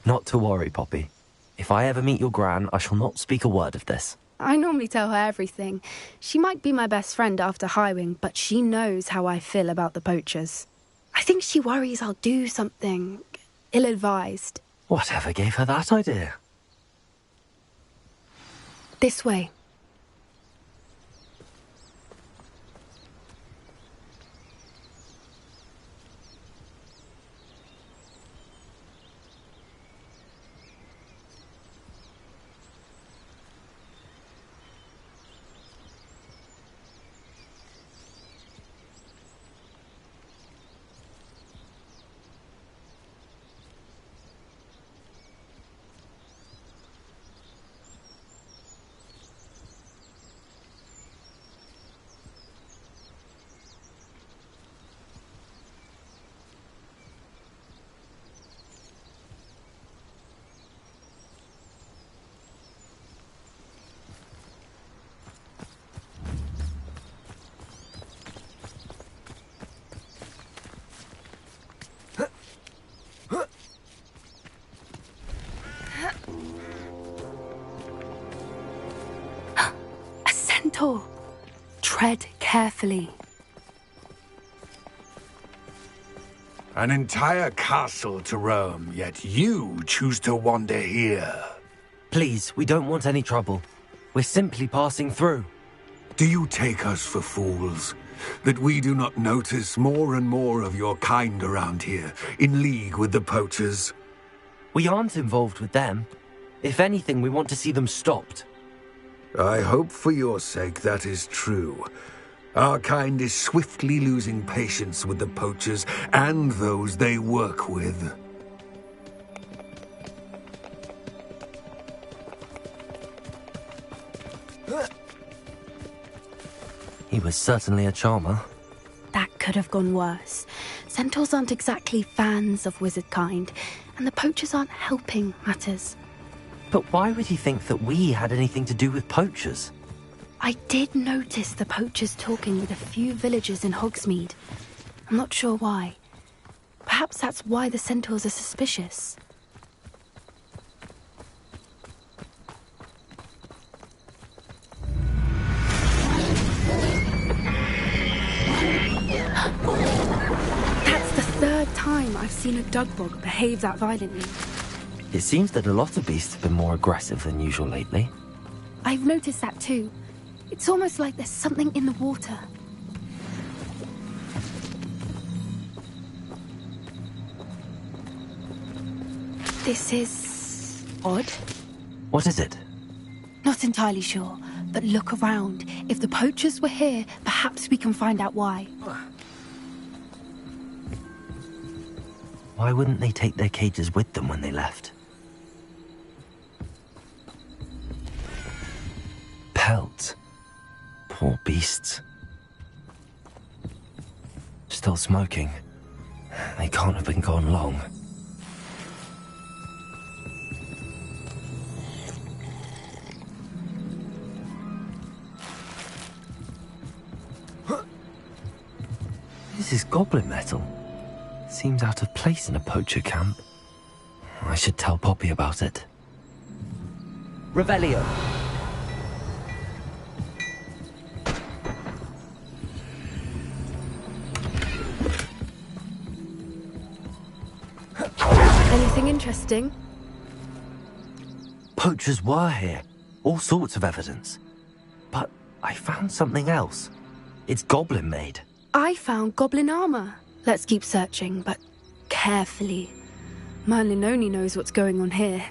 Not to worry, Poppy. If I ever meet your gran, I shall not speak a word of this. I normally tell her everything. She might be my best friend after Highwing, but she knows how I feel about the poachers. I think she worries I'll do something ill-advised. Whatever gave her that idea? This way. Tread carefully. An entire castle to roam, yet you choose to wander here. Please, we don't want any trouble. We're simply passing through. Do you take us for fools? That we do not notice more and more of your kind around here, in league with the poachers? We aren't involved with them. If anything, we want to see them stopped. I hope for your sake that is true. Our kind is swiftly losing patience with the poachers and those they work with. He was certainly a charmer. That could have gone worse. Centaurs aren't exactly fans of wizard kind, and the poachers aren't helping matters. But why would he think that we had anything to do with poachers? I did notice the poachers talking with a few villagers in Hogsmeade. I'm not sure why. Perhaps that's why the centaurs are suspicious. That's the third time I've seen a dugbog behave that violently. It seems that a lot of beasts have been more aggressive than usual lately. I've noticed that too. It's almost like there's something in the water. This is odd. What is it? Not entirely sure, but look around. If the poachers were here, perhaps we can find out why. Why wouldn't they take their cages with them when they left? Pelts. Poor beasts. Still smoking. They can't have been gone long. This is goblin metal. Seems out of place in a poacher camp. I should tell Poppy about it. Revelio. Anything interesting? Poachers were here. All sorts of evidence. But I found something else. It's goblin made. I found goblin armor. Let's keep searching, but carefully. Merlin only knows what's going on here.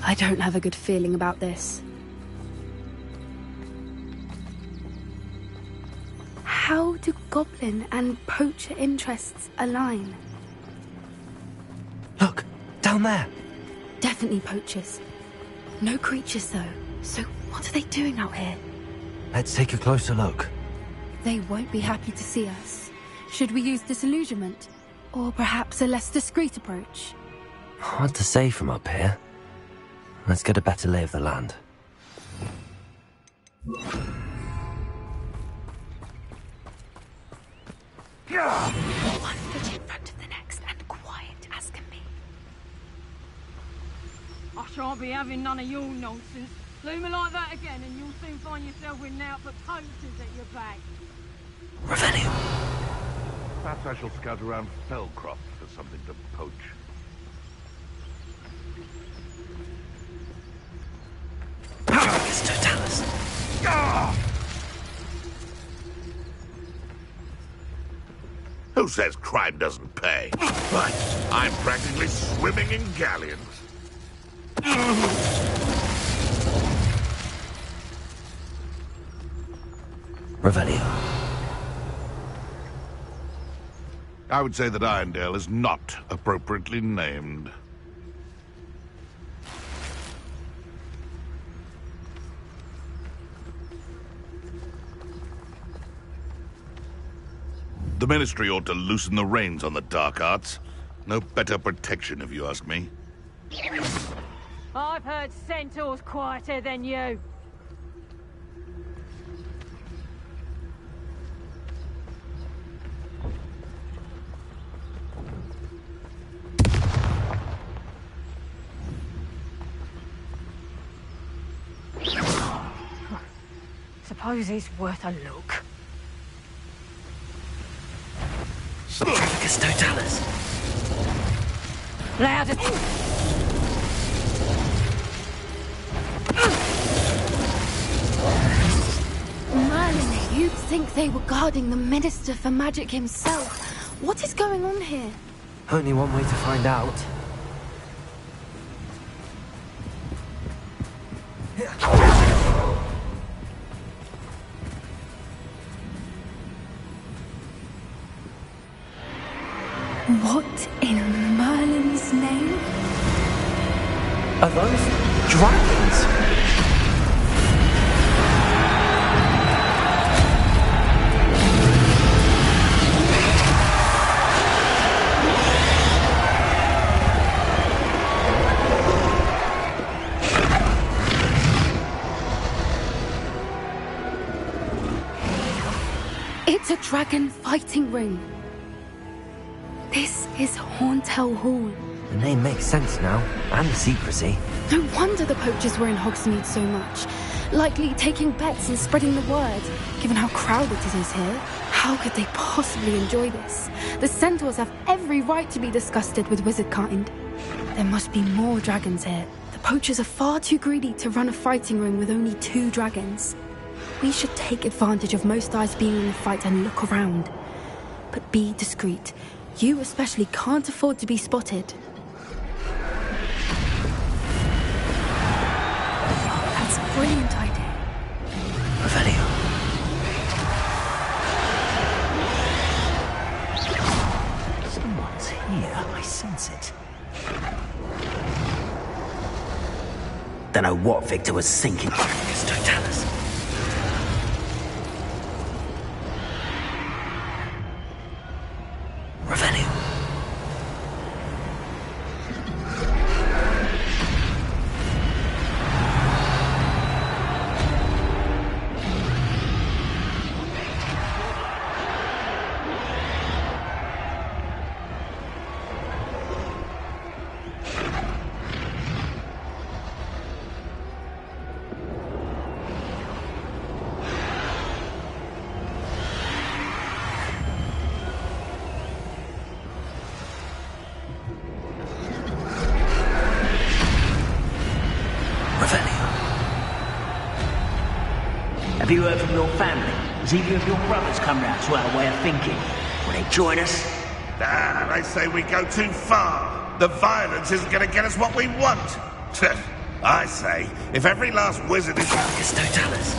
I don't have a good feeling about this. How do goblin and poacher interests align? Look, down there. Definitely poachers. No creatures, though. So what are they doing out here? Let's take a closer look. They won't be happy to see us. Should we use disillusionment? Or perhaps a less discreet approach? Hard to say from up here. Let's get a better lay of the land. One foot in front of the next and quiet as can be. I shan't be having none of your nonsense. Leave me like that again and you'll soon find yourself with naught but poachers at your back. Revelio. Perhaps I shall scout around Fellcroft for something to poach. Paragus Totalis. Who says crime doesn't pay? But I'm practically swimming in galleons. Revelio. I would say that Irondale is not appropriately named. The Ministry ought to loosen the reins on the dark arts. No better protection, if you ask me. I've heard centaurs quieter than you. Suppose it's worth a look. Paragus Totalis. Louder! Merlin, you'd think they were guarding the Minister for Magic himself. What is going on here? Only one way to find out. What in Merlin's name? Are those dragons? It's a dragon fighting ring. This is Hauntel Hall. The name makes sense now, and the secrecy. No wonder the poachers were in Hogsmeade so much. Likely taking bets and spreading the word, given how crowded it is here. How could they possibly enjoy this? The centaurs have every right to be disgusted with wizard kind. There must be more dragons here. The poachers are far too greedy to run a fighting ring with only 2 dragons. We should take advantage of most eyes being in the fight and look around. But be discreet. You especially can't afford to be spotted. That's a brilliant idea. Revelio. Someone's here. I sense it. Don't know what Victor was thinking. Paragus Totalis. Revelio. Have you heard from your family? Has either of your brothers come round to our way of thinking? Will they join us? Ah, they say we go too far. The violence isn't going to get us what we want. I say, if every last wizard is... Paragus Totalis.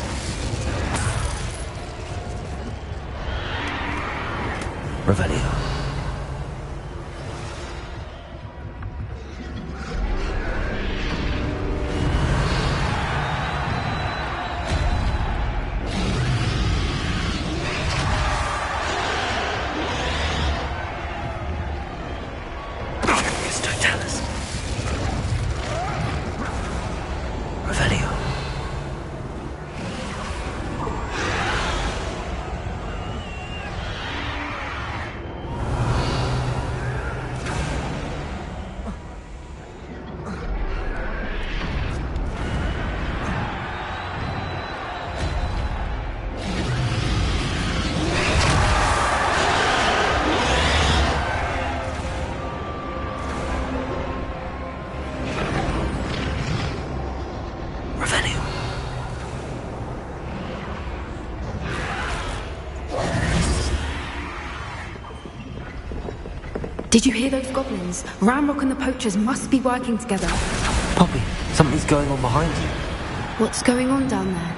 Revelio. Paragus Totalis. Revelio. Did you hear those goblins? Ramrock and the poachers must be working together. Poppy, something's going on behind you. What's going on down there?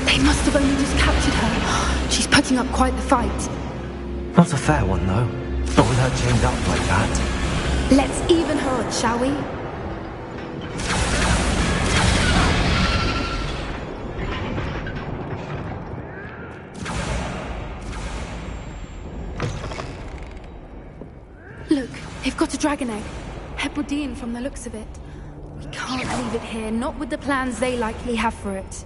They must have only just captured her. She's putting up quite the fight. Not a fair one, though. Not with her chained up like that. Let's even her odds, shall we? Look, they've got a dragon egg. Hebridean from the looks of it. We can't leave it here, not with the plans they likely have for it.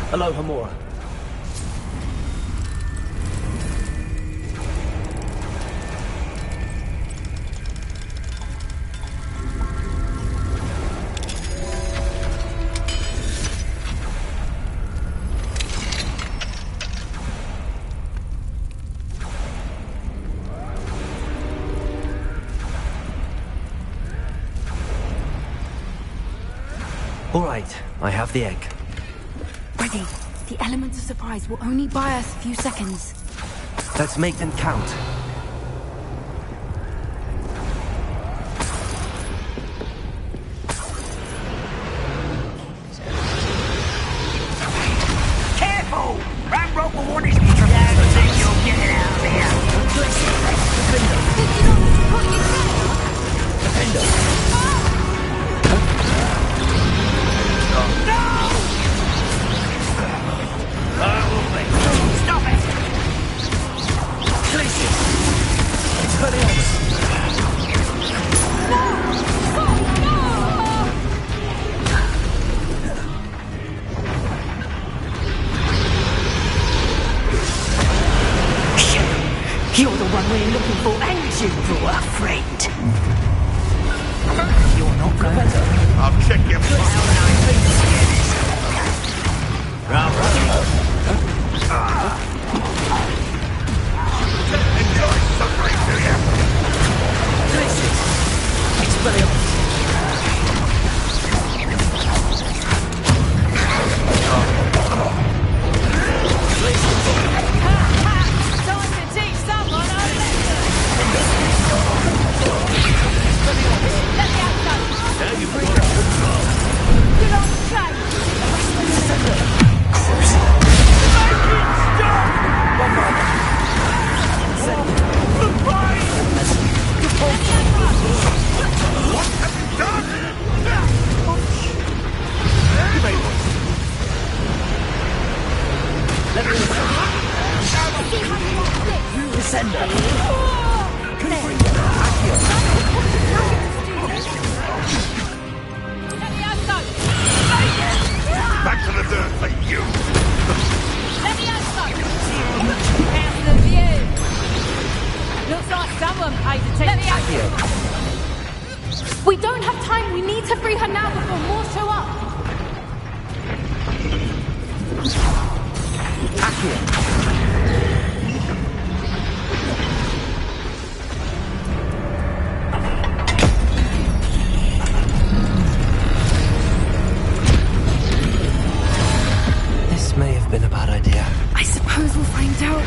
Hello, Hamura. All right, I have the egg. Ready. The element of surprise will only buy us a few seconds. Let's make them count. Careful! Ramrock will want his picture. Yeah, think you'll get it out of here. Stop it! It's hurting us. You're the one we're looking for, and you brought a friend. You're not going to. I'll check your Enjoy suffering, do you? Time to teach someone a lesson. Let me have some. Now you've got Good old Jake. Let me have some. back to the dirt for you. Let me have some. How's the view? Looks like someone paid attention. Let me have some. We don't have time. We need to free her now before more show up. This may have been a bad idea. I suppose we'll find out.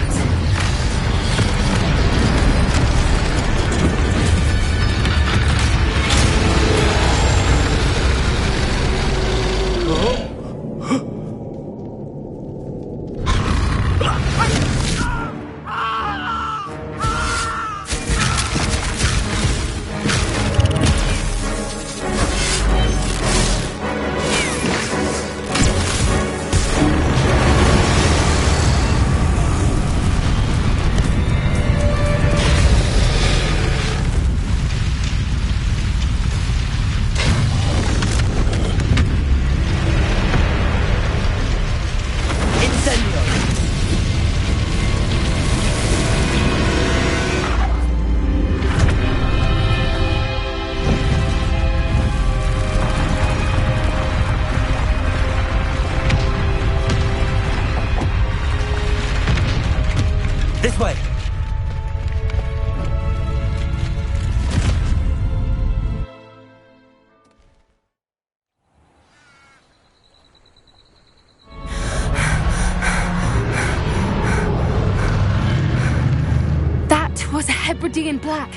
black.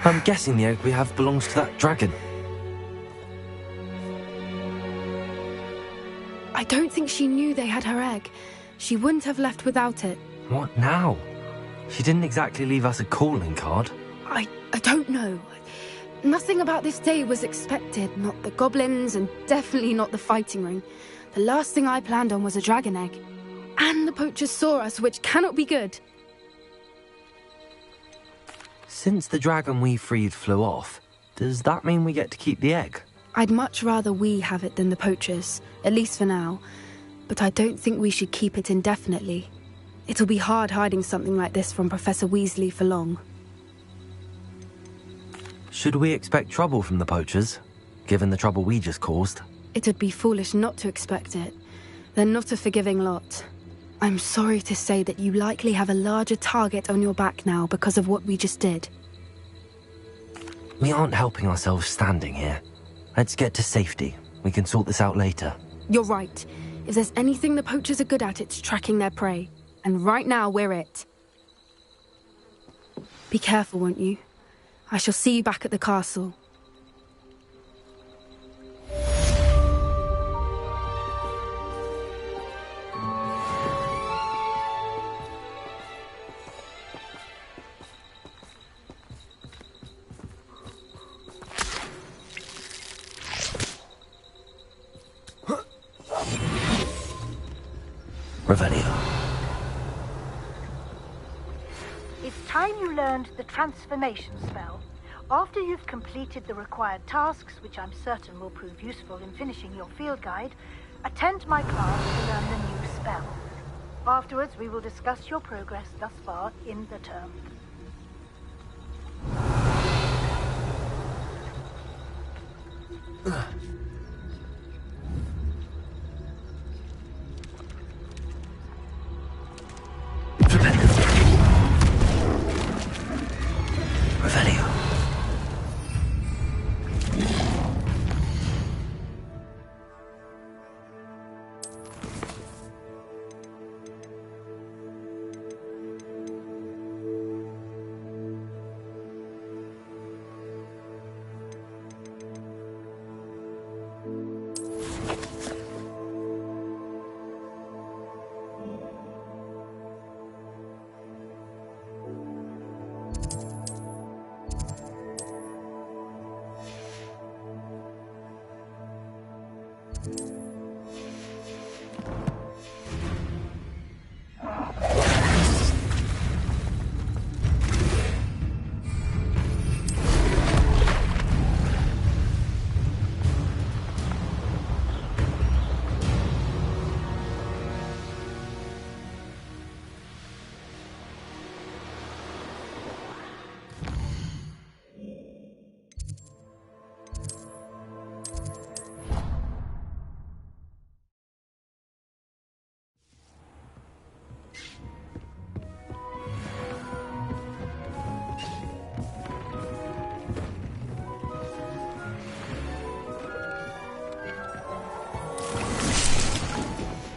I'm guessing the egg we have belongs to that dragon. I don't think she knew they had her egg. She wouldn't have left without it. What now? She didn't exactly leave us a calling card. I don't know. Nothing about this day was expected. Not the goblins, and definitely not the fighting ring. The last thing I planned on was a dragon egg. And the poachers saw us, which cannot be good. Since the dragon we freed flew off, does that mean we get to keep the egg? I'd much rather we have it than the poachers, at least for now. But I don't think we should keep it indefinitely. It'll be hard hiding something like this from Professor Weasley for long. Should we expect trouble from the poachers, given the trouble we just caused? It'd be foolish not to expect it. They're not a forgiving lot. I'm sorry to say that you likely have a larger target on your back now because of what we just did. We aren't helping ourselves standing here. Let's get to safety. We can sort this out later. You're right. If there's anything the poachers are good at, it's tracking their prey. And right now, we're it. Be careful, won't you? I shall see you back at the castle. Revelio. It's time you learned the transformation spell. After you've completed the required tasks, which I'm certain will prove useful in finishing your field guide, attend my class to learn the new spell. Afterwards, we will discuss your progress thus far in the term. Revelio.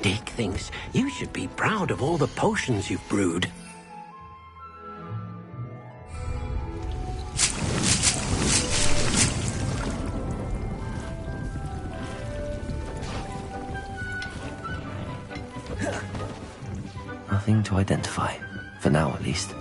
Dick thinks you should be proud of all the potions you've brewed. Nothing to identify, for now at least.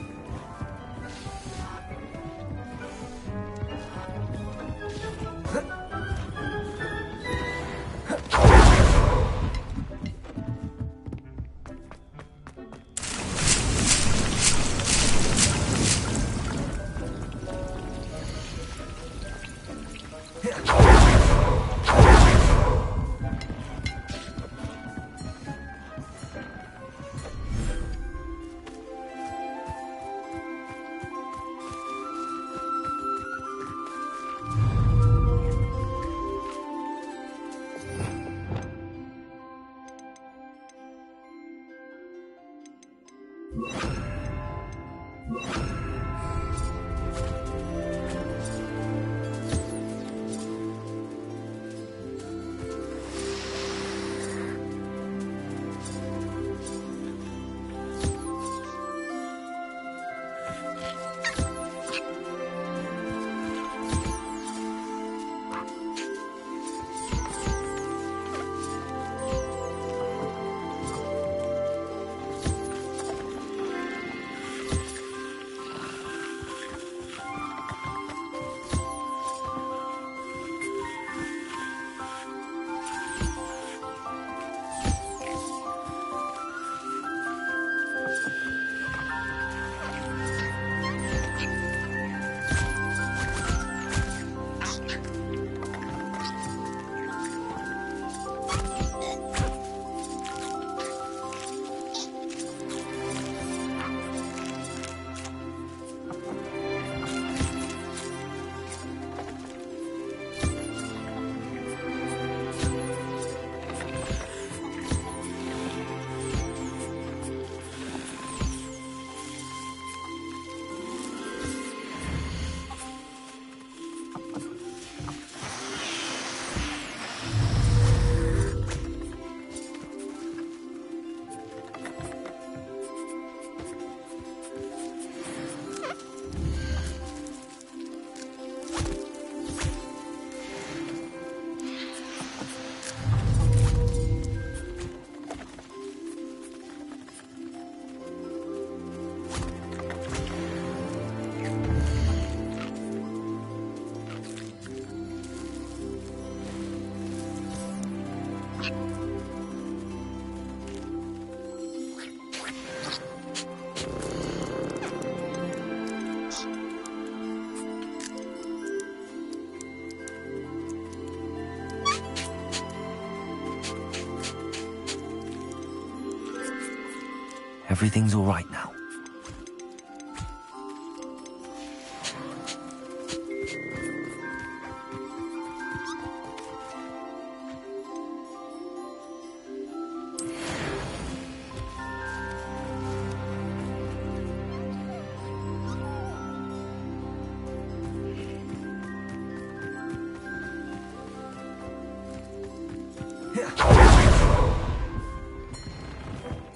everything's all right now.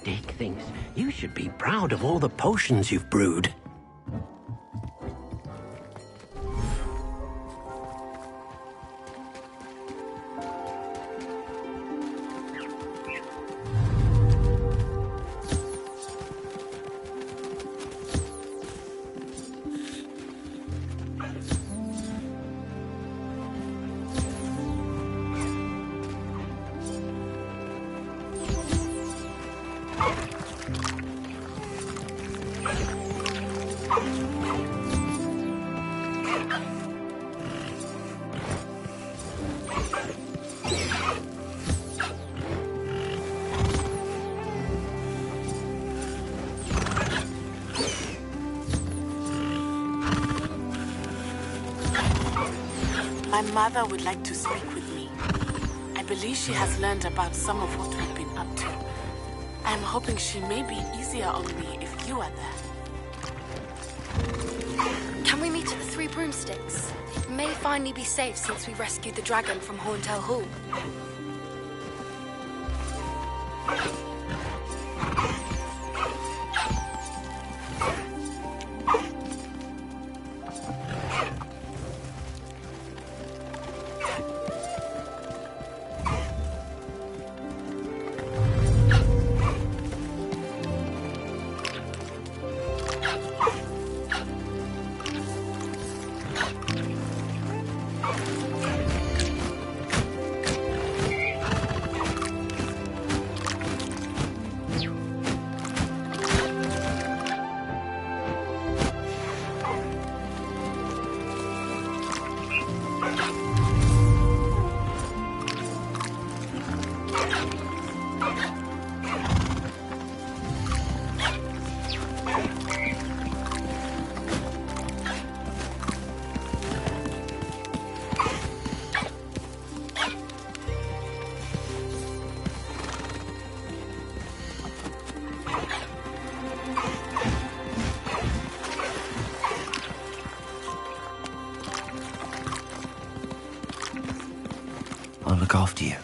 Dick thinks you should be proud of all the potions you've brewed. My mother would like to speak with me. I believe she has learned about some of what we've been up to. I'm hoping she may be easier on me if you are there. Can we meet at the Three Broomsticks? It may finally be safe since we rescued the dragon from Horntail Hall. I'll look after you.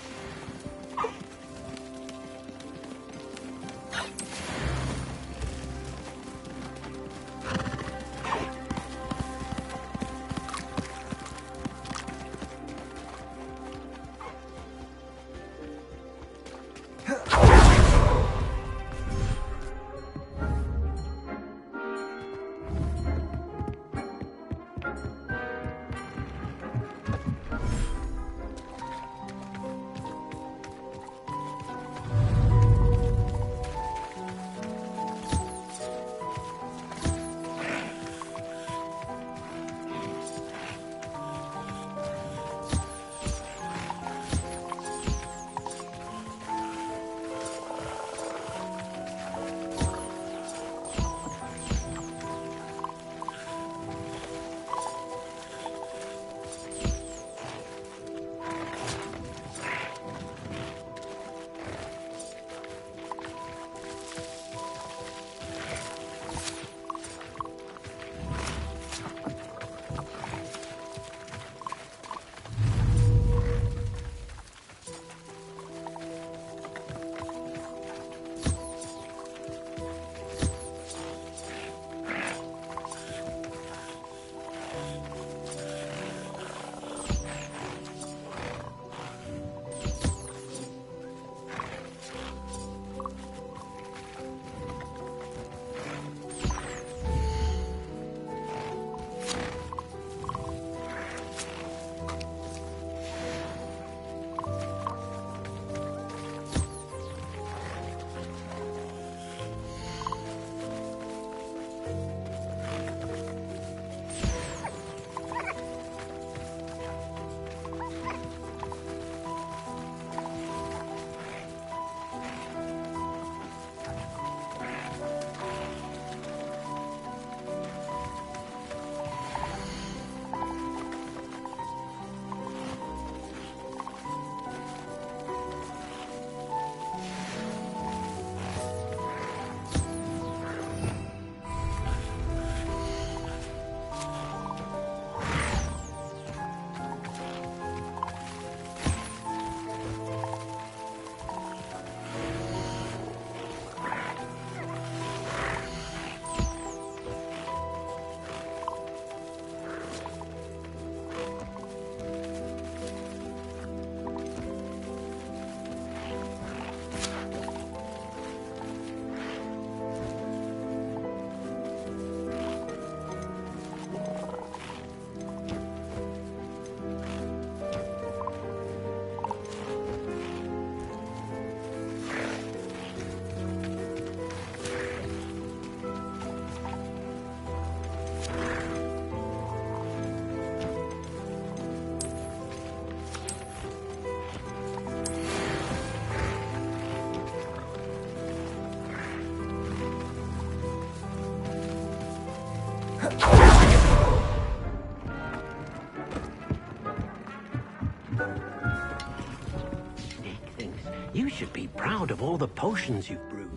should be proud of all the potions you've brewed.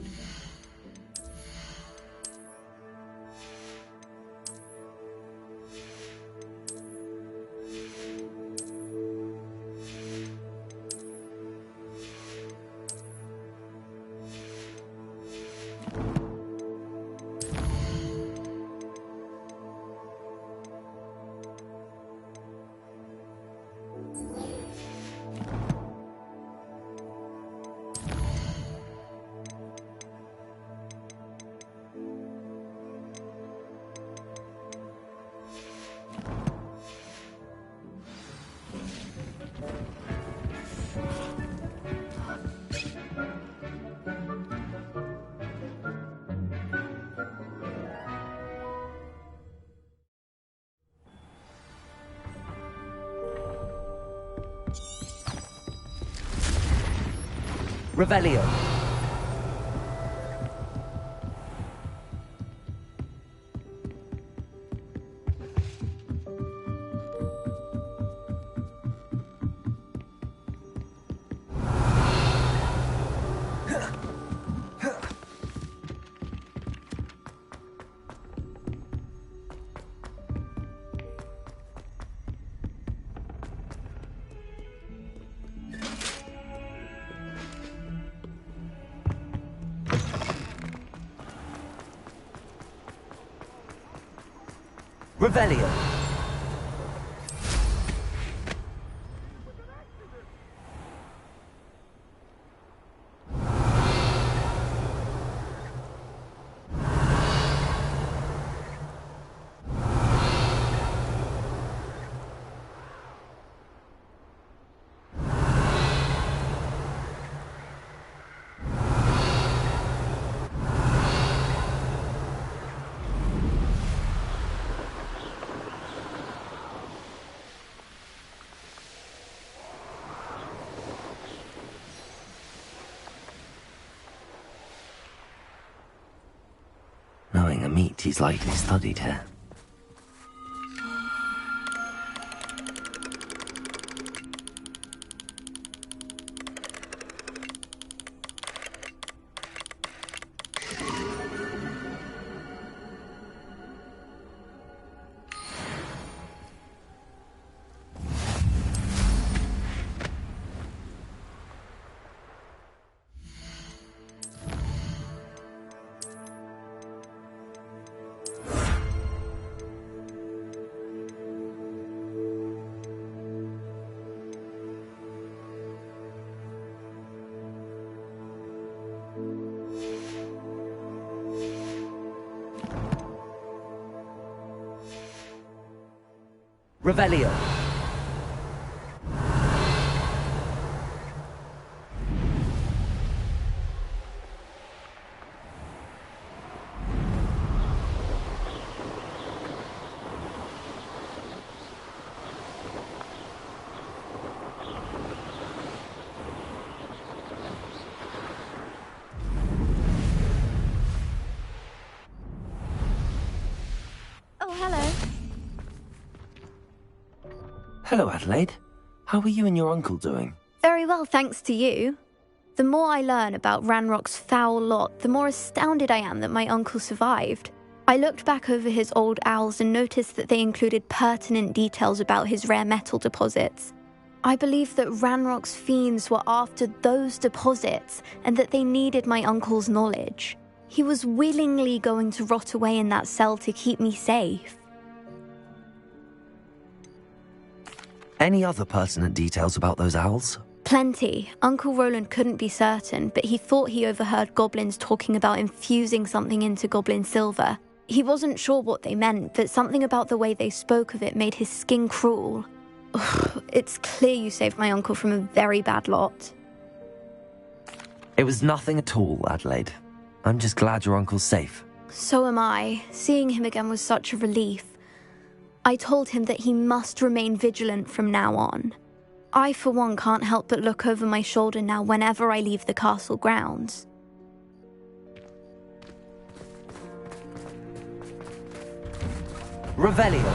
Revelio. Revelio. Knowing a meat, he's likely studied here. Revelio. Oh, hello. Hello, Adelaide. How are you and your uncle doing? Very well, thanks to you. The more I learn about Ranrock's foul lot, the more astounded I am that my uncle survived. I looked back over his old owls and noticed that they included pertinent details about his rare metal deposits. I believe that Ranrock's fiends were after those deposits and that they needed my uncle's knowledge. He was willingly going to rot away in that cell to keep me safe. Any other pertinent details about those owls? Plenty. Uncle Roland couldn't be certain, but he thought he overheard goblins talking about infusing something into goblin silver. He wasn't sure what they meant, but something about the way they spoke of it made his skin crawl. It's clear you saved my uncle from a very bad lot. It was nothing at all, Adelaide. I'm just glad your uncle's safe. So am I. Seeing him again was such a relief. I told him that he must remain vigilant from now on. I, for one, can't help but look over my shoulder now whenever I leave the castle grounds. Revelio.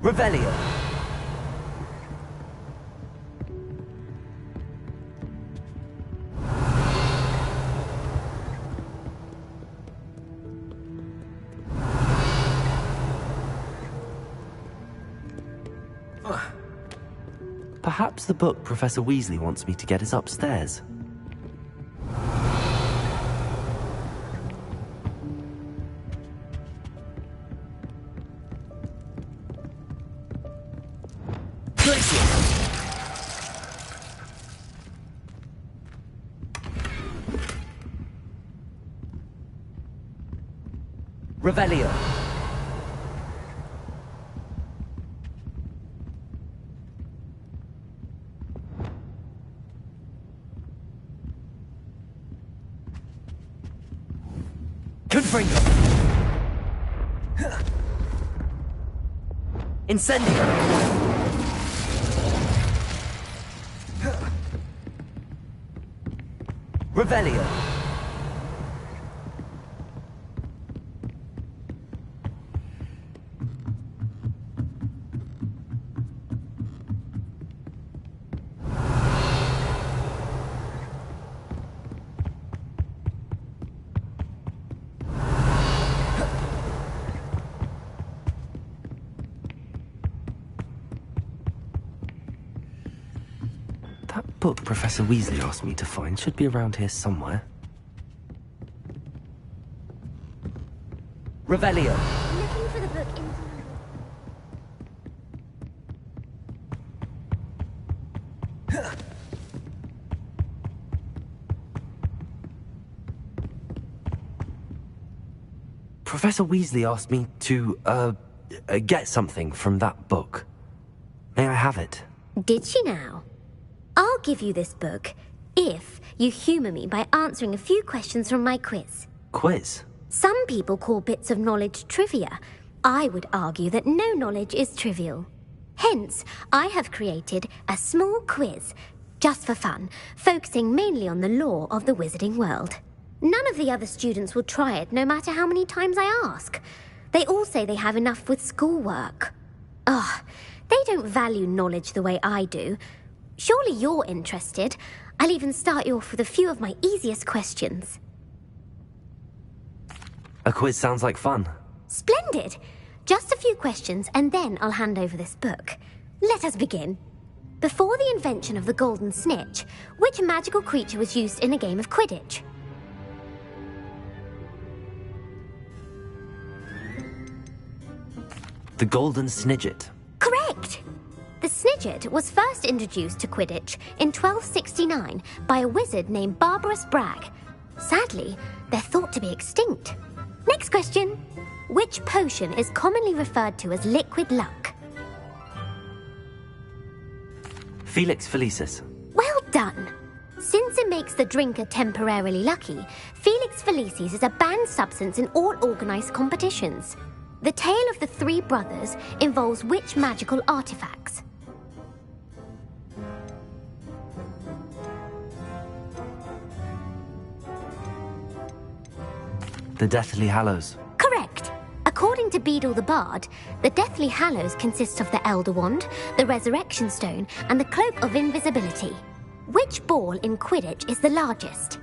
Revelio. Perhaps the book Professor Weasley wants me to get is upstairs. Revelio. Confringo. Incendio. Revelio. That book Professor Weasley asked me to find should be around here somewhere. Revelio. Looking for the book in... Professor Weasley asked me to, get something from that book. May I have it? Did she now? I'll give you this book if you humour me by answering a few questions from my quiz. Quiz? Some people call bits of knowledge trivia. I would argue that no knowledge is trivial. Hence, I have created a small quiz, just for fun, focusing mainly on the lore of the wizarding world. None of the other students will try it, no matter how many times I ask. They all say they have enough with schoolwork. Ugh, they don't value knowledge the way I do. Surely you're interested. I'll even start you off with a few of my easiest questions. A quiz sounds like fun. Splendid! Just a few questions, and then I'll hand over this book. Let us begin. Before the invention of the golden snitch, which magical creature was used in a game of Quidditch? The Golden Snidget. Correct! The Snidget was first introduced to Quidditch in 1269 by a wizard named Barbarous Bragg. Sadly, they're thought to be extinct. Next question. Which potion is commonly referred to as liquid luck? Felix Felicis. Well done! Since it makes the drinker temporarily lucky, Felix Felicis is a banned substance in all organised competitions. The tale of the three brothers involves which magical artifacts? The Deathly Hallows. Correct. According to Beedle the Bard, the Deathly Hallows consists of the Elder Wand, the Resurrection Stone, and the Cloak of Invisibility. Which ball in Quidditch is the largest?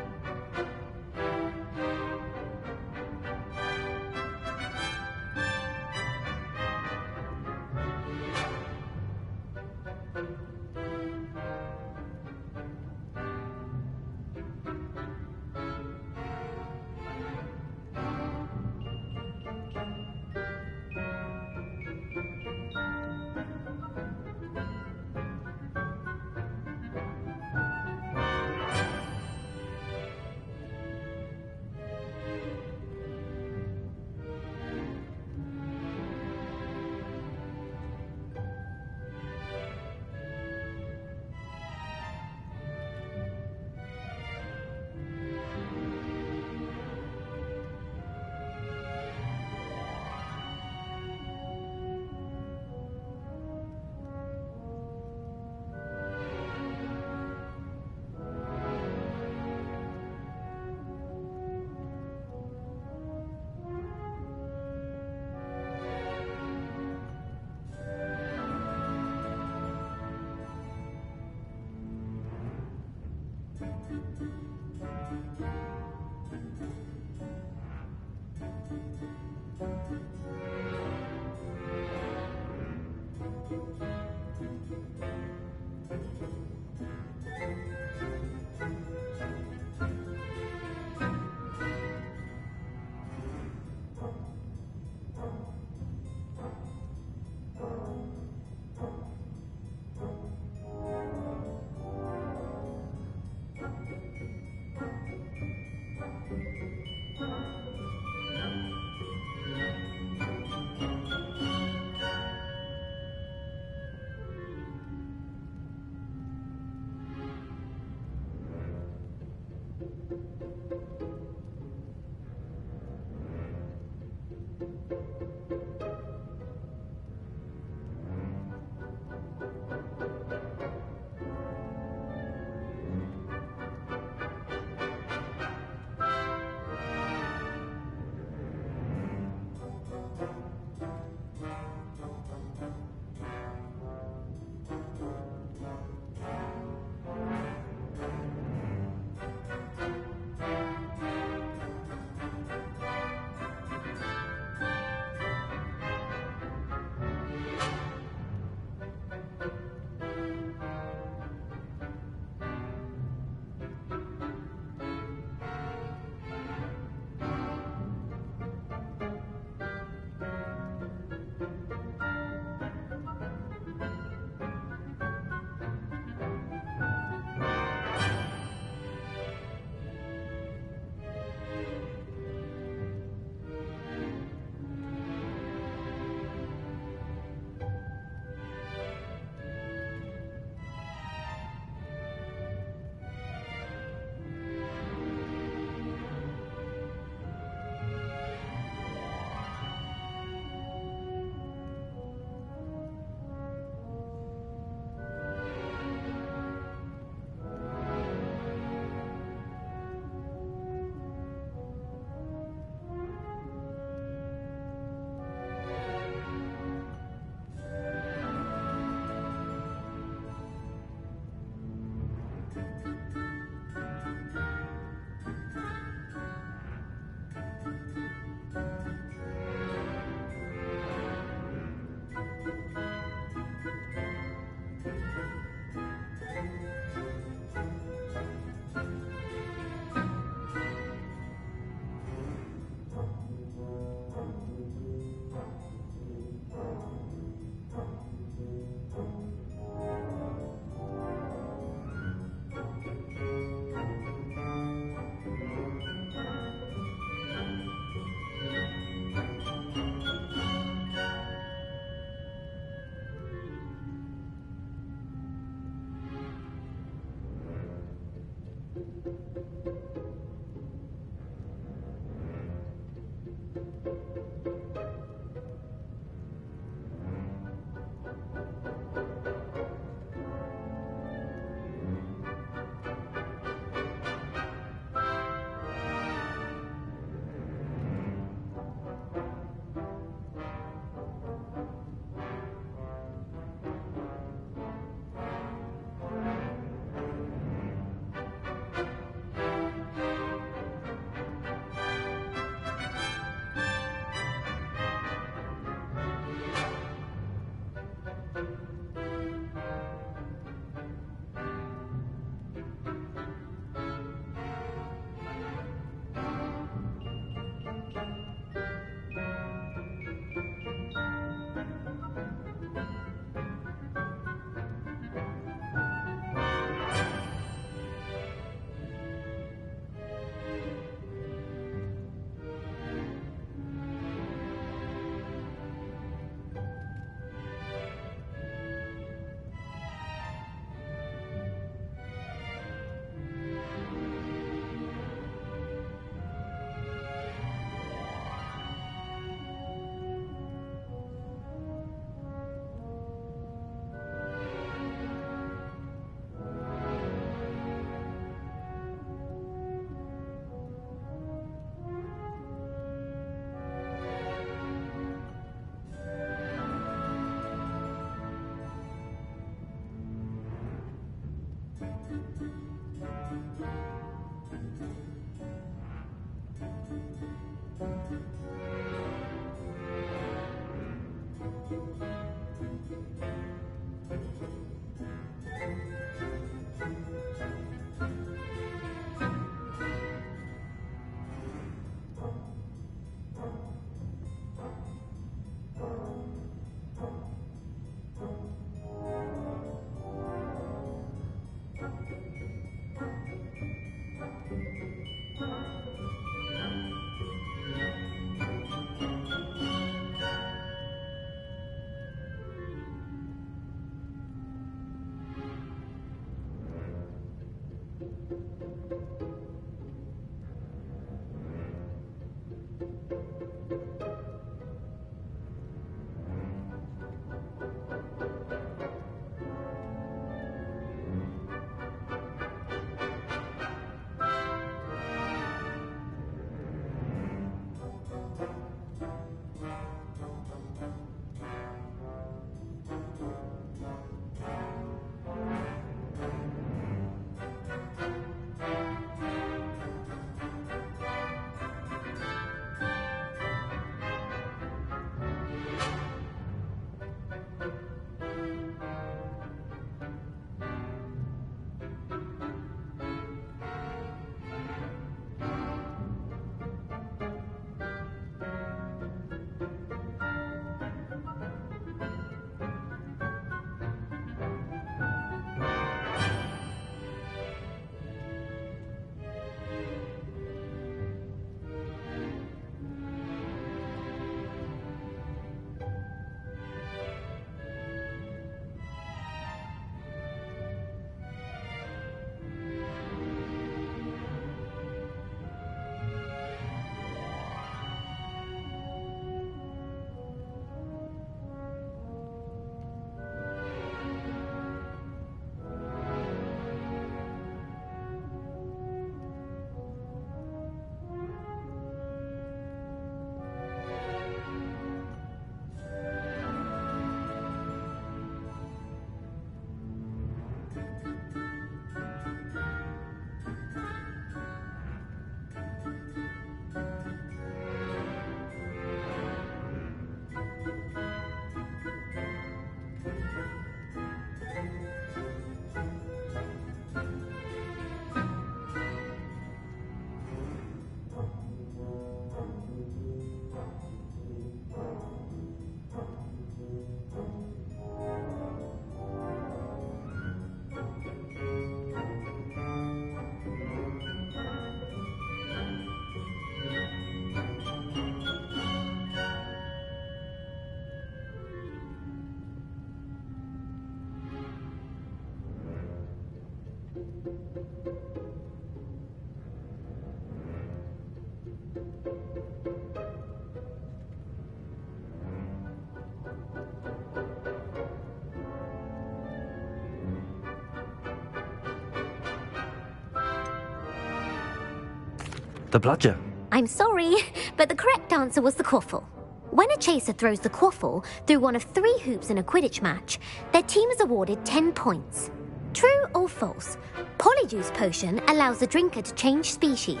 The bludger. I'm sorry, but the correct answer was the quaffle. When a chaser throws the quaffle through one of 3 hoops in a Quidditch match, their team is awarded 10 points. True or false? Polyjuice Potion allows the drinker to change species.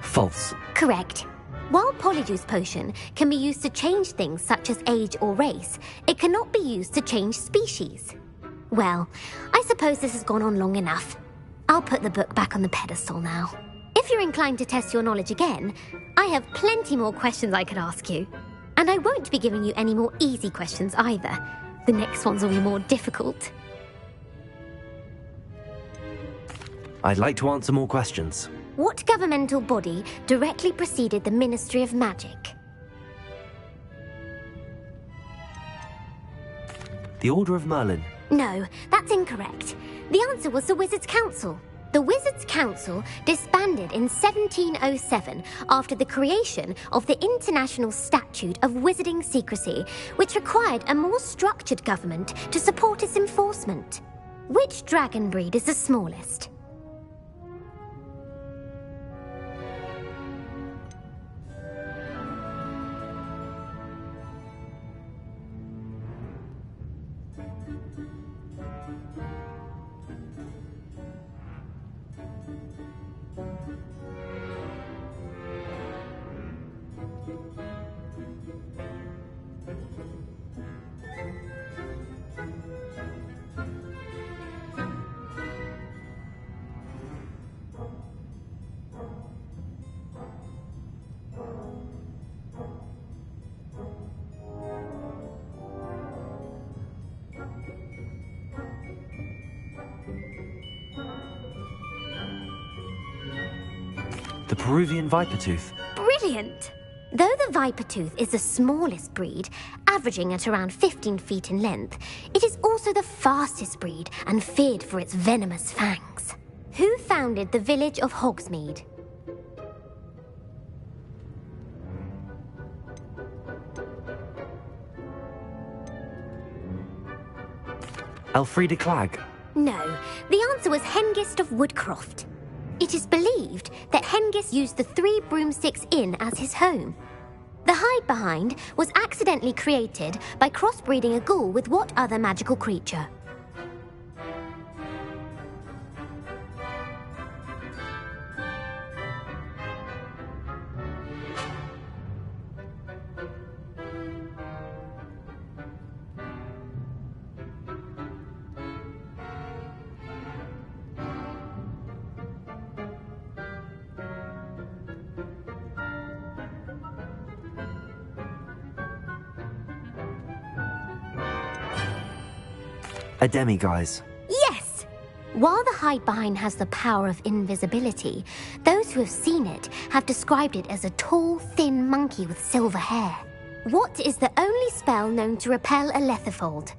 False. Correct. While Polyjuice Potion can be used to change things such as age or race, it cannot be used to change species. Well, I suppose this has gone on long enough. I'll put the book back on the pedestal now. If you're inclined to test your knowledge again, I have plenty more questions I could ask you. And I won't be giving you any more easy questions either. The next ones will be more difficult. I'd like to answer more questions. What governmental body directly preceded the Ministry of Magic? The Order of Merlin. No, that's incorrect. The answer was the Wizards' Council. The Wizards' Council disbanded in 1707 after the creation of the International Statute of Wizarding Secrecy, which required a more structured government to support its enforcement. Which dragon breed is the smallest? Peruvian viper tooth. Brilliant! Though the viper tooth is the smallest breed, averaging at around 15 feet in length, it is also the fastest breed and feared for its venomous fangs. Who founded the village of Hogsmeade? Elfrida Clegg. No, the answer was Hengist of Woodcroft. It is believed that Hengist used the Three Broomsticks Inn as his home. The hide-behind was accidentally created by crossbreeding a ghoul with what other magical creature? A demiguise. Yes! While the hide-behind has the power of invisibility, those who have seen it have described it as a tall, thin monkey with silver hair. What is the only spell known to repel a lethifold?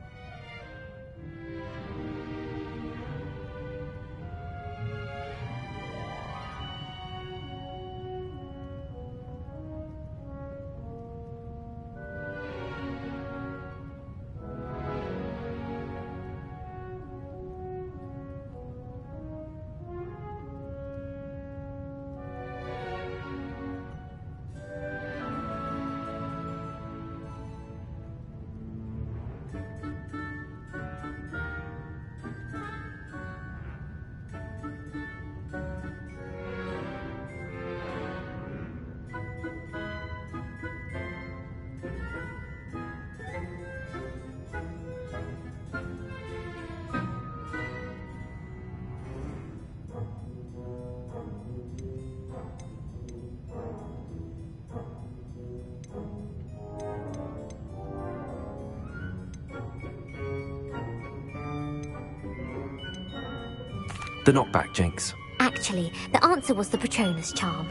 The knockback jinx. Actually, the answer was the Patronus charm.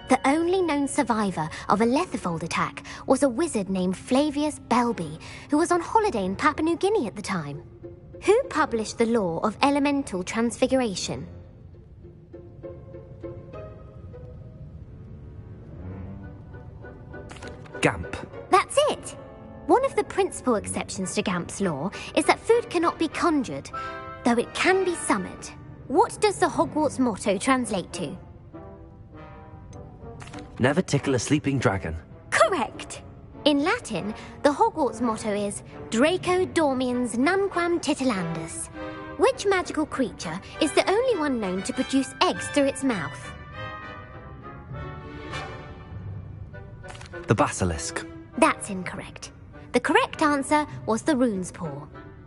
The only known survivor of a lethifold attack was a wizard named Flavius Belby, who was on holiday in Papua New Guinea at the time. Who published the law of elemental transfiguration? Gamp. That's it! One of the principal exceptions to Gamp's law is that food cannot be conjured, though it can be summoned. What does the Hogwarts motto translate to? Never tickle a sleeping dragon. Correct! In Latin, the Hogwarts motto is Draco Dormiens Nunquam Titilandus. Which magical creature is the only one known to produce eggs through its mouth? The basilisk. That's incorrect. The correct answer was the rune's paw.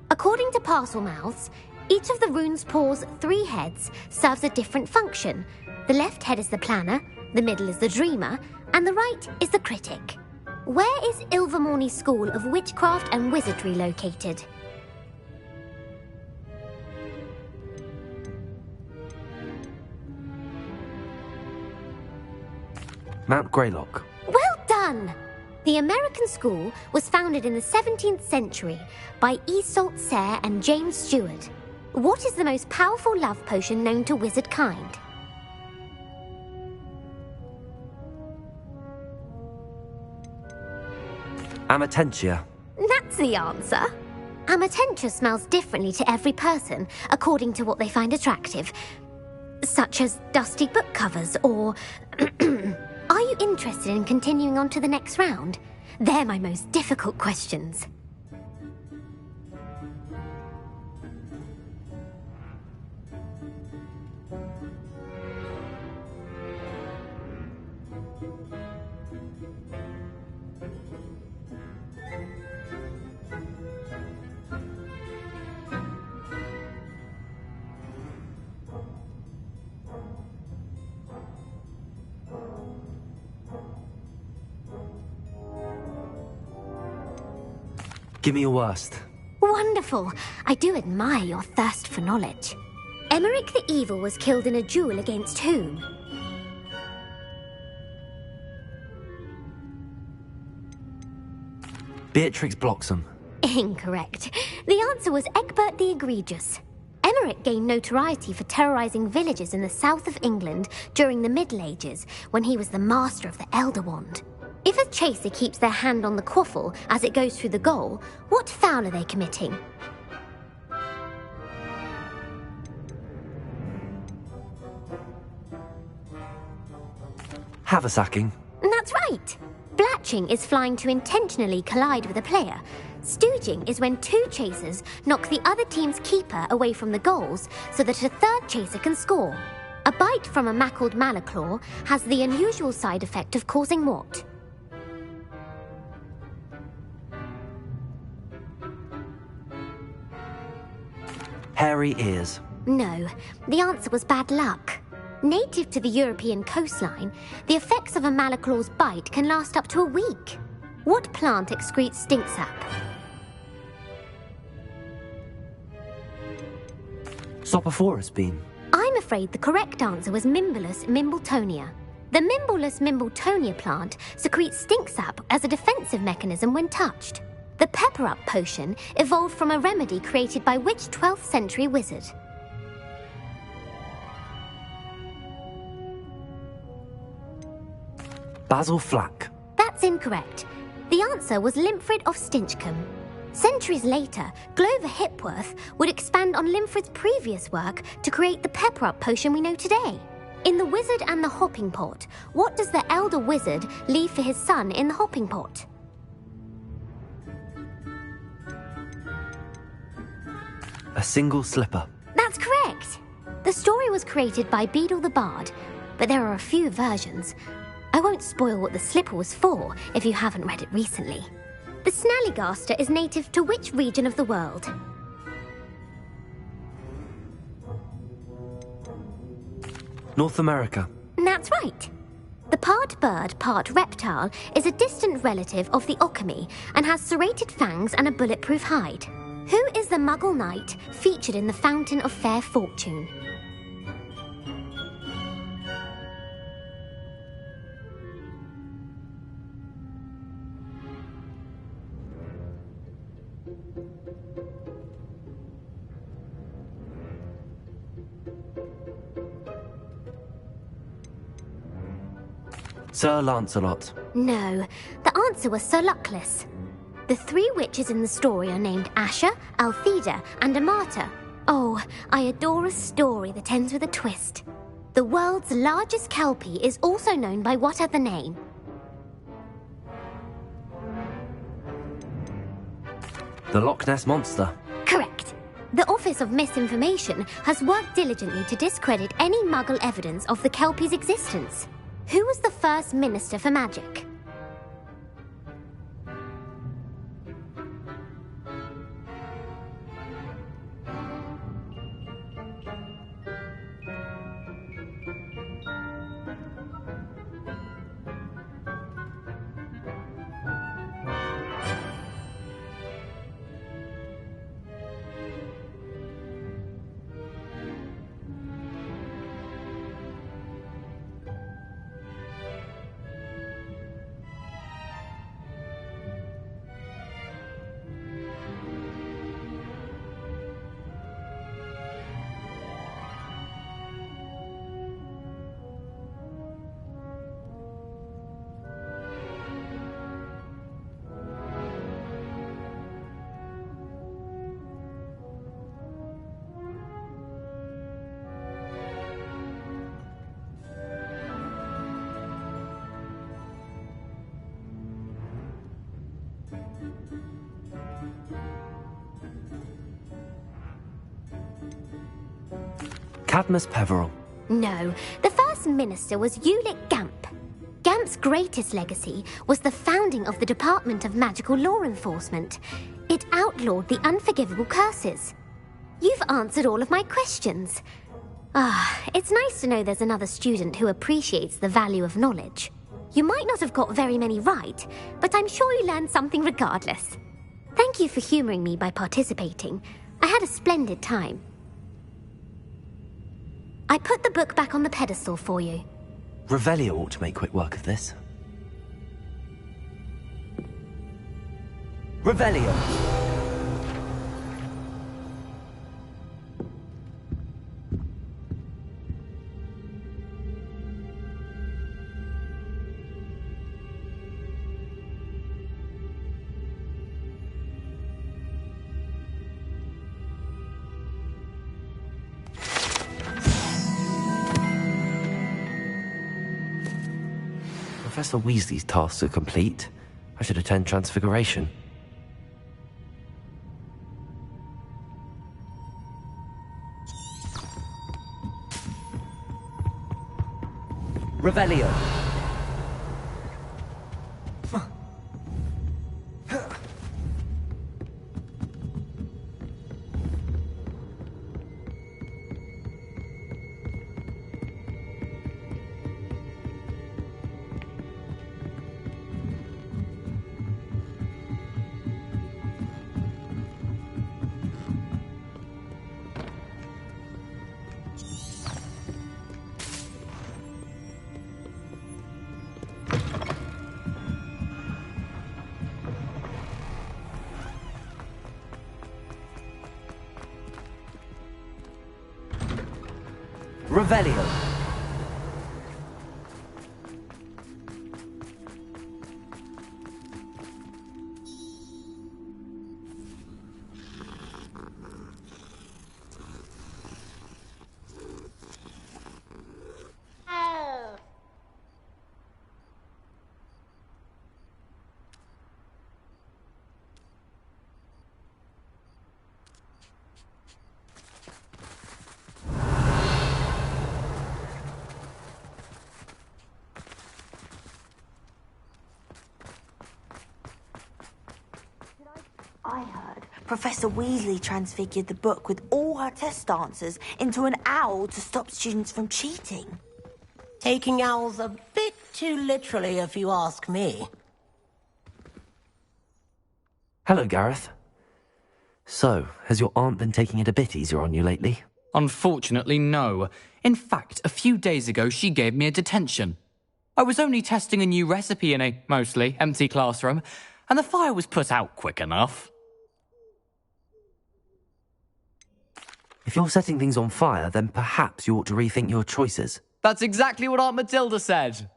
According to Parselmouths, each of the rune's paw's 3 heads serves a different function. The left head is the planner, the middle is the dreamer, and the right is the critic. Where is Ilvermorny School of Witchcraft and Wizardry located? Mount Greylock. Well done! The American school was founded in the 17th century by Iseult Sayre and James Stewart. What is the most powerful love potion known to wizard kind? Amatentia. That's the answer. Amatentia smells differently to every person, according to what they find attractive, such as dusty book covers or... Are you interested in continuing on to the next round? They're my most difficult questions. Give me your worst. Wonderful. I do admire your thirst for knowledge. Emmerich the Evil was killed in a duel against whom? Beatrix Bloxham. Incorrect. The answer was Egbert the Egregious. Emmerich gained notoriety for terrorizing villages in the south of England during the Middle Ages, when he was the master of the Elder Wand. If a chaser keeps their hand on the quaffle as it goes through the goal, what foul are they committing? Haversacking. That's right. Blatching is flying to intentionally collide with a player. Stooging is when two chasers knock the other team's keeper away from the goals so that a third chaser can score. A bite from a mackled malaclaw has the unusual side effect of causing what? Hairy ears. No, the answer was bad luck. Native to the European coastline, the effects of a malaclaw's bite can last up to a week. What plant excretes stink sap? Sopophorus bean. I'm afraid the correct answer was Mimbulus mimbletonia. The Mimbulus mimbletonia plant secretes stink sap as a defensive mechanism when touched. The pepper-up potion evolved from a remedy created by which 12th century wizard? Basil Flack. That's incorrect. The answer was Limfrid of Stinchcombe. Centuries later, Glover Hipworth would expand on Limfrid's previous work to create the pepper-up potion we know today. In The Wizard and the Hopping Pot, what does the elder wizard leave for his son in the hopping pot? A single slipper. That's correct. The story was created by Beadle the Bard, but there are a few versions. I won't spoil what the slipper was for if you haven't read it recently. The Snallygaster is native to which region of the world? North America. That's right. The part bird, part reptile is a distant relative of the Occamy and has serrated fangs and a bulletproof hide. Who is the Muggle knight featured in the Fountain of Fair Fortune? Sir Lancelot. No, the answer was Sir Luckless. The three witches in the story are named Asher, Altheda, and Amata. Oh, I adore a story that ends with a twist. The world's largest kelpie is also known by what other name? The Loch Ness Monster. Correct. The Office of Misinformation has worked diligently to discredit any Muggle evidence of the kelpie's existence. Who was the first Minister for Magic? Cadmus Peveril. No, the first minister was Ulick Gamp. Gamp's greatest legacy was the founding of the Department of Magical Law Enforcement. It outlawed the unforgivable curses. You've answered all of my questions. It's nice to know there's another student who appreciates the value of knowledge. You might not have got very many right, but I'm sure you learned something regardless. Thank you for humoring me by participating. I had a splendid time. I put the book back on the pedestal for you. Revelio ought to make quick work of this. Revelio. Professor Weasley's tasks are complete. I should attend Transfiguration. Revelio. Revelio. I heard Professor Weasley transfigured the book with all her test answers into an owl to stop students from cheating. Taking owls a bit too literally, if you ask me. Hello, Gareth. So, has your aunt been taking it a bit easier on you lately? Unfortunately, no. In fact, a few days ago, she gave me a detention. I was only testing a new recipe in a mostly empty classroom, and the fire was put out quick enough. If you're setting things on fire, then perhaps you ought to rethink your choices. That's exactly what Aunt Matilda said.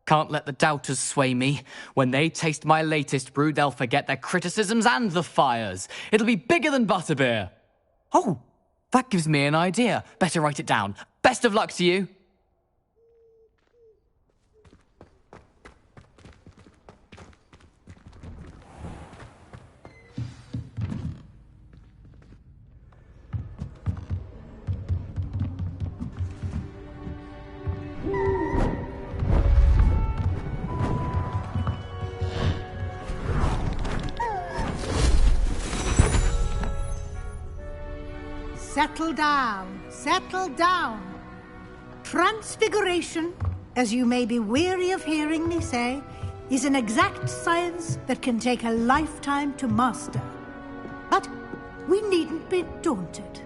Can't let the doubters sway me. When they taste my latest brew, they'll forget their criticisms and the fires. It'll be bigger than butterbeer. Oh, that gives me an idea. Better write it down. Best of luck to you. Settle down, settle down. Transfiguration, as you may be weary of hearing me say, is an exact science that can take a lifetime to master. But we needn't be daunted.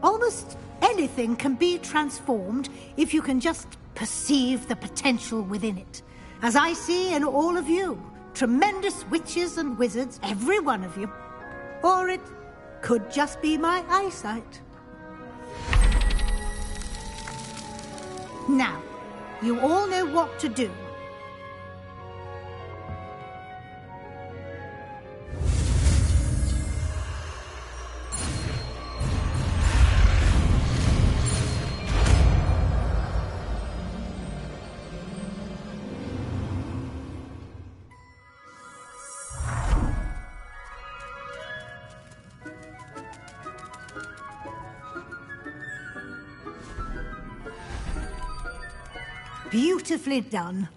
Almost anything can be transformed if you can just perceive the potential within it. As I see in all of you, tremendous witches and wizards, every one of you. Or it could just be my eyesight. Now, you all know what to do. Beautifully done.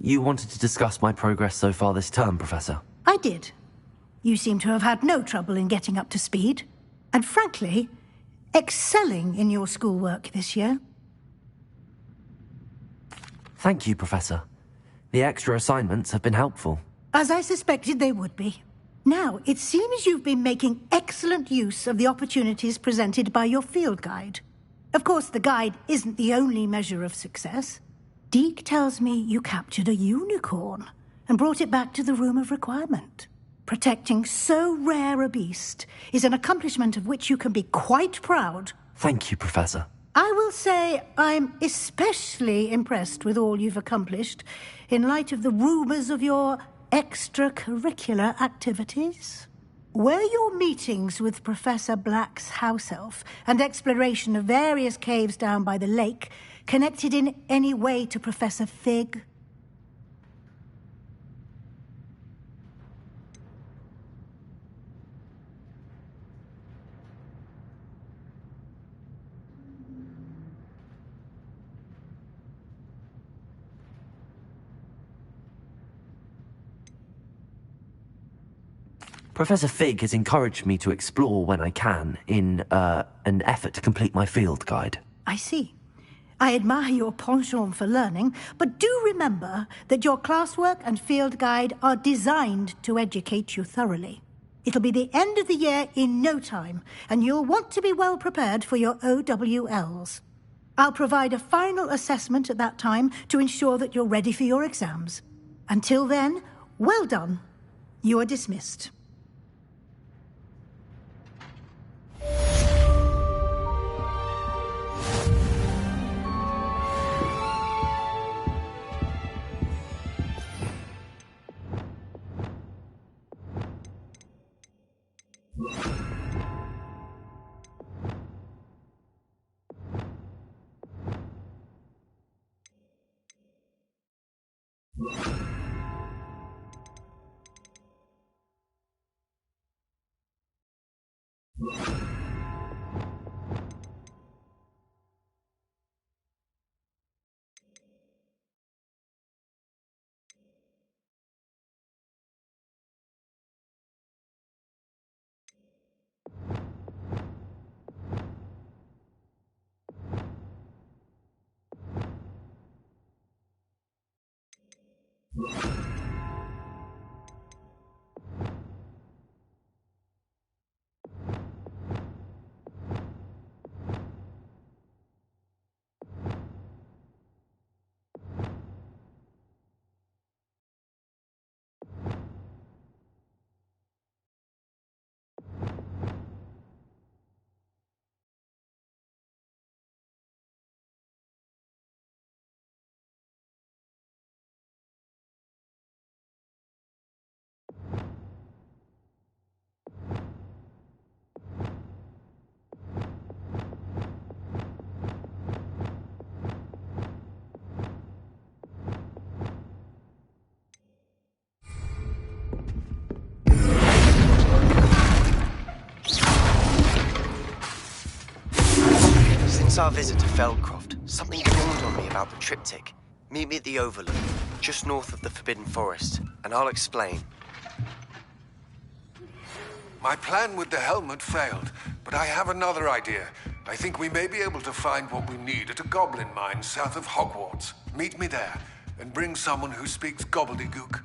You wanted to discuss my progress so far this term, Professor. I did. You seem to have had no trouble in getting up to speed. And frankly, excelling in your schoolwork this year. Thank you, Professor. The extra assignments have been helpful. As I suspected they would be. Now, it seems you've been making excellent use of the opportunities presented by your field guide. Of course, the guide isn't the only measure of success. Deke tells me you captured a unicorn and brought it back to the Room of Requirement. Protecting so rare a beast is an accomplishment of which you can be quite proud. Thank you, Professor. I will say I'm especially impressed with all you've accomplished in light of the rumors of your extracurricular activities. Were your meetings with Professor Black's house elf and exploration of various caves down by the lake connected in any way to Professor Fig? Professor Fig has encouraged me to explore when I can in an effort to complete my field guide. I see. I admire your penchant for learning, but do remember that your classwork and field guide are designed to educate you thoroughly. It'll be the end of the year in no time, and you'll want to be well prepared for your OWLs. I'll provide a final assessment at that time to ensure that you're ready for your exams. Until then, well done. You are dismissed. Since our visit to Feldcroft, something dawned on me about the triptych. Meet me at the Overlook, just north of the Forbidden Forest, and I'll explain. My plan with the helmet failed, but I have another idea. I think we may be able to find what we need at a goblin mine south of Hogwarts. Meet me there, and bring someone who speaks gobbledygook.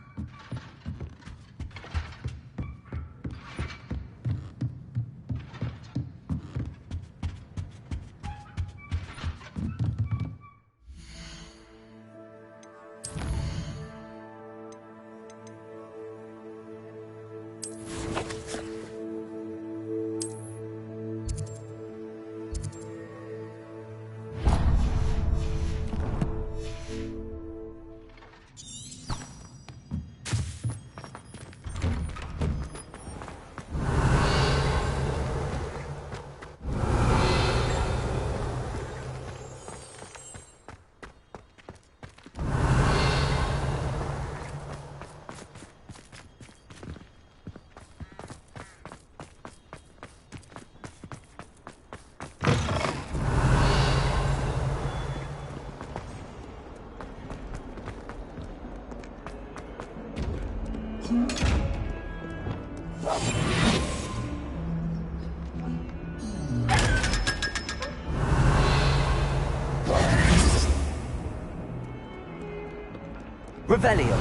Revelio.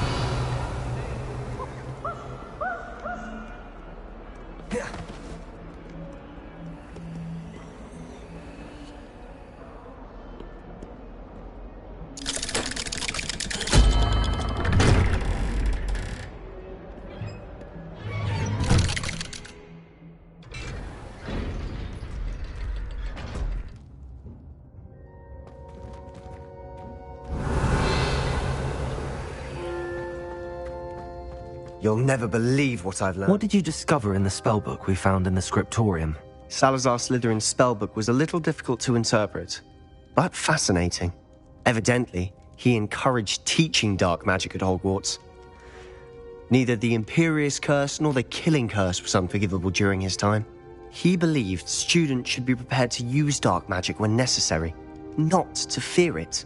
You'll never believe what I've learned. What did you discover in the spellbook we found in the scriptorium? Salazar Slytherin's spellbook was a little difficult to interpret, but fascinating. Evidently, he encouraged teaching dark magic at Hogwarts. Neither the Imperious Curse nor the Killing Curse was unforgivable during his time. He believed students should be prepared to use dark magic when necessary, not to fear it.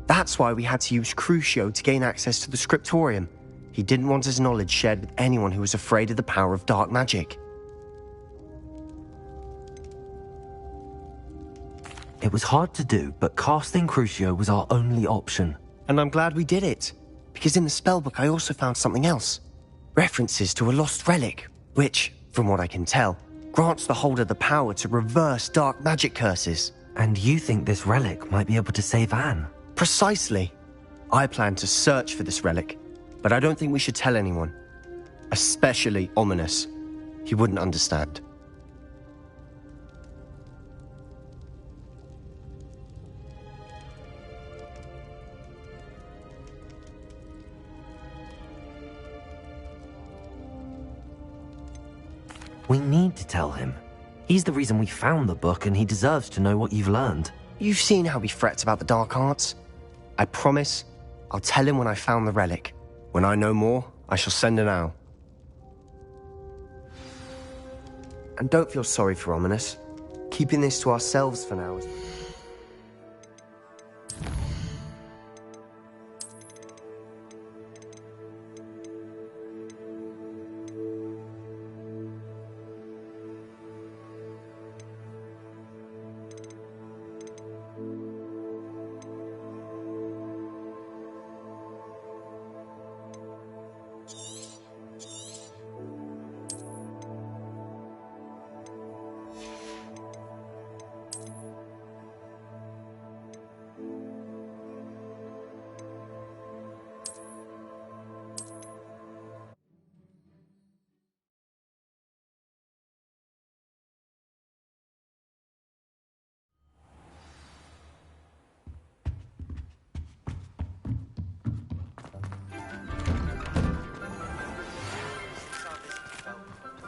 That's why we had to use Crucio to gain access to the scriptorium. He didn't want his knowledge shared with anyone who was afraid of the power of dark magic. It was hard to do, but casting Crucio was our only option. And I'm glad we did it, because in the spellbook I also found something else. References to a lost relic, which, from what I can tell, grants the holder the power to reverse dark magic curses. And you think this relic might be able to save Anne? Precisely. I plan to search for this relic, but I don't think we should tell anyone. Especially Ominous. He wouldn't understand. We need to tell him. He's the reason we found the book, and he deserves to know what you've learned. You've seen how he frets about the dark arts. I promise I'll tell him when I found the relic. When I know more, I shall send an owl. And don't feel sorry for Ominous. Keeping this to ourselves for now is...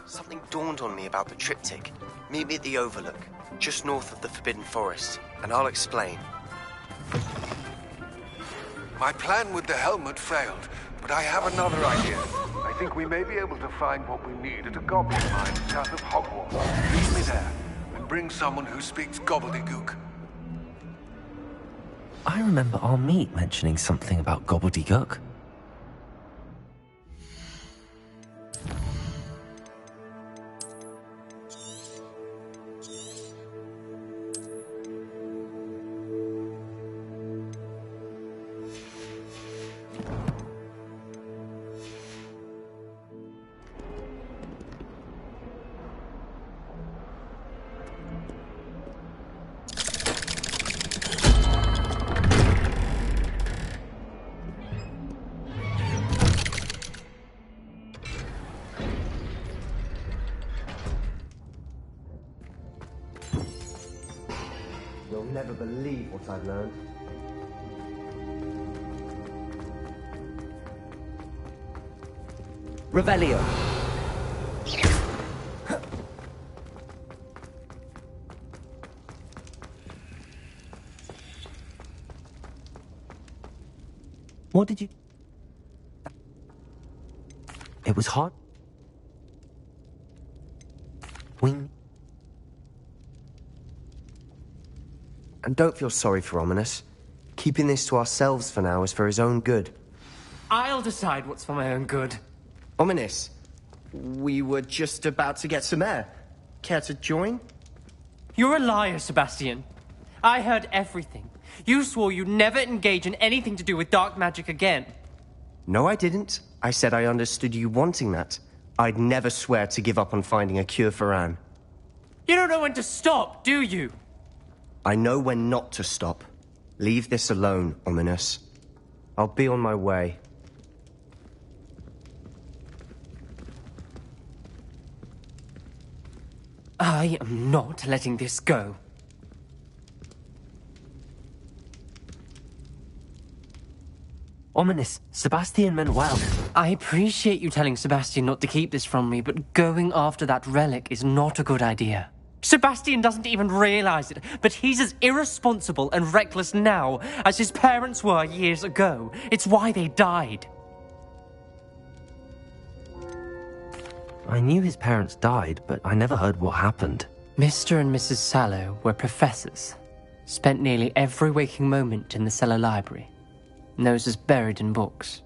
Something dawned on me about the triptych. Meet me at the Overlook, just north of the Forbidden Forest, and I'll explain. My plan with the helmet failed, but I have another idea. I think we may be able to find what we need at a goblin mine south of Hogwarts. Meet me there, and bring someone who speaks gobbledygook. I remember our meet mentioning something about gobbledygook. You'll never believe what I've learned. Revelio. What did you... It was hot. And don't feel sorry for Ominous. Keeping this to ourselves for now is for his own good. I'll decide what's for my own good. Ominous, we were just about to get some air. Care to join? You're a liar, Sebastian. I heard everything. You swore you'd never engage in anything to do with dark magic again. No, I didn't. I said I understood you wanting that. I'd never swear to give up on finding a cure for Anne. You don't know when to stop, do you? I know when not to stop. Leave this alone, Ominous. I'll be on my way. I am not letting this go. Ominous, Sebastian meant well. I appreciate you telling Sebastian not to keep this from me, but going after that relic is not a good idea. Sebastian doesn't even realize it, but he's as irresponsible and reckless now as his parents were years ago. It's why they died. I knew his parents died, but I never heard what happened. Mr. and Mrs. Sallow were professors. Spent nearly every waking moment in the cellar library. Noses buried in books.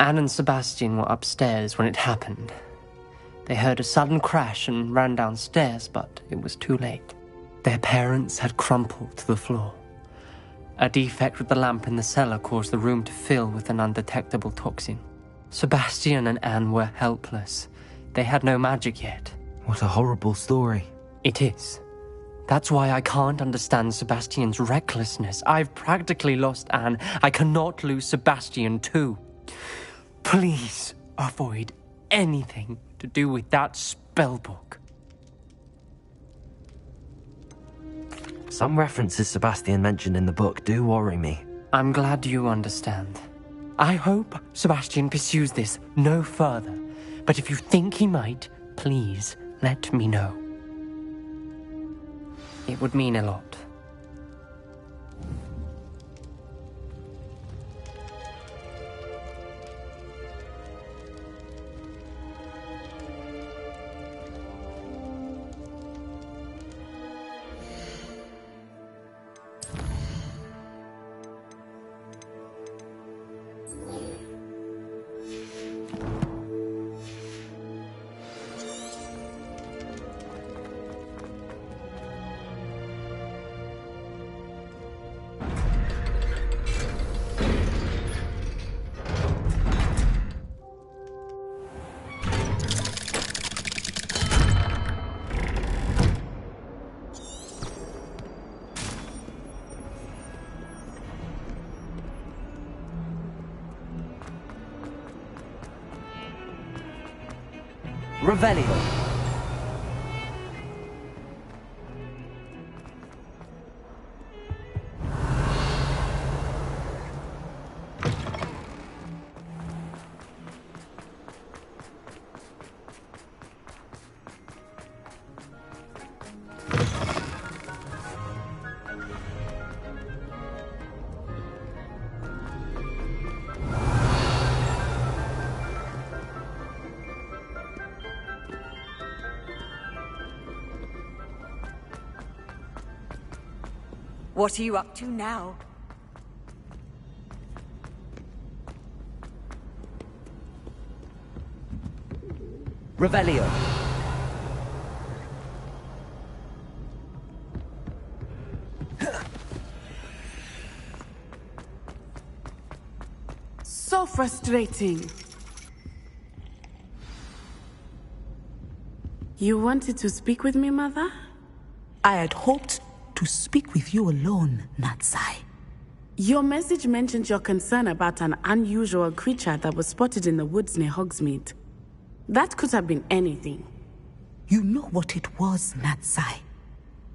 Anne and Sebastian were upstairs when it happened. They heard a sudden crash and ran downstairs, but it was too late. Their parents had crumpled to the floor. A defect with the lamp in the cellar caused the room to fill with an undetectable toxin. Sebastian and Anne were helpless. They had no magic yet. What a horrible story. It is. That's why I can't understand Sebastian's recklessness. I've practically lost Anne. I cannot lose Sebastian too. Please avoid anything to do with that spellbook. Some references Sebastian mentioned in the book do worry me. I'm glad you understand. I hope Sebastian pursues this no further. But if you think he might, please let me know. It would mean a lot. Revelio. What are you up to now? Revelio. So frustrating. You wanted to speak with me, Mother? I had hoped to speak with you alone, Natsai. Your message mentioned your concern about an unusual creature that was spotted in the woods near Hogsmeade. That could have been anything. You know what it was, Natsai.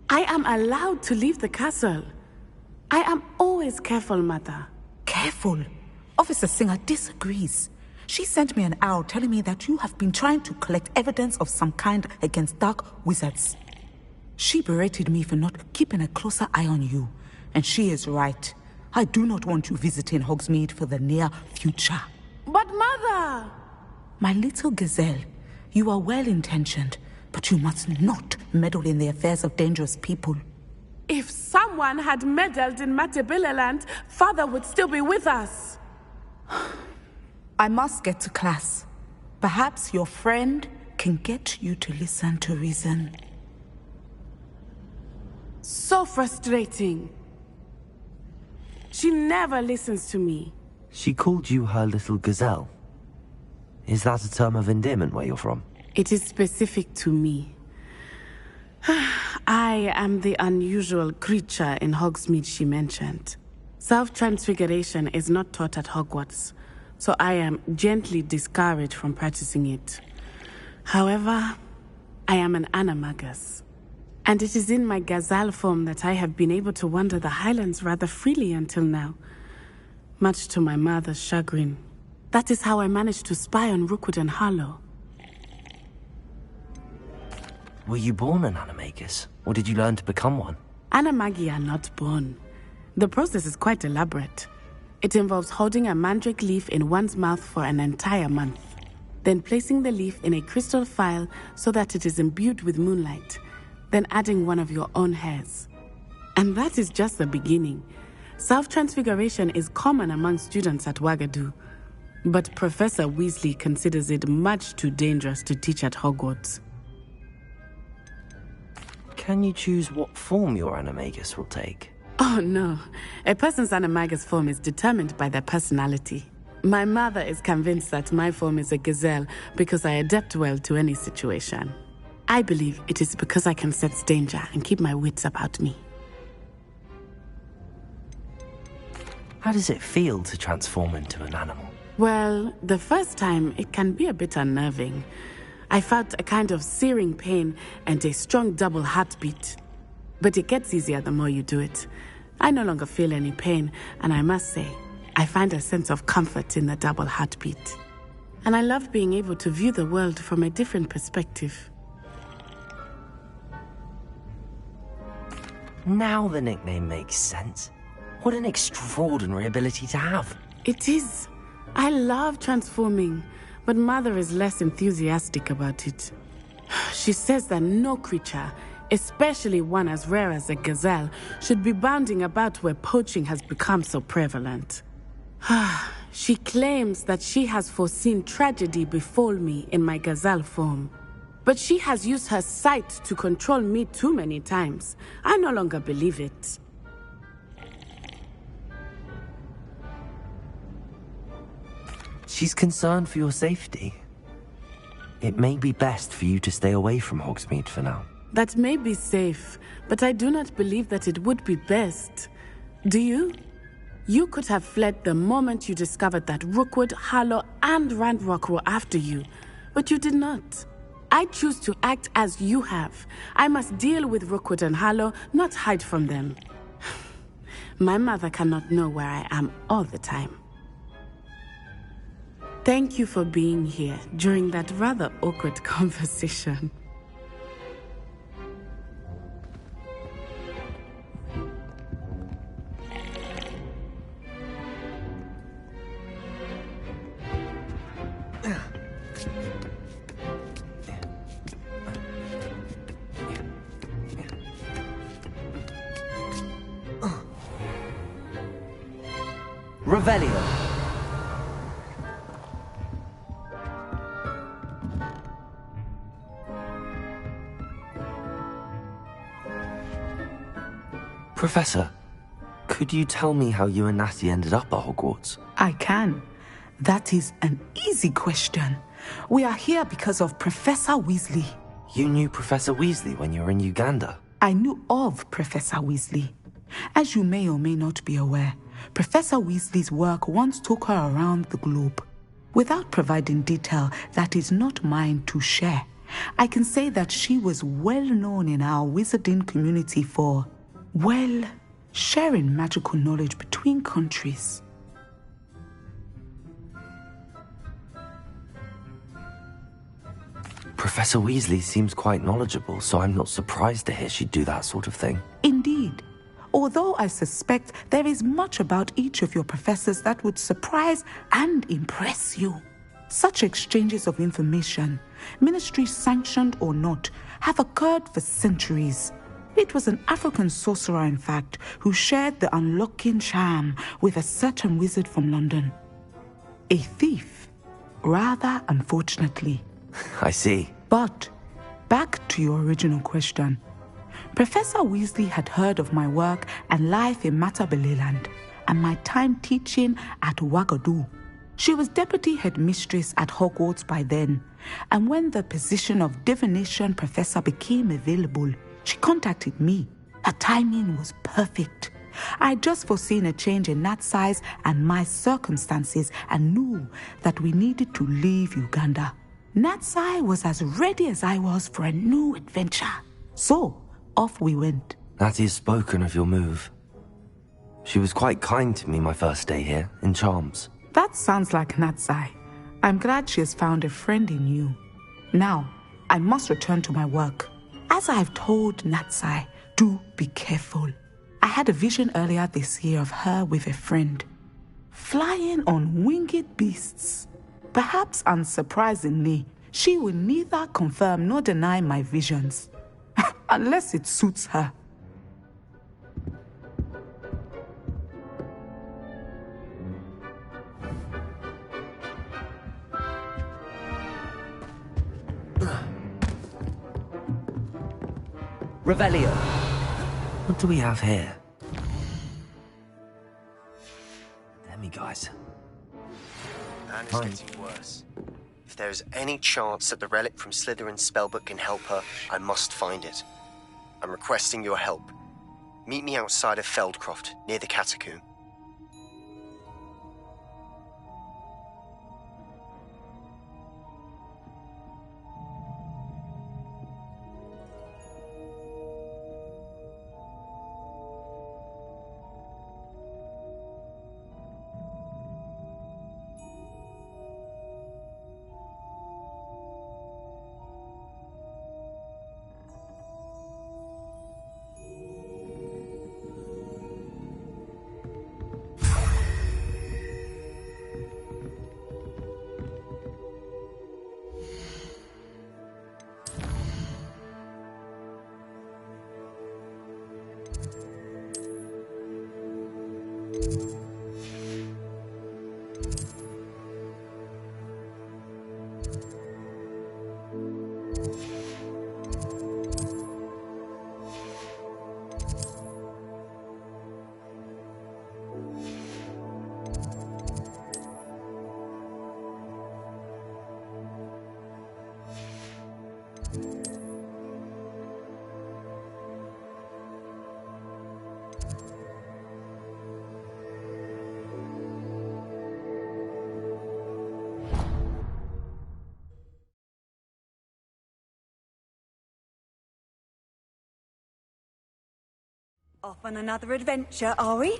I am allowed to leave the castle. I am always careful, Mother. Careful? Officer Singer disagrees. She sent me an owl telling me that you have been trying to collect evidence of some kind against dark wizards. She berated me for not keeping a closer eye on you, and she is right. I do not want you visiting Hogsmeade for the near future. But Mother! My little gazelle, you are well-intentioned, but you must not meddle in the affairs of dangerous people. If someone had meddled in Matabeleland, Father would still be with us. I must get to class, Perhaps your friend can get you to listen to reason. So frustrating. She never listens to me. She called you her little gazelle. Is that a term of endearment where you're from? It is specific to me. I am the unusual creature in Hogsmeade she mentioned. Self-transfiguration is not taught at Hogwarts, so I am gently discouraged from practicing it. However, I am an animagus, and it is in my gazelle form that I have been able to wander the Highlands rather freely until now, much to my mother's chagrin. That is how I managed to spy on Rookwood and Harlow. Were you born an animagus, or did you learn to become one? Animagi are not born. The process is quite elaborate. It involves holding a mandrake leaf in one's mouth for an entire month, then placing the leaf in a crystal phial so that it is imbued with moonlight, then adding one of your own hairs. And that is just the beginning. Self-transfiguration is common among students at Wagadu, but Professor Weasley considers it much too dangerous to teach at Hogwarts. Can you choose what form your animagus will take? Oh no, a person's animagus form is determined by their personality. My mother is convinced that my form is a gazelle because I adapt well to any situation. I believe it is because I can sense danger and keep my wits about me. How does it feel to transform into an animal? Well, the first time it can be a bit unnerving. I felt a kind of searing pain and a strong double heartbeat. But it gets easier the more you do it. I no longer feel any pain, and I must say, I find a sense of comfort in the double heartbeat. And I love being able to view the world from a different perspective. Now the nickname makes sense. What an extraordinary ability to have. It is. I love transforming, but Mother is less enthusiastic about it. She says that no creature, especially one as rare as a gazelle, should be bounding about where poaching has become so prevalent. She claims that she has foreseen tragedy befall me in my gazelle form. But she has used her sight to control me too many times. I no longer believe it. She's concerned for your safety. It may be best for you to stay away from Hogsmeade for now. That may be safe, but I do not believe that it would be best. Do you? You could have fled the moment you discovered that Rookwood, Harlow, and Ranrock were after you, but you did not. I choose to act as you have. I must deal with Rookwood and Harlow, not hide from them. My mother cannot know where I am all the time. Thank you for being here during that rather awkward conversation. Revelio. Professor, could you tell me how you and Natty ended up at Hogwarts? I can. That is an easy question. We are here because of Professor Weasley. You knew Professor Weasley when you were in Uganda? I knew of Professor Weasley. As you may or may not be aware, Professor Weasley's work once took her around the globe. Without providing detail that is not mine to share, I can say that she was well known in our wizarding community for, well, sharing magical knowledge between countries. Professor Weasley seems quite knowledgeable, so I'm not surprised to hear she'd do that sort of thing. Indeed. Although I suspect there is much about each of your professors that would surprise and impress you. Such exchanges of information, ministry sanctioned or not, have occurred for centuries. It was an African sorcerer, in fact, who shared the unlocking charm with a certain wizard from London. A thief rather unfortunately. I see. But back to your original question. Professor Weasley had heard of my work and life in Matabeleland and my time teaching at Wagadu. She was deputy headmistress at Hogwarts by then, and when the position of divination professor became available, she contacted me. Her timing was perfect. I'd just foreseen a change in Nat's size and my circumstances and knew that we needed to leave Uganda. Natsai was as ready as I was for a new adventure. So, off we went. Natty has spoken of your move. She was quite kind to me my first day here, in Charms. That sounds like Natsai. I'm glad she has found a friend in you. Now, I must return to my work. As I've told Natsai, do be careful. I had a vision earlier this year of her with a friend, flying on winged beasts. Perhaps unsurprisingly, she will neither confirm nor deny my visions, unless it suits her. Revelio. What do we have here? Guys. And it's getting worse. If there is any chance that the relic from Slytherin's spellbook can help her, I must find it. I'm requesting your help. Meet me outside of Feldcroft, near the catacomb. Off on another adventure, are we?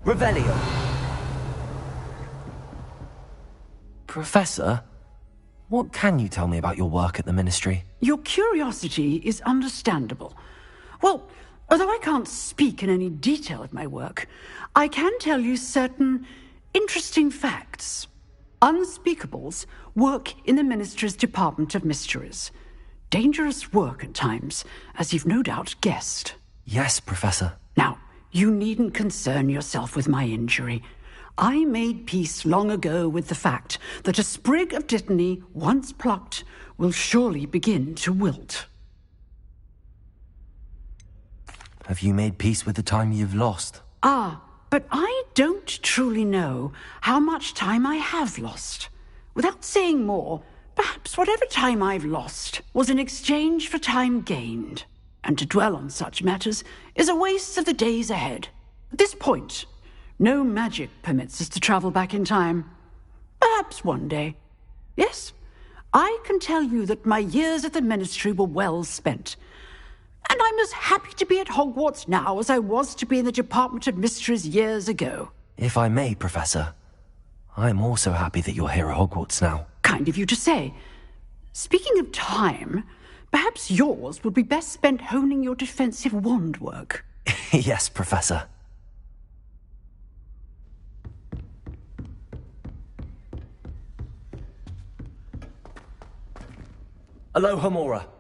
Revelio. Professor, what can you tell me about your work at the Ministry? Your curiosity is understandable. Well, although I can't speak in any detail of my work, I can tell you certain interesting facts. Unspeakables work in the Ministry's Department of Mysteries. Dangerous work at times, as you've no doubt guessed. Yes, Professor. Now, you needn't concern yourself with my injury. I made peace long ago with the fact that a sprig of dittany, once plucked, will surely begin to wilt. Have you made peace with the time you've lost? Ah, but I don't truly know how much time I have lost. Without saying more, perhaps whatever time I've lost was in exchange for time gained. And to dwell on such matters is a waste of the days ahead. At this point, no magic permits us to travel back in time. Perhaps one day. Yes, I can tell you that my years at the Ministry were well spent. And I'm as happy to be at Hogwarts now as I was to be in the Department of Mysteries years ago. If I may, Professor, I'm also happy that you're here at Hogwarts now. Kind of you to say. Speaking of time, perhaps yours would be best spent honing your defensive wand work. Yes, Professor. Aloha Mora.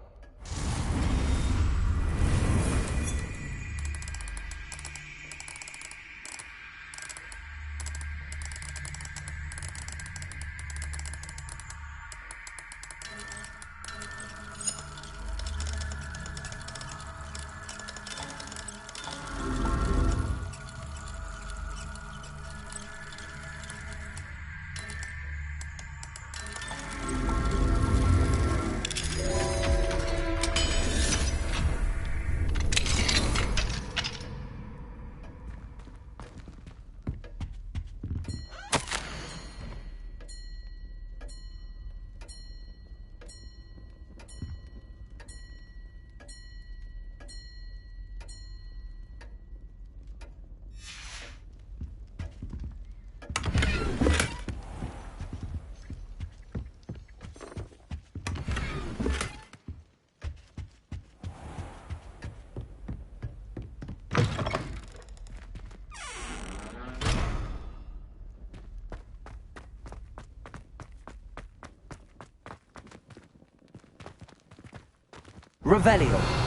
Revelio.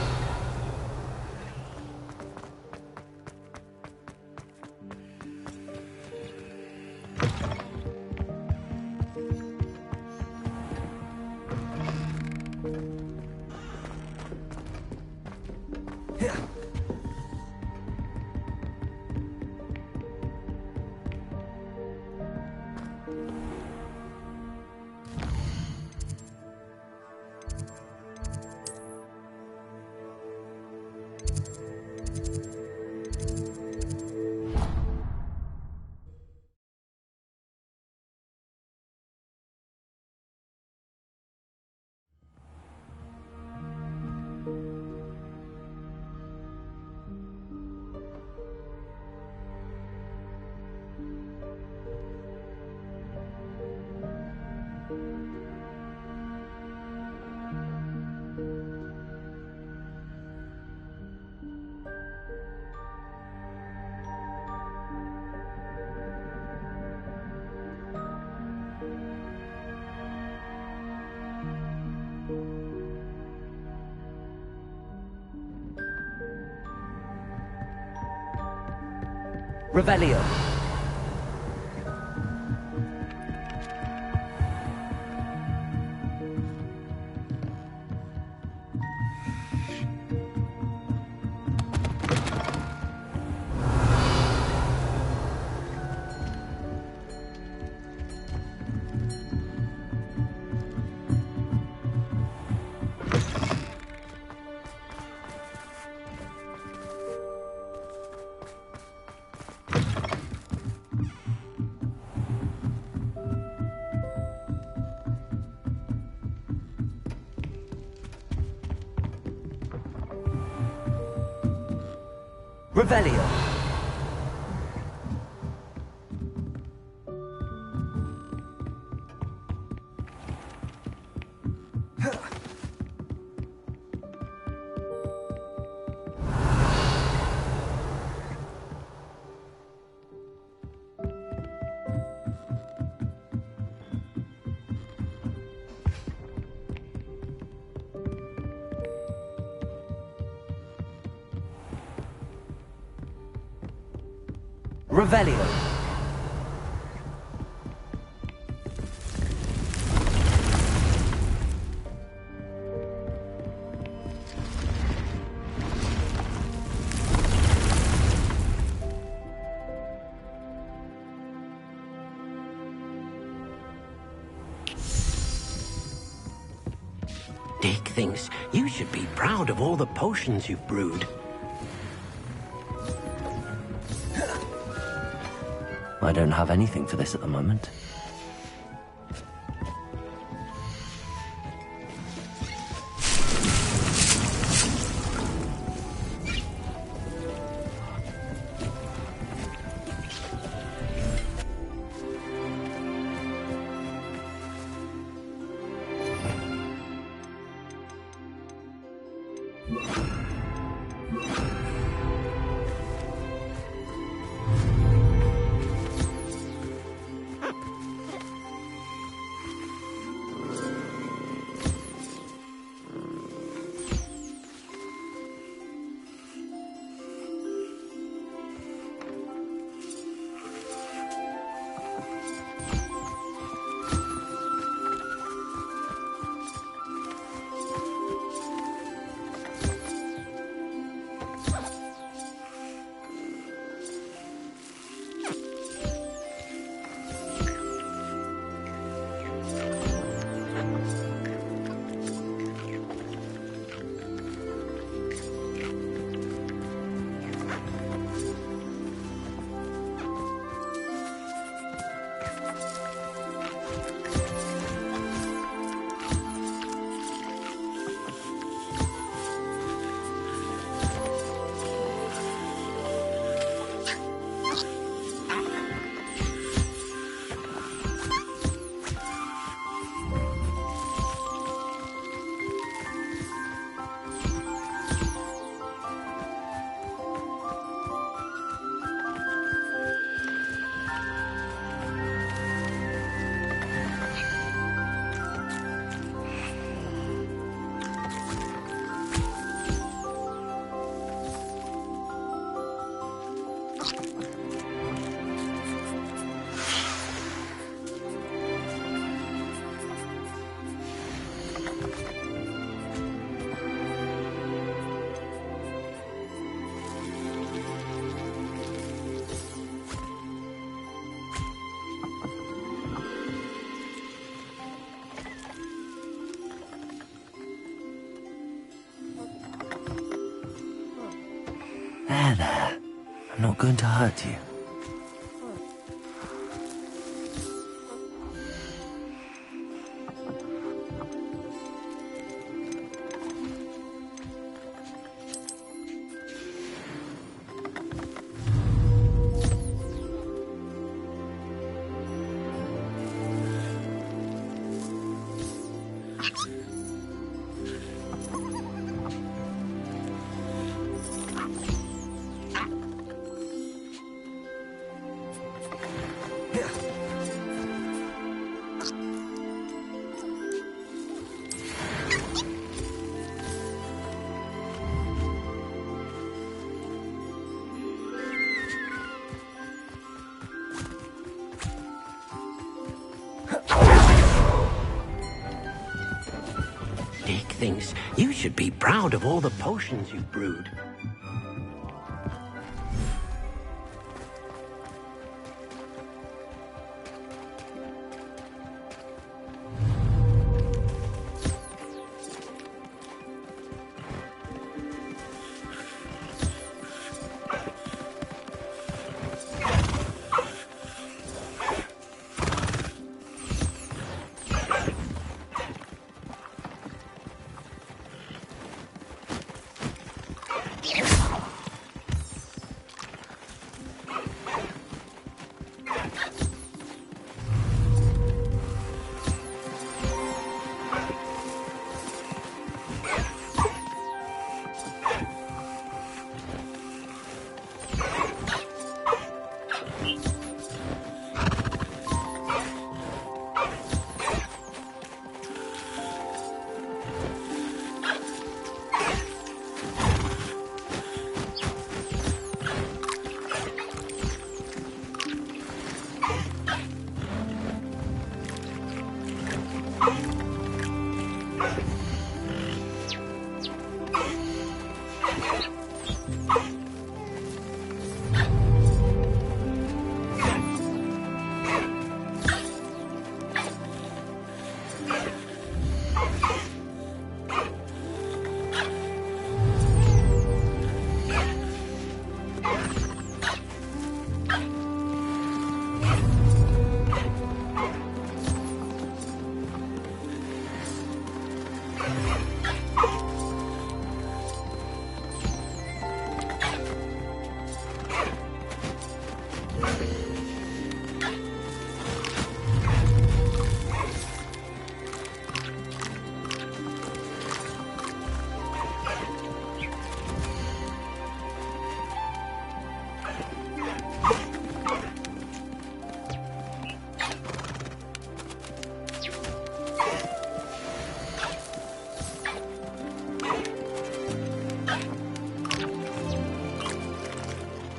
Revelio. Revelio. Revelio. Dick thinks you should be proud of all the potions you've brewed. I don't have anything for this at the moment. going to hurt you. Dick thinks you should be proud of all the potions you've brewed.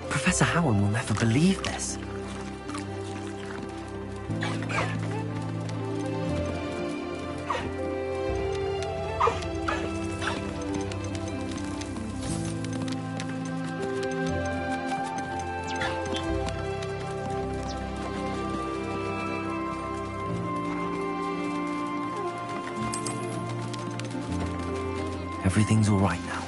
Professor Howard will never believe this. Everything's all right now.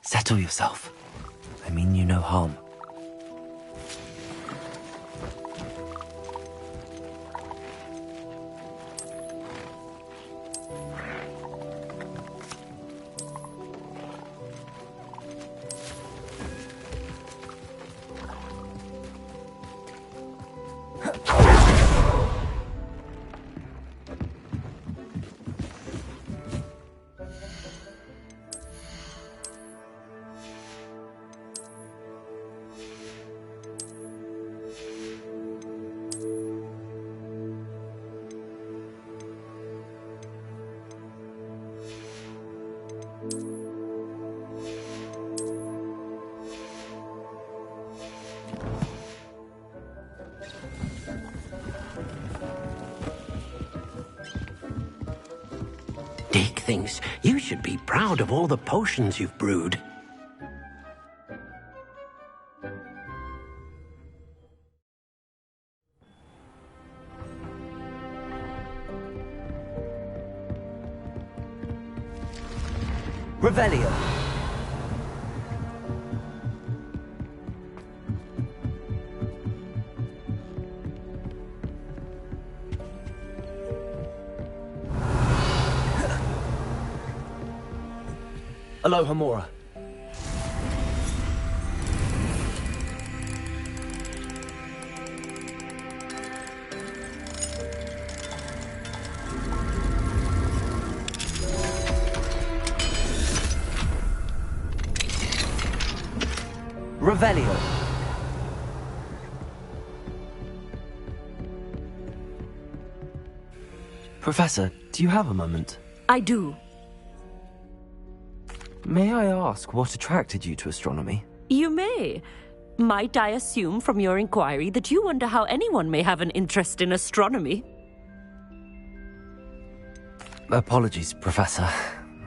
Settle yourself. I mean you no harm. Dick thinks you should be proud of all the potions you've brewed. Revelio. Aloha Mora. Revelio. Professor, do you have a moment? I do. May I ask what attracted you to astronomy? You may. Might I assume from your inquiry that you wonder how anyone may have an interest in astronomy? Apologies, Professor.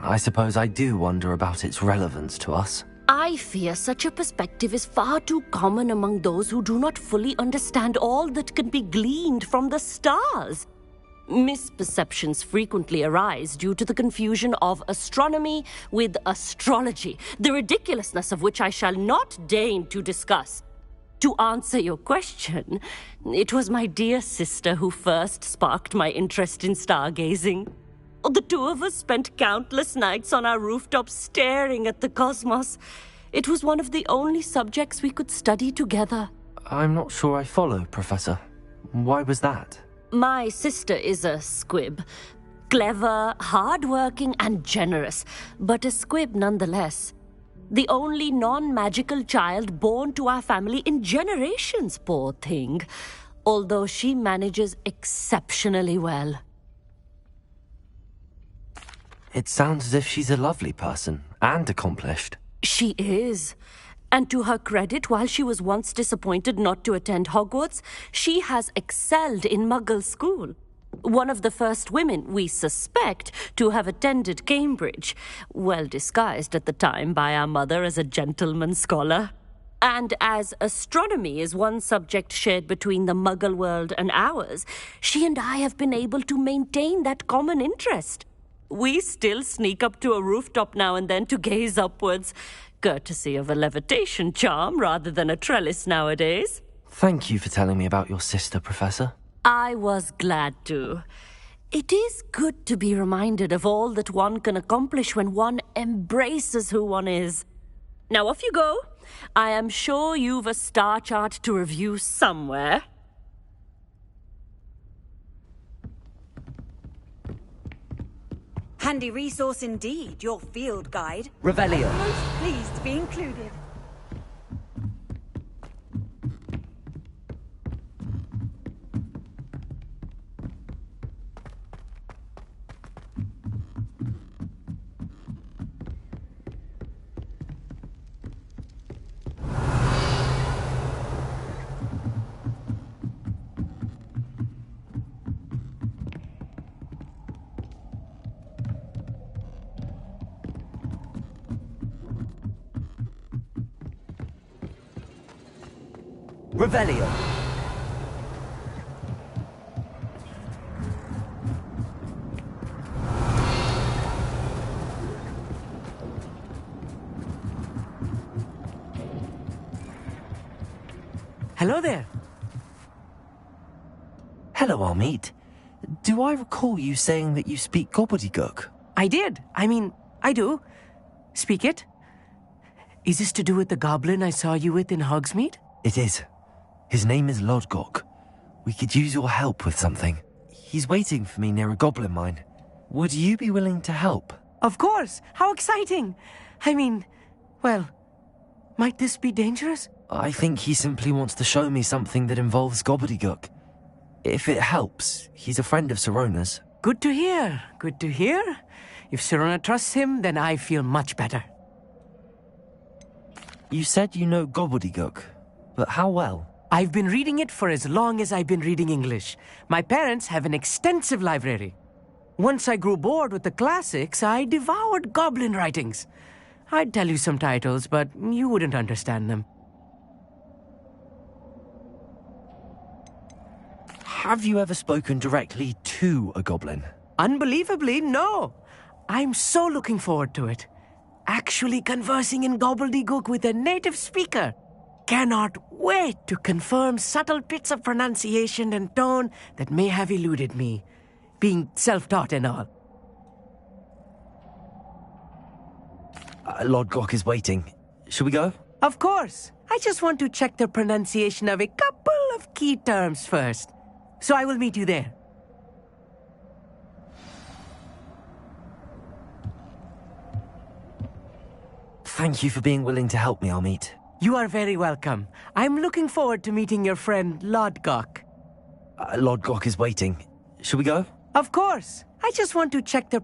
I suppose I do wonder about its relevance to us. I fear such a perspective is far too common among those who do not fully understand all that can be gleaned from the stars. Misperceptions frequently arise due to the confusion of astronomy with astrology, the ridiculousness of which I shall not deign to discuss. To answer your question, it was my dear sister who first sparked my interest in stargazing. The two of us spent countless nights on our rooftops staring at the cosmos. It was one of the only subjects we could study together. I'm not sure I follow, Professor. Why was that? My sister is a squib. Clever, hard-working, and generous, but a squib nonetheless. The only non-magical child born to our family in generations, poor thing. Although she manages exceptionally well. It sounds as if she's a lovely person, and accomplished. She is. And to her credit, while she was once disappointed not to attend Hogwarts, she has excelled in Muggle school. One of the first women, we suspect, to have attended Cambridge, well disguised at the time by our mother as a gentleman scholar. And as astronomy is one subject shared between the Muggle world and ours, she and I have been able to maintain that common interest. We still sneak up to a rooftop now and then to gaze upwards, courtesy of a levitation charm rather than a trellis nowadays. Thank you for telling me about your sister, Professor. I was glad to. It is good to be reminded of all that one can accomplish when one embraces who one is. Now off you go. I am sure you've a star chart to review somewhere. Handy resource indeed, your field guide. Revelio. Most pleased to be included. Revelio. Hello there. Hello, Armit. Do I recall you saying that you speak gobbledygook? I did. I do. Speak it. Is this to do with the goblin I saw you with in Hogsmeade? It is. His name is Lodgok. We could use your help with something. He's waiting for me near a goblin mine. Would you be willing to help? Of course. How exciting. Well, might this be dangerous? I think he simply wants to show me something that involves gobbledygook. If it helps, he's a friend of Sirona's. Good to hear. Good to hear. If Sirona trusts him, then I feel much better. You said you know gobbledygook, but how well? I've been reading it for as long as I've been reading English. My parents have an extensive library. Once I grew bored with the classics, I devoured goblin writings. I'd tell you some titles, but you wouldn't understand them. Have you ever spoken directly to a goblin? Unbelievably, no. I'm so looking forward to it. Actually conversing in gobbledygook with a native speaker. Cannot wait to confirm subtle bits of pronunciation and tone that may have eluded me, being self-taught and all. Lodgok is waiting. Shall we go? Of course. I just want to check the pronunciation of a couple of key terms first. So I will meet you there. Thank you for being willing to help me, Armit. You are very welcome. I'm looking forward to meeting your friend, Lodgok. Lodgok is waiting. Shall we go? Of course. I just want to check the...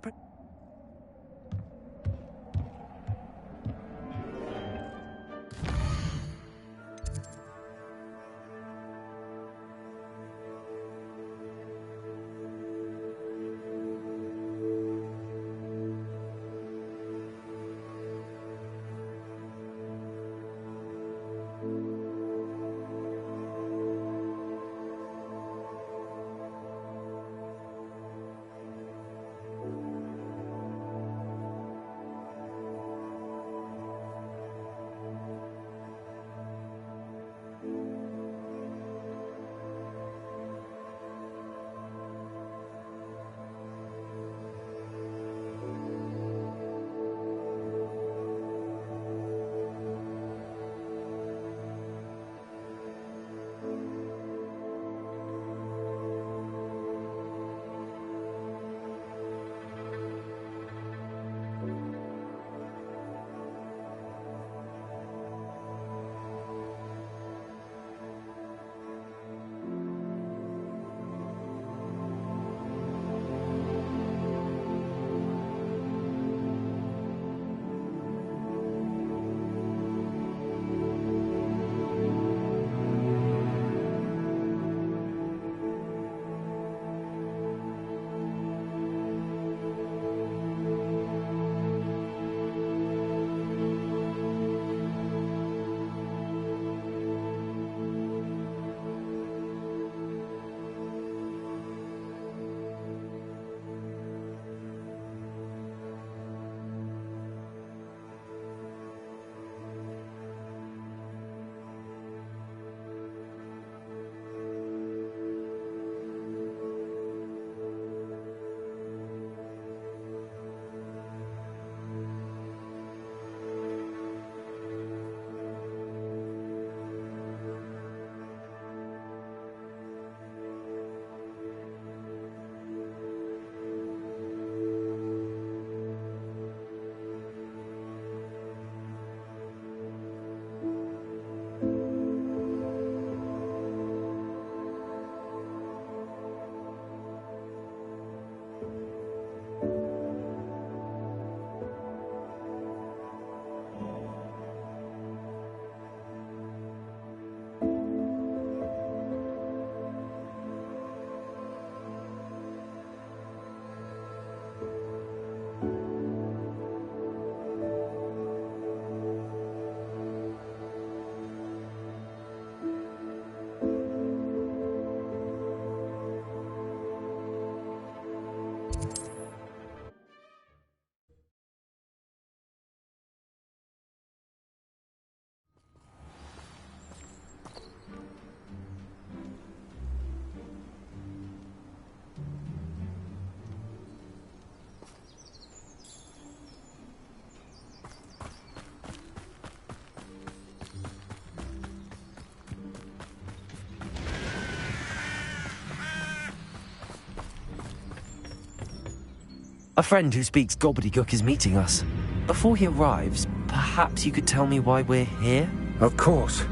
A friend who speaks gobbledygook is meeting us. Before he arrives, perhaps you could tell me why we're here? Of course.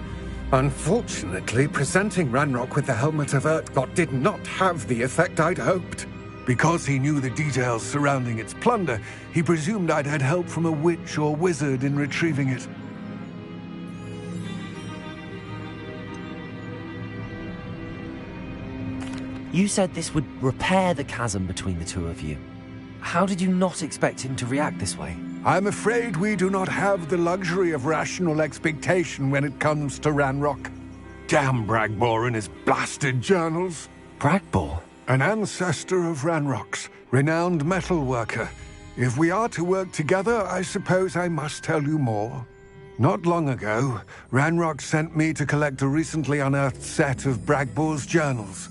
Unfortunately, presenting Ranrock with the Helmet of Urtkot did not have the effect I'd hoped. Because he knew the details surrounding its plunder, he presumed I'd had help from a witch or wizard in retrieving it. You said this would repair the chasm between the two of you. How did you not expect him to react this way? I'm afraid we do not have the luxury of rational expectation when it comes to Ranrock. Damn Bragbor and his blasted journals. Bragbor? An ancestor of Ranrock's, renowned metal worker. If we are to work together, I suppose I must tell you more. Not long ago, Ranrock sent me to collect a recently unearthed set of Bragbor's journals.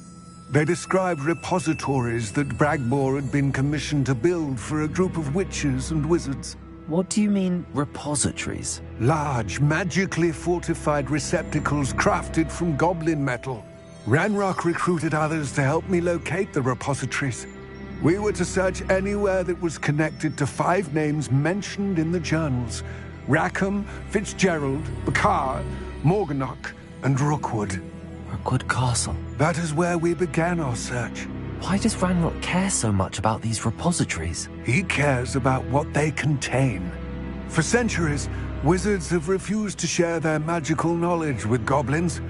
They described repositories that Bragbor had been commissioned to build for a group of witches and wizards. What do you mean, repositories? Large, magically fortified receptacles crafted from goblin metal. Ranrock recruited others to help me locate the repositories. We were to search anywhere that was connected to 5 names mentioned in the journals: Rackham, Fitzgerald, Bakar, Morganach, and Rookwood. Rookwood Castle? That is where we began our search. Why does Ranrock care so much about these repositories? He cares about what they contain. For centuries, wizards have refused to share their magical knowledge with goblins.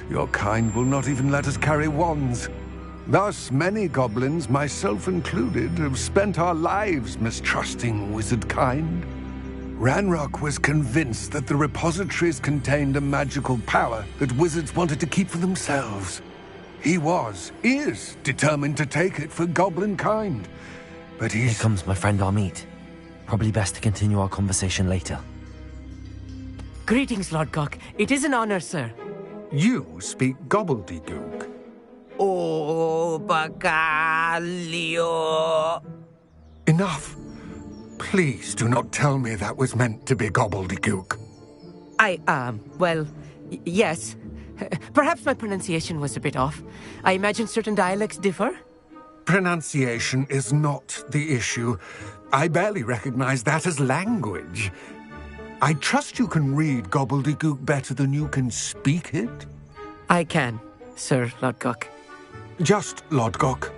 Your kind will not even let us carry wands. Thus, many goblins, myself included, have spent our lives mistrusting wizard kind. Ranrock was convinced that the repositories contained a magical power that wizards wanted to keep for themselves. He is determined to take it for goblin kind. But Here comes my friend Amit. Probably best to continue our conversation later. Greetings, Lord Cock. It is an honor, sir. You speak gobbledygook. Oh, Bacalio. Enough. Please do not tell me that was meant to be gobbledygook. Yes. Perhaps my pronunciation was a bit off. I imagine certain dialects differ. Pronunciation is not the issue. I barely recognize that as language. I trust you can read gobbledygook better than you can speak it? I can, Sir Lodgok. Just Lodgok.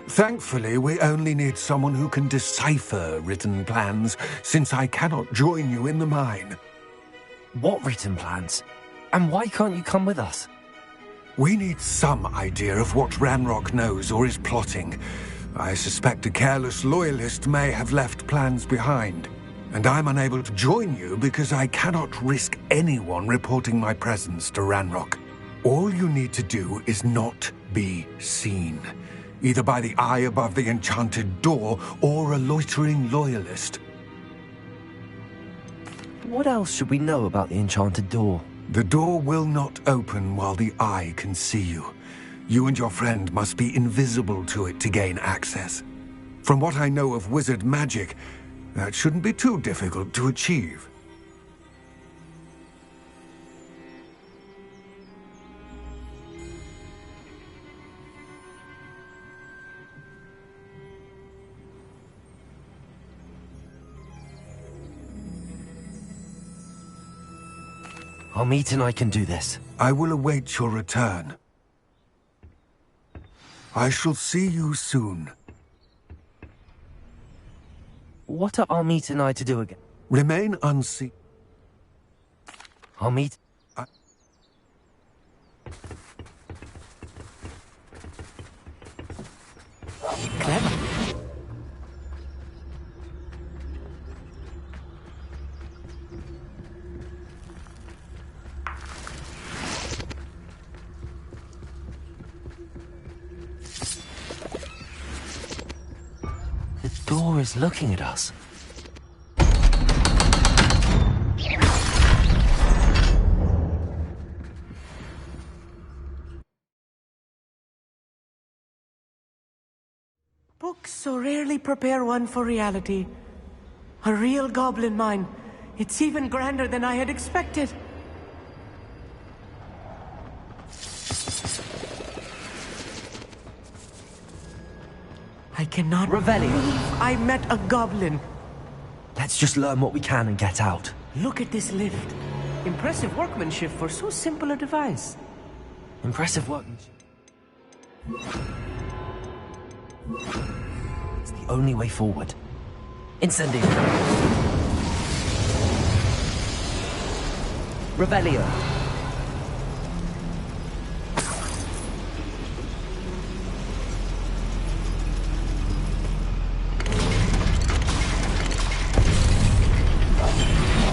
Thankfully, we only need someone who can decipher written plans, since I cannot join you in the mine. What written plans? And why can't you come with us? We need some idea of what Ranrock knows or is plotting. I suspect a careless loyalist may have left plans behind. And I'm unable to join you because I cannot risk anyone reporting my presence to Ranrock. All you need to do is not be seen, either by the eye above the enchanted door or a loitering loyalist. What else should we know about the enchanted door? The door will not open while the eye can see you. You and your friend must be invisible to it to gain access. From what I know of wizard magic, that shouldn't be too difficult to achieve. Amit and I can do this. I will await your return. I shall see you soon. What are Amit and I to do again? Remain unseen. Amit? Clever. The door is looking at us. Books so rarely prepare one for reality. A real goblin mine. It's even grander than I had expected. I cannot believe I met a goblin. Let's just learn what we can and get out. Look at this lift. Impressive workmanship for so simple a device. Impressive workmanship. It's the only way forward. Incendio. Revelio.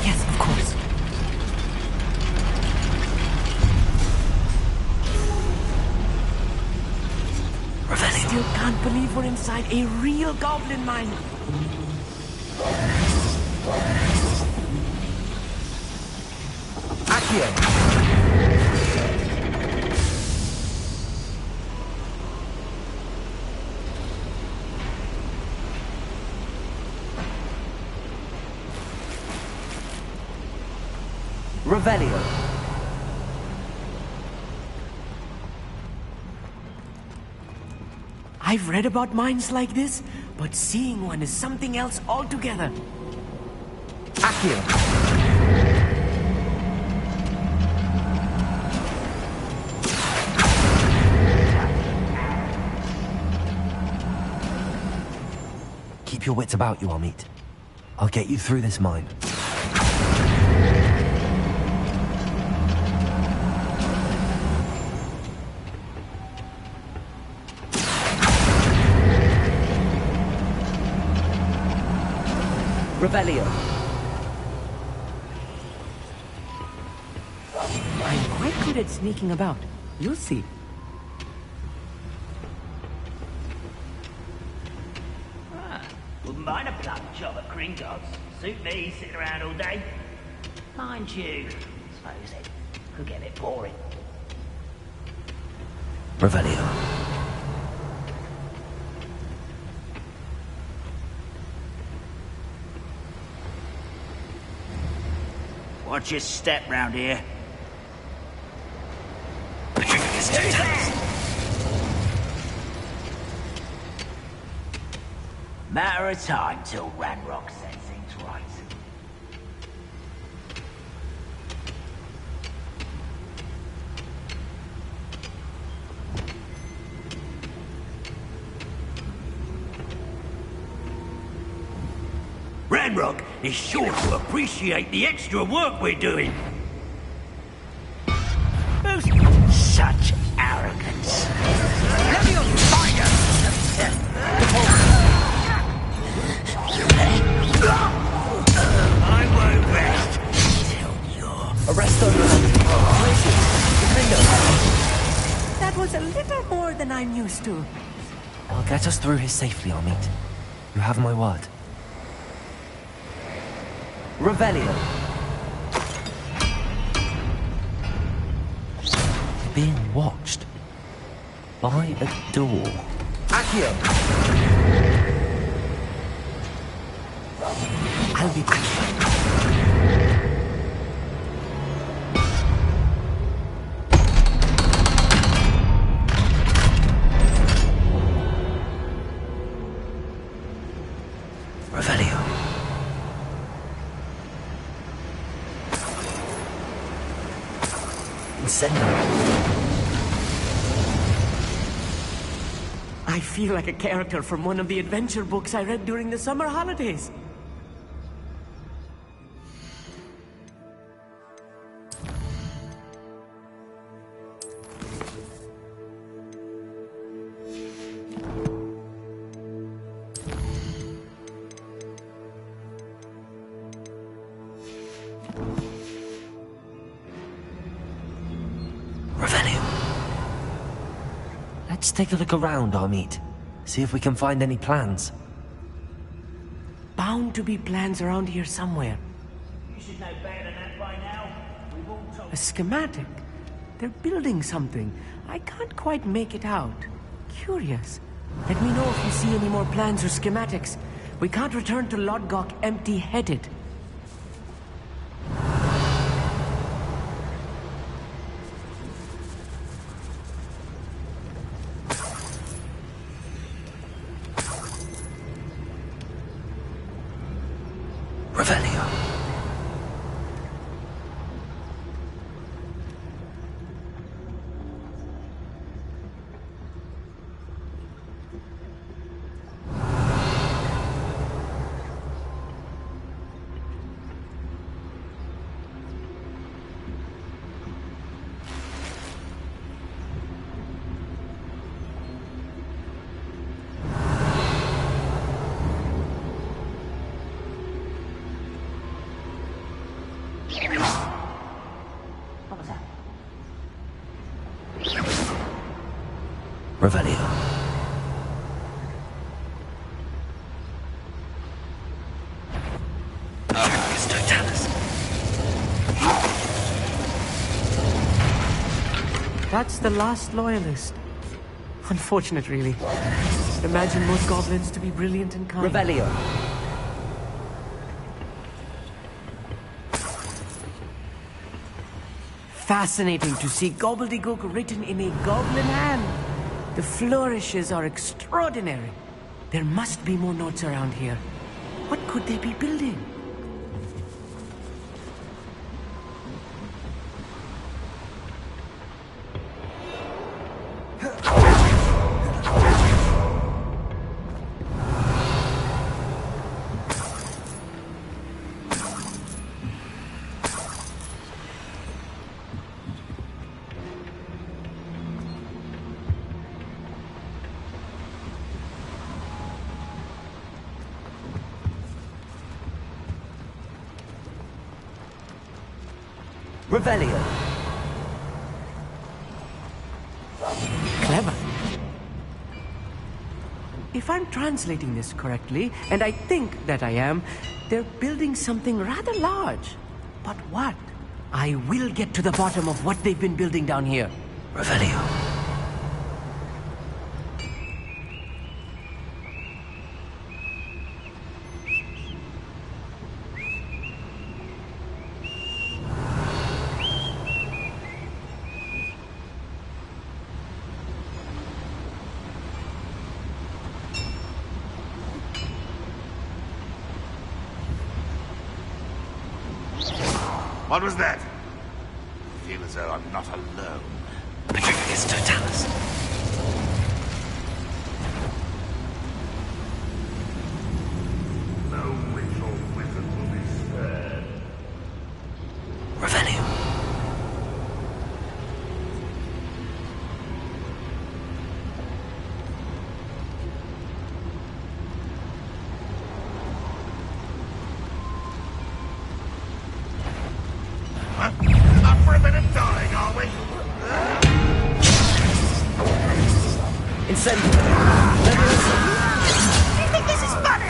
Yes, of course. I still can't believe we're inside a real goblin mine. Accio. Revelio. I've read about mines like this, but seeing one is something else altogether. Accio. Keep your wits about you, Amit. I'll get you through this mine. Revelio. I'm quite good at sneaking about. You'll see. Wouldn't mind a plum job at Gringotts. Suit me, sitting around all day. Mind you, suppose it could get a bit boring. Revelio. Watch your step round here. Matter of time till Ranrock sets things right. Ranrock is sure to appreciate the extra work we're doing. Such arrogance. I won't rest till you're... Arresto. That was a little more than I'm used to. I'll get us through here safely, Amit. You have my word. Revelio. Being watched. By a door. Accio. I'll be back. Revelio. I feel like a character from one of the adventure books I read during the summer holidays. Let's take a look around, Amit. See if we can find any plans. Bound to be plans around here somewhere. You should know better than that by now. We've all told... A schematic. They're building something. I can't quite make it out. Curious. Let me know if you see any more plans or schematics. We can't return to Lodgok empty-headed. Revelio. Revelio. That's the last loyalist. Unfortunate, really. Imagine most goblins to be brilliant and kind. Revelio. Fascinating to see gobbledygook written in a goblin hand. The flourishes are extraordinary. There must be more notes around here. What could they be building? Revelio. Clever. If I'm translating this correctly, and I think that I am, they're building something rather large. But what? I will get to the bottom of what they've been building down here. Revelio. What was that? I feel as though I'm not alone. Petrificus Totalis. No witch or wizard will be spared. Revelio. Up for a bit of dying, are we? Incendio. You think this is funny?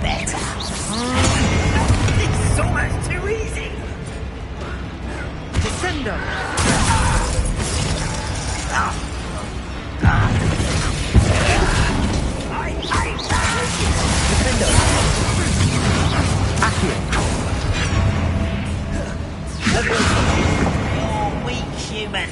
Better. This is almost too easy. Defender. More weak human.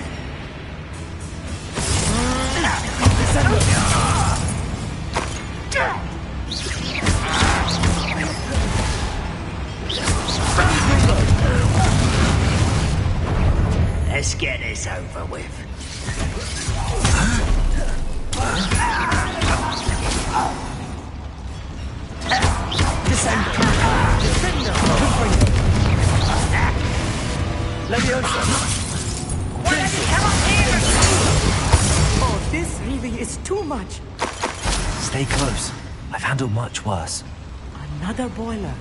Let's get this over with. Oh, this really is too much. Stay close. I've handled much worse. Another boiler.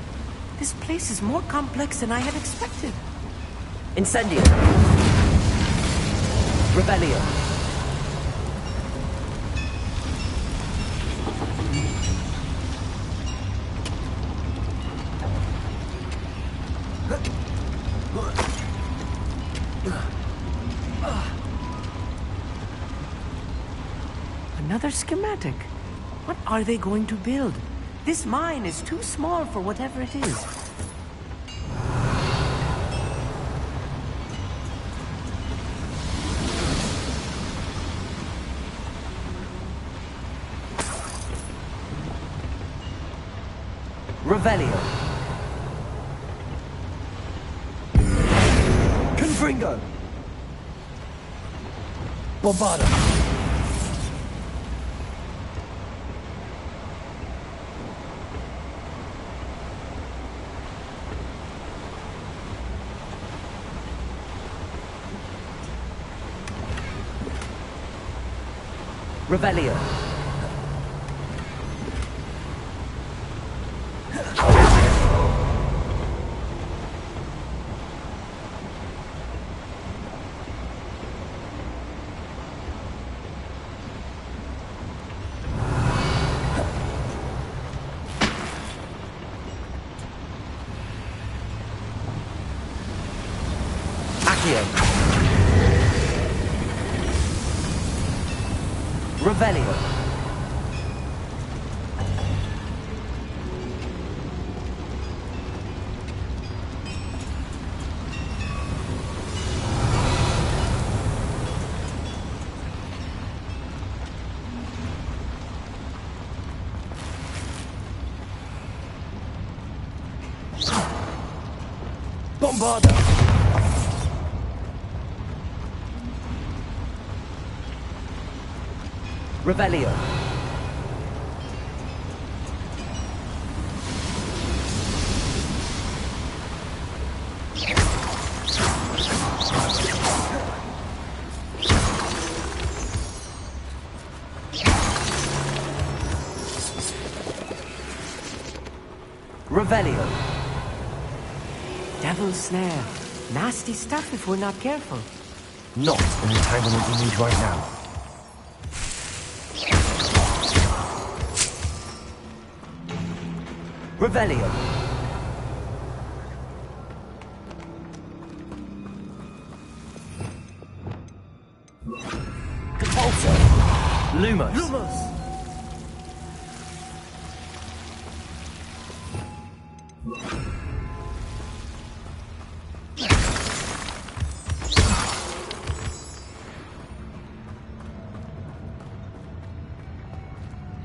This place is more complex than I had expected. Incendio. Revelio. Another schematic. What are they going to build? This mine is too small for whatever it is. Revelio. Confringo. Bombarda. Revelio. Revelio. Bombarda. Revelio. Revelio. Devil's snare. Nasty stuff if we're not careful. Not an entanglement we need right now. Revelio. Capulso. Lumos. Lumos.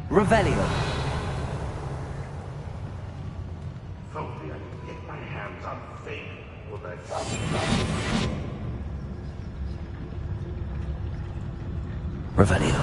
Revelio. If only I could get my hands on fake bullets. Revelio.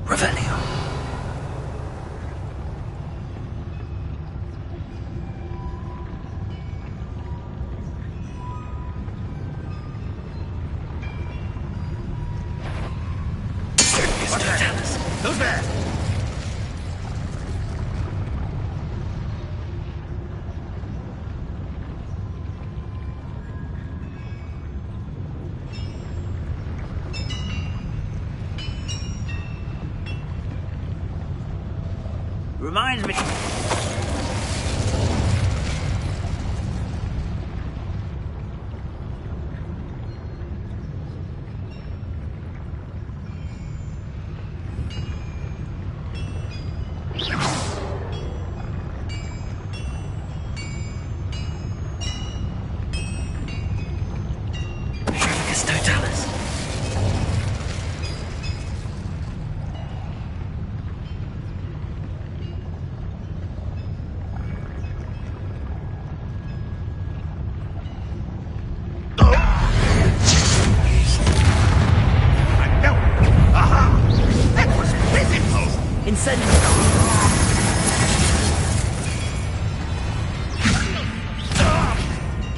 Revelio. Who's there? Reminds me.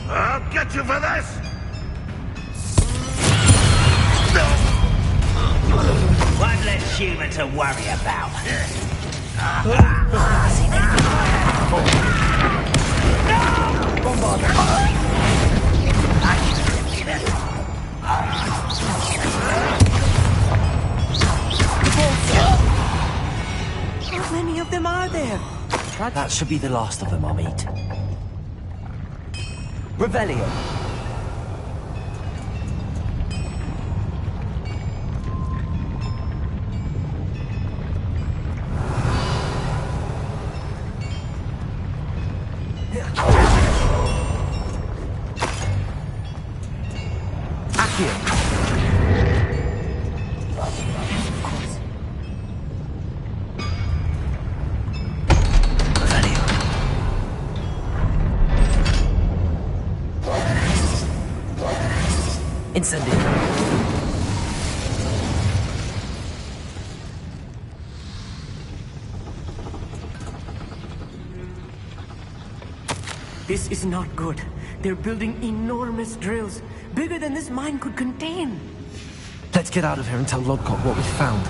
I'll get you for this! One less human to worry about. How many of them are there? That should be the last of them, Amit. Revelio. Incendio. This is not good. They're building enormous drills, bigger than this mine could contain. Let's get out of here and tell Lodcock what we found.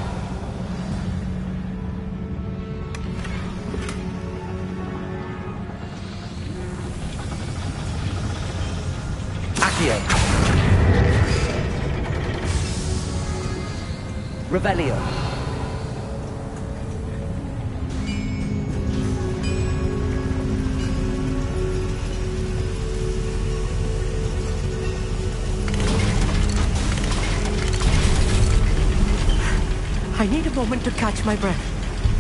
Accio. Revelio. I need a moment to catch my breath.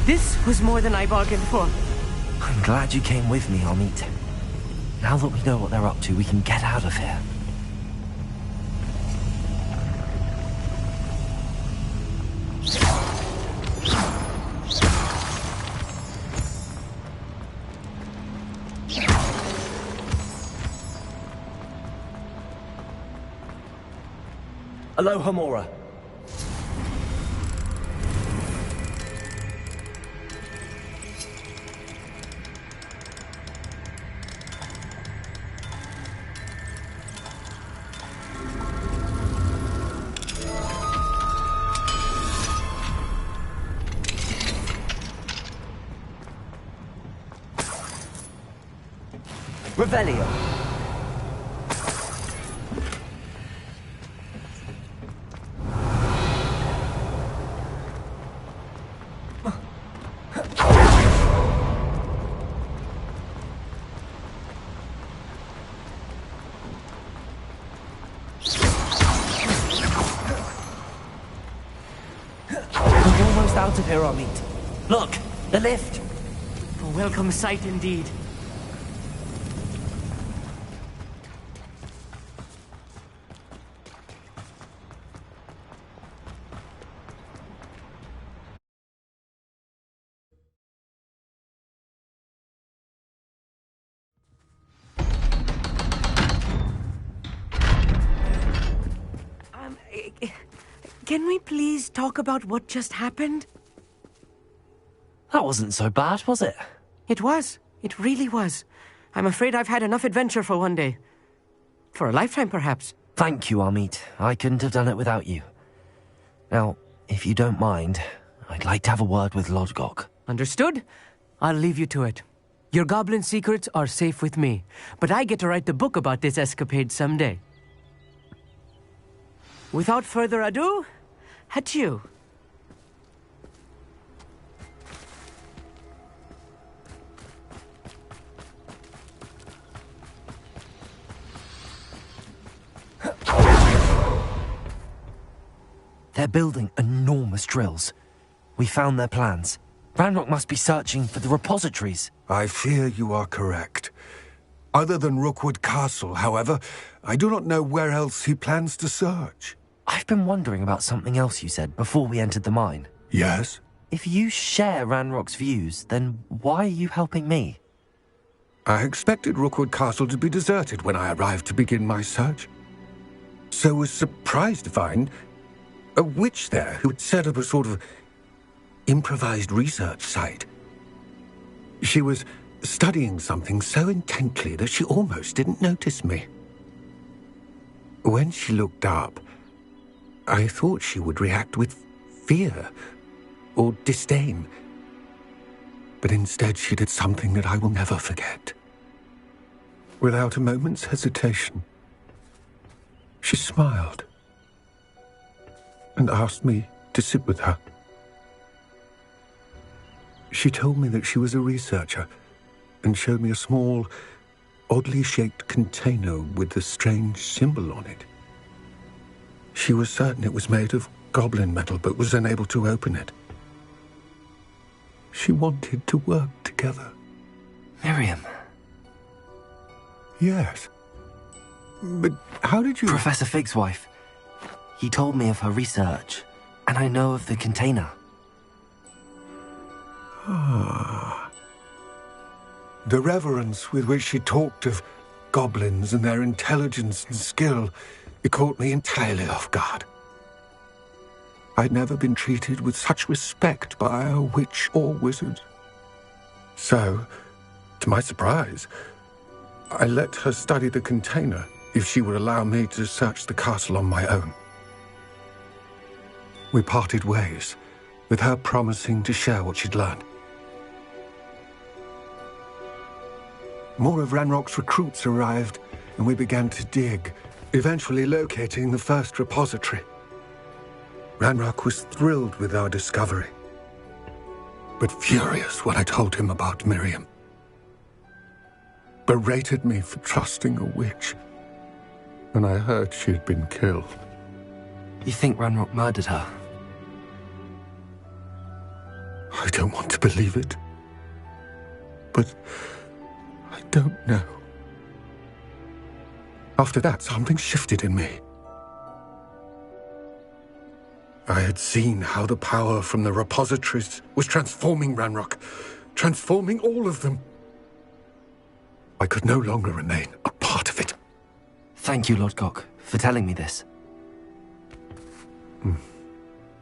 This was more than I bargained for. I'm glad you came with me, Amit. Now that we know what they're up to, we can get out of here. Aloha, Mora. Revelio. We're almost out of here, Amit. Look, the lift. A welcome sight indeed. Can we please talk about what just happened? That wasn't so bad, was it? It was. It really was. I'm afraid I've had enough adventure for one day. For a lifetime, perhaps. Thank you, Amit. I couldn't have done it without you. Now, if you don't mind, I'd like to have a word with Lodgok. Understood? I'll leave you to it. Your goblin secrets are safe with me, but I get to write the book about this escapade someday. Without further ado, adieu. They're building enormous drills. We found their plans. Ranrock must be searching for the repositories. I fear you are correct. Other than Rookwood Castle, however, I do not know where else he plans to search. I've been wondering about something else you said before we entered the mine. Yes? If you share Ranrock's views, then why are you helping me? I expected Rookwood Castle to be deserted when I arrived to begin my search. So was surprised to find a witch there who had set up a sort of improvised research site. She was studying something so intently that she almost didn't notice me. When she looked up, I thought she would react with fear or disdain. But instead she did something that I will never forget. Without a moment's hesitation, she smiled. and asked me to sit with her. She told me that she was a researcher and showed me a small, oddly shaped container with a strange symbol on it. She was certain it was made of goblin metal, but was unable to open it. She wanted to work together. Miriam. Yes. But how did you... Professor Fig's wife. He told me of her research, and I know of the container. Ah. The reverence with which she talked of goblins and their intelligence and skill, it caught me entirely off guard. I'd never been treated with such respect by a witch or wizard. So, to my surprise, I let her study the container if she would allow me to search the castle on my own. We parted ways, with her promising to share what she'd learned. More of Ranrock's recruits arrived, and we began to dig, eventually locating the first repository. Ranrock was thrilled with our discovery, but furious when I told him about Miriam. Berated me for trusting a witch, and I heard she had been killed. You think Ranrock murdered her? I don't want to believe it, but I don't know. After that, something shifted in me. I had seen how the power from the repositories was transforming Ranrock, transforming all of them. I could no longer remain a part of it. Thank you, Lord Gok, for telling me this.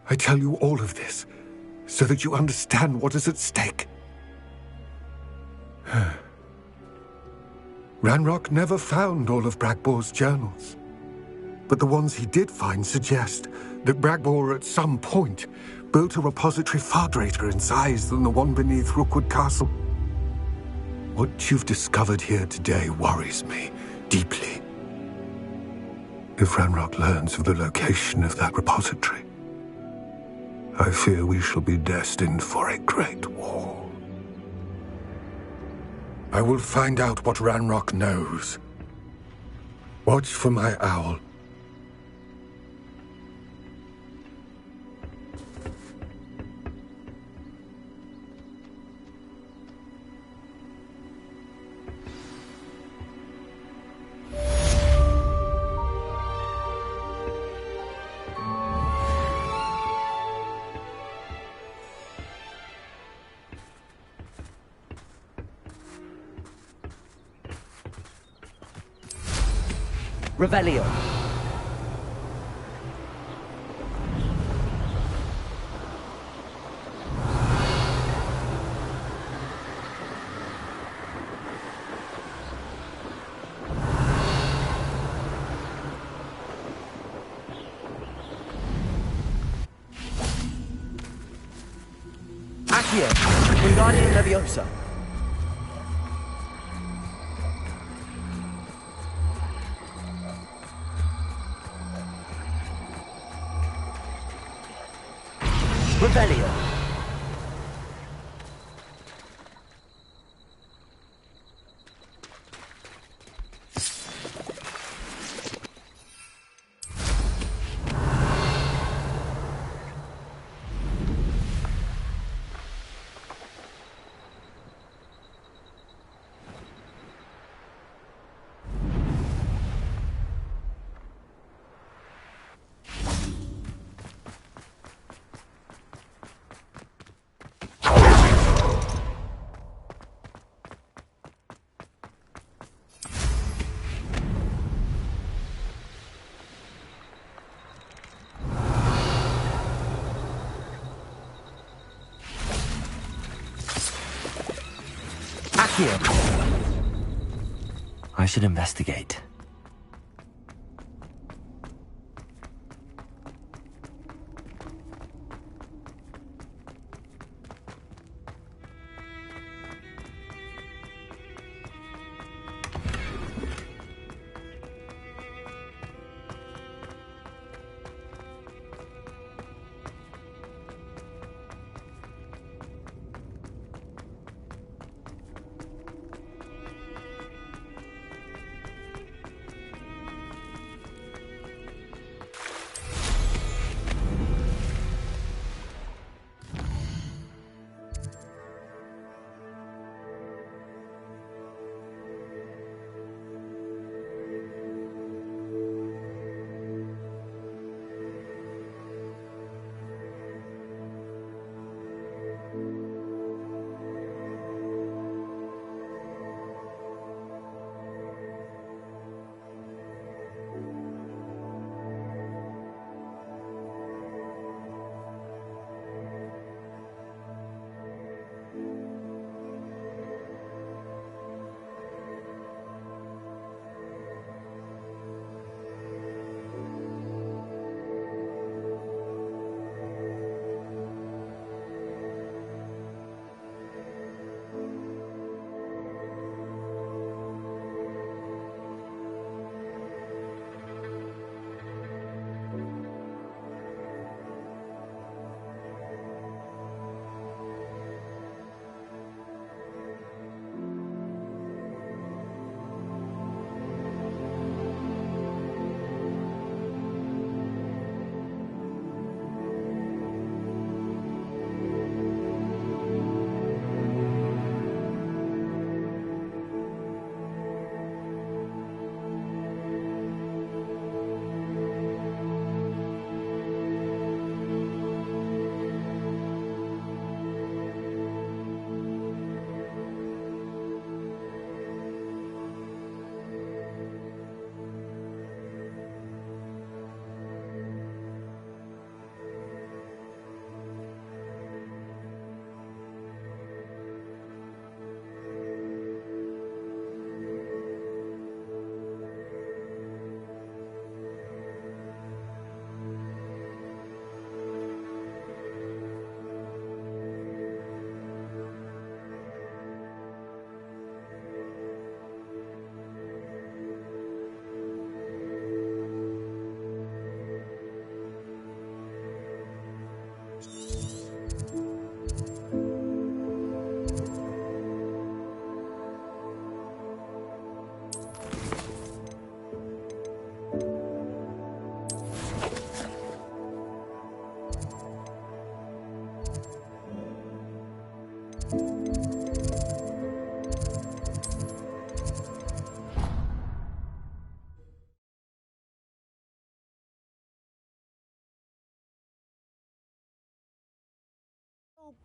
I tell you all of this so that you understand what is at stake. Ranrock never found all of Bragbor's journals, but the ones he did find suggest that Bragbor at some point built a repository far greater in size than the one beneath Rookwood Castle. What you've discovered here today worries me deeply. If Ranrock learns of the location of that repository, I fear we shall be destined for a great war. I will find out what Ranrock knows. Watch for my owl. Revelio. Accio, Wingardium Leviosa. Revelio. I should investigate.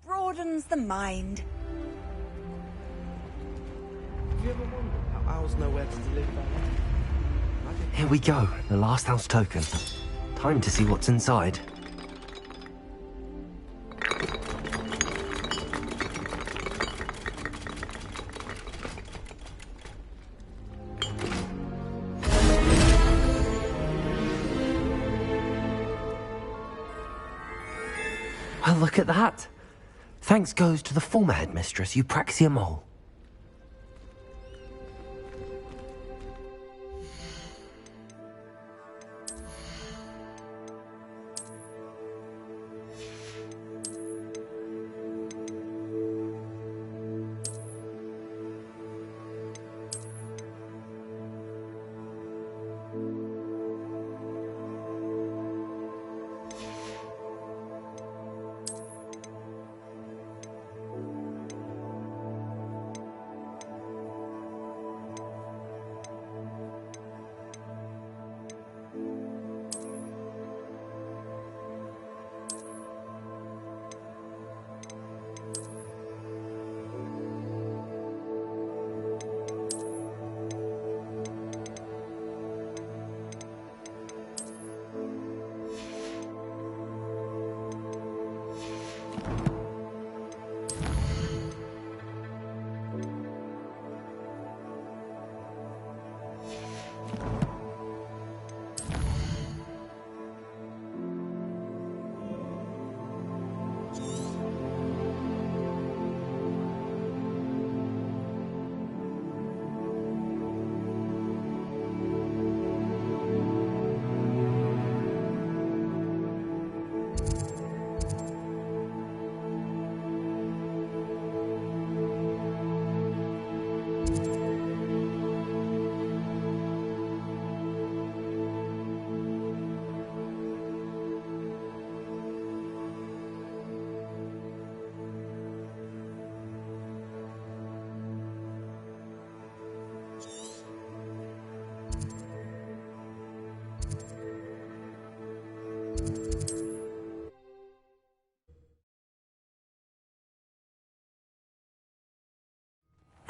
Broadens the mind. Have you ever wondered how owls know where to live their life? Here we go, the last house token. Time to see what's inside. Well, look at that. Thanks goes to the former headmistress, Eupraxia Mole.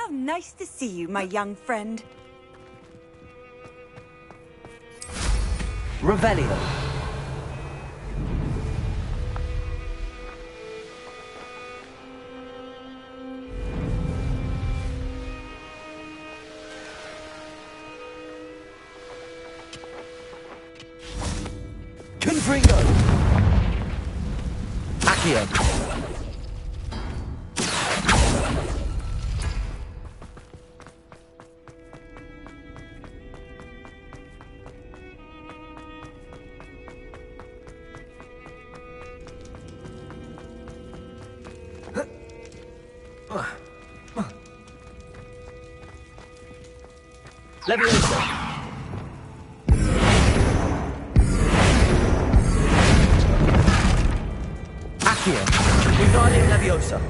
How nice to see you, my young friend. Revelio. Confringo. Accio. Leviosa. Accio. Regarding Leviosa.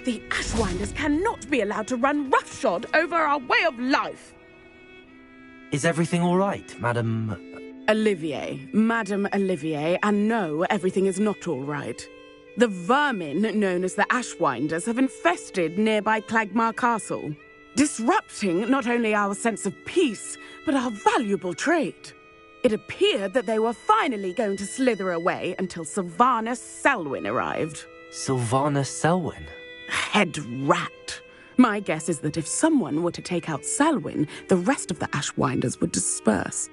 The Ashwinders cannot be allowed to run roughshod over our way of life. Is everything all right, Madam... Olivier, Madame Olivier, and no, everything is not all right. The vermin known as the Ashwinders have infested nearby Clagmar Castle, disrupting not only our sense of peace, but our valuable trade. It appeared that they were finally going to slither away until Sylvanus Selwyn arrived. Sylvanus Selwyn? Head rat. My guess is that if someone were to take out Selwyn, the rest of the Ashwinders would disperse.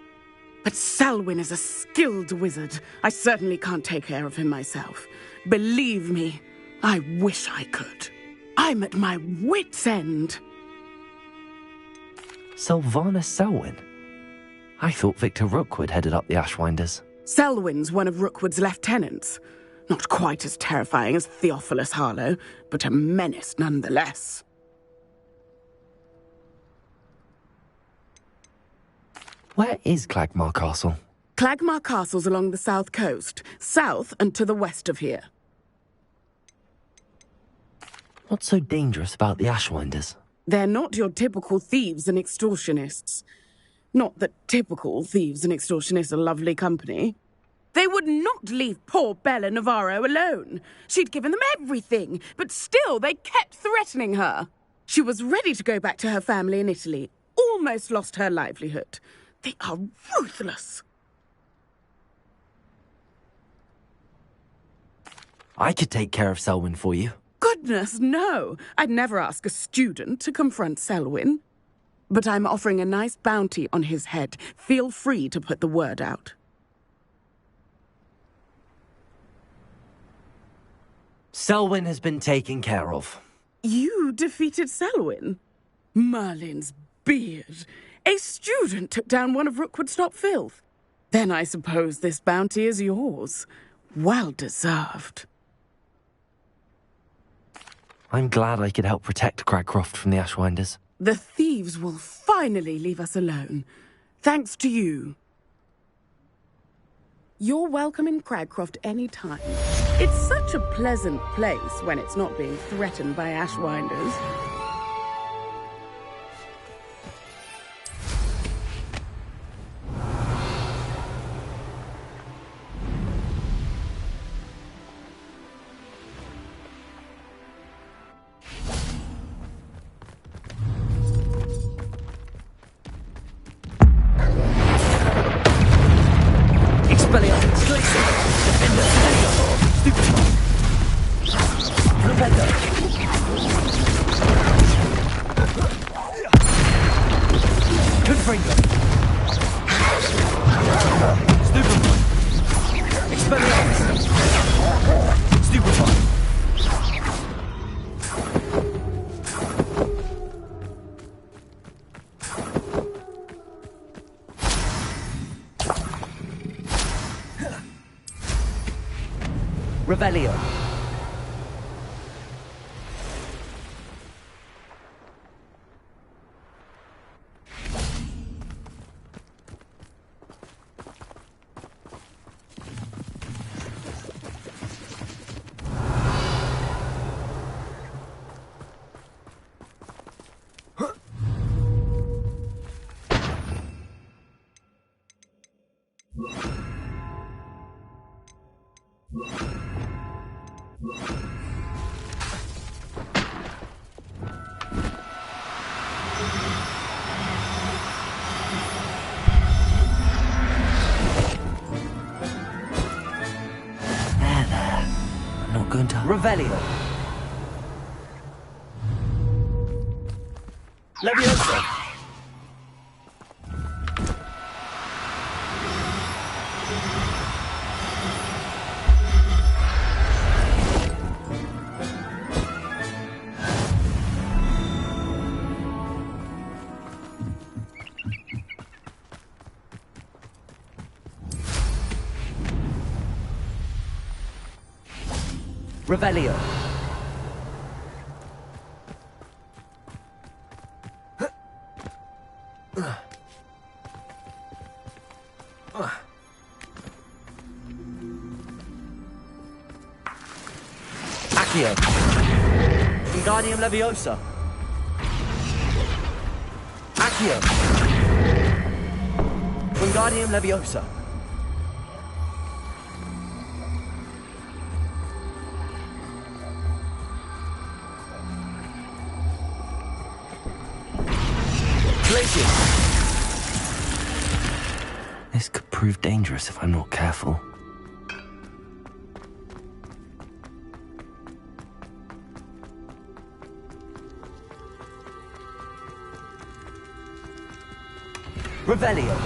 But Selwyn is a skilled wizard. I certainly can't take care of him myself. Believe me, I wish I could. I'm at my wit's end. Sylvana Selwyn? I thought Victor Rookwood headed up the Ashwinders. Selwyn's one of Rookwood's lieutenants. Not quite as terrifying as Theophilus Harlow, but a menace nonetheless. Where is Clagmar Castle? Clagmar Castle's along the south coast, south and to the west of here. What's so dangerous about the Ashwinders? They're not your typical thieves and extortionists. Not that typical thieves and extortionists are lovely company. They would not leave poor Bella Navarro alone. She'd given them everything, but still they kept threatening her. She was ready to go back to her family in Italy, almost lost her livelihood. They are ruthless. I could take care of Selwyn for you. Goodness, no. I'd never ask a student to confront Selwyn. But I'm offering a nice bounty on his head. Feel free to put the word out. Selwyn has been taken care of. You defeated Selwyn? Merlin's beard. A student took down one of Rookwood's top filth. Then I suppose this bounty is yours. Well deserved. I'm glad I could help protect Cragcroft from the Ashwinders. The thieves will finally leave us alone. Thanks to you. You're welcome in Cragcroft any time. It's such a pleasant place when it's not being threatened by Ashwinders. Revelio. Revelio. Leviosa. Revelio. Accio. Wingardium Leviosa. Accio. Wingardium Leviosa. This could prove dangerous if I'm not careful. Revelio.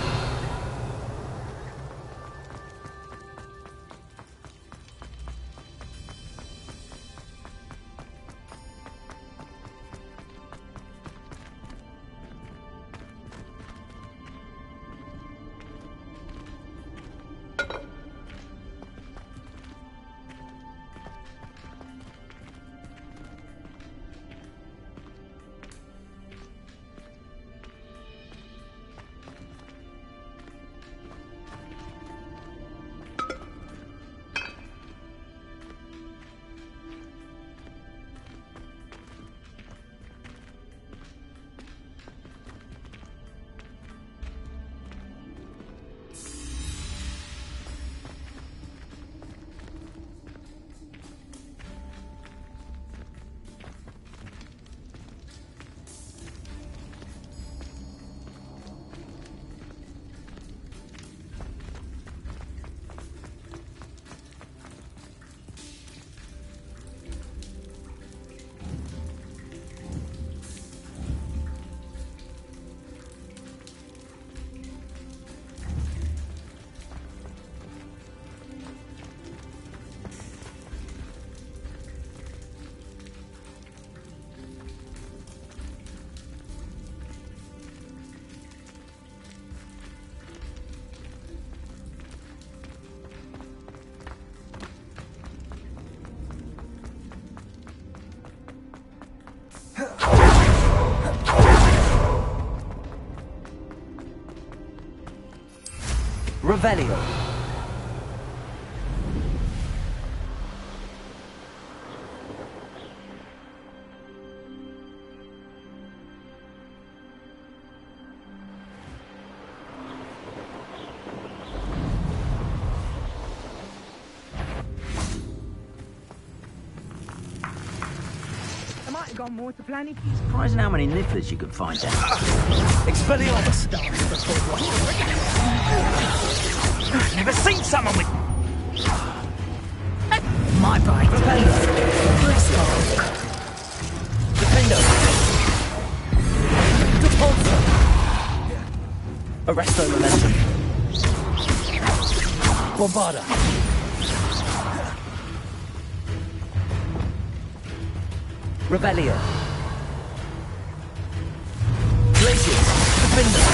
Revelio. I might have gone more to planning. Surprising how many nifflers you can find out. Expelliarmus! Never seen someone with... My bite. Defendo! Depulso! Arresto momentum. Bombarda! Rebellion. Glacius. Defender.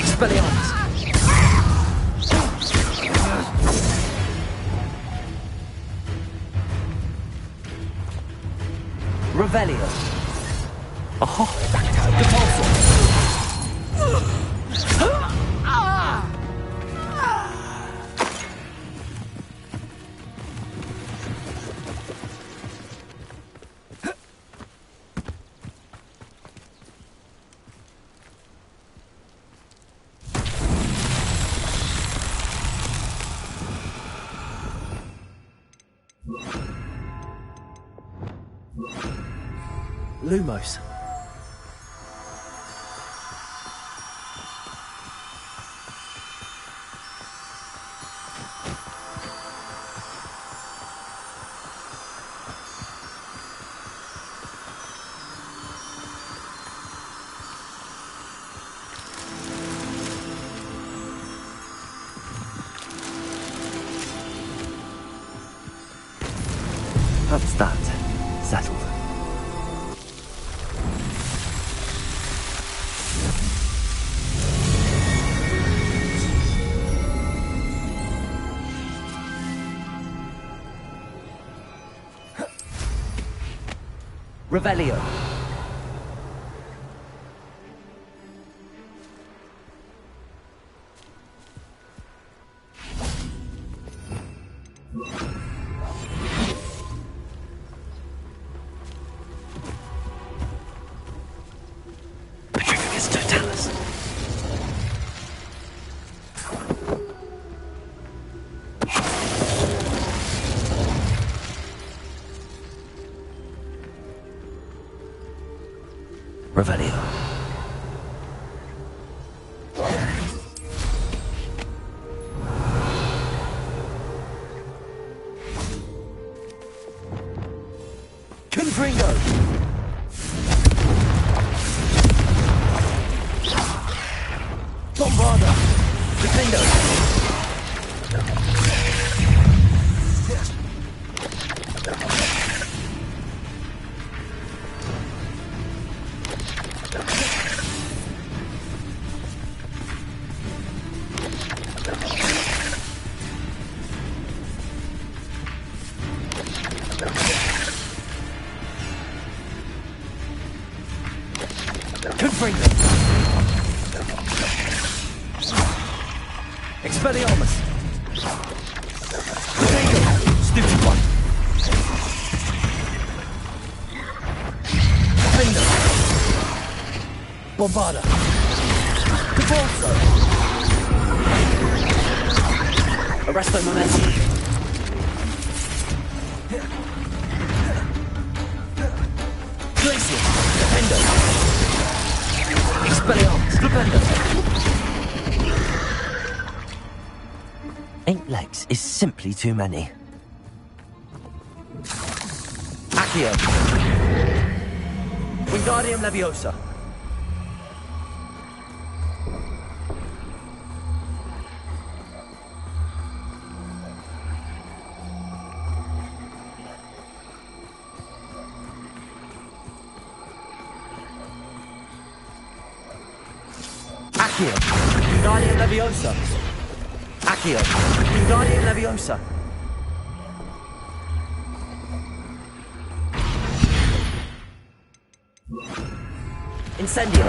Expelliarmus. Revelio. Oh, Depulso. Lumos. That's that. Settled. Revelio. Petrificus totalis. Revelio. Confringo. Bombarda. Defendo. Confringo. Expelliarmus. Defendo. Stupid one. Defendo. Bombarda. Depulso. Arresto momentum. Glacius. Defendo. Expelliarmus. Defendo. 8 legs is simply too many. Accio. Wingardium Leviosa. Accio. Wingardium Leviosa. Accio. Wingardium Leviosa. Incendio.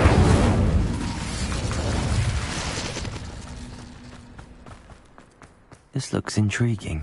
This looks intriguing.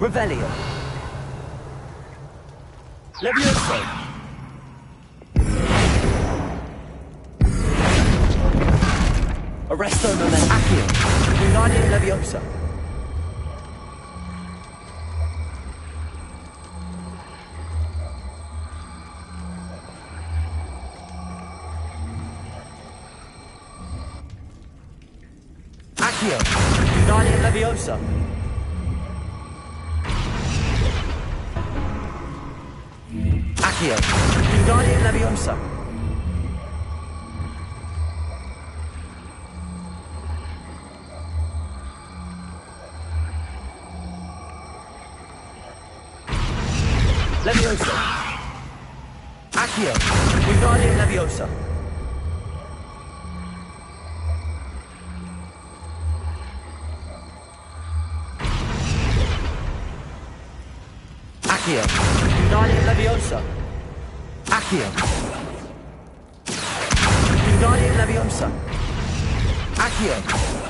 Revelio. Levioso. Arresto moment. Accio. Wingardium Leviosa. Accio. Wingardium Leviosa. Accio. Wingardium Leviosa. Leviosa. Accio. Wingardium Leviosa. Accio. Wingardium Leviosa. Accio. Wingardium Leviosa. Accio.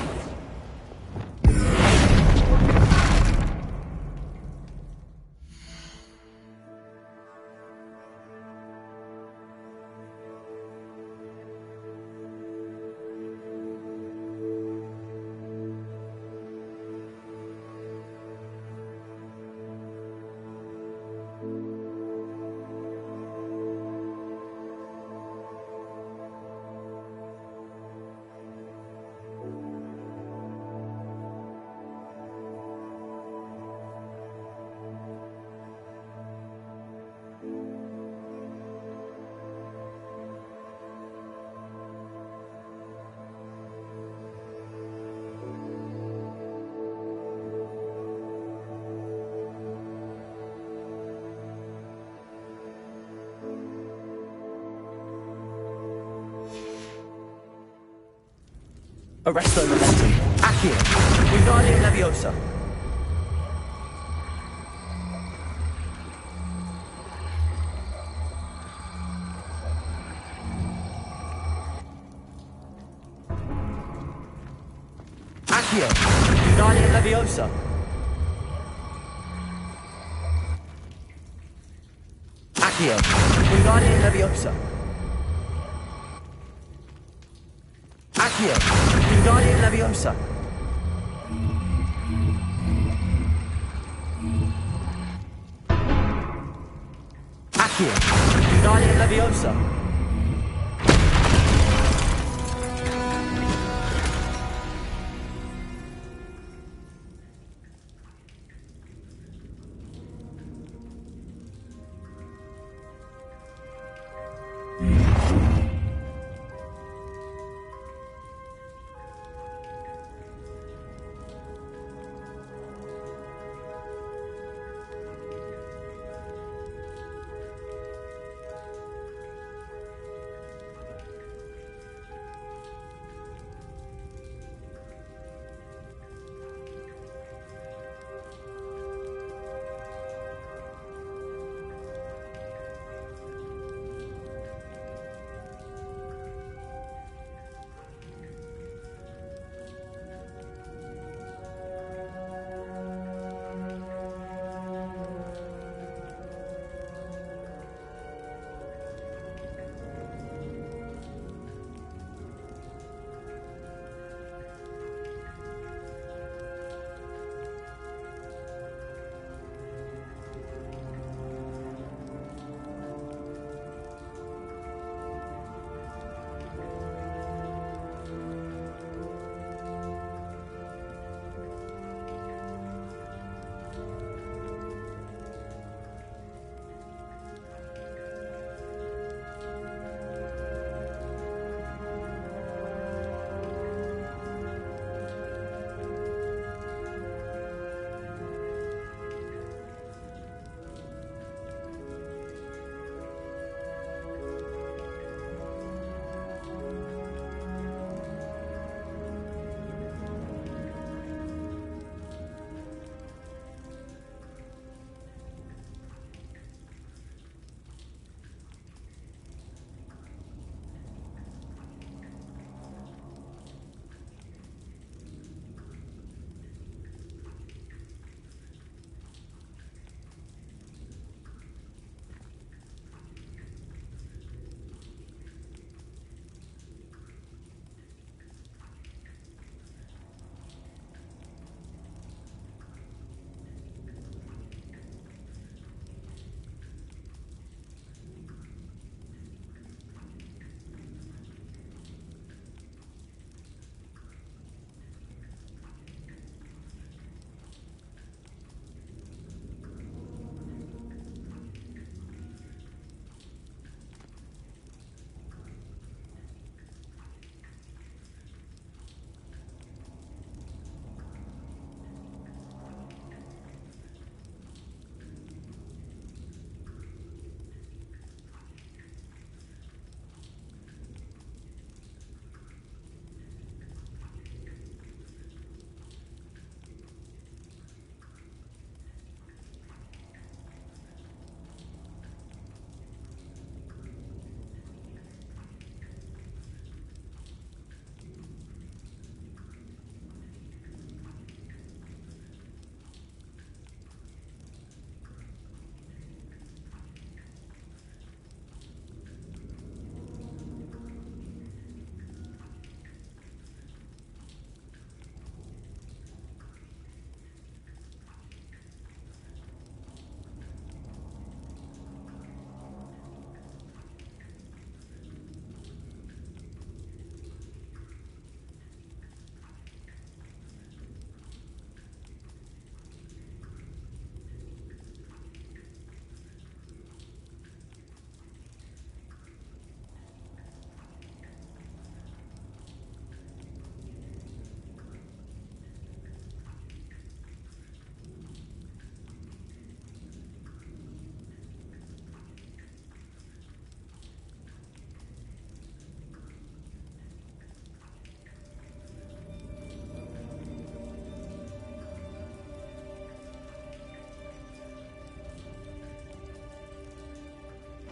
Arresto Momentum. Accio. Wingardium Leviosa. Accio. Wingardium Leviosa. Accio. Wingardium Leviosa. Accio. Wingardium Leviosa. Accio. Wingardium Leviosa.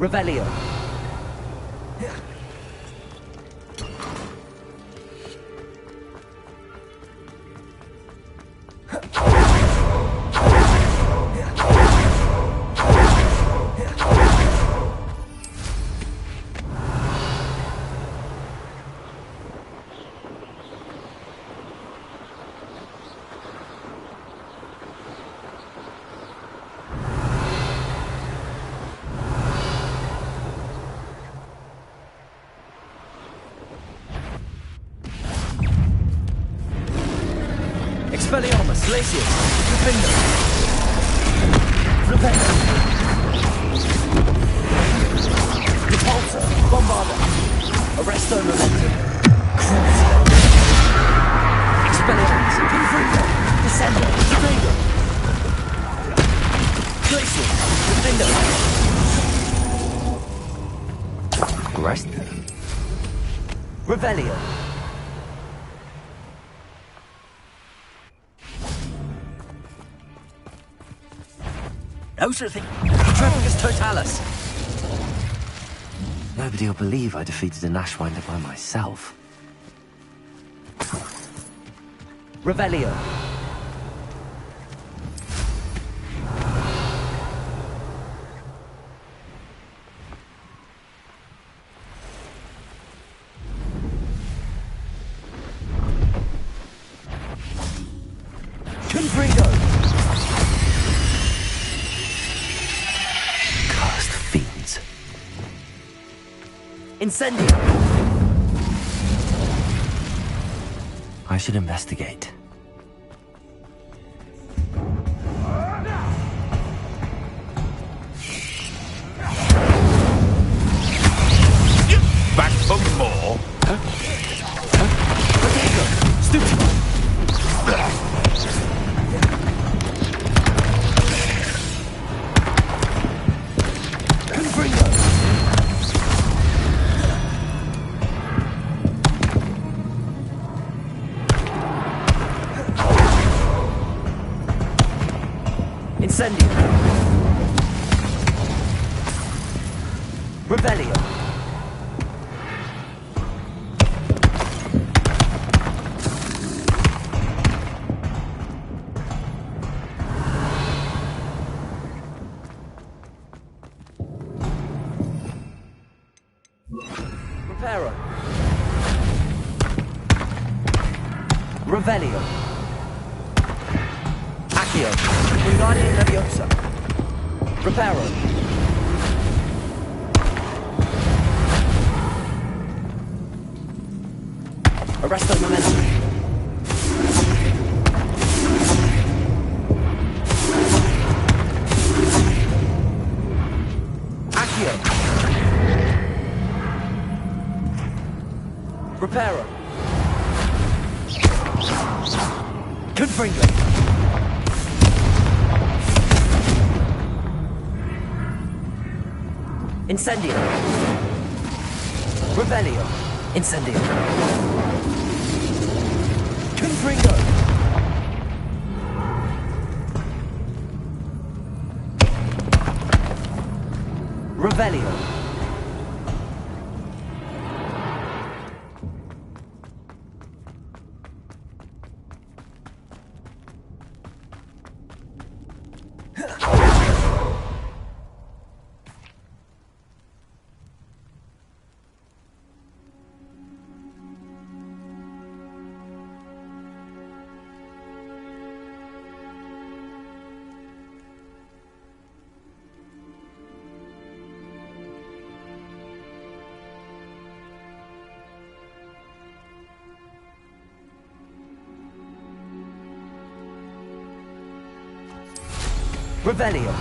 Revelio. Expelliarmus, Glacius, Defender. Repeller. Repulsor, Bombarder. Arresto Momentum. Expelliarmus, Confringo. Descender, Degrader. Glacius, Defender. Arresto. Revelio. Ocerthing, Petrificus Totalis. Nobody will believe I defeated an Ashwinder by myself. Revelio. Confringo. Cursed fiends. Incendio. I should investigate. Back for more? Incendio. Revelio. Reparo. Revelio. Accio. Wingardium Leviosa. Reparo. Arresto Momentum. Accio. Reparo. Confringo. Incendio. Revelio. Incendio. Confringo. Revelio. Revelio.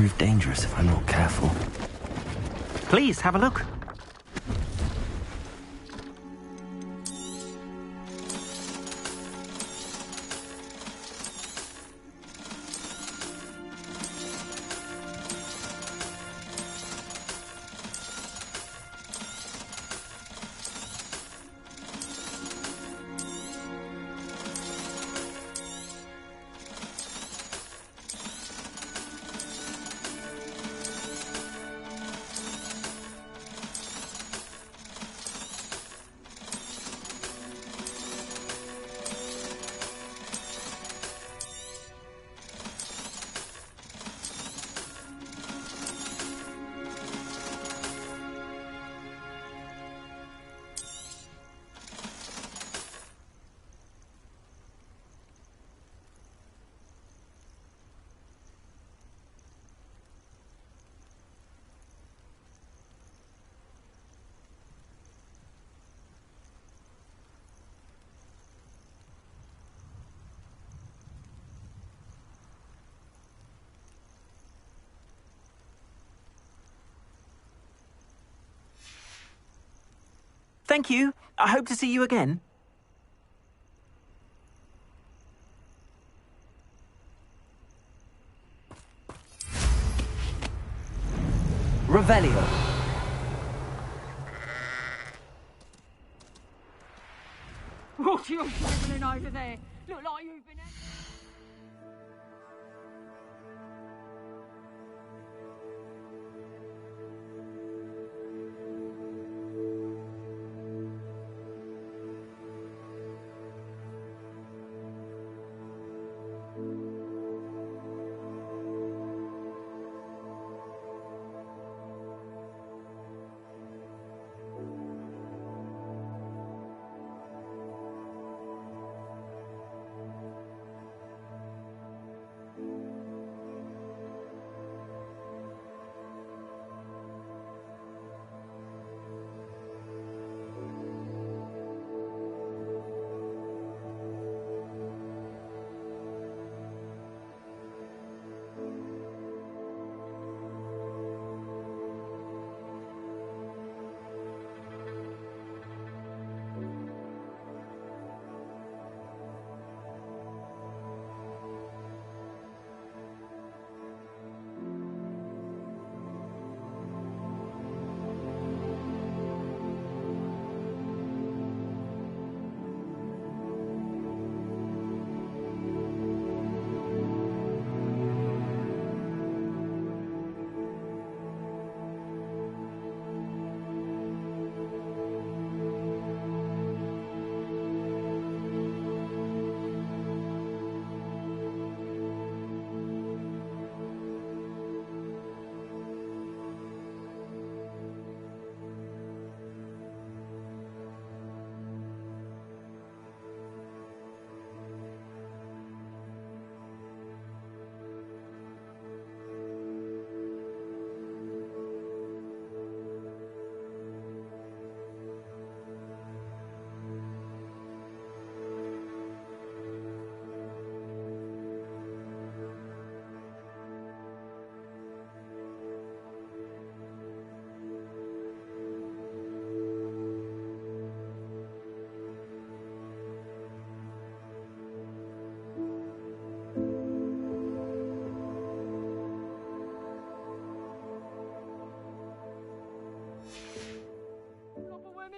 prove dangerous if I'm not careful. Please, have a look. Thank you. I hope to see you again. Revelio. What are you dribbling over there? Look like you've been...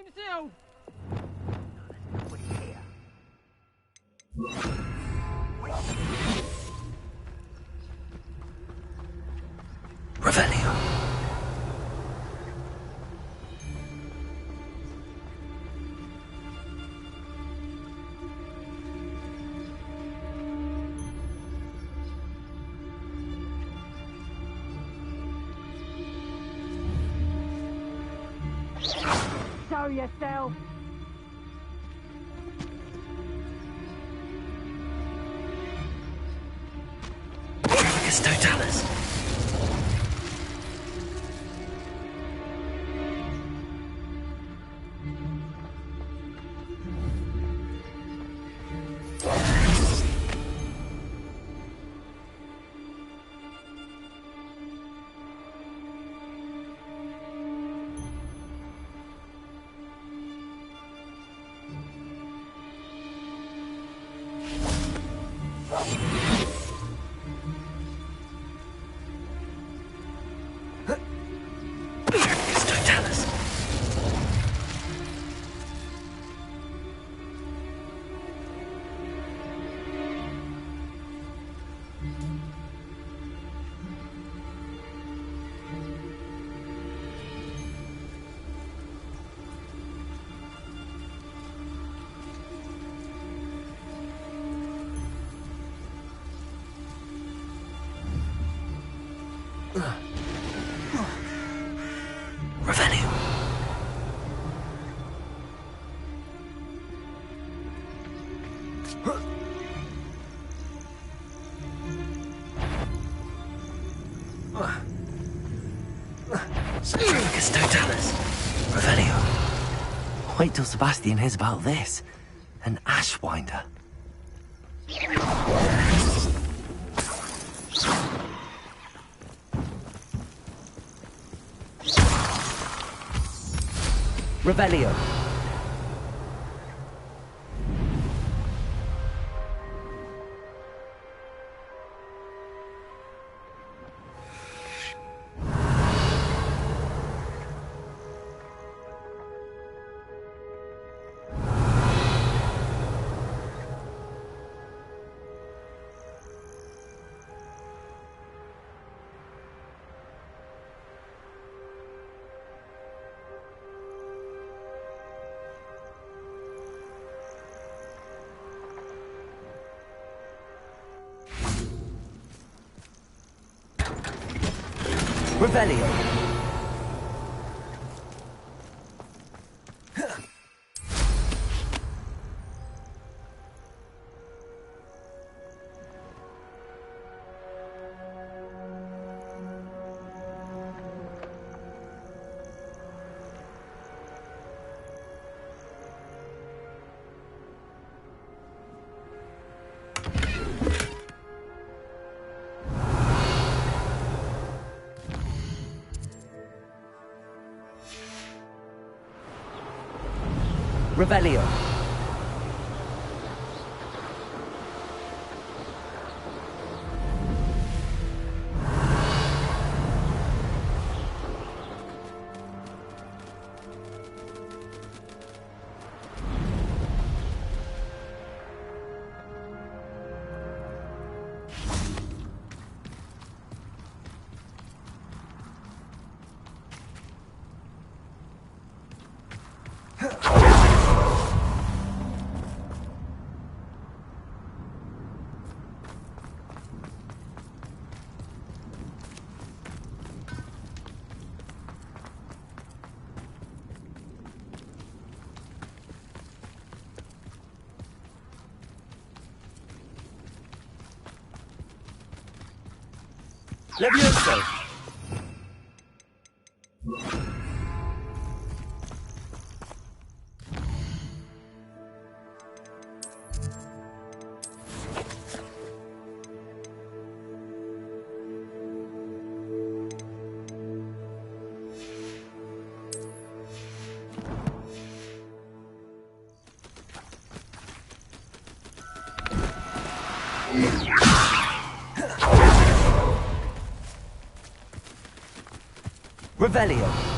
himself! Revelio. Show yourself! Totalis. Revelio. Spiritus Totalis. Revelio. Wait till Sebastian hears about this. An Ashwinder. Revelio. Revelio. Revelio. Levioso. Revelio.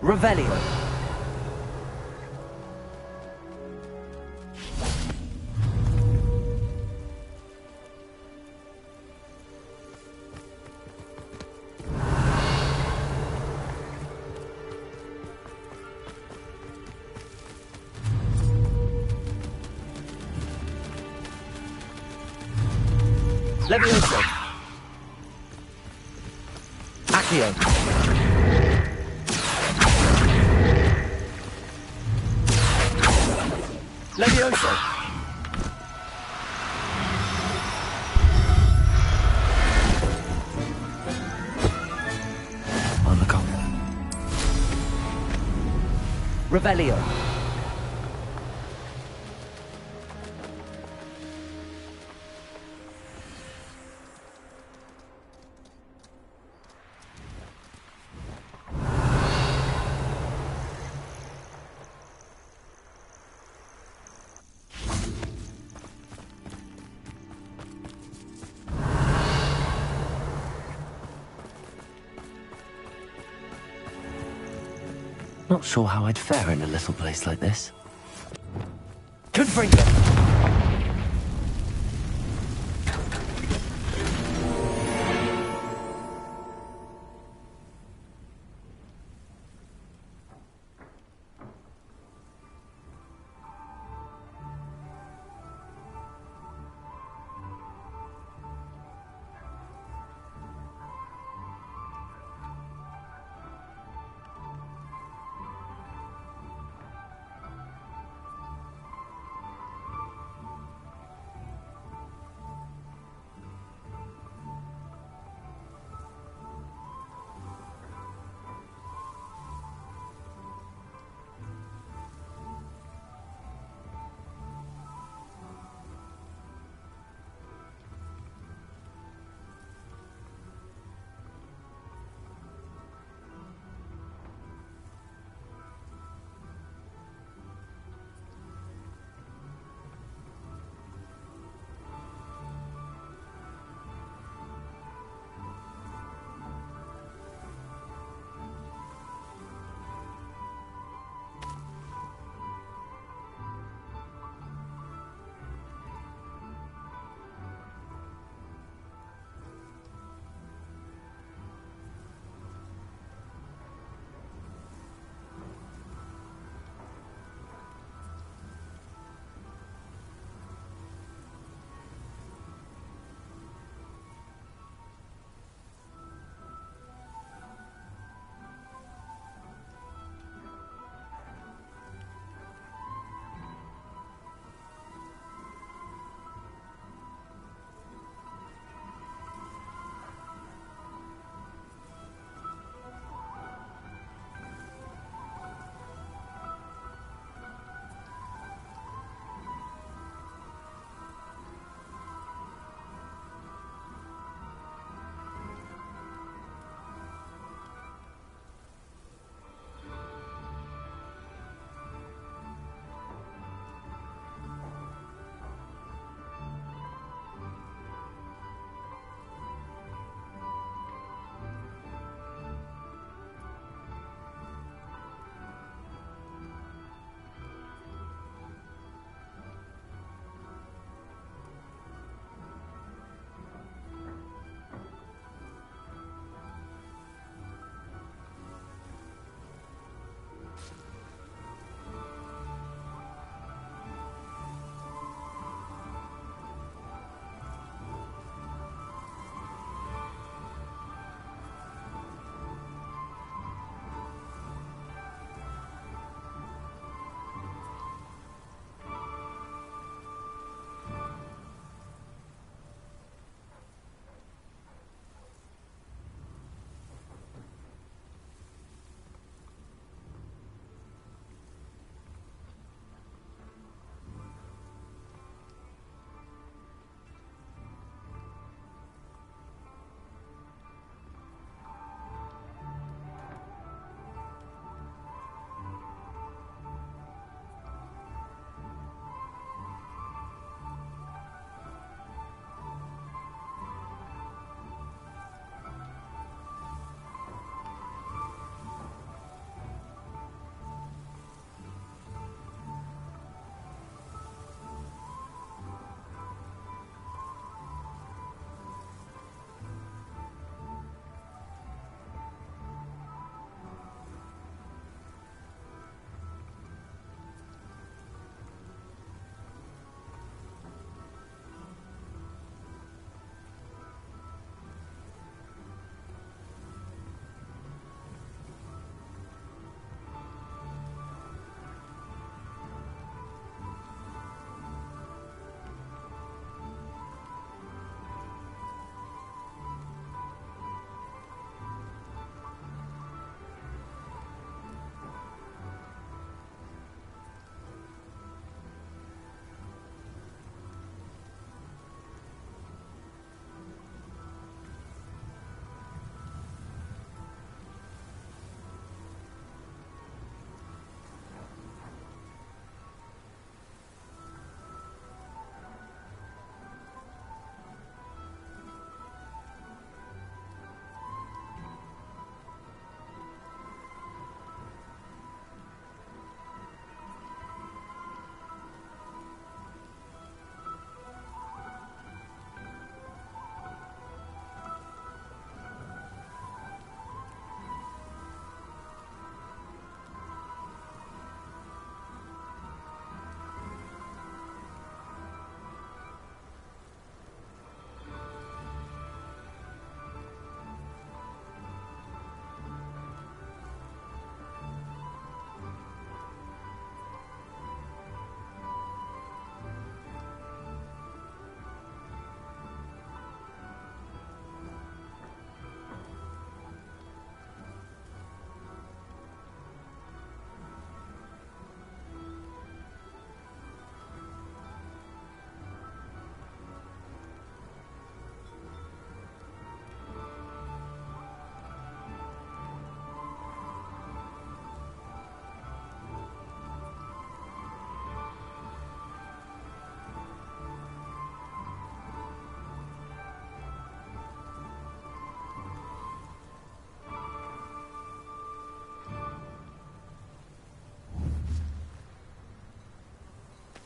Revelio. Levioso. Accio. on the cop. Revelio. Not sure how I'd fare in a little place like this. Confringo.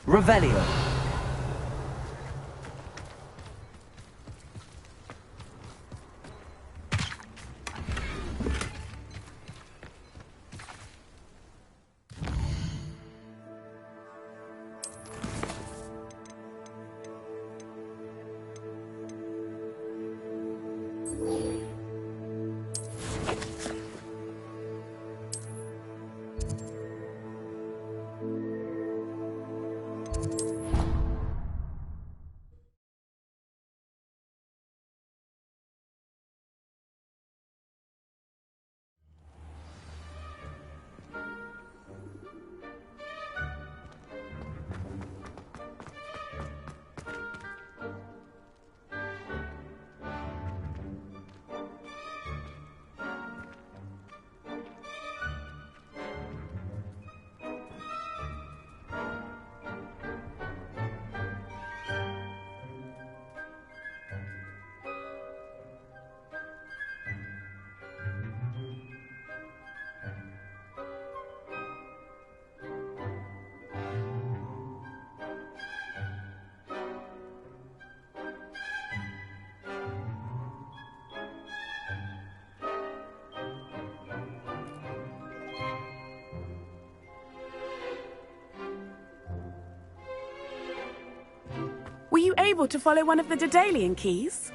Revelio. Were you able to follow one of the Daedalian keys?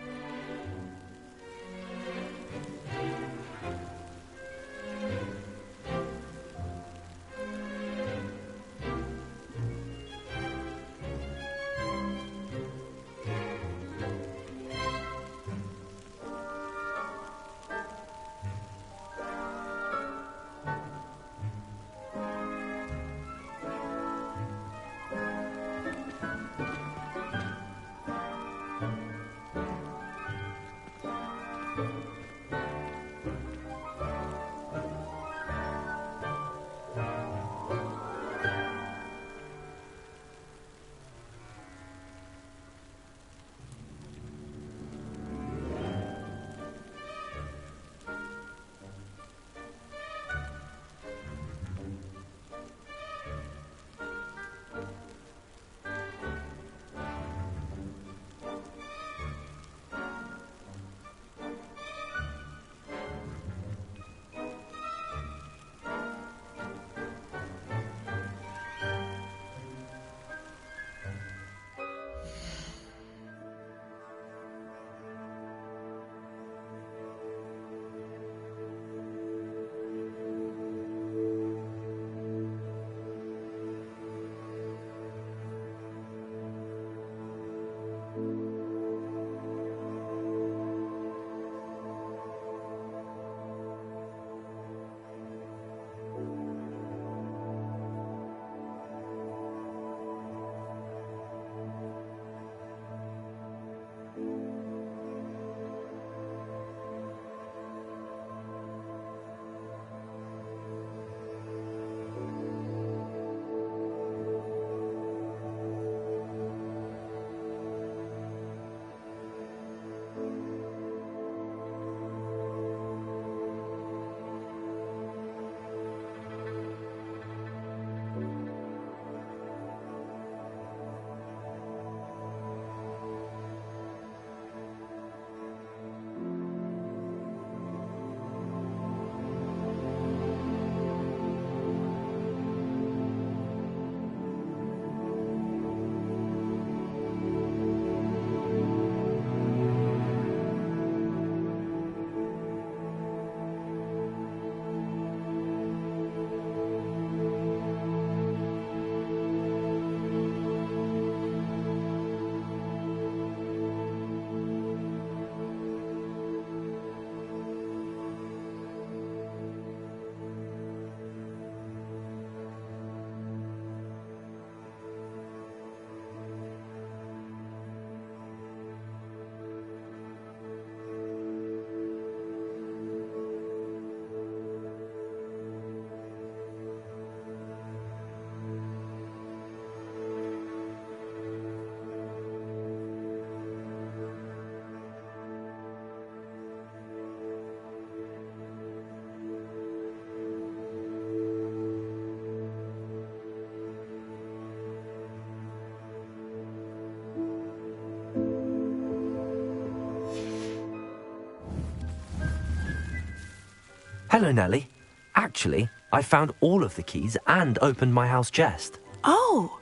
Hello, Nellie. Actually, I found all of the keys and opened my house chest. Oh,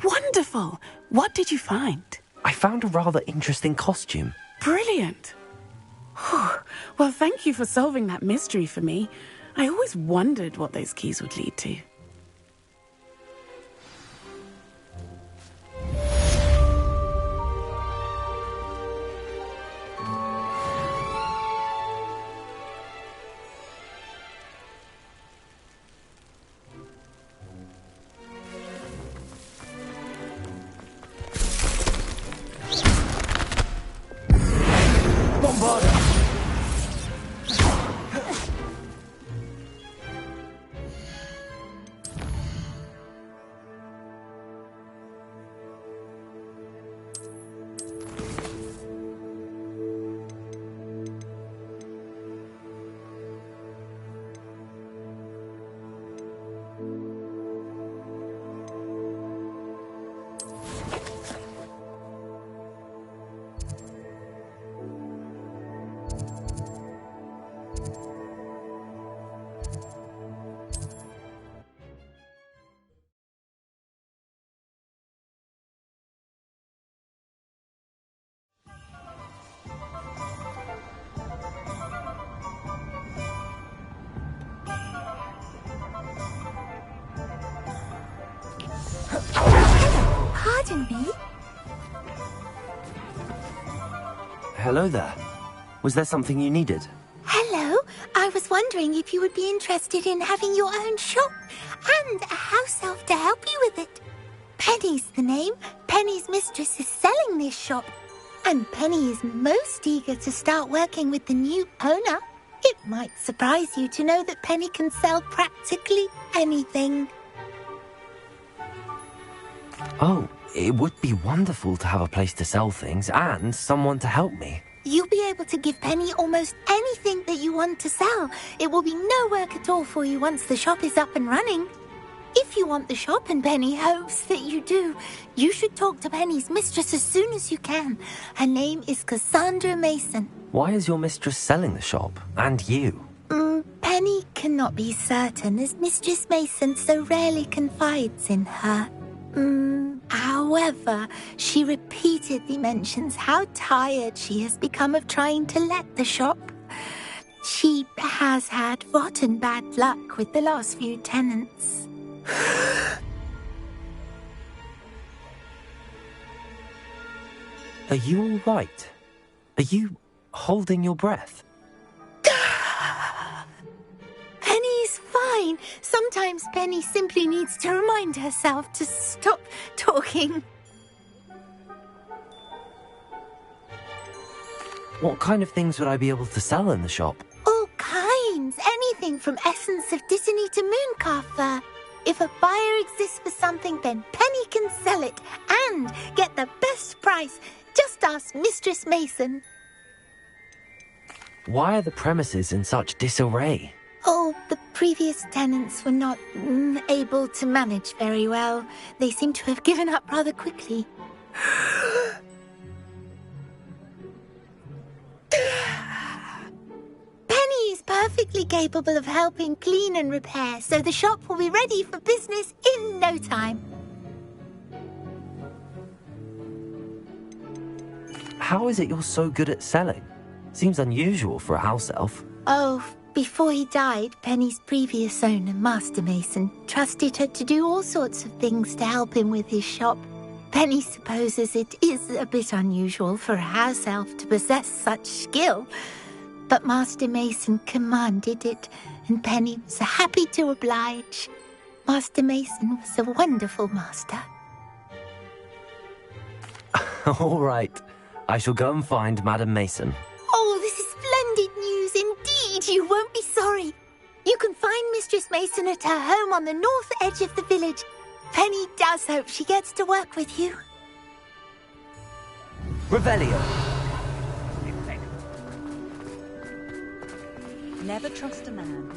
wonderful. What did you find? I found a rather interesting costume. Brilliant. Whew. Well, thank you for solving that mystery for me. I always wondered what those keys would lead to. Pardon me? Hello there. Was there something you needed? Hello. I was wondering if you would be interested in having your own shop and a house elf to help you with it. Penny's the name. Penny's mistress is selling this shop. And Penny is most eager to start working with the new owner. It might surprise you to know that Penny can sell practically anything. Oh, it would be wonderful to have a place to sell things and someone to help me. You'll be able to give Penny almost anything that you want to sell. It will be no work at all for you once the shop is up and running. If you want the shop and Penny hopes that you do, you should talk to Penny's mistress as soon as you can. Her name is Cassandra Mason. Why is your mistress selling the shop? And you? Penny cannot be certain as Mistress Mason so rarely confides in her. However, she repeatedly mentions how tired she has become of trying to let the shop. She has had rotten bad luck with the last few tenants. Are you all right? Are you holding your breath? Penny's fine. Sometimes Penny simply needs to remind herself to stop talking. What kind of things would I be able to sell in the shop? All kinds. Anything from essence of Disney to Mooncalf fur. If a buyer exists for something, then Penny can sell it and get the best price. Just ask Mistress Mason. Why are the premises in such disarray? Oh, the previous tenants were not able to manage very well. They seem to have given up rather quickly. Penny is perfectly capable of helping clean and repair, so the shop will be ready for business in no time. How is it you're so good at selling? Seems unusual for a house elf. Oh, before he died, Penny's previous owner, Master Mason, trusted her to do all sorts of things to help him with his shop. Penny supposes it is a bit unusual for a house elf to possess such skill, but Master Mason commanded it, and Penny was happy to oblige. Master Mason was a wonderful master. All right. I shall go and find Madam Mason. Oh, this is splendid news indeed. You won't be sorry. You can find Mistress Mason at her home on the north edge of the village. Penny does hope she gets to work with you. Revelio. Never trust a man.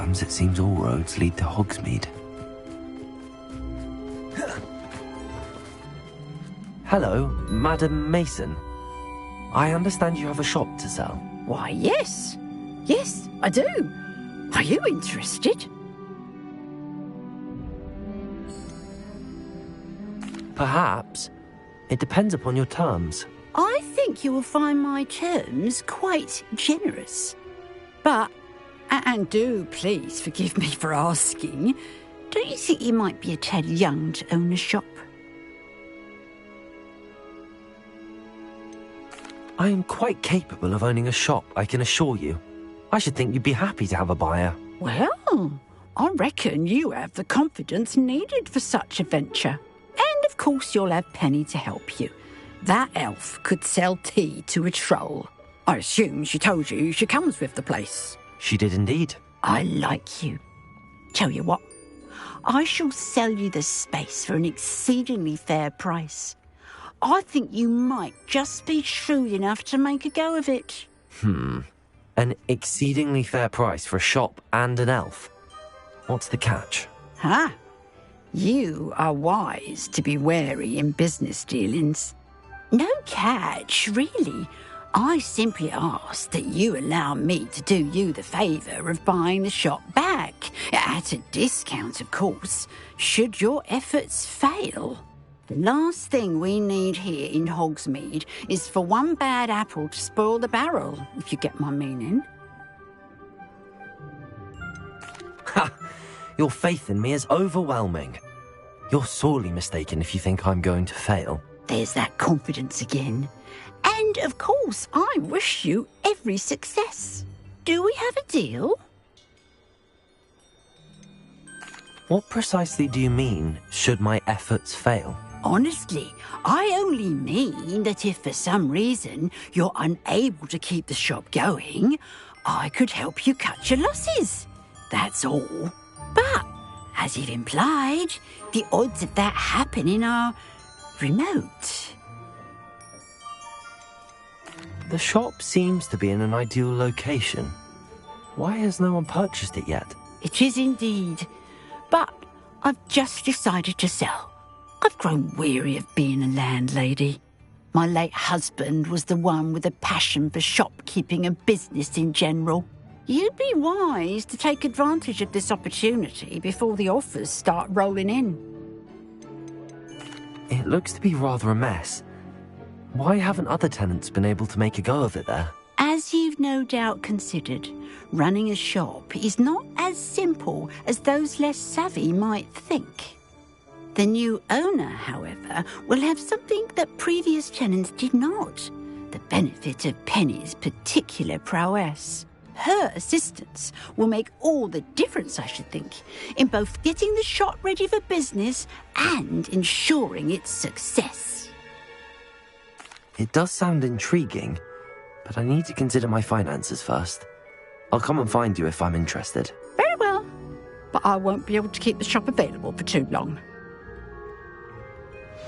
Sometimes it seems all roads lead to Hogsmeade. Hello, Madam Mason. I understand you have a shop to sell. Why, yes. Yes, I do. Are you interested? Perhaps. It depends upon your terms. I think you will find my terms quite generous. But, and do please forgive me for asking, don't you think you might be a tad young to own a shop? I am quite capable of owning a shop, I can assure you. I should think you'd be happy to have a buyer. Well, I reckon you have the confidence needed for such a venture. And of course you'll have Penny to help you. That elf could sell tea to a troll. I assume she told you she comes with the place. She did indeed. I like you. Tell you what, I shall sell you the space for an exceedingly fair price. I think you might just be shrewd enough to make a go of it. An exceedingly fair price for a shop and an elf. What's the catch? Huh? You are wise to be wary in business dealings. No catch, really. I simply ask that you allow me to do you the favour of buying the shop back, at a discount, of course, should your efforts fail. The last thing we need here in Hogsmeade is for one bad apple to spoil the barrel, if you get my meaning. Ha! Your faith in me is overwhelming. You're sorely mistaken if you think I'm going to fail. There's that confidence again. And, of course, I wish you every success. Do we have a deal? What precisely do you mean, should my efforts fail? Honestly, I only mean that if for some reason you're unable to keep the shop going, I could help you cut your losses. That's all. But, as you've implied, the odds of that happening are remote. The shop seems to be in an ideal location. Why has no one purchased it yet? It is indeed. But I've just decided to sell. I've grown weary of being a landlady. My late husband was the one with a passion for shopkeeping and business in general. You'd be wise to take advantage of this opportunity before the offers start rolling in. It looks to be rather a mess. Why haven't other tenants been able to make a go of it there? As you've no doubt considered, running a shop is not as simple as those less savvy might think. The new owner, however, will have something that previous tenants did not, the benefit of Penny's particular prowess. Her assistance will make all the difference, I should think, in both getting the shop ready for business and ensuring its success. It does sound intriguing, but I need to consider my finances first. I'll come and find you if I'm interested. Very well, but I won't be able to keep the shop available for too long.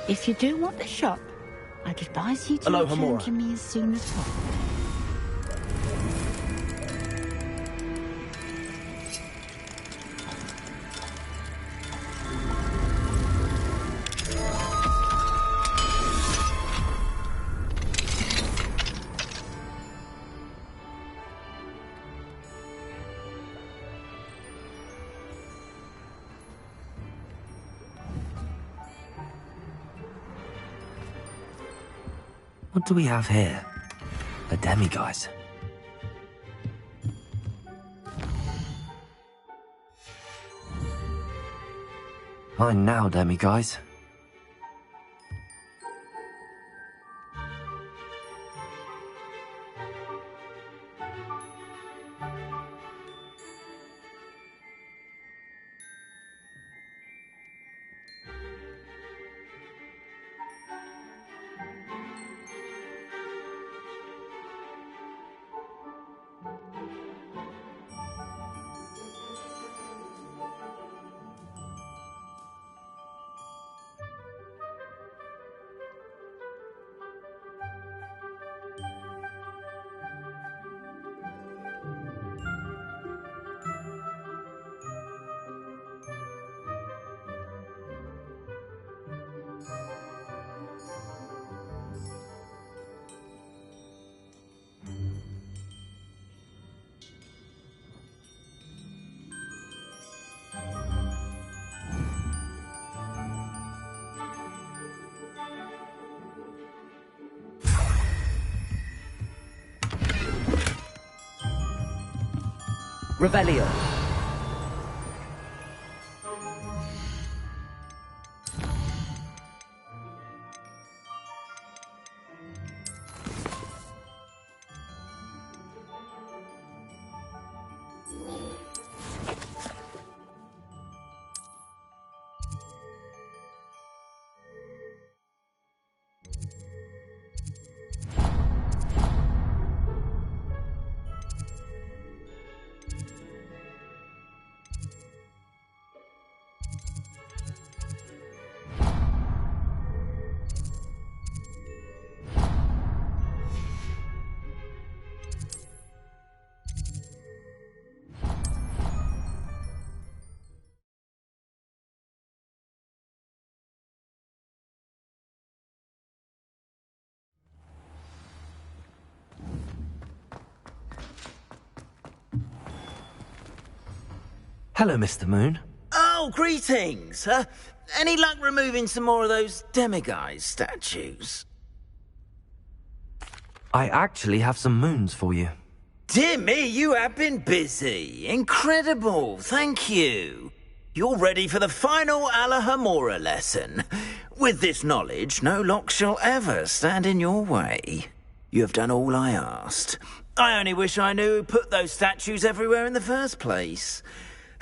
If you do want the shop, I'd advise you to return to me as soon as possible. What do we have here? A demiguise. Fine now, demiguise. Revelio. Hello, Mr. Moon. Oh, greetings. Any luck removing some more of those demiguise statues? I actually have some moons for you. Dear me, you have been busy. Incredible, thank you. You're ready for the final Alahamora lesson. With this knowledge, no lock shall ever stand in your way. You have done all I asked. I only wish I knew who put those statues everywhere in the first place.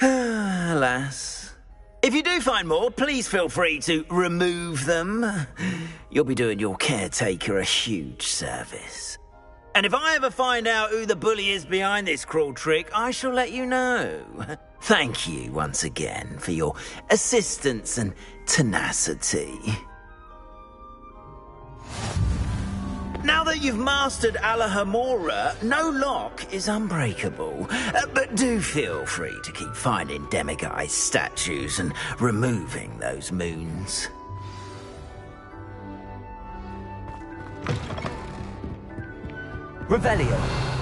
Alas. If you do find more, please feel free to remove them. You'll be doing your caretaker a huge service. And if I ever find out who the bully is behind this cruel trick, I shall let you know. Thank you once again for your assistance and tenacity. Now that you've mastered Alahamora, no lock is unbreakable. But do feel free to keep finding demiguise statues and removing those moons. Revelio.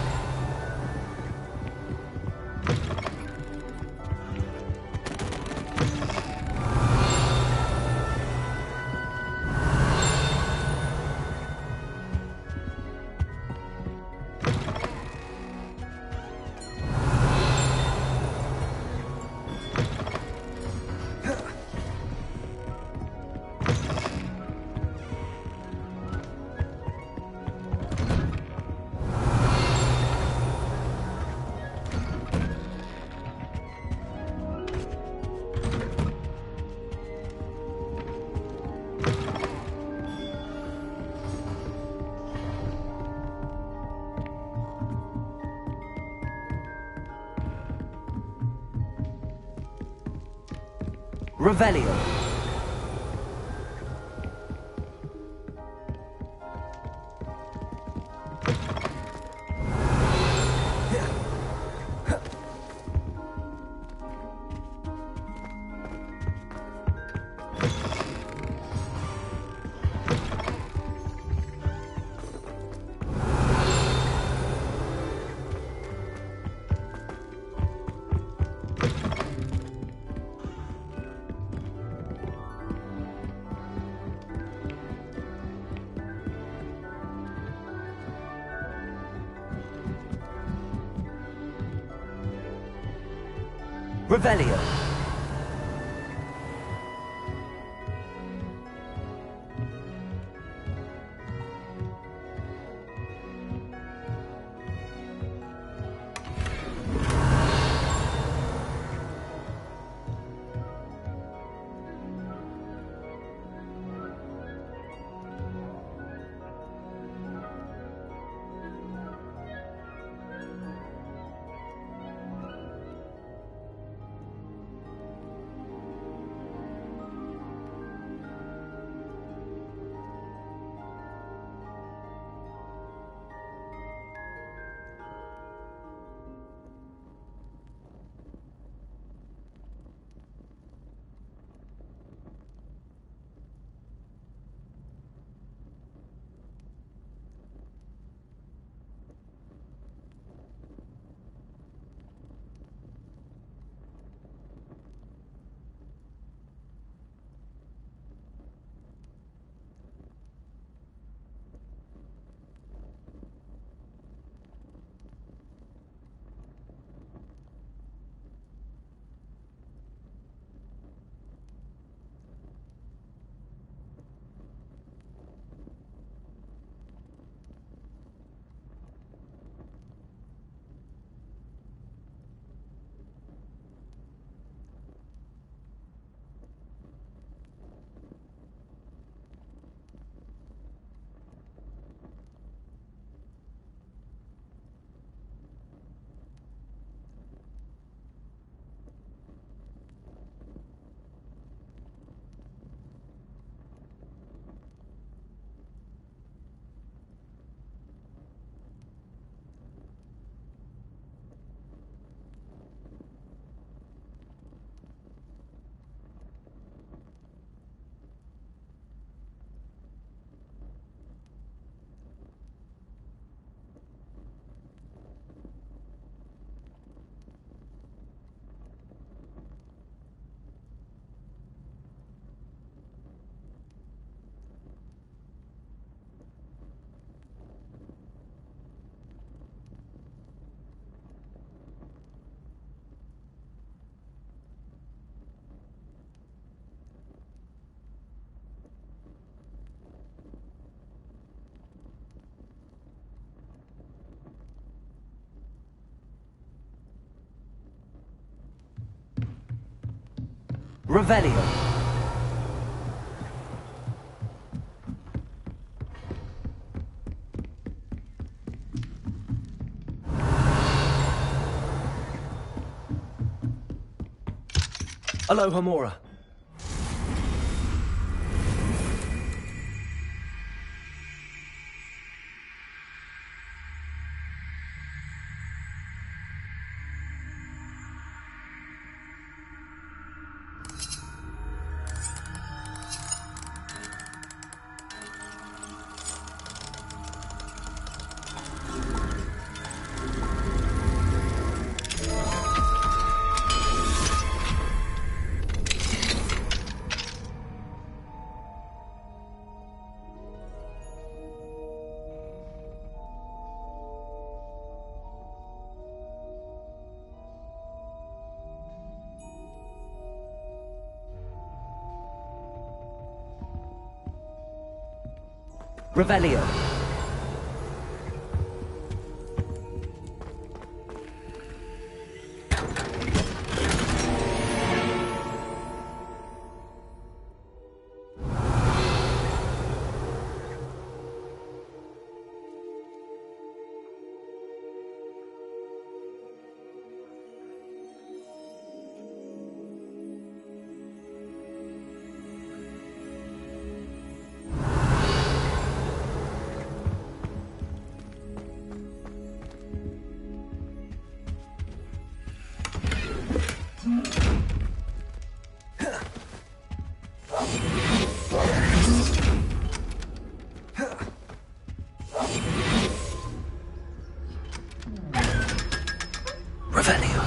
Revelio. Revelio. Revelio. Alohomora. Revelio. Revelio.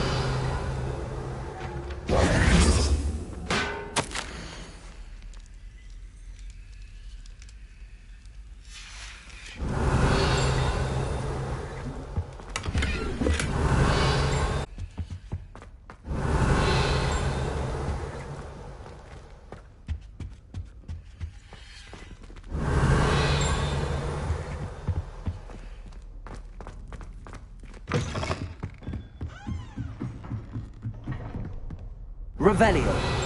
Revelio.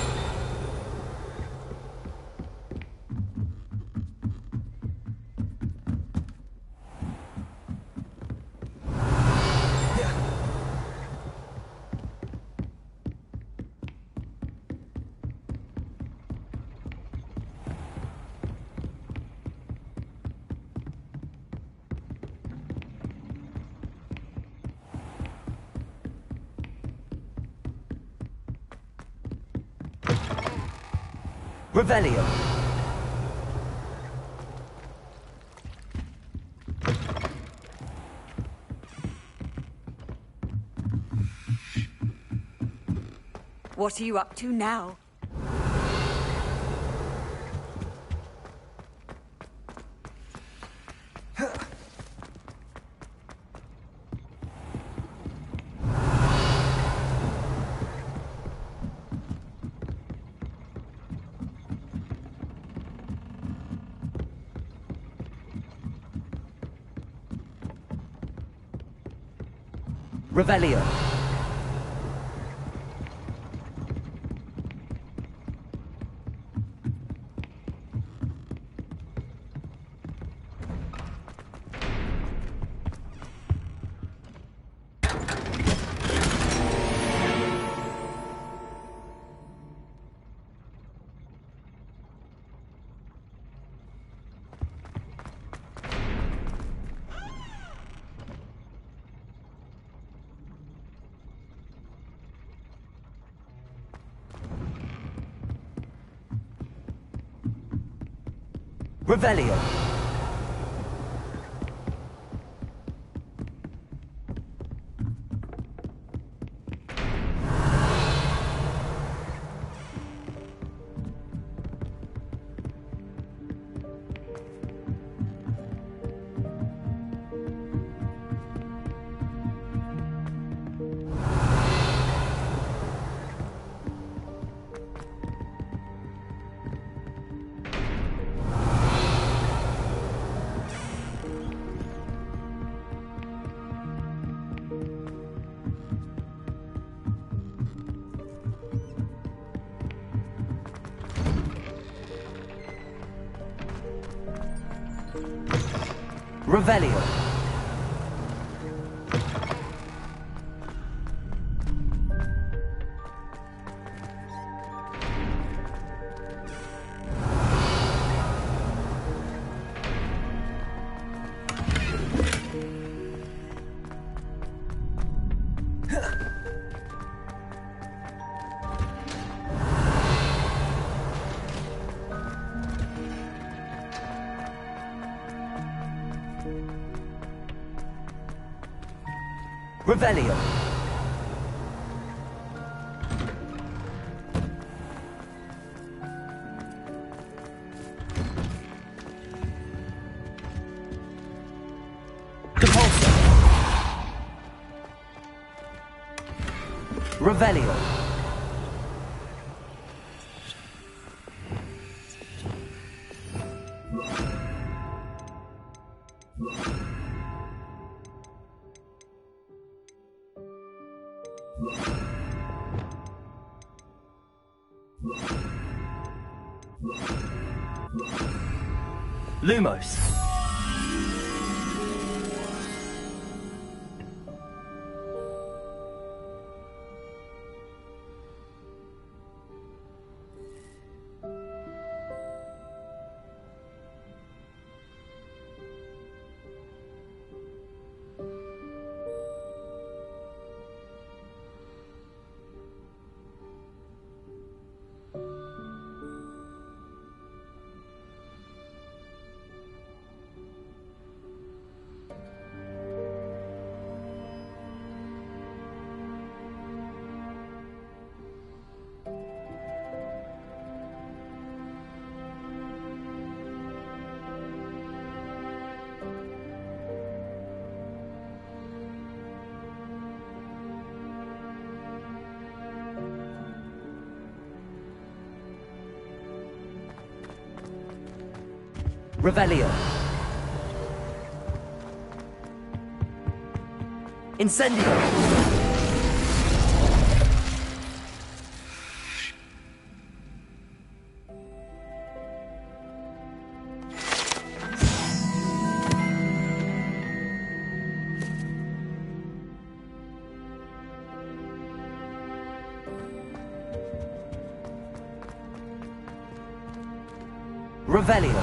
Revelio. What are you up to now? Revelio. Revelio. Revelio. Revelio. Depulso. Revelio. Lumos. Revelio. Incendio. Revelio.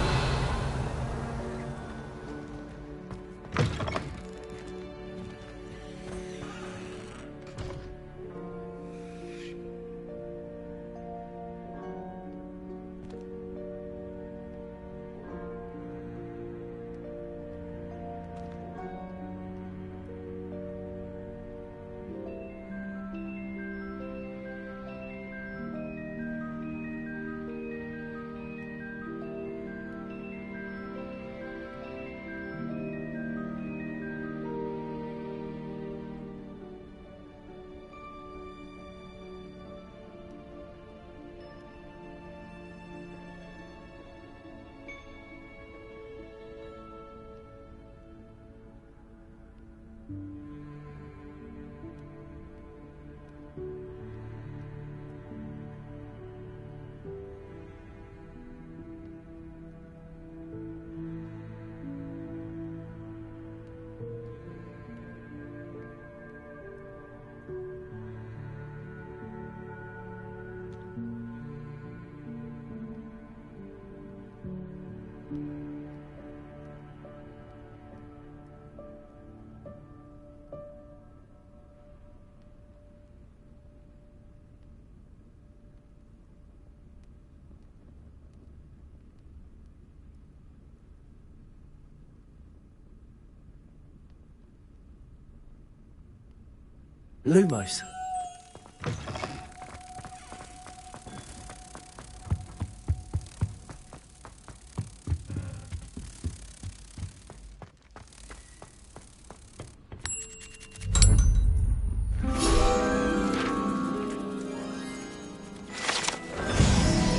Lumos.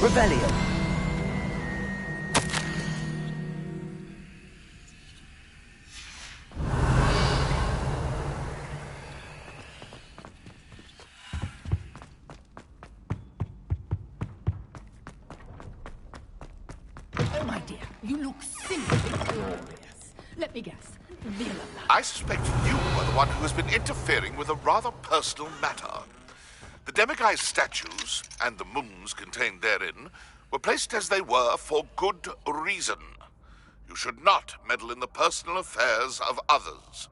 Revelio. Oh, my dear, you look simply glorious. Let me guess. I suspect you are the one who has been interfering with a rather personal matter. The demiguise statues, and the moons contained therein, were placed as they were for good reason. You should not meddle in the personal affairs of others.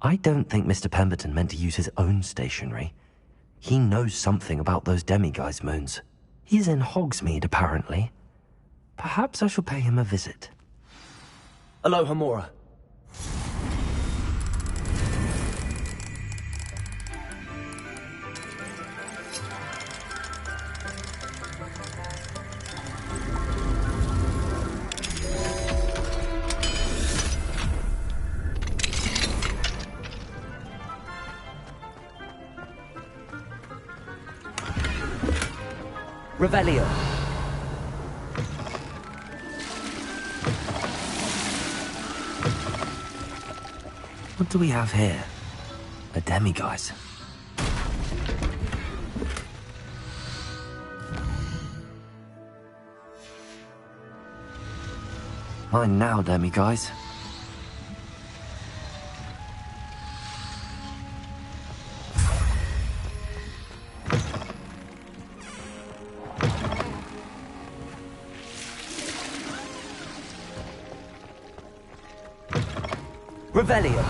I don't think Mr. Pemberton meant to use his own stationery. He knows something about those demiguise moons. He's in Hogsmeade, apparently. Perhaps I shall pay him a visit. Alohomora. Revelio. What do we have here? A demiguise. Mine now, demiguise. Revelio.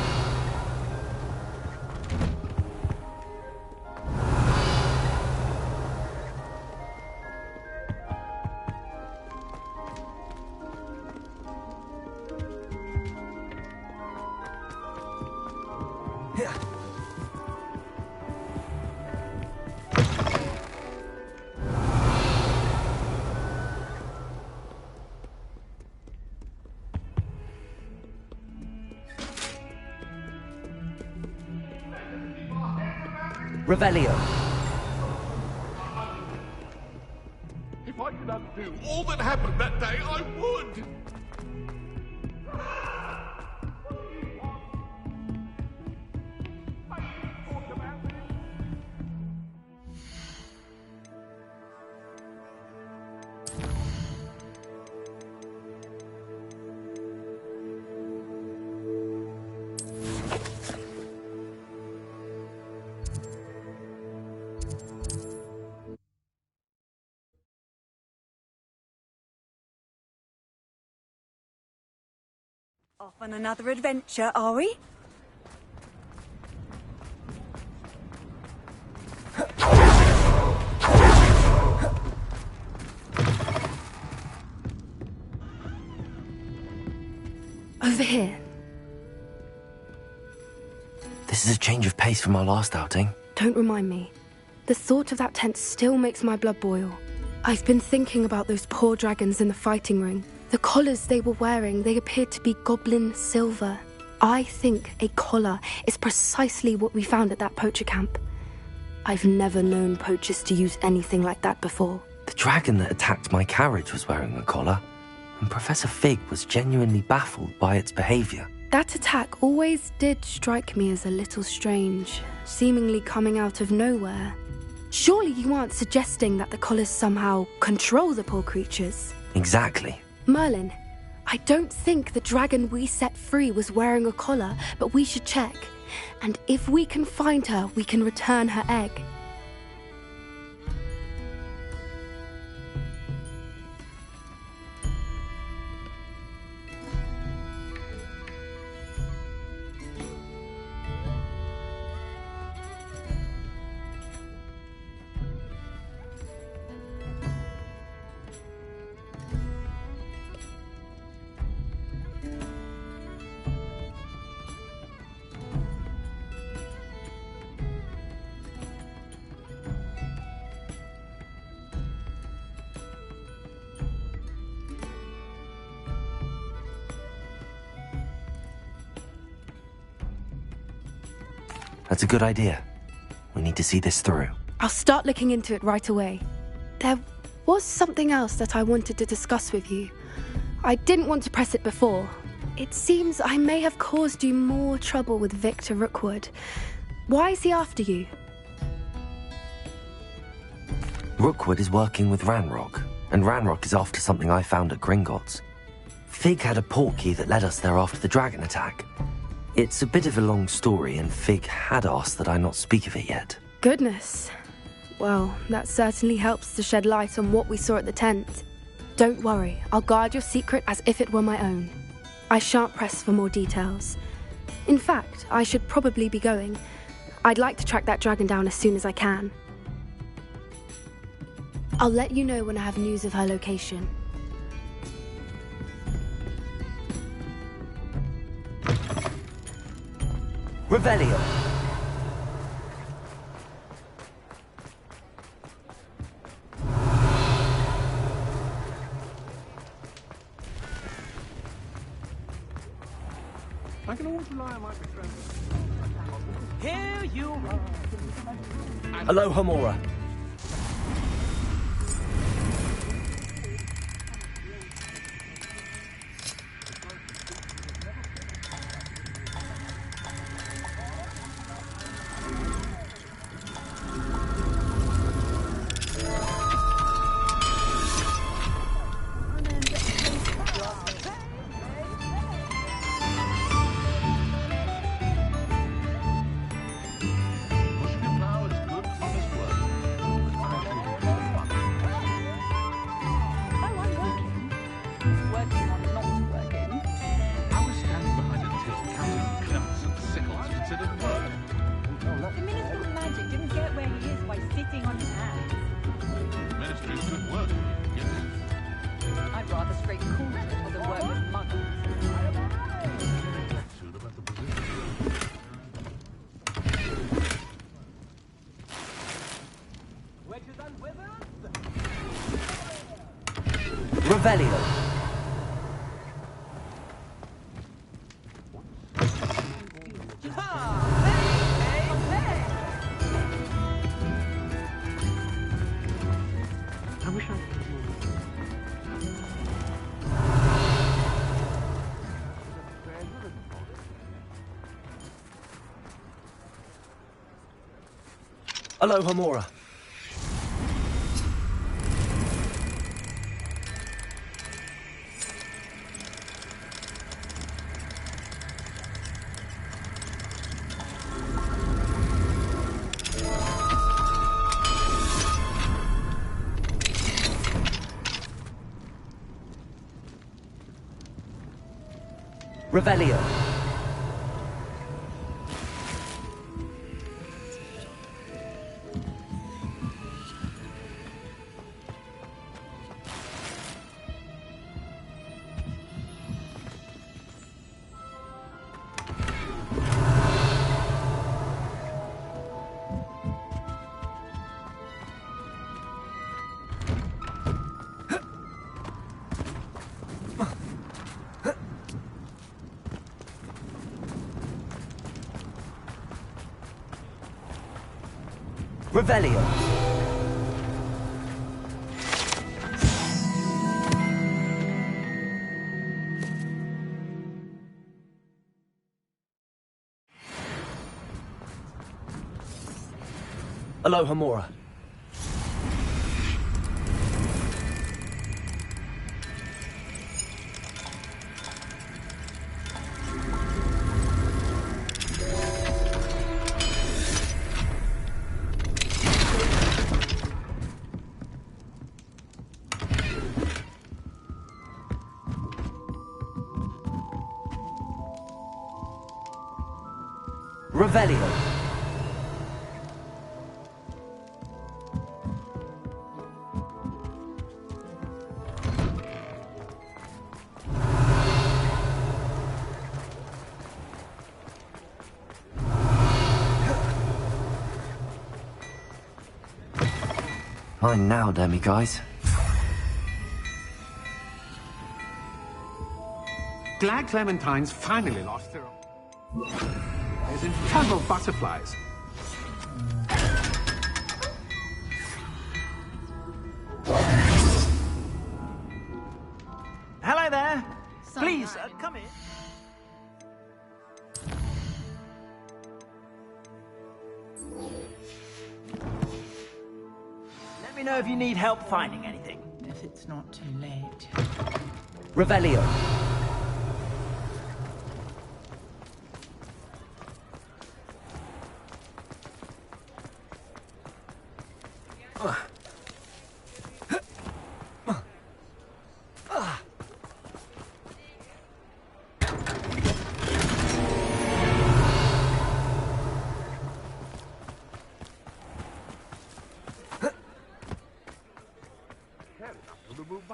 Revelio. If I could undo all that happened that day, I would! Off on another adventure, are we? Over here. This is a change of pace from our last outing. Don't remind me. The thought of that tent still makes my blood boil. I've been thinking about those poor dragons in the fighting ring. The collars they were wearing, they appeared to be goblin silver. I think a collar is precisely what we found at that poacher camp. I've never known poachers to use anything like that before. The dragon that attacked my carriage was wearing a collar, and Professor Fig was genuinely baffled by its behavior. That attack always did strike me as a little strange, seemingly coming out of nowhere. Surely you aren't suggesting that the collars somehow control the poor creatures? Exactly. Merlin, I don't think the dragon we set free was wearing a collar, but we should check. And if we can find her, we can return her egg. That's a good idea. We need to see this through. I'll start looking into it right away. There was something else that I wanted to discuss with you. I didn't want to press it before. It seems I may have caused you more trouble with Victor Rookwood. Why is he after you? Rookwood is working with Ranrock, and Ranrock is after something I found at Gringotts. Fig had a portkey that led us there after the dragon attack. It's a bit of a long story, and Fig had asked that I not speak of it yet. Goodness. Well, that certainly helps to shed light on what we saw at the tent. Don't worry, I'll guard your secret as if it were my own. I shan't press for more details. In fact, I should probably be going. I'd like to track that dragon down as soon as I can. I'll let you know when I have news of her location. Revelio. I can always rely on my friend. Here you are. Aloha Mora. Revelio. Aloha Mora. Revelio. Revelio. Aloha Mora. Revelio. Mine now, Demi guys. Glad Clementine's finally lost their There's infernal butterflies. Hello there. Please, come in. Let me know if you need help finding anything. If it's not too late. Revelio.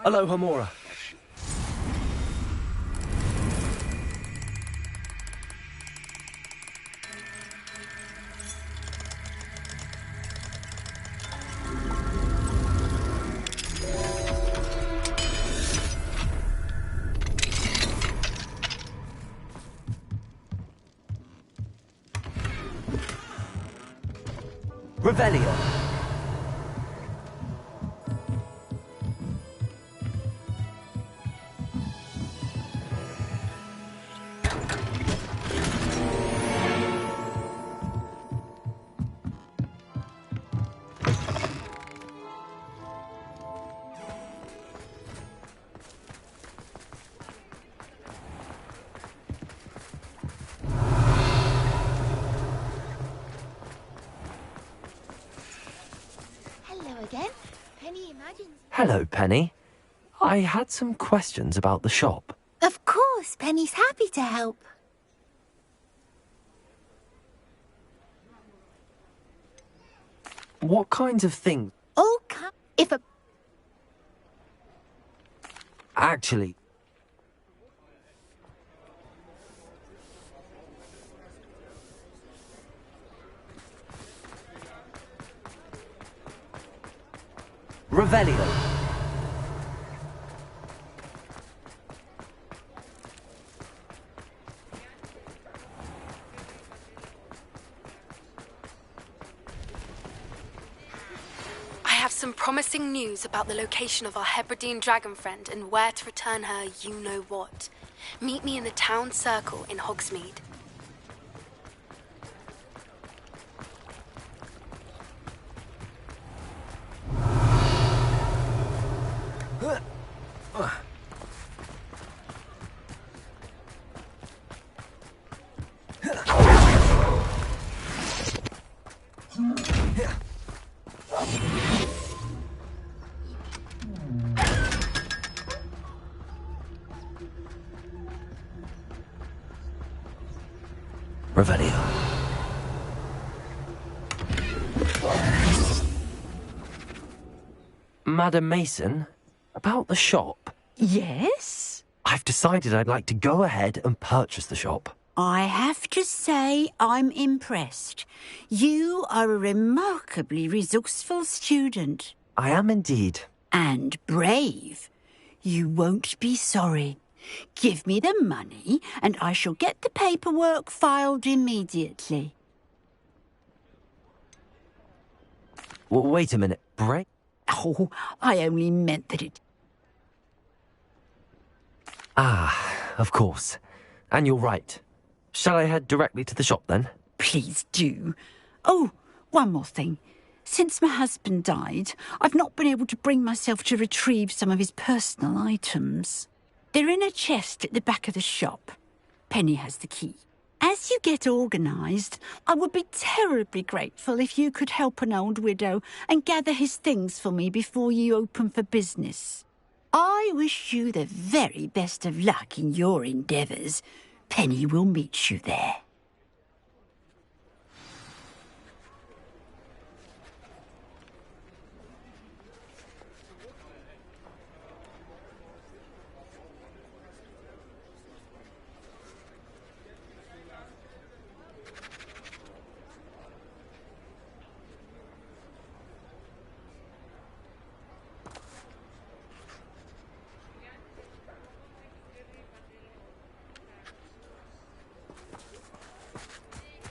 Aloha Mora. Revelio. Again? Penny imagines... Hello, Penny. I had some questions about the shop. Of course, Penny's happy to help. What kinds of things? If a... Actually... Revelio. I have some promising news about the location of our Hebridean dragon friend and where to return her you-know-what. Meet me in the town circle in Hogsmeade. Revelio. Madam Mason, about the shop. Yes? I've decided I'd like to go ahead and purchase the shop. I have to say I'm impressed. You are a remarkably resourceful student. I am indeed. And brave. You won't be sorry. Give me the money, and I shall get the paperwork filed immediately. Well, wait a minute. Break? Oh, I only meant that it... Ah, of course. And you're right. Shall I head directly to the shop, then? Please do. Oh, one more thing. Since my husband died, I've not been able to bring myself to retrieve some of his personal items. They're in a chest at the back of the shop. Penny has the key. As you get organised, I would be terribly grateful if you could help an old widow and gather his things for me before you open for business. I wish you the very best of luck in your endeavours. Penny will meet you there.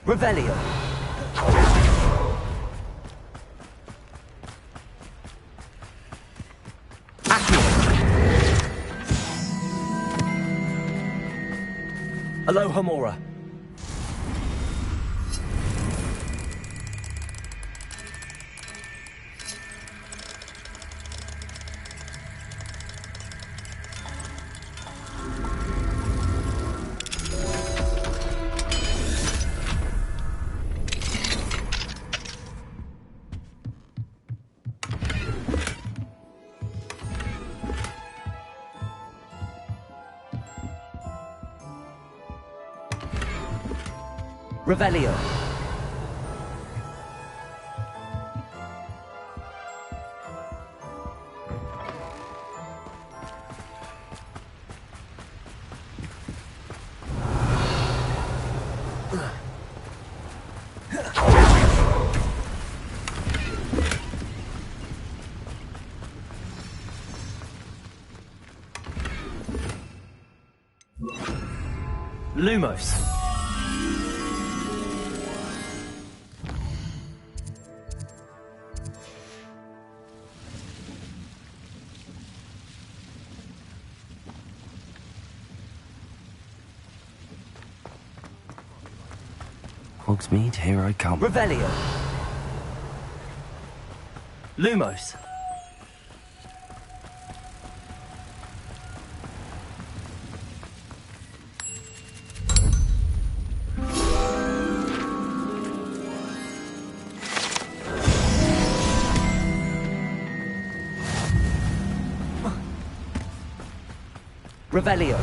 Revelio. Aloha Mora. Revelio. Lumos. Hogsmeade, here I come. Revelio. Lumos. Revelio.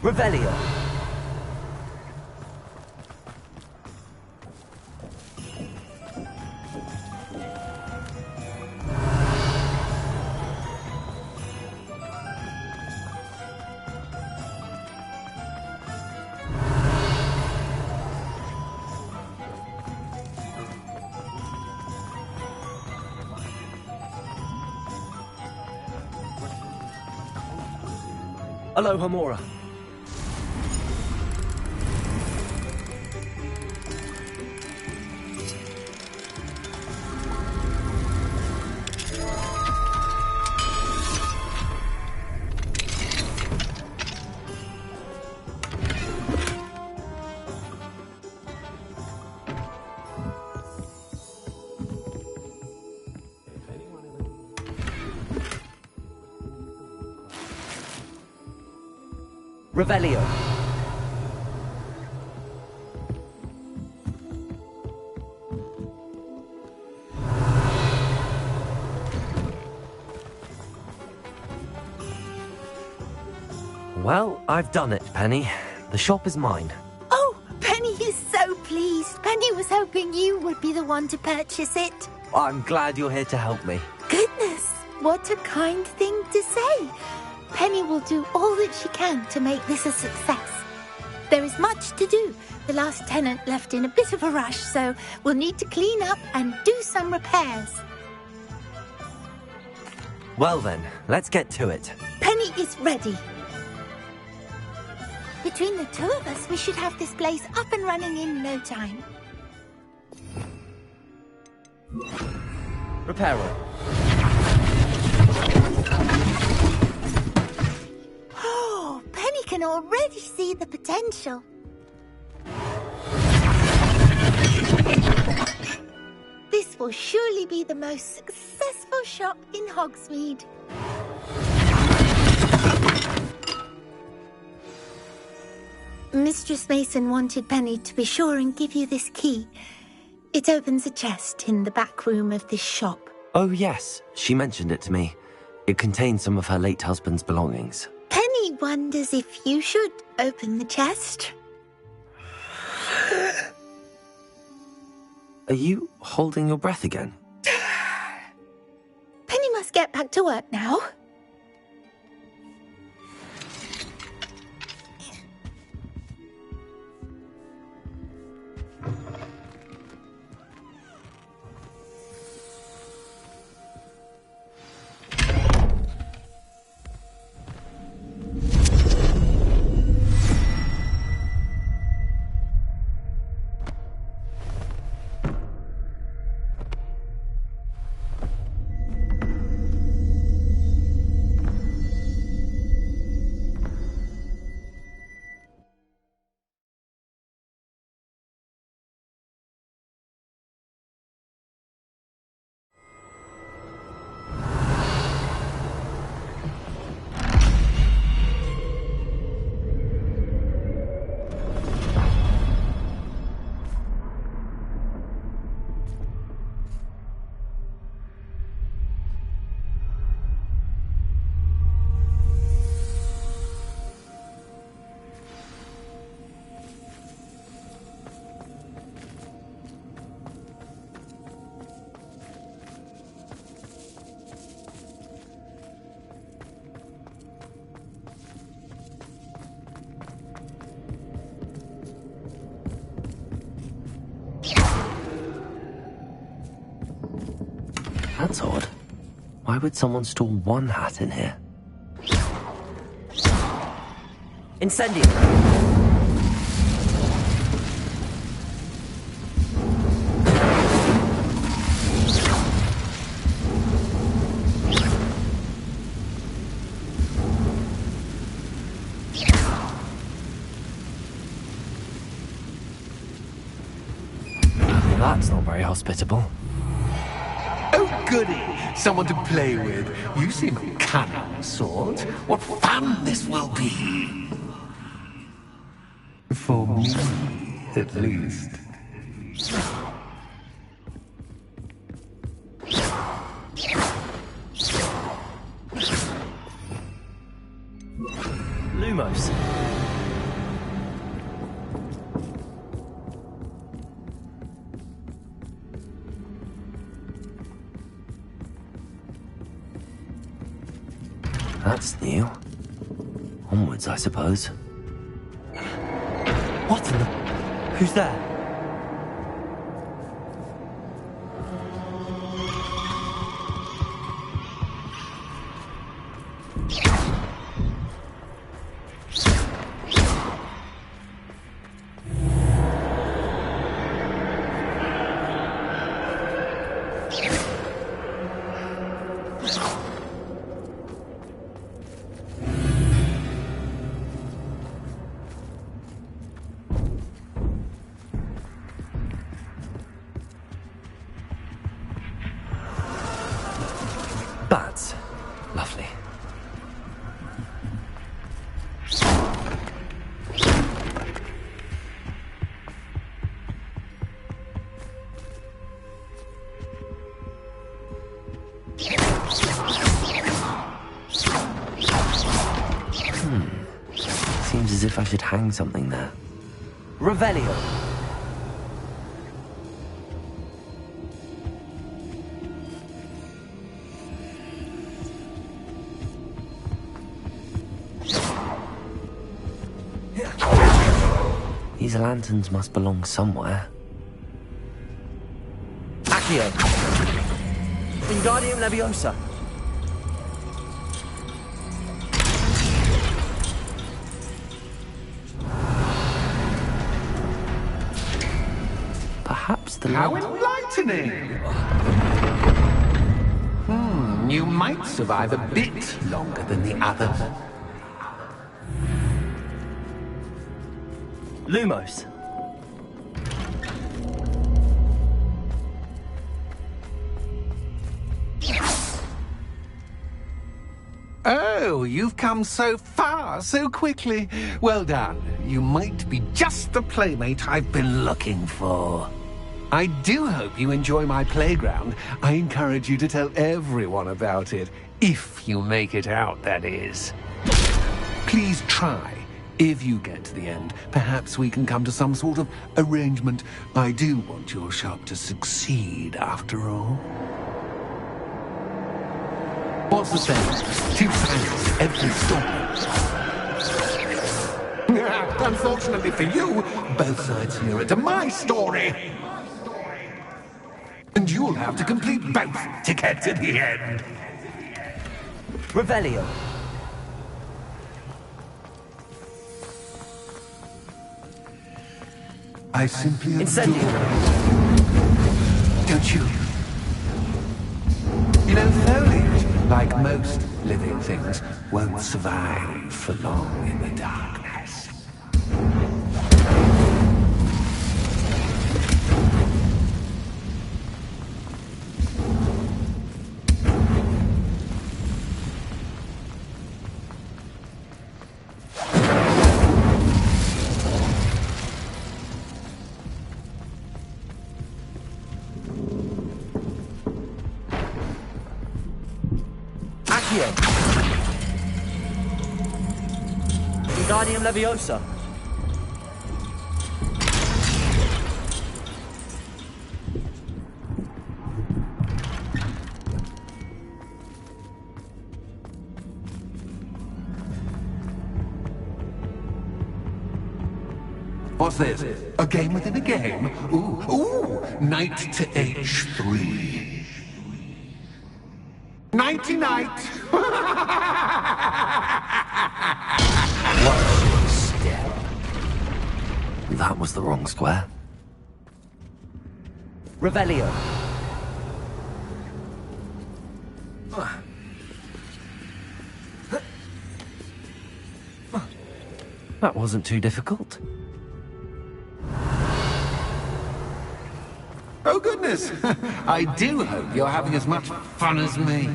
Revelio. Alohomora. Revelio. Well, I've done it, Penny. The shop is mine. Oh, Penny is so pleased. Penny was hoping you would be the one to purchase it. I'm glad you're here to help me. Goodness, what a kind thing to say. Penny will do all that she can to make this a success. There is much to do. The last tenant left in a bit of a rush, so we'll need to clean up and do some repairs. Well then, let's get to it. Penny is ready. Between the two of us, we should have this place up and running in no time. Reparo. Oh, Penny can already see the potential. This will surely be the most successful shop in Hogsmeade. Mistress Mason wanted Penny to be sure and give you this key. It opens a chest in the back room of this shop. Oh yes, she mentioned it to me. It contains some of her late husband's belongings. Penny wonders if you should open the chest. Are you holding your breath again? Penny must get back to work now. That's odd. Why would someone store one hat in here? Incendio! That's not very hospitable. Oh, goody! Someone to play with. You seem a cunning sort. What fun this will be! For me, at least. Lumos. That's new. Onwards, I suppose. What in the... Who's there? Bats. Lovely. Seems as if I should hang something there. Revelio. These lanterns must belong somewhere. Accio! Wingardium Leviosa! Perhaps the... How enlightening! You might survive a bit longer than the others. Lumos. Oh, you've come so far, so quickly. Well done. You might be just the playmate I've been looking for. I do hope you enjoy my playground. I encourage you to tell everyone about it. If you make it out, that is. Please try. If you get to the end, perhaps we can come to some sort of arrangement. I do want your shop to succeed, after all. What's the saying? 2 fans every story. Unfortunately for you, both sides hear it to my story. And you'll have to complete both to get to the end. Revelio. I simply Incendio. Don't you? You know, foliage, like most living things, won't survive for long in the darkness. Wingardium Leviosa. What's this? A game within a game? Ooh, knight to H3. Nighty-night. What step? That was the wrong square. Revelio. That wasn't too difficult. Oh, goodness. I do hope you're having as much fun as me.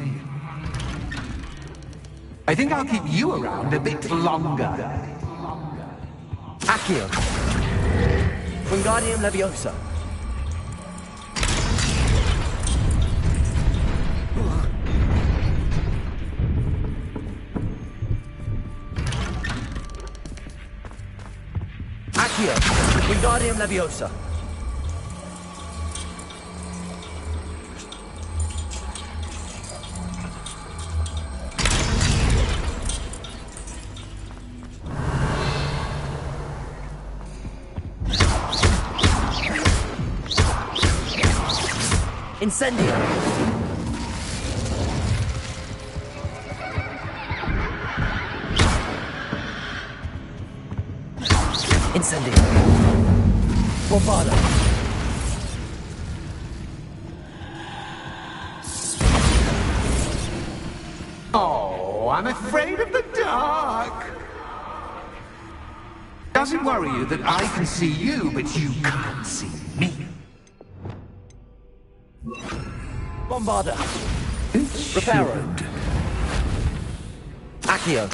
I think I'll keep you around a bit longer. Accio. Wingardium Leviosa. Accio. Wingardium Leviosa. Incendio! Incendio! Bombarda! Oh, I'm afraid of the dark. Does it worry you that I can see you, but you can't see me? Bombarda! Reparo! Accio!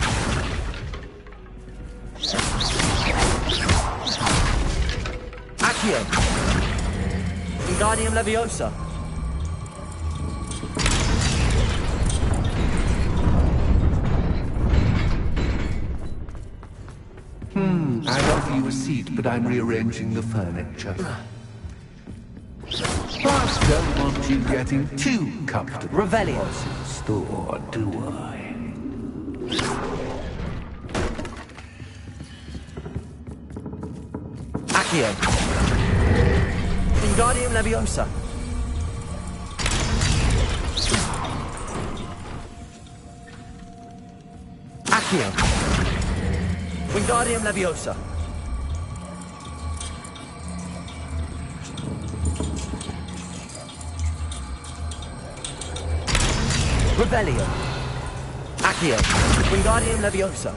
Accio! Wingardium Leviosa! I'd offer you a seat, but I'm rearranging the furniture. Plus, don't want you getting too comfortable. Revelio. What's in store, do I? Accio! Wingardium Leviosa! Accio! Wingardium Leviosa! Revelio! Accio! Wingardium Leviosa!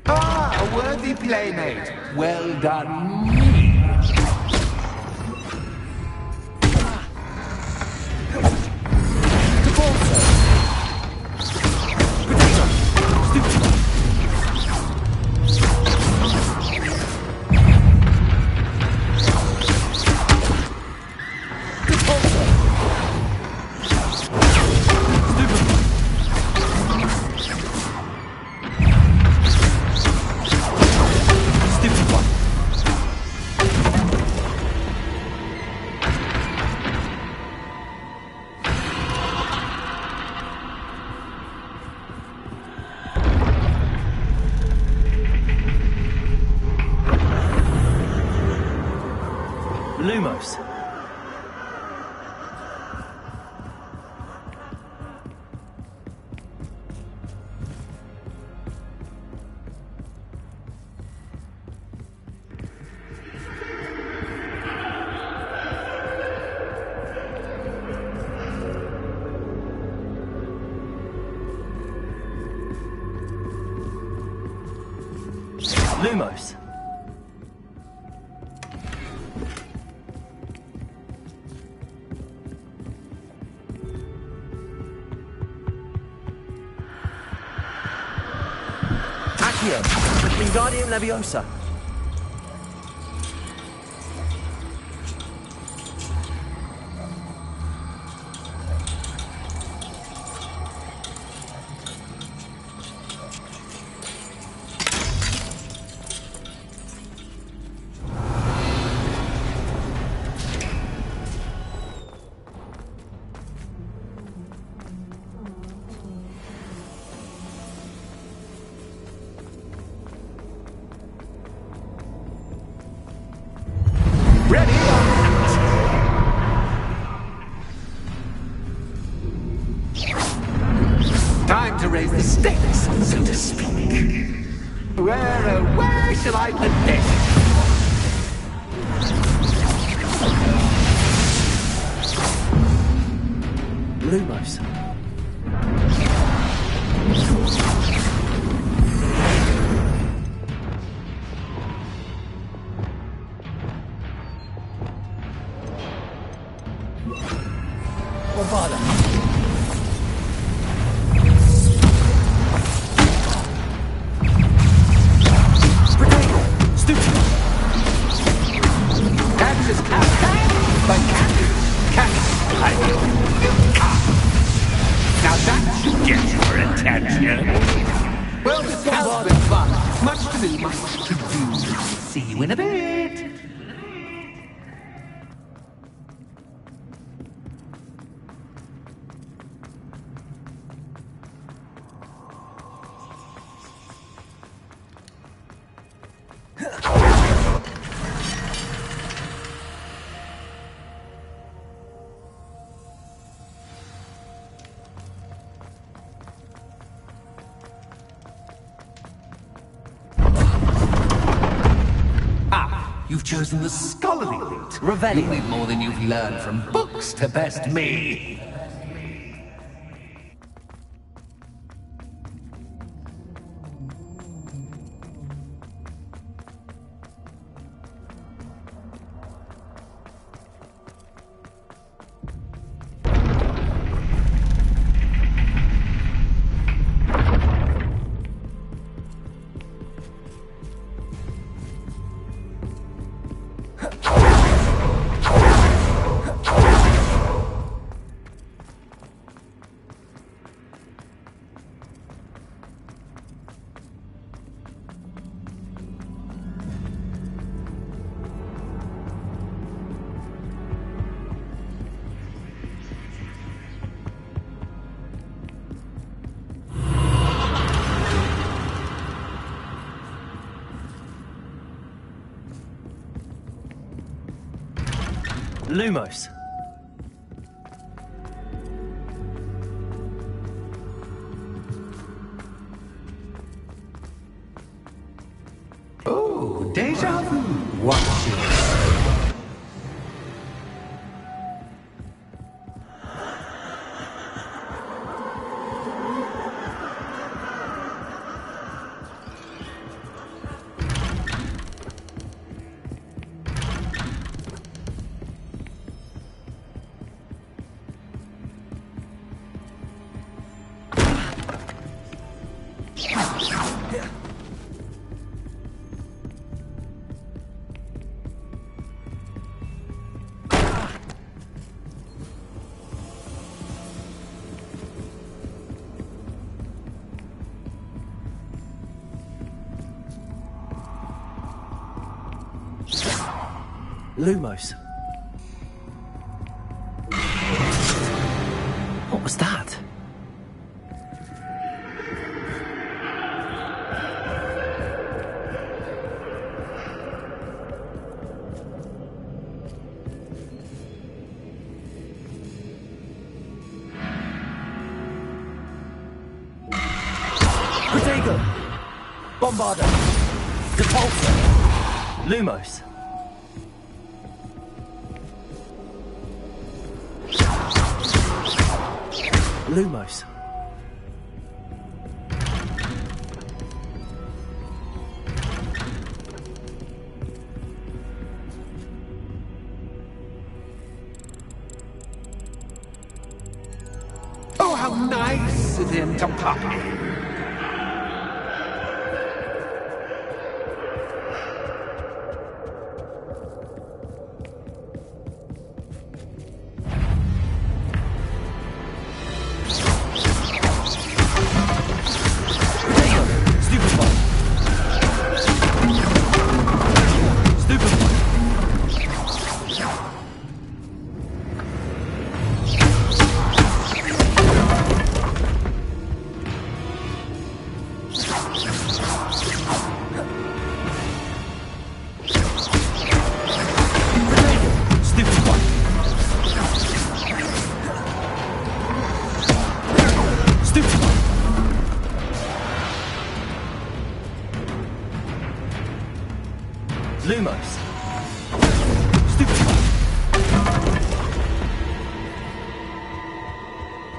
Ah, a worthy playmate. Well done, me. Lumos. Lumos. Accio! Wingardium Leviosa! stakes, so to speak. Where shall I put this? Lumos. Now that should get your attention. Well, this has been fun. Much to do, much to do. See you in a bit. You've chosen the scholarly route. Revelio. You need more than you've learned from books to best me. Lumos. Oh, deja vu. Watch it. Lumos. What was that? Protego! Bombarder! Depulsor! Lumos! Lumos. Oh, how nice of him to copy.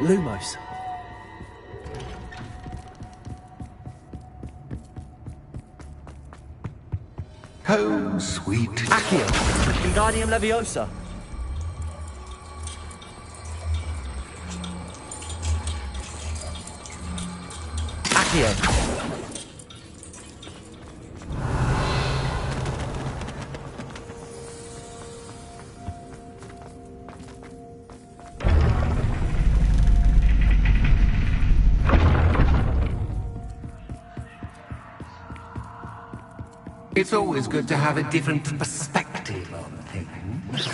Lumos. Home, sweet. Accio. Wingardium Leviosa. Accio. It's always good to have a different perspective on things.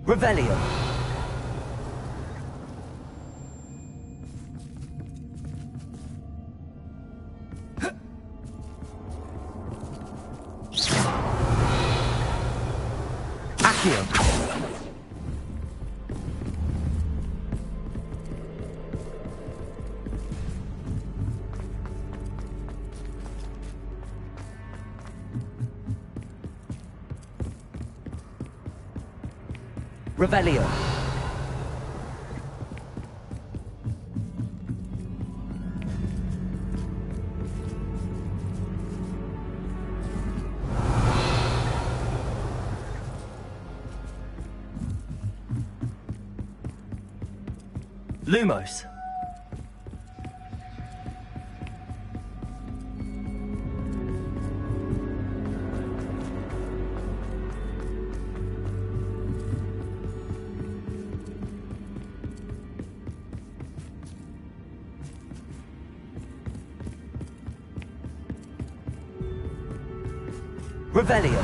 Revelio. Accio. Revelio. Lumos. Revelio.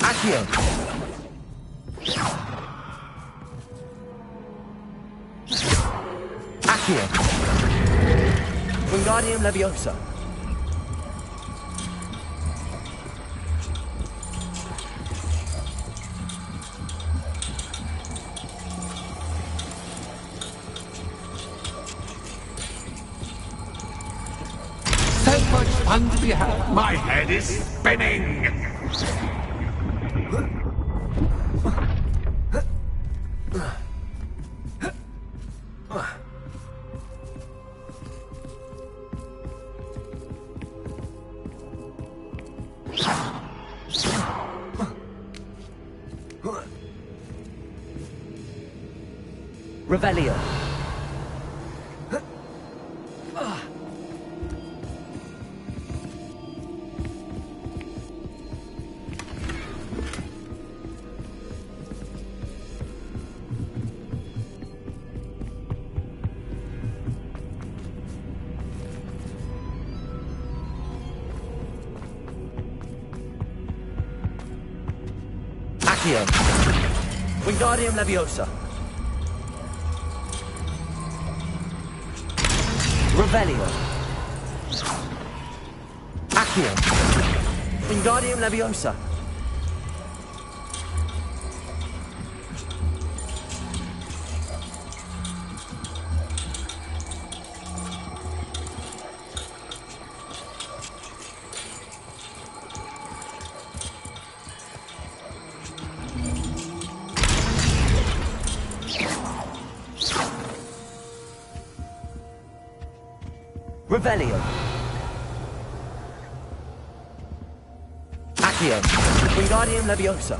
Accio. Accio. Wingardium Leviosa. So much fun to be had. My head is spinning. Revelio. Accio. Wingardium Leviosa. Revelio. Accio. Wingardium Leviosa. Revelio. Accio. Wingardium Leviosa.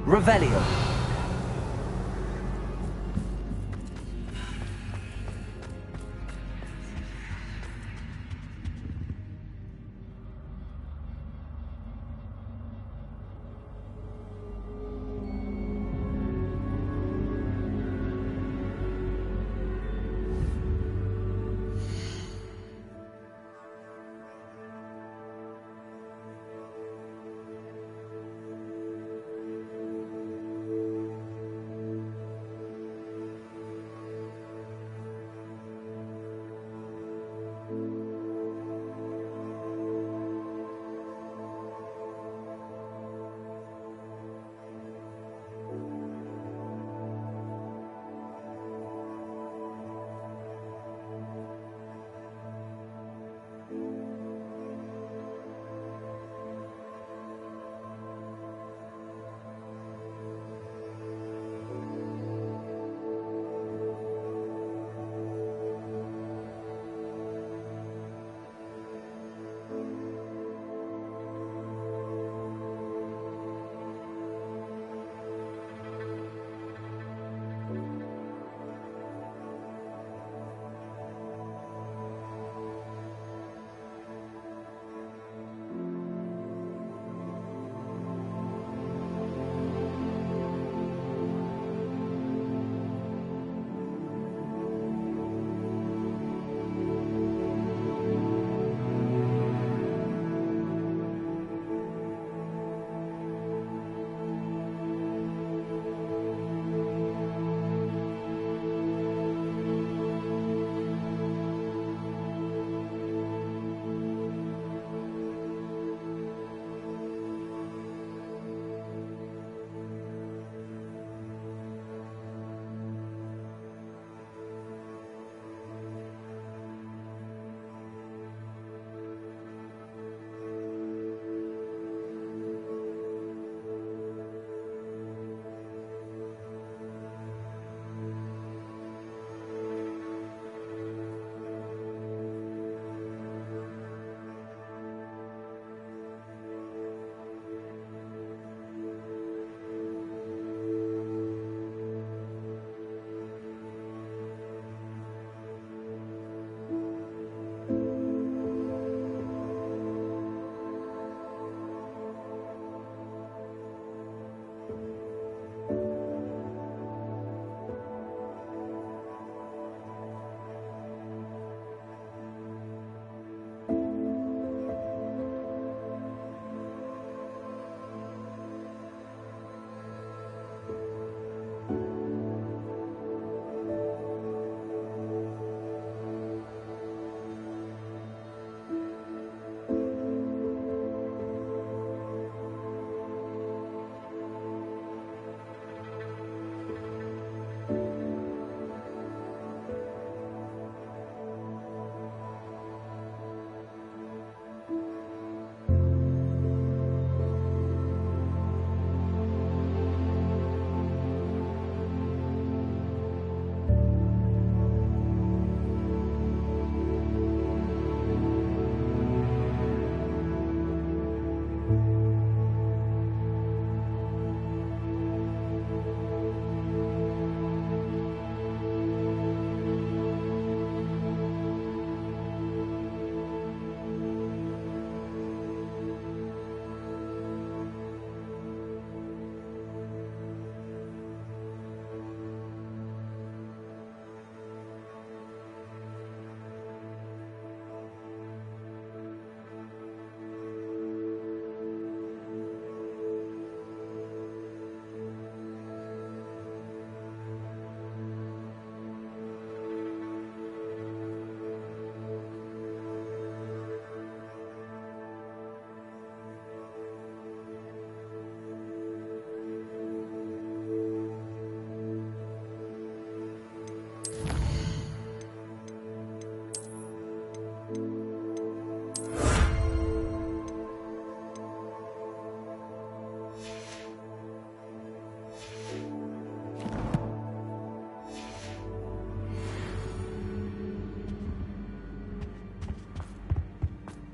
Revelio.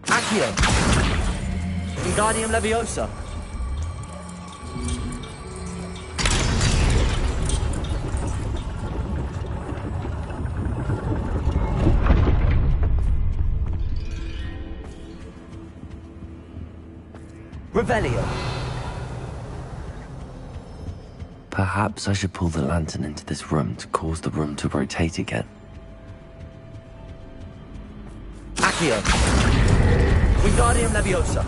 Accio! Wingardium Leviosa! Revelio. Perhaps I should pull the lantern into this room to cause the room to rotate again. Accio. Wingardium Leviosa.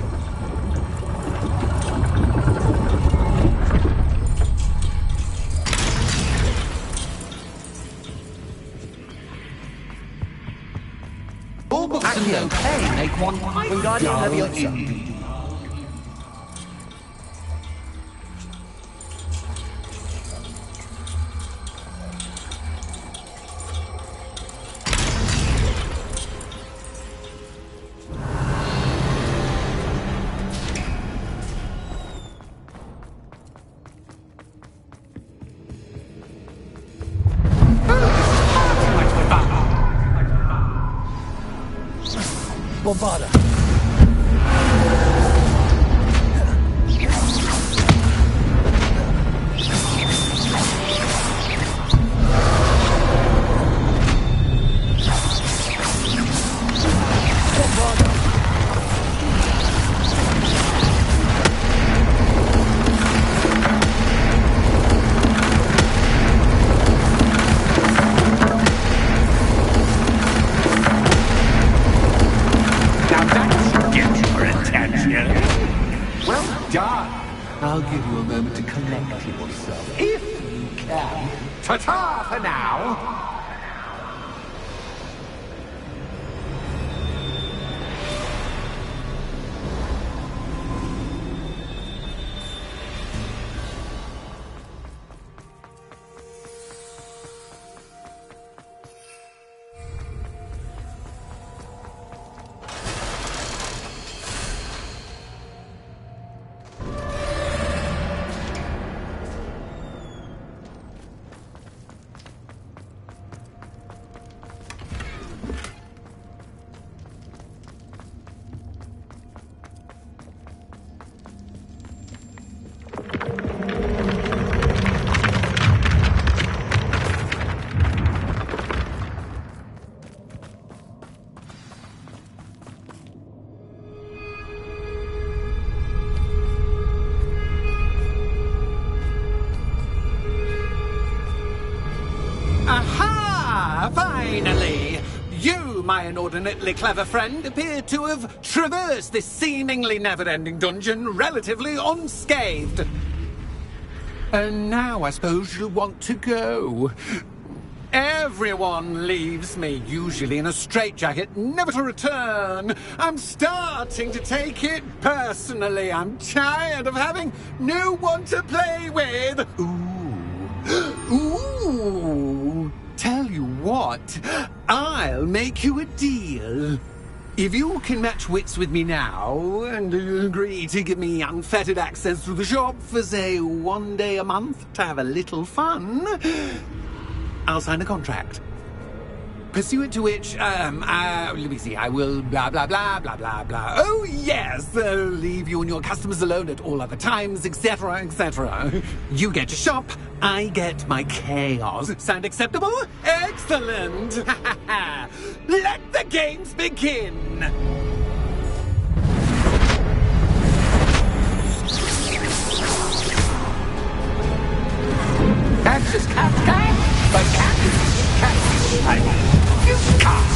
All books and no pay make one quite Wingardium dull Leviosa. indeed. Bombarda. I'll give you a moment to collect yourself, if you can. Ta-ta for now! Aha! Finally! You, my inordinately clever friend, appear to have traversed this seemingly never-ending dungeon relatively unscathed. And now I suppose you'll want to go. Everyone leaves me, usually in a straitjacket, never to return. I'm starting to take it personally. I'm tired of having no one to play with. Ooh, tell you what, I'll make you a deal. If you can match wits with me now, and agree to give me unfettered access to the shop for, say, 1 day a month to have a little fun, I'll sign a contract. Pursuant to which, let me see, I will blah, blah, blah, blah, blah, blah. Oh, yes, leave you and your customers alone at all other times, etc., etc. You get your shop, I get my chaos. Sound acceptable? Excellent! Let the games begin! That's just Kafka, but Kafka, I mean, you can't.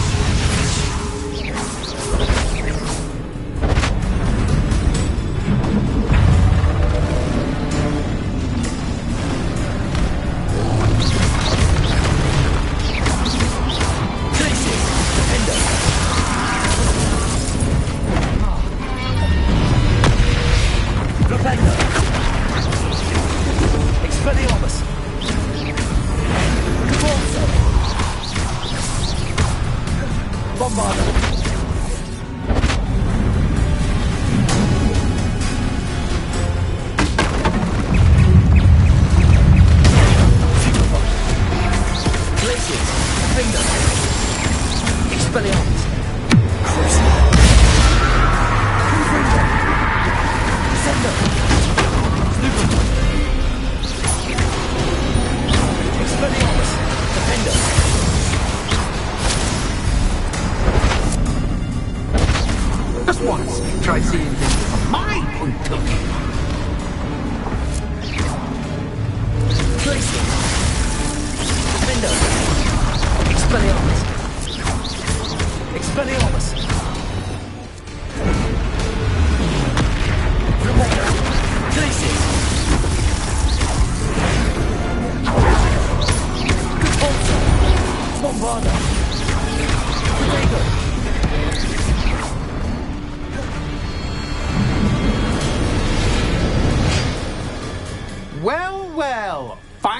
Just once, try seeing things from my point of view.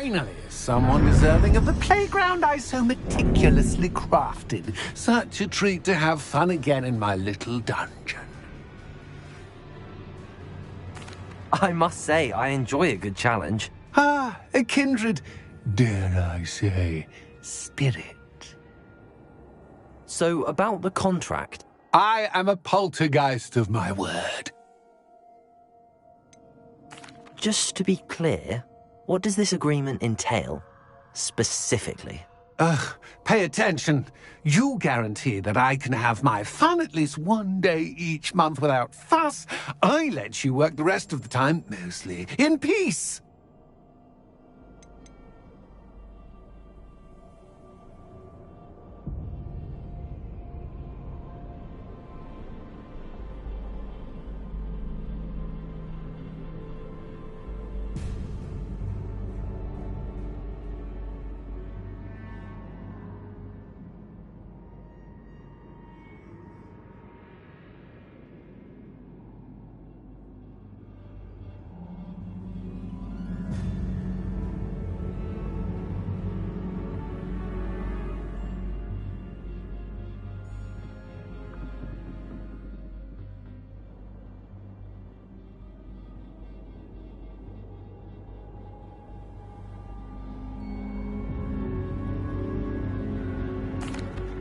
Finally, someone deserving of the playground I so meticulously crafted. Such a treat to have fun again in my little dungeon. I must say, I enjoy a good challenge. Ah, a kindred, dare I say, spirit. So, about the contract. I am a poltergeist of my word. Just to be clear, what does this agreement entail, specifically? Ugh, pay attention. You guarantee that I can have my fun at least one day each month without fuss. I let you work the rest of the time, mostly in peace.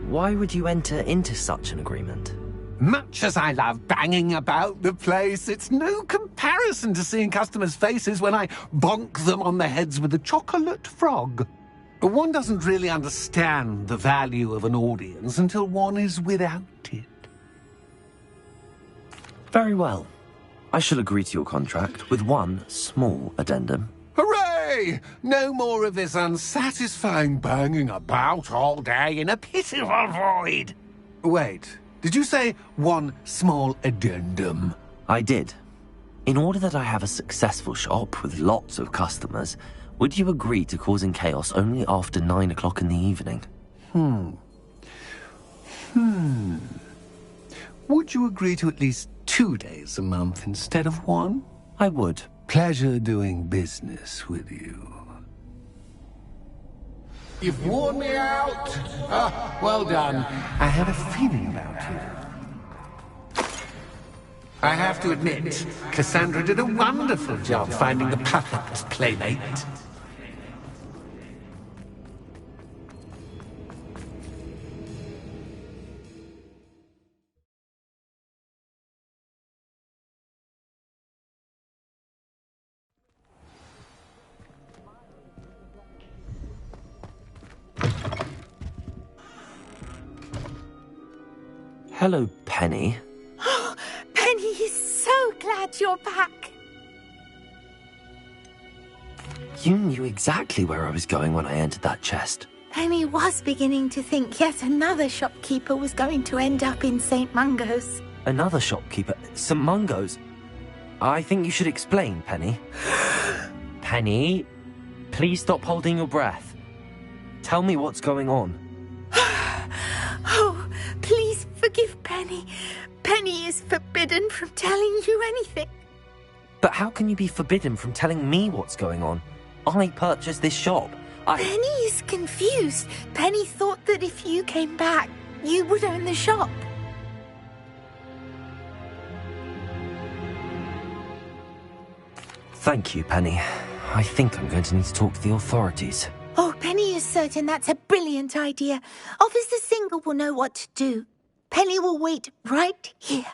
Why would you enter into such an agreement? Much as I love banging about the place, it's no comparison to seeing customers' faces when I bonk them on the heads with a chocolate frog. One doesn't really understand the value of an audience until one is without it. Very well. I shall agree to your contract with one small addendum. Hooray! No more of this unsatisfying banging about all day in a pitiful void. Wait, did you say one small addendum? I did. In order that I have a successful shop with lots of customers, would you agree to causing chaos only after 9 o'clock in the evening? Would you agree to at least 2 days a month instead of one? I would. Pleasure doing business with you. You've worn me out. Ah, well done. I had a feeling about you. I have to admit, Cassandra did a wonderful job finding the perfect playmate. Hello, Penny. Penny is so glad you're back. You knew exactly where I was going when I entered that chest. Penny was beginning to think yet another shopkeeper was going to end up in St. Mungo's. Another shopkeeper? St. Mungo's? I think you should explain, Penny. Penny, please stop holding your breath. Tell me what's going on. Oh, please forgive Penny. Penny is forbidden from telling you anything. But how can you be forbidden from telling me what's going on? I purchased this shop. Penny is confused. Penny thought that if you came back, you would own the shop. Thank you, Penny. I think I'm going to need to talk to the authorities. Oh, Penny is certain that's a brilliant idea. Officer Singer will know what to do. Penny will wait right here.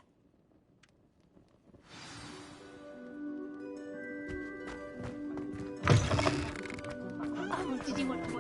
Oh, did you want to...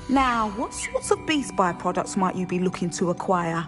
Now, what sorts of beast byproducts might you be looking to acquire?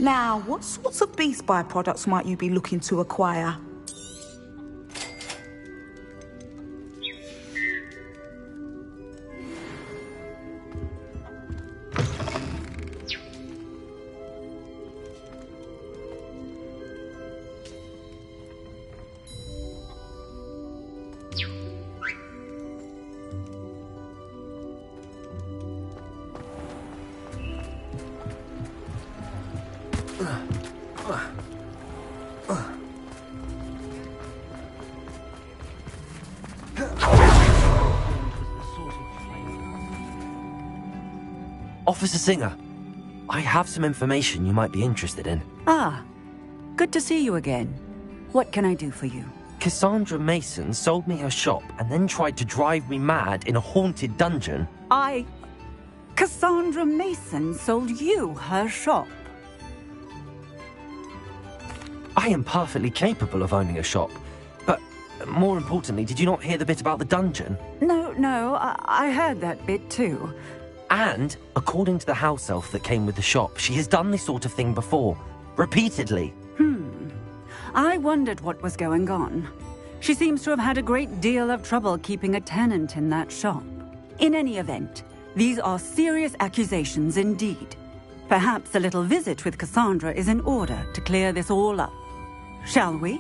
Now, what sorts of beast byproducts might you be looking to acquire? Officer Singer, I have some information you might be interested in. Ah, good to see you again. What can I do for you? Cassandra Mason sold me her shop and then tried to drive me mad in a haunted dungeon. Cassandra Mason sold you her shop? I am perfectly capable of owning a shop, but more importantly, did you not hear the bit about the dungeon? No, I heard that bit too. And, according to the house elf that came with the shop, she has done this sort of thing before. Repeatedly. I wondered what was going on. She seems to have had a great deal of trouble keeping a tenant in that shop. In any event, these are serious accusations indeed. Perhaps a little visit with Cassandra is in order to clear this all up. Shall we?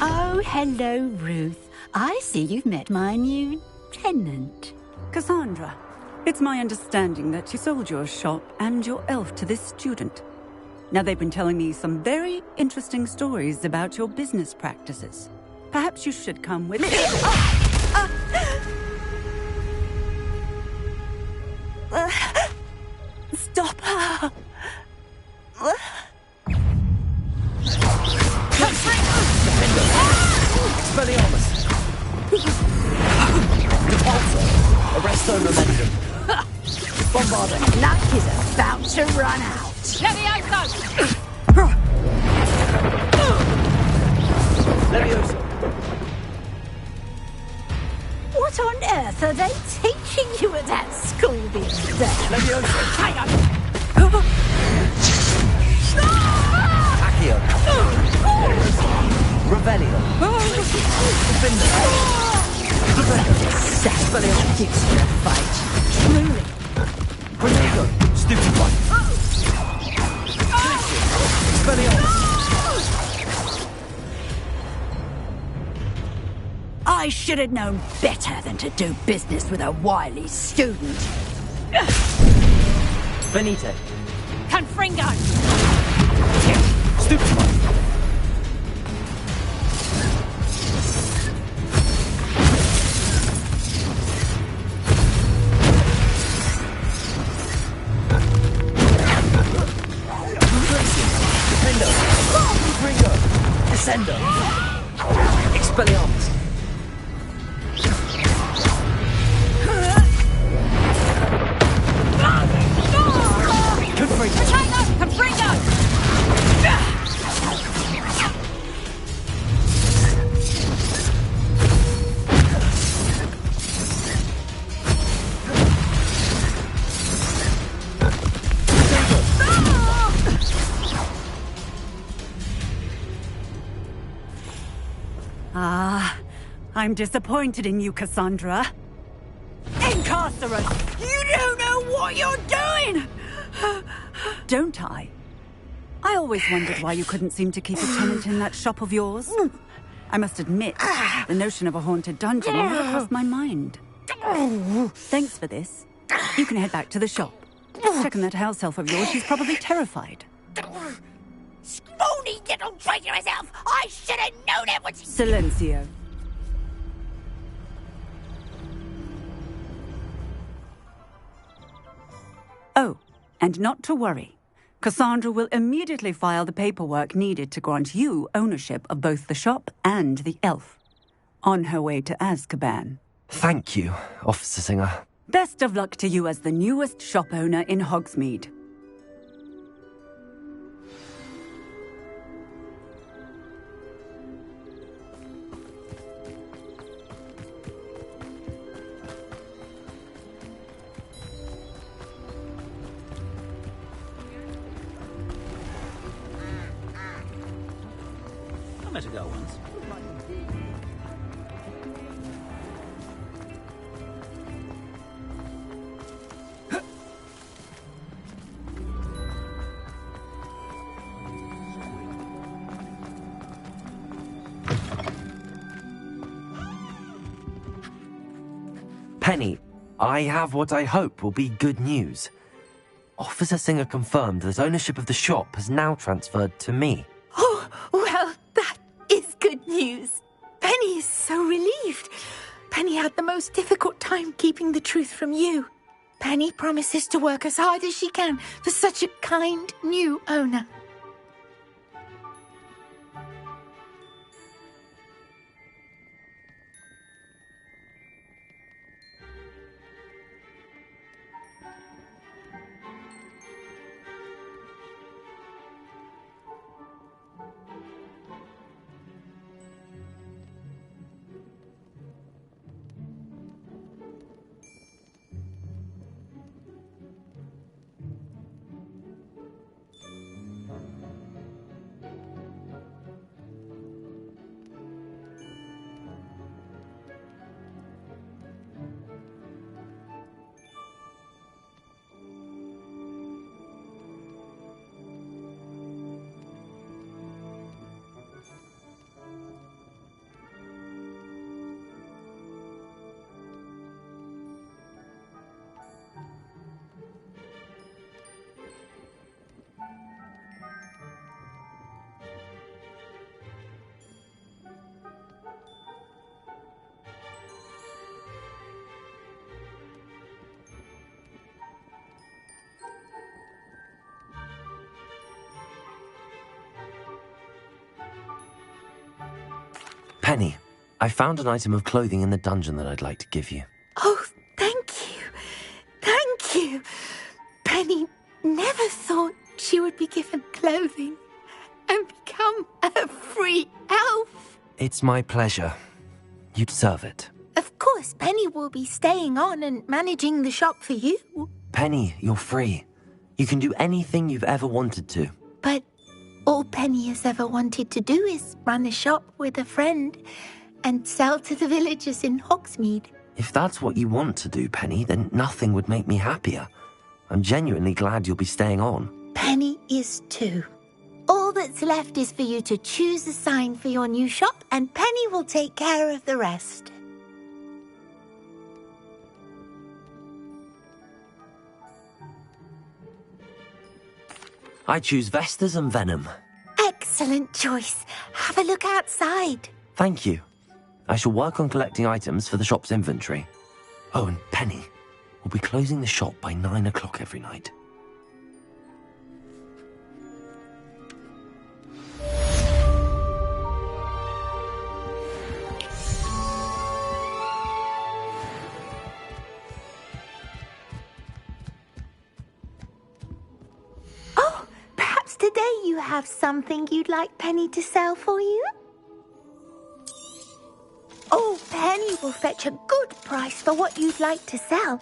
Oh, hello, Ruth. I see you've met my new tenant. Cassandra, it's my understanding that you sold your shop and your elf to this student. Now, they've been telling me some very interesting stories about your business practices. Perhaps you should come with me. Stop her! Expelliarmus! Repulsor! Arresto Momentum! Bombarda! Luck is about to run out. Levioso! What on earth are they teaching you at that school these days? Levioso! Hang on! Accio! Revelio! Savage gives you a fight. Truly. Renego! Stupid one! Expelliarmus! I should have known better than to do business with a wily student. Benito! Confringo! Stupid one! Ringo! Descendo! Expelliarmus! I'm disappointed in you, Cassandra. Incarcerate! You don't know what you're doing! Don't I? I always wondered why you couldn't seem to keep a tenant in that shop of yours. I must admit, the notion of a haunted dungeon never crossed my mind. Thanks for this. You can head back to the shop. Check on that house elf of yours. She's probably terrified. Scrawny little traitor herself! I should have known it was... Silencio. Oh, and not to worry. Cassandra will immediately file the paperwork needed to grant you ownership of both the shop and the elf. On her way to Azkaban. Thank you, Officer Singer. Best of luck to you as the newest shop owner in Hogsmeade. I met a girl once. Penny, I have what I hope will be good news. Officer Singer confirmed that ownership of the shop has now transferred to me. Oh, well, that is good news. Penny is so relieved. Penny had the most difficult time keeping the truth from you. Penny promises to work as hard as she can for such a kind new owner. Penny, I found an item of clothing in the dungeon that I'd like to give you. Oh, thank you. Thank you. Penny never thought she would be given clothing and become a free elf. It's my pleasure. You deserve it. Of course, Penny will be staying on and managing the shop for you. Penny, you're free. You can do anything you've ever wanted to. But all Penny has ever wanted to do is run a shop with a friend and sell to the villagers in Hogsmeade. If that's what you want to do, Penny, then nothing would make me happier. I'm genuinely glad you'll be staying on. Penny is too. All that's left is for you to choose a sign for your new shop, and Penny will take care of the rest. I choose Vestas and Venom. Excellent choice. Have a look outside. Thank you. I shall work on collecting items for the shop's inventory. Oh, and Penny, we'll be closing the shop by 9 o'clock every night. Oh, perhaps today you have something you'd like Penny to sell for you? Oh, Penny will fetch a good price for what you'd like to sell.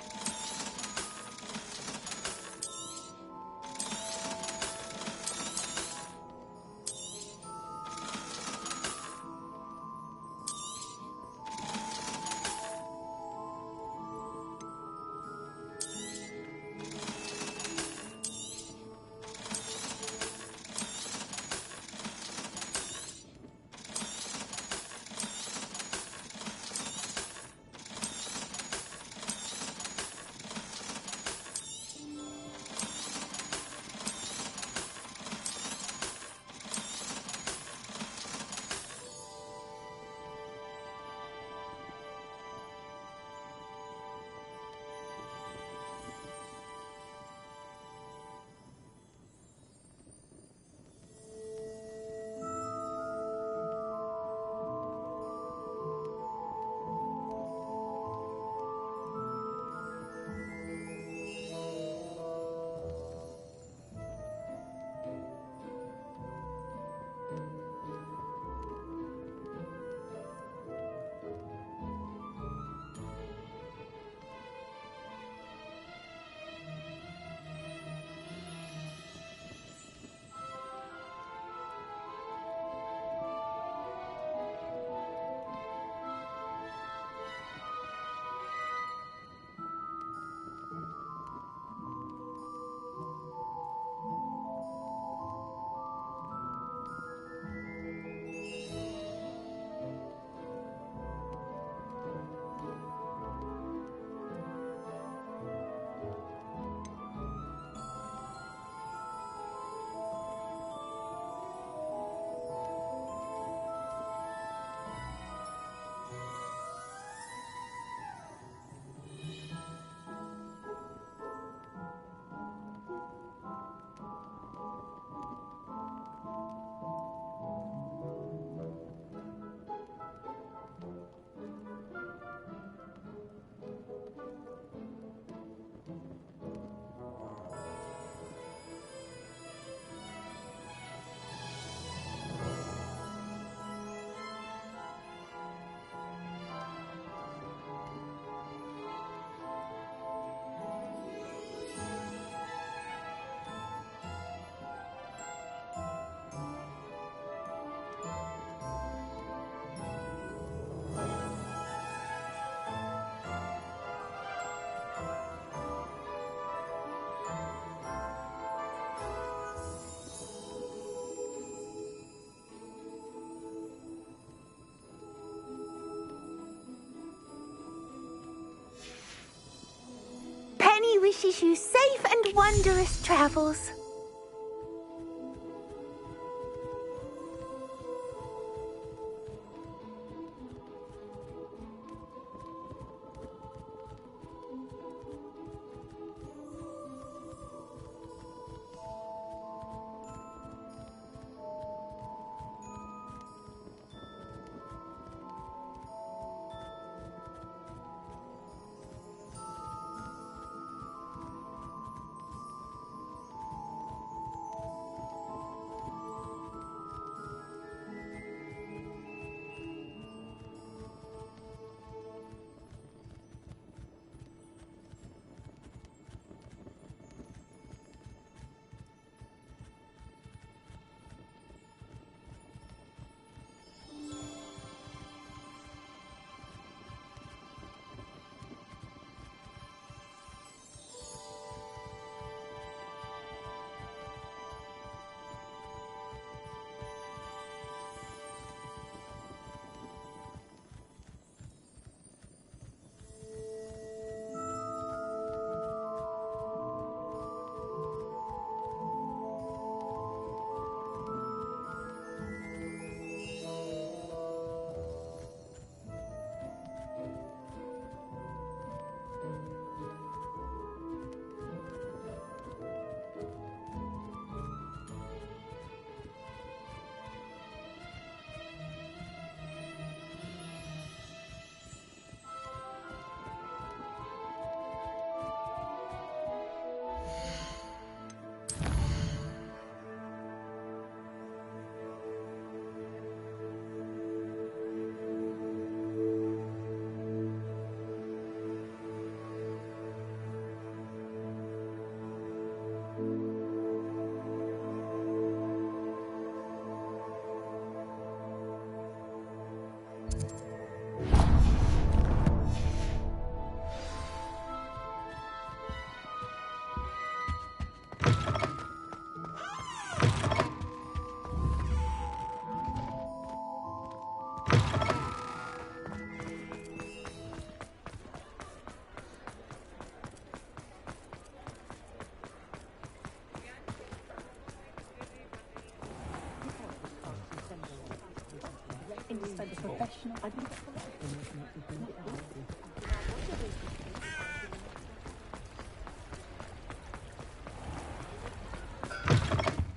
wishes you safe and wondrous travels.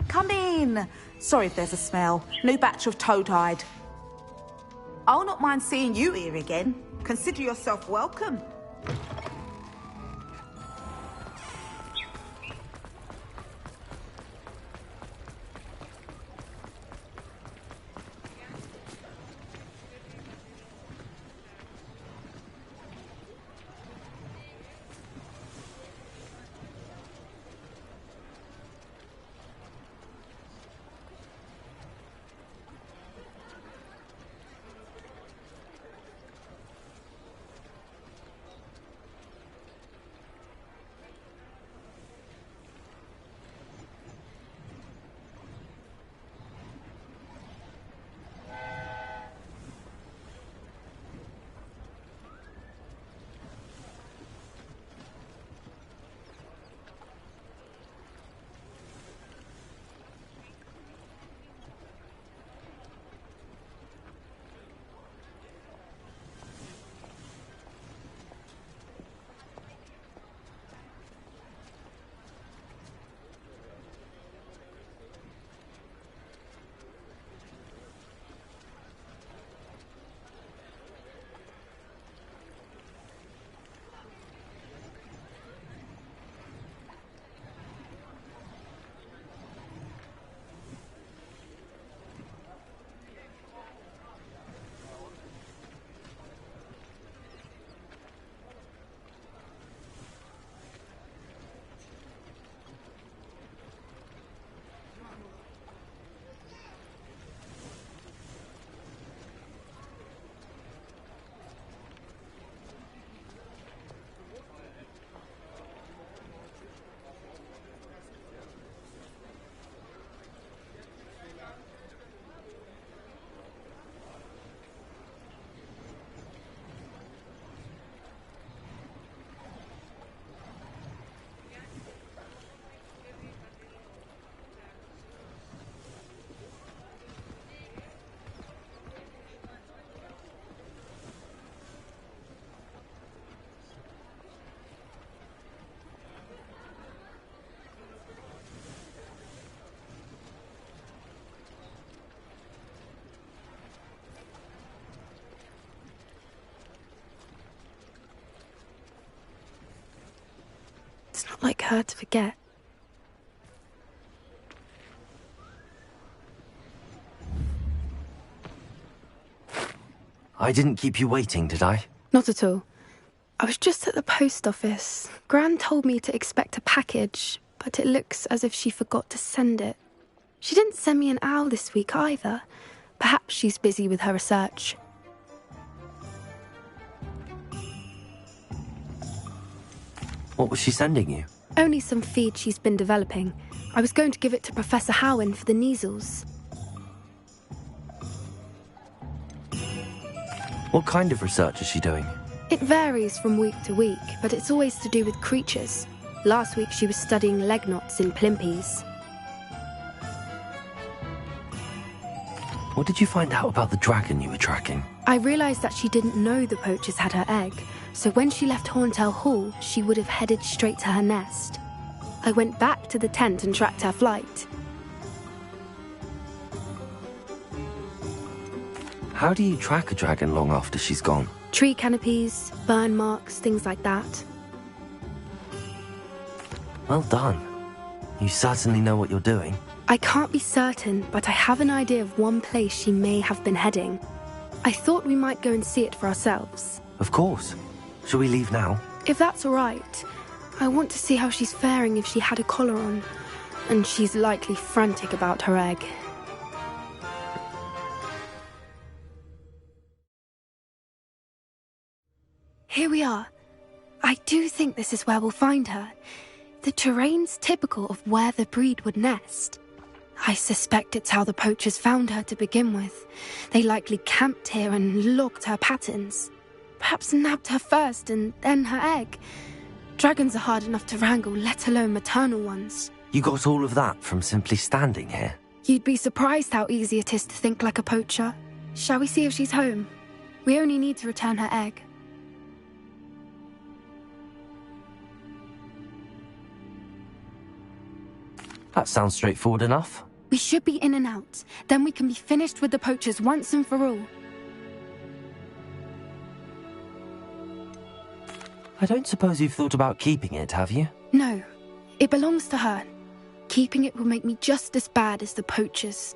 Come in. Sorry if there's a smell. New batch of toad-hide. I'll not mind seeing you here again. Consider yourself welcome. not like her to forget. I didn't keep you waiting, did I? Not at all. I was just at the post office. Gran told me to expect a package, but it looks as if she forgot to send it. She didn't send me an owl this week either. Perhaps she's busy with her research. What was she sending you? Only some feed she's been developing. I was going to give it to Professor Howen for the measles. What kind of research is she doing? It varies from week to week, but it's always to do with creatures. Last week she was studying leg knots in plimpies. What did you find out about the dragon you were tracking? I realised that she didn't know the poachers had her egg, so when she left Horntail Hall, she would have headed straight to her nest. I went back to the tent and tracked her flight. How do you track a dragon long after she's gone? Tree canopies, burn marks, things like that. Well done. You certainly know what you're doing. I can't be certain, but I have an idea of one place she may have been heading. I thought we might go and see it for ourselves. Of course. Shall we leave now? If that's all right. I want to see how she's faring if she had a collar on. And she's likely frantic about her egg. Here we are. I do think this is where we'll find her. The terrain's typical of where the breed would nest. I suspect it's how the poachers found her to begin with. They likely camped here and logged her patterns. Perhaps nabbed her first and then her egg. Dragons are hard enough to wrangle, let alone maternal ones. You got all of that from simply standing here? You'd be surprised how easy it is to think like a poacher. Shall we see if she's home? We only need to return her egg. That sounds straightforward enough. We should be in and out. Then we can be finished with the poachers once and for all. I don't suppose you've thought about keeping it, have you? No. It belongs to her. Keeping it will make me just as bad as the poachers.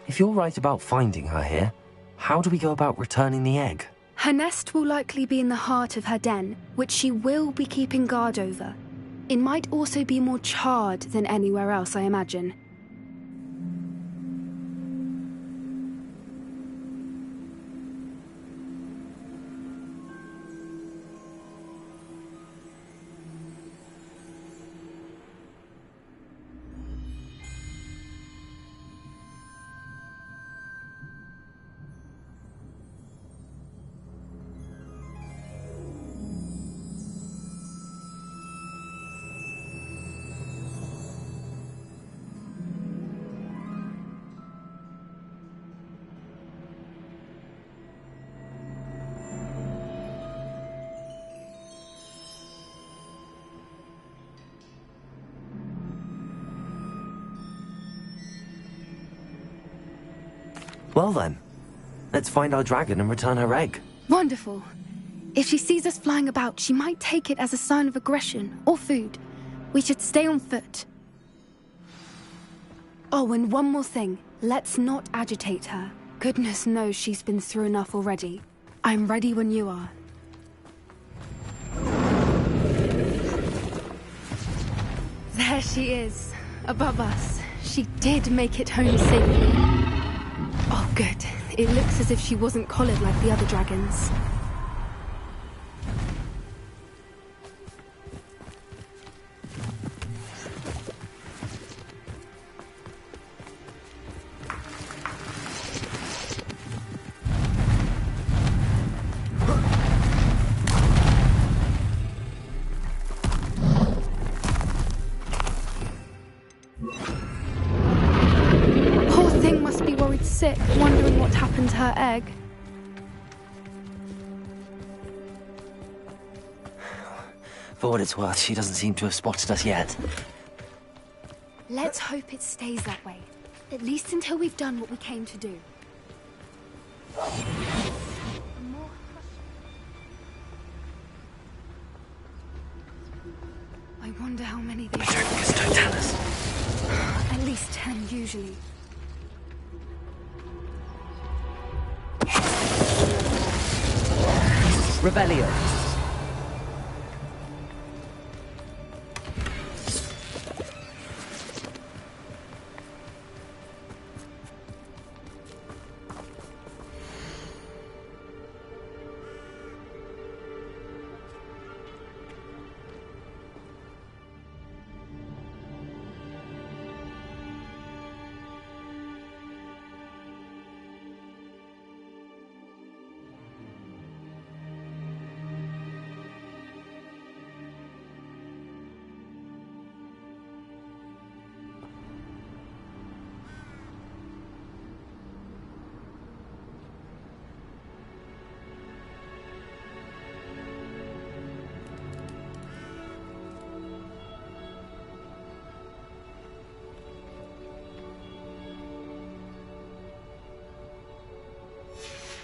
If you're right about finding her here, how do we go about returning the egg? Her nest will likely be in the heart of her den, which she will be keeping guard over. It might also be more charred than anywhere else, I imagine. Well then, let's find our dragon and return her egg. Wonderful. If she sees us flying about, she might take it as a sign of aggression or food. We should stay on foot. Oh, and one more thing. Let's not agitate her. Goodness knows she's been through enough already. I'm ready when you are. There she is, above us. She did make it home safely. Oh, good. It looks as if she wasn't collared like the other dragons. Sick, wondering what happened to her egg. For what it's worth, she doesn't seem to have spotted us yet. Let's hope it stays that way. At least until we've done what we came to do. many they Petronius don't tell us. At least 10 usually. Revelio.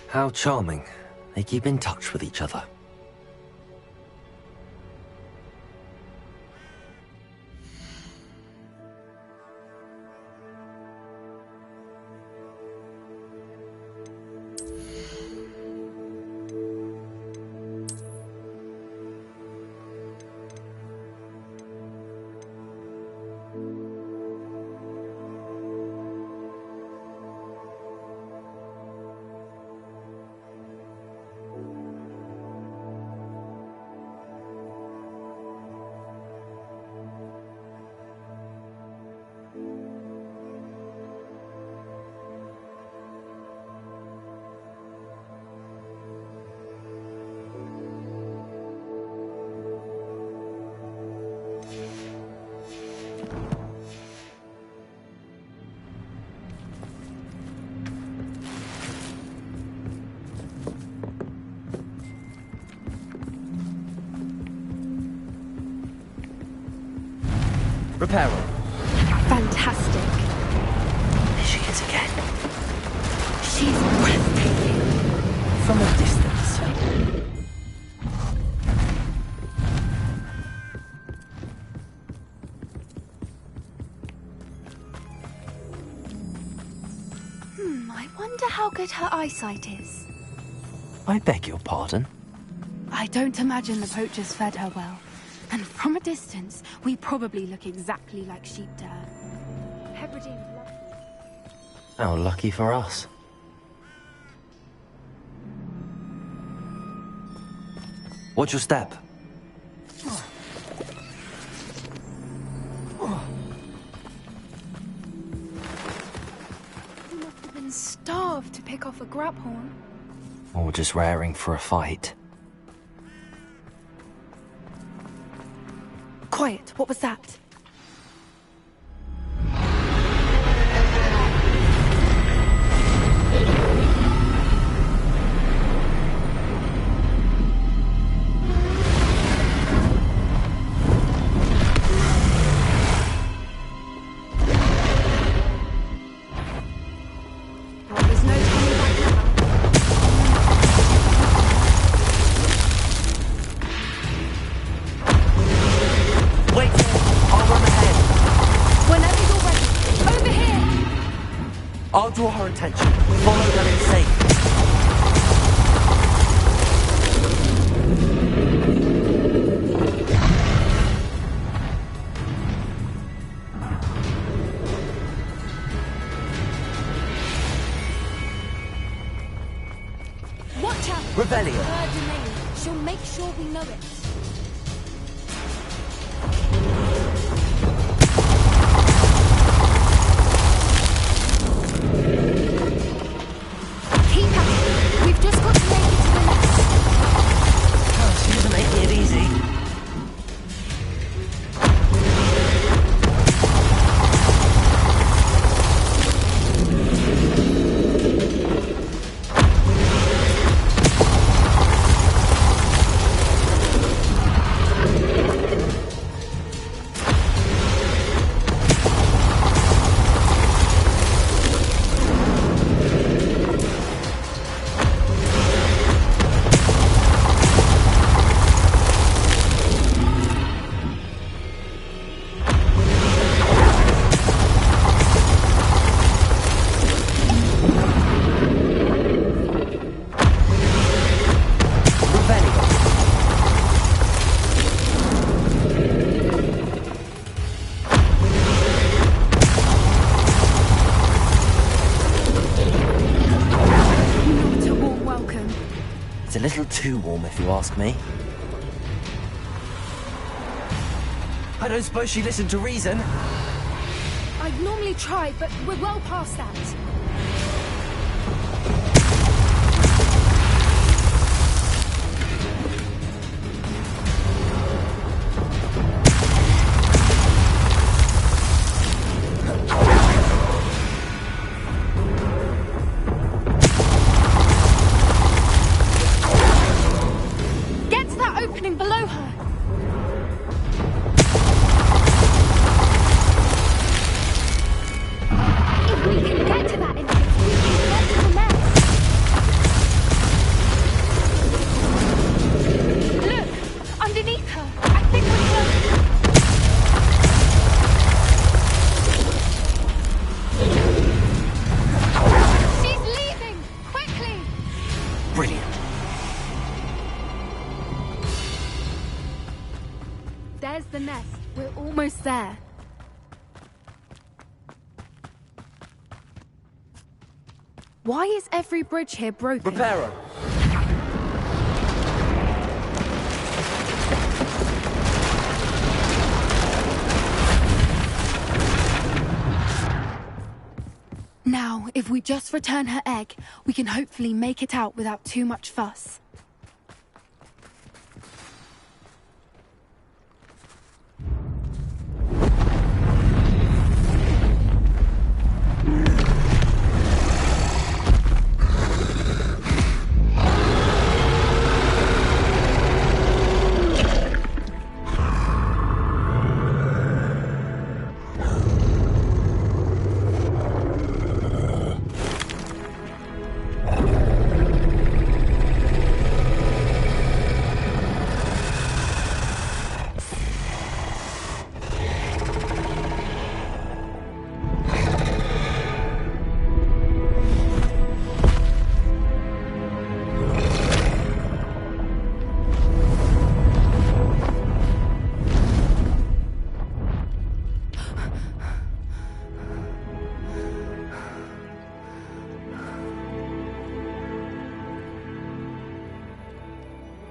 How charming. They keep in touch with each other. Reparo. Fantastic. There she is again. She's breathtaking. From a distance. I wonder how good her eyesight is. I beg your pardon? I don't imagine the poachers fed her well. And from a distance, we probably look exactly like sheep to her. Hebridean blood. How lucky for us. Watch your step. You must have been starved to pick off a grabhorn. Or just raring for a fight. Quiet, what was that? I'll draw her attention. Follow when it's safe. Watch out! Revelio. Her domain. She'll make sure we know it. We've just got to make it to the nest. Oh, she isn't making it easy. a little too warm, if you ask me. I don't suppose she listened to reason. I'd normally try, but we're well past that. Get to that opening below her. If we can get to that entrance, we can get to the nest. Look! Underneath her! I think we're close. She's leaving! Quickly! Brilliant. There's the nest. We're almost there. Why is every bridge here broken? Repairer. Now, if we just return her egg, we can hopefully make it out without too much fuss.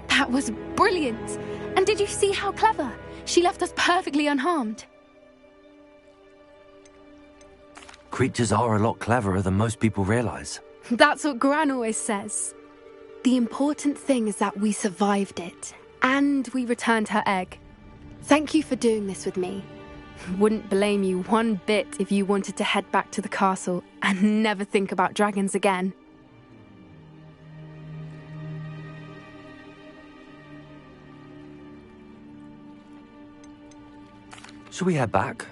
That was brilliant! And did you see how clever? She left us perfectly unharmed. Creatures are a lot cleverer than most people realize. That's what Gran always says. The important thing is that we survived it, and we returned her egg. Thank you for doing this with me. Wouldn't blame you one bit if you wanted to head back to the castle and never think about dragons again. Shall we head back?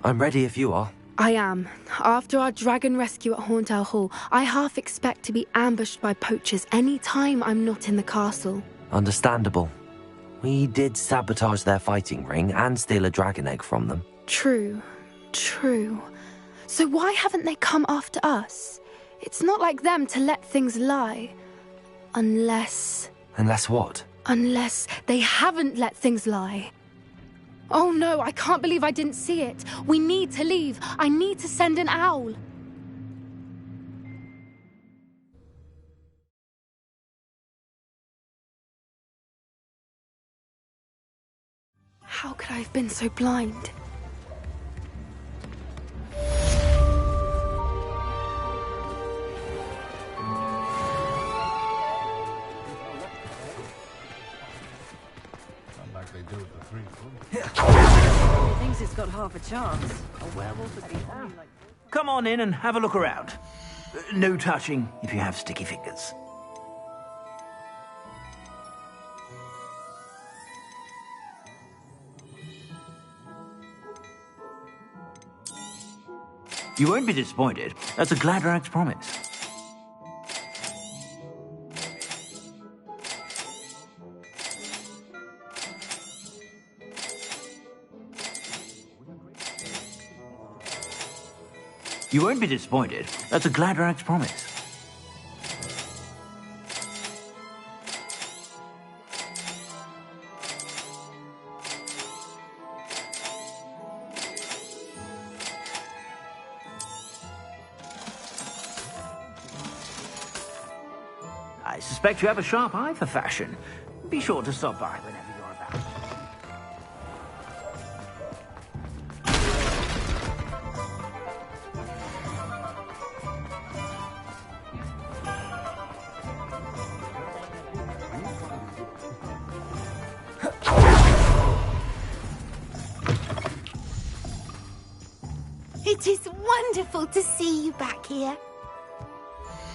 I'm ready if you are. I am. After our dragon rescue at Hauntow Hall, I half expect to be ambushed by poachers any time I'm not in the castle. Understandable. We did sabotage their fighting ring and steal a dragon egg from them. True. So why haven't they come after us? It's not like them to let things lie. Unless what? Unless they haven't let things lie. Oh no, I can't believe I didn't see it. We need to leave. I need to send an owl. How could I have been so blind? Like they do at the Three He thinks it's got half a chance. A werewolf would be only like... Come on in and have a look around. No touching if you have sticky fingers. You won't be disappointed. That's a Gladrag's promise. You won't be disappointed. That's a Gladrag's promise. I suspect you have a sharp eye for fashion. Be sure to stop by whenever you're about. It is wonderful to see you back here.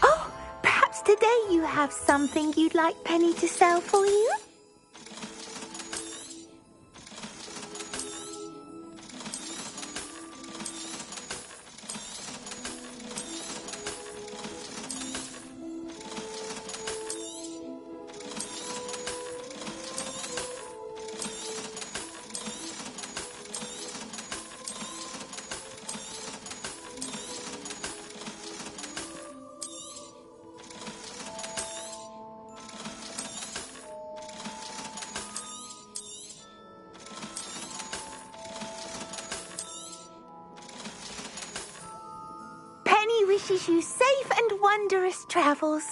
Oh, perhaps today you have something you'd like Penny to sell for you? Wishes you safe and wondrous travels.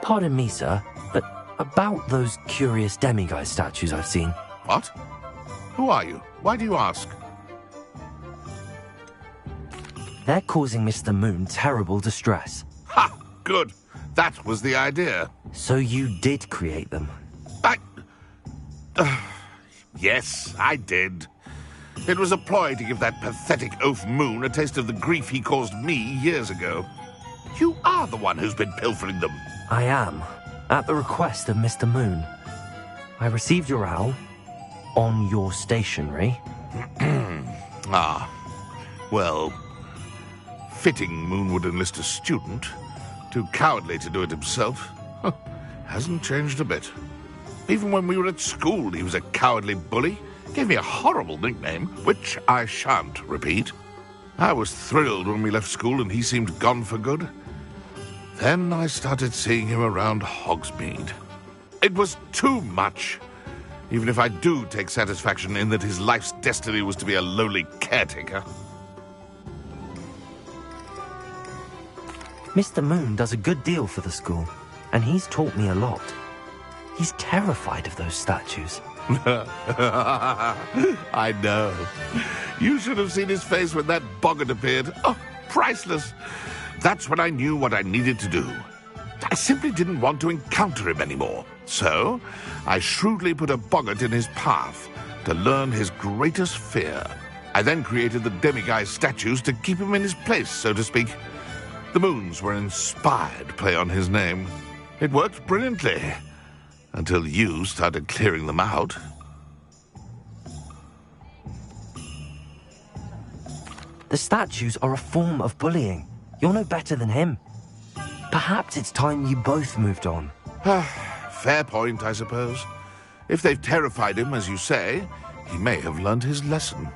Pardon me, sir, but about those curious demiguise statues I've seen. What? Who are you? Why do you ask? They're causing Mr. Moon terrible distress. Ha! Good. That was the idea. So you did create them? Yes, I did. It was a ploy to give that pathetic oaf Moon a taste of the grief he caused me years ago. You are the one who's been pilfering them. I am, at the request of Mr. Moon. I received your owl on your stationery. Ah, well, fitting Moon would enlist a student. Too cowardly to do it himself. Hasn't changed a bit. Even when we were at school, he was a cowardly bully. Gave me a horrible nickname, which I shan't repeat. I was thrilled when we left school and he seemed gone for good. Then I started seeing him around Hogsmeade. It was too much. Even if I do take satisfaction in that his life's destiny was to be a lowly caretaker. Mr. Moon does a good deal for the school, and he's taught me a lot. He's terrified of those statues. I know. You should have seen his face when that boggart appeared. Oh, priceless. That's when I knew what I needed to do. I simply didn't want to encounter him anymore. So, I shrewdly put a boggart in his path to learn his greatest fear. I then created the demiguise statues to keep him in his place, so to speak. The Moons were an inspired play on his name. It worked brilliantly. Until you started clearing them out. The statues are a form of bullying. You're no better than him. Perhaps it's time you both moved on. Fair point, I suppose. If they've terrified him, as you say, he may have learned his lesson.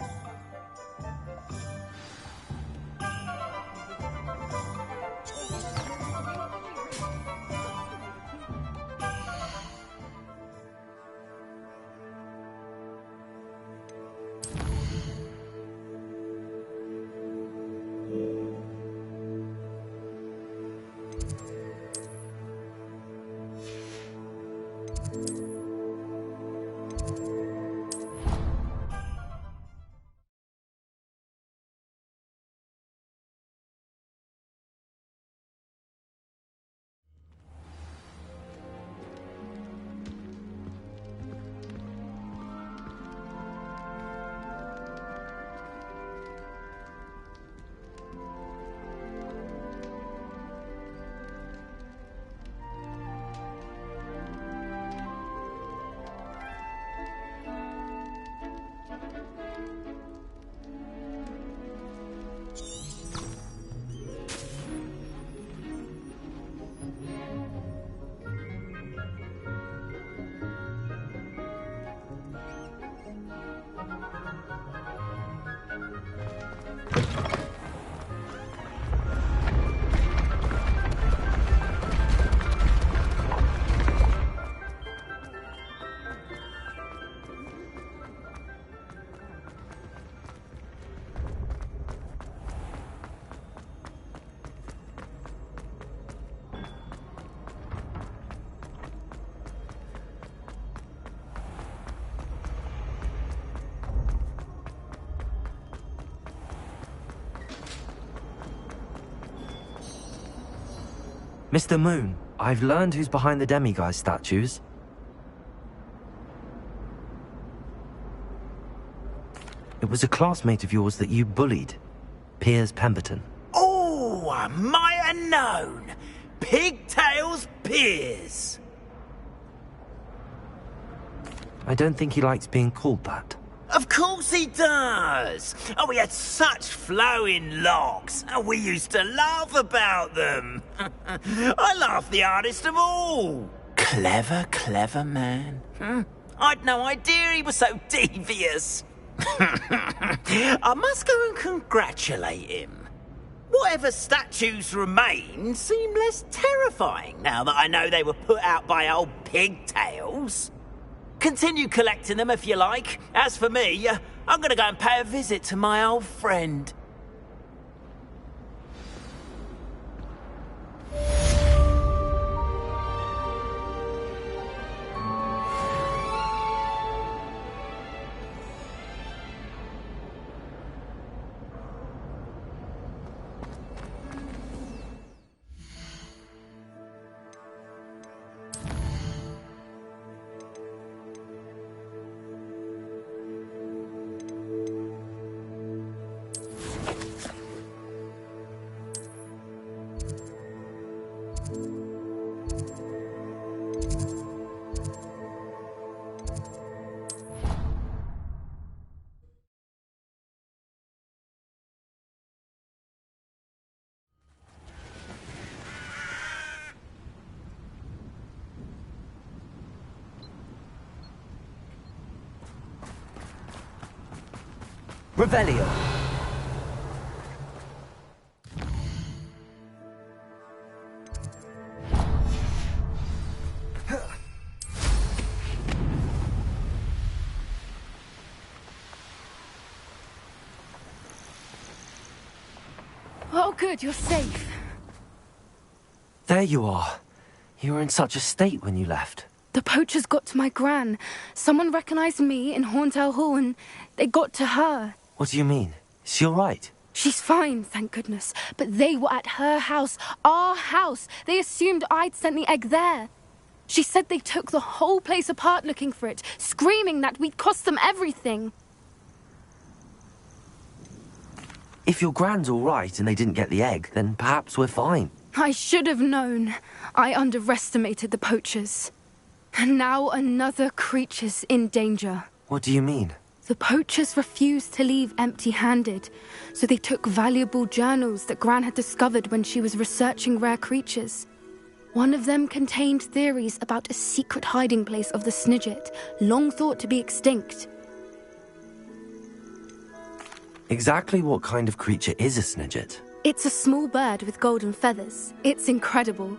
Mr. Moon, I've learned who's behind the demiguise statues. It was a classmate of yours that you bullied, Piers Pemberton. Oh, I might have known. Pigtails Piers. I don't think he likes being called that. Of course he does. Oh, he had such flowing locks. Oh, we used to laugh about them. I laughed the hardest of all. Clever, clever man. I'd no idea he was so devious. I must go and congratulate him. Whatever statues remain seem less terrifying now that I know they were put out by old pigtails. Continue collecting them if you like. As for me, I'm going to go and pay a visit to my old friend. Revelio. Oh, good, you're safe. There you are. You were in such a state when you left. The poachers got to my gran. Someone recognized me in Horntail Hall and they got to her. What do you mean? Is she all right? She's fine, thank goodness. But they were at her house, our house. They assumed I'd sent the egg there. She said they took the whole place apart looking for it, screaming that we'd cost them everything. If your gran's all right and they didn't get the egg, then perhaps we're fine. I should have known. I underestimated the poachers. And now another creature's in danger. What do you mean? The poachers refused to leave empty-handed, so they took valuable journals that Gran had discovered when she was researching rare creatures. One of them contained theories about a secret hiding place of the Snidget, long thought to be extinct. Exactly what kind of creature is a Snidget? It's a small bird with golden feathers. It's incredible.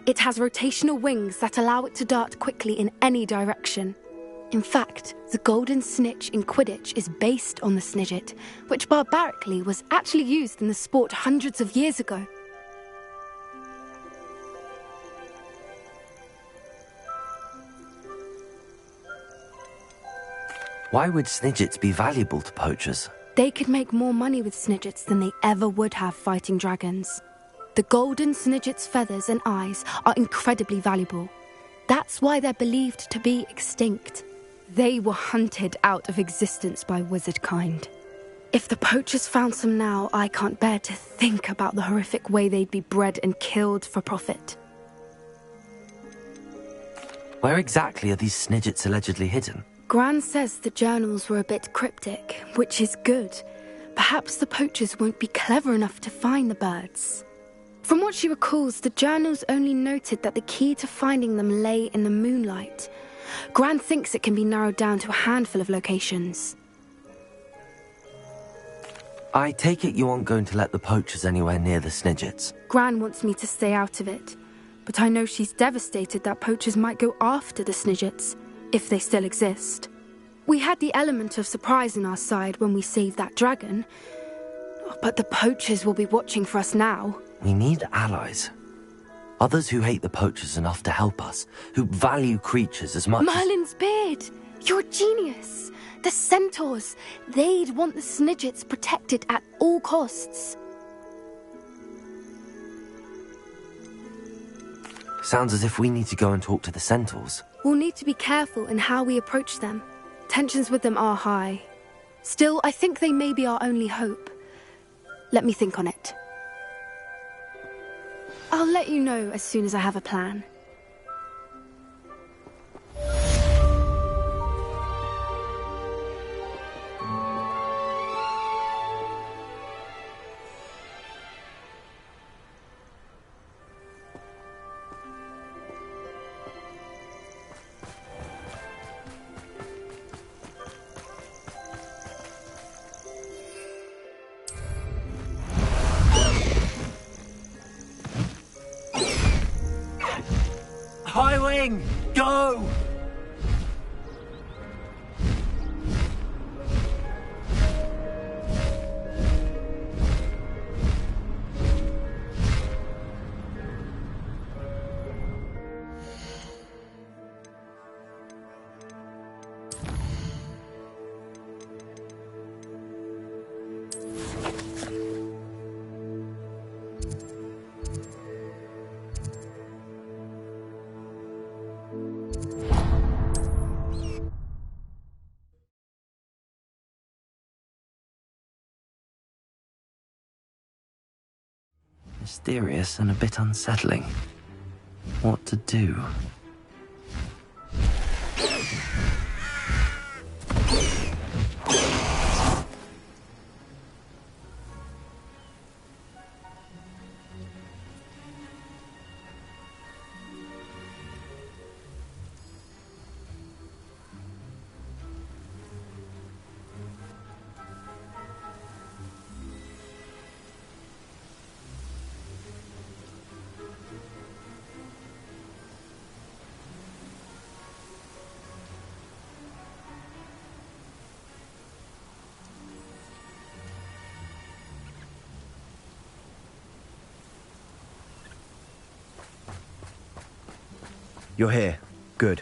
It has rotational wings that allow it to dart quickly in any direction. In fact, the golden snitch in Quidditch is based on the Snidget, which barbarically was actually used in the sport hundreds of years ago. Why would Snidgets be valuable to poachers? They could make more money with Snidgets than they ever would have fighting dragons. The golden Snidget's feathers and eyes are incredibly valuable. That's why they're believed to be extinct. They were hunted out of existence by wizard kind. If the poachers found some now, I can't bear to think about the horrific way they'd be bred and killed for profit. Where exactly are these Snidgets allegedly hidden? Gran says the journals were a bit cryptic, which is good. Perhaps the poachers won't be clever enough to find the birds. From what she recalls, the journals only noted that the key to finding them lay in the moonlight. Gran thinks it can be narrowed down to a handful of locations. I take it you aren't going to let the poachers anywhere near the Snidgets. Gran wants me to stay out of it, but I know she's devastated that poachers might go after the Snidgets, if they still exist. We had the element of surprise on our side when we saved that dragon, but the poachers will be watching for us now. We need allies. Others who hate the poachers enough to help us, who value creatures as much Merlin's beard! You're a genius! The centaurs! They'd want the Snidgets protected at all costs. Sounds as if we need to go and talk to the centaurs. We'll need to be careful in how we approach them. Tensions with them are high. Still, I think they may be our only hope. Let me think on it. I'll let you know as soon as I have a plan. High Wing, go! Mysterious and a bit unsettling. What to do? You're here. Good.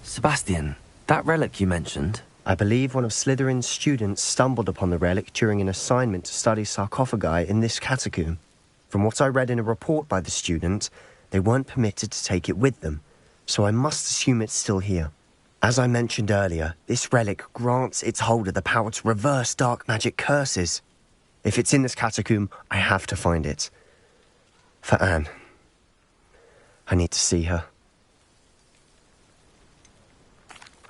Sebastian, that relic you mentioned... I believe one of Slytherin's students stumbled upon the relic during an assignment to study sarcophagi in this catacomb. From what I read in a report by the student, they weren't permitted to take it with them, so I must assume it's still here. As I mentioned earlier, this relic grants its holder the power to reverse dark magic curses. If it's in this catacomb, I have to find it. For Anne. I need to see her.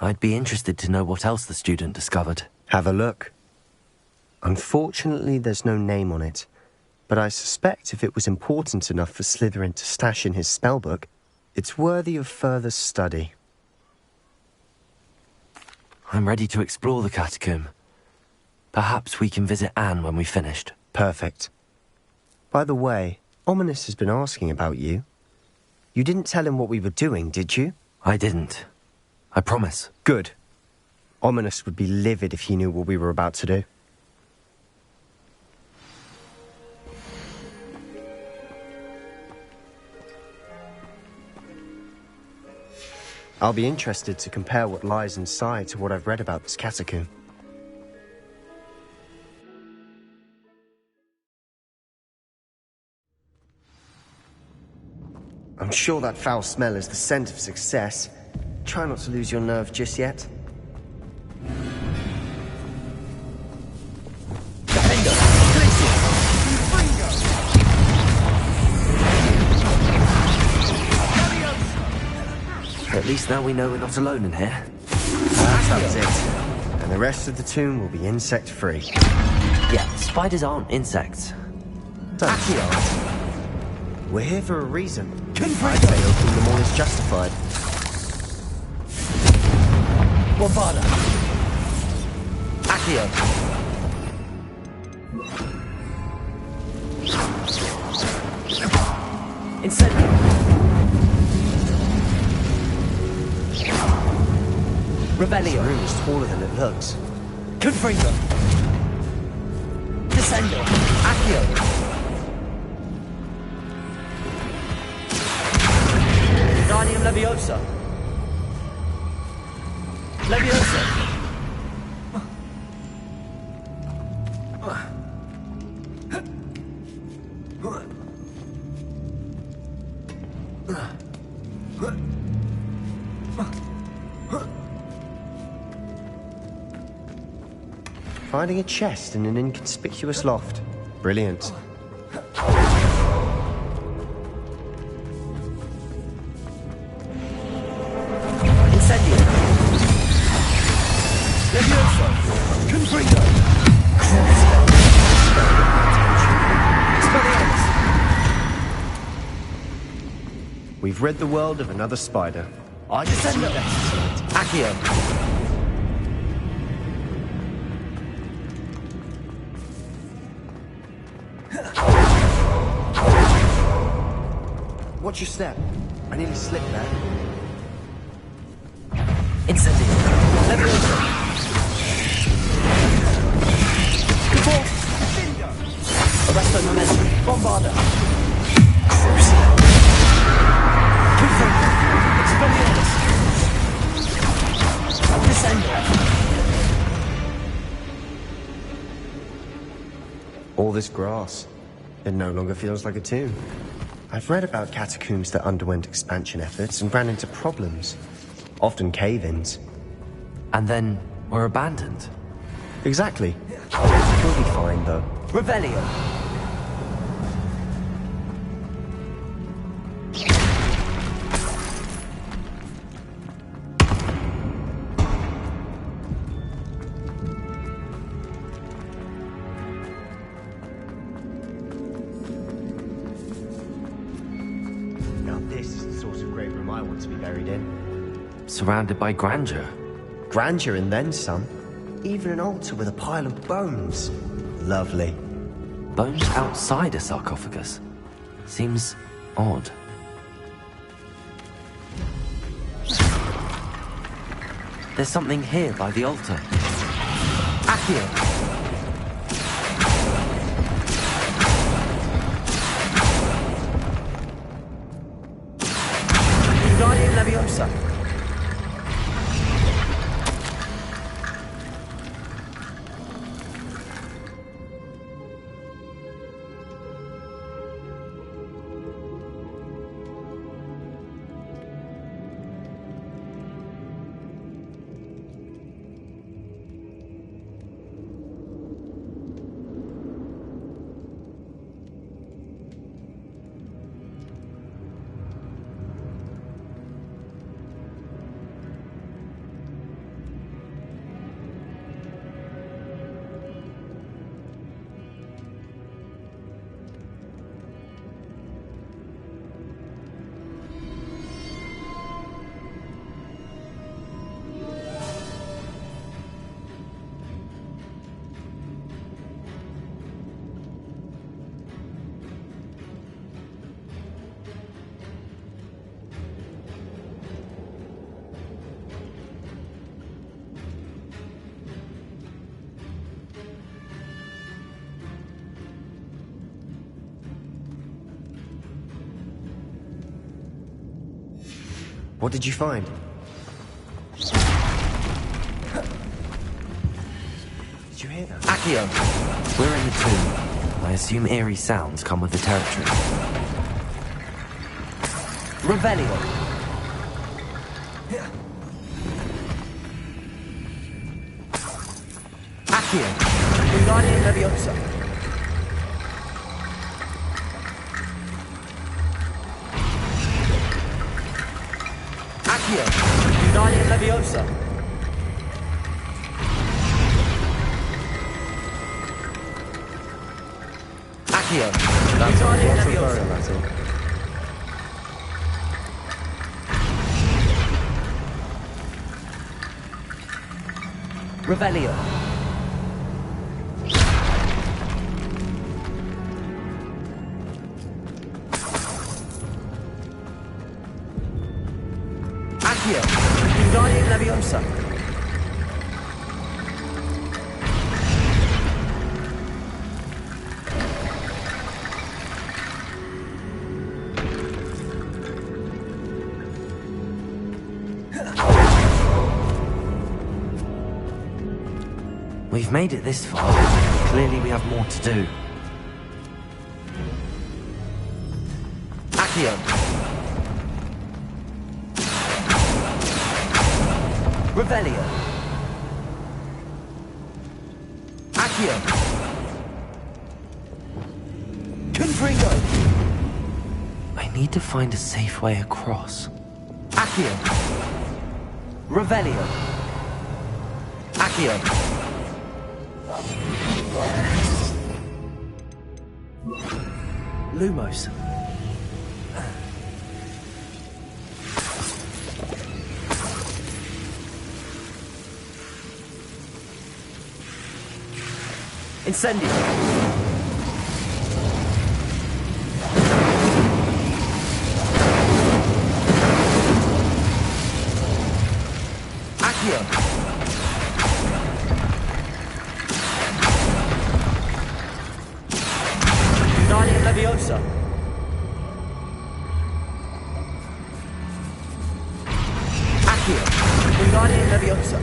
I'd be interested to know what else the student discovered. Have a look. Unfortunately, there's no name on it, but I suspect if it was important enough for Slytherin to stash in his spellbook, it's worthy of further study. I'm ready to explore the catacomb. Perhaps we can visit Anne when we've finished. Perfect. By the way, Ominous has been asking about you. You didn't tell him what we were doing, did you? I didn't. I promise. Good. Ominous would be livid if he knew what we were about to do. I'll be interested to compare what lies inside to what I've read about this catacomb. I'm sure that foul smell is the scent of success. Try not to lose your nerve just yet. At least now we know we're not alone in here. That's it. And the rest of the tomb will be insect-free. Yeah, spiders aren't insects. Actually aren't. We're here for a reason. I'd say opening them all is justified. Bombarda. Accio. Incendio. Rebellion. This room is taller than it looks. Confringo. Descendo. Accio. Guardium Leviosa. Leviosa. Finding a chest in an inconspicuous loft. Brilliant. Incendio. Leviosa. Confringo. We've rid the world of another spider. I descend it. Accio. Watch your step. I nearly slipped there. Incendio. Leviosa. Arresto momentum. Bombarda. Crucio. Confringo. Expelliarmus. Descendo. All this grass. It no longer feels like a tomb. I've read about catacombs that underwent expansion efforts and ran into problems. Often cave-ins. And then were abandoned? Exactly. We'll be fine, though. Revelio! Now this is the sort of great room I want to be buried in. Surrounded by grandeur. Grandeur and then some. Even an altar with a pile of bones. Lovely. Bones outside a sarcophagus? Seems odd. There's something here by the altar. Accio! Guardian Leviosa! What did you find? Did you hear that? Accio! We're in the tomb. I assume eerie sounds come with the territory. Revelio! Accio! Guardian Leviosa! Accio! Guardian Leviosa! Accio! That's Guardian lots of Leviosa! burial, I think. Revelio! Accio! Guardian Leviosa! We've made it this far. Clearly we have more to do. Accio! Revelio! Accio! Confringo! I need to find a safe way across. Accio! Revelio! Accio! Lumos. Incendio. Accio. Guardian Leviosa. Accio. Guardian Leviosa.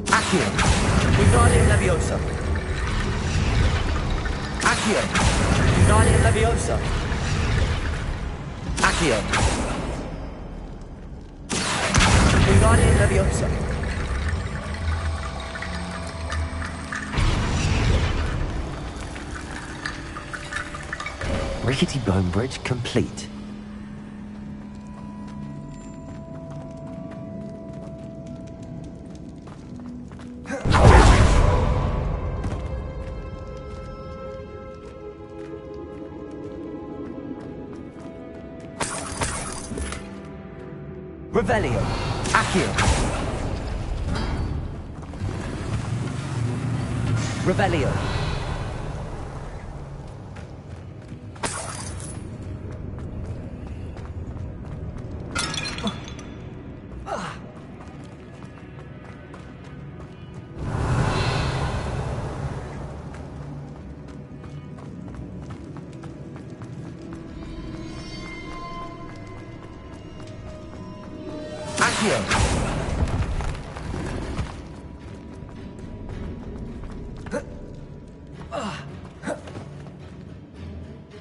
Accio. Wingardium Leviosa. Accio. Wingardium Leviosa. Accio. Wingardium Leviosa. Rickety bone bridge complete. Revelio. Accio. Revelio.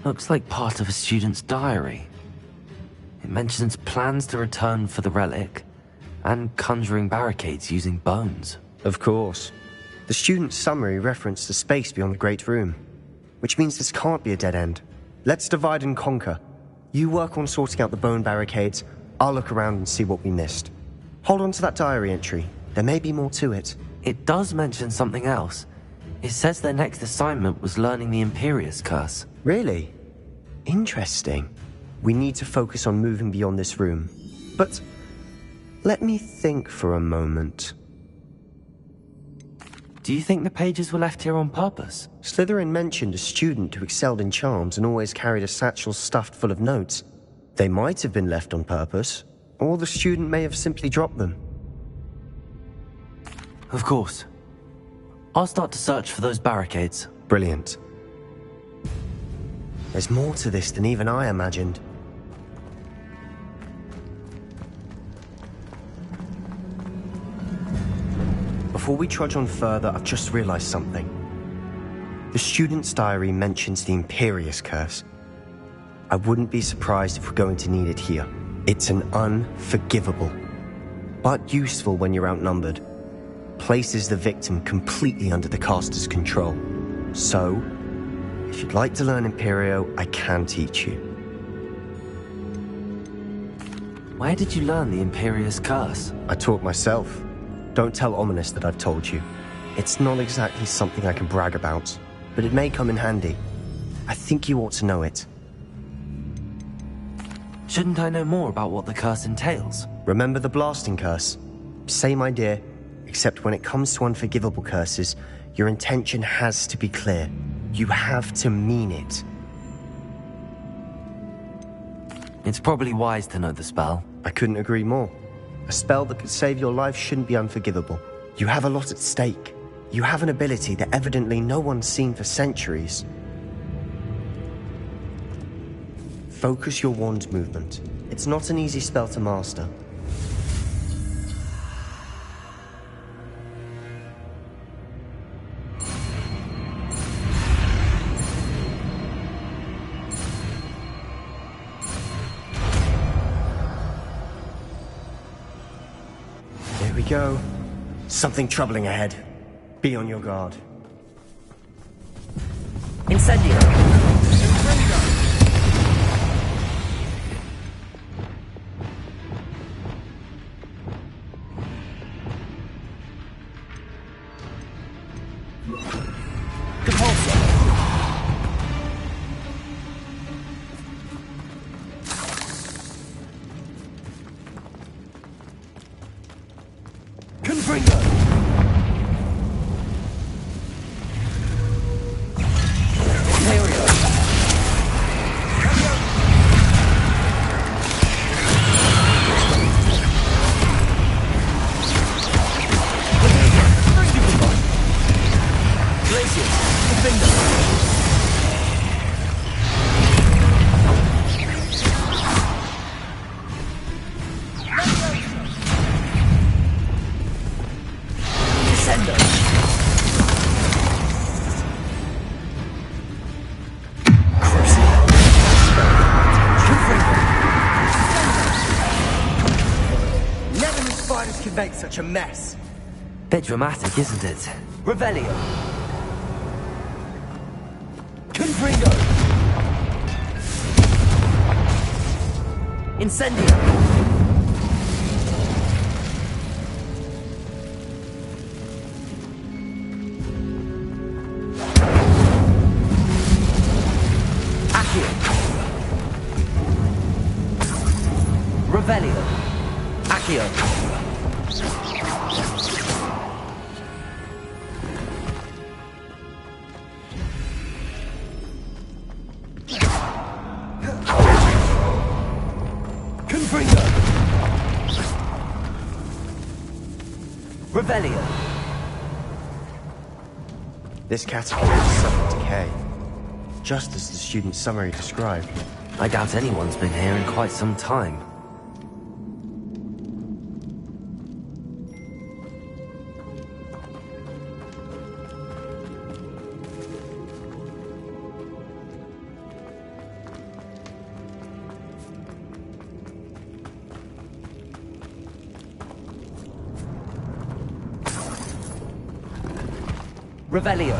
Looks like part of a student's diary. It mentions plans to return for the relic and conjuring barricades using bones. Of course. The student's summary referenced the space beyond the Great Room, which means this can't be a dead end. Let's divide and conquer. You work on sorting out the bone barricades, I'll look around and see what we missed. Hold on to that diary entry. There may be more to it. It does mention something else. It says their next assignment was learning the Imperius Curse. Really? Interesting. We need to focus on moving beyond this room. But let me think for a moment. Do you think the pages were left here on purpose? Slytherin mentioned a student who excelled in charms and always carried a satchel stuffed full of notes. They might have been left on purpose, or the student may have simply dropped them. Of course. I'll start to search for those barricades. Brilliant. There's more to this than even I imagined. Before we trudge on further, I've just realized something. The student's diary mentions the Imperius Curse. I wouldn't be surprised if we're going to need it here. It's an unforgivable, but useful when you're outnumbered. Places the victim completely under the caster's control. So, if you'd like to learn Imperio, I can teach you. Where did you learn the Imperius Curse? I taught myself. Don't tell Ominous that I've told you. It's not exactly something I can brag about, but it may come in handy. I think you ought to know it. Shouldn't I know more about what the curse entails? Remember the blasting curse? Same idea, except when it comes to unforgivable curses, your intention has to be clear. You have to mean it. It's probably wise to know the spell. I couldn't agree more. A spell that could save your life shouldn't be unforgivable. You have a lot at stake. You have an ability that evidently no one's seen for centuries. Focus your wand movement. It's not an easy spell to master. Here we go. Something troubling ahead. Be on your guard. Incendio. Area. Outriders could make such a mess. Bit dramatic, isn't it? Revelio. Confringo. Incendio. Revelio. Accio. Confringo. Revelio. This category is sudden decay, just as the student's summary described. I doubt anyone's been here in quite some time. Revelio.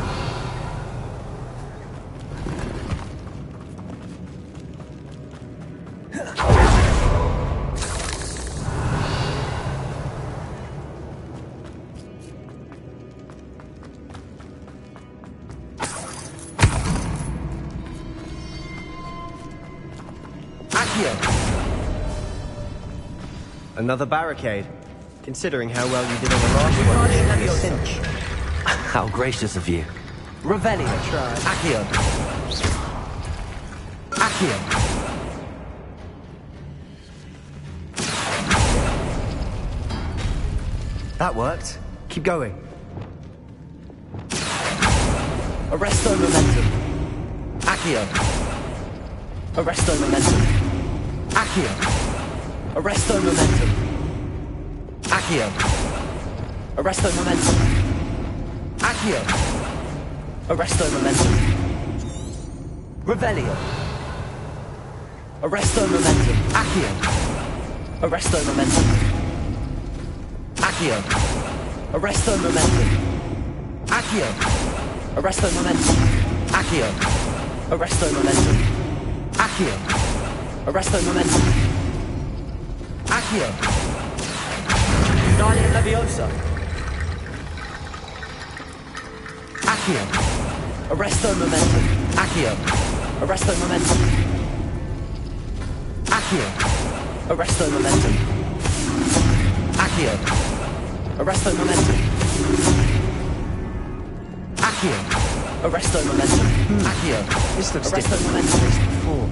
Another barricade. Considering how well you did on the last one, it should be a cinch. How gracious of you. Revelio. Accio. Accio. That worked. Keep going. Arresto momentum. Accio. Arresto momentum. Accio. Arresto momentum. Accio. Arresto momentum. Accio. Arresto momentum. Revelio. Arresto momentum. Accio. Arresto momentum. Accio. Arresto momentum. Accio. Arresto momentum. Accio. Arresto momentum. Accio. Arresto momentum. Accio. Guardian Leviosa. Accio. Arresto momentum. Accio. Arresto momentum. Accio. Arresto momentum. Accio. Arresto momentum. Accio. Arresto momentum. Accio. This looks Arresto different from momentum. this before.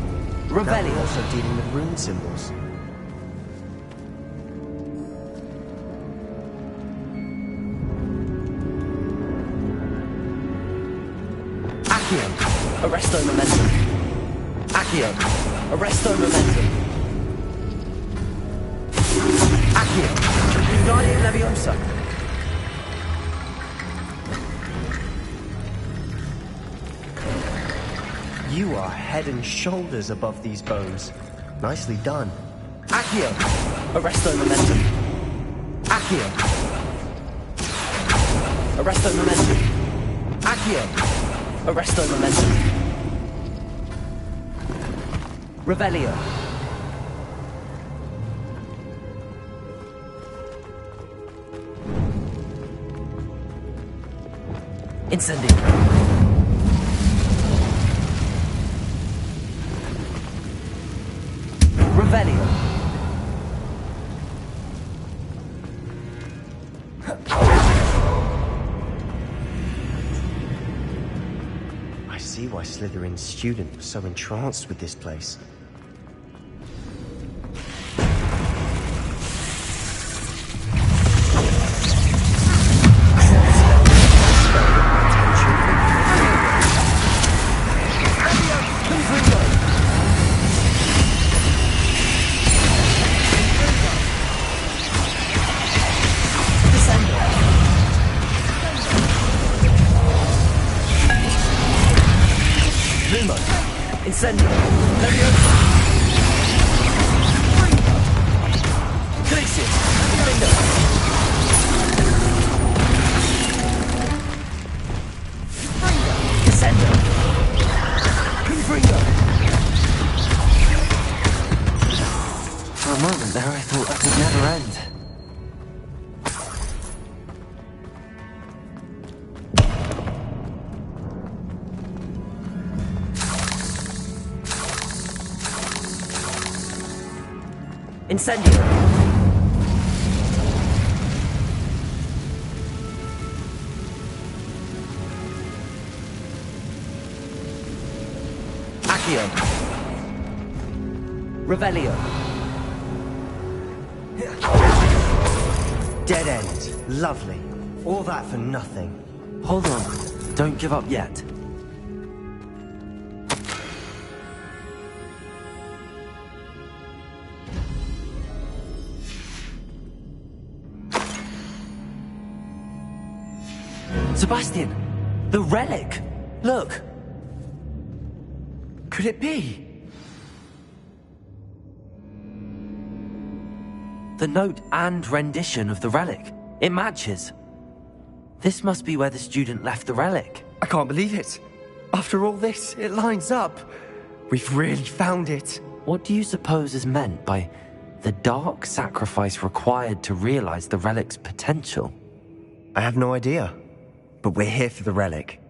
Revelio. Now we're also dealing with rune symbols. Accio. Arresto momentum. Accio. Arresto momentum. Accio. Guardian Leviosa. You are head and shoulders above these bones. Nicely done. Accio. Arresto momentum. Accio. Arresto momentum. Accio. Arresto momentum. Revelio. Incendio. Revelio. I see why Slytherin's student was so entranced with this place. Incendio. Leviosa. Glacius. Window. never end. Incendio! Accio! Revelio! Dead end. Lovely. All that for nothing. Hold on. Don't give up yet. Sebastian! The relic! Look! Could it be? The note and rendition of the relic. It matches. This must be where the student left the relic. I can't believe it. After all this, it lines up. We've really found it. What do you suppose is meant by the dark sacrifice required to realize the relic's potential? I have no idea. But we're here for the relic.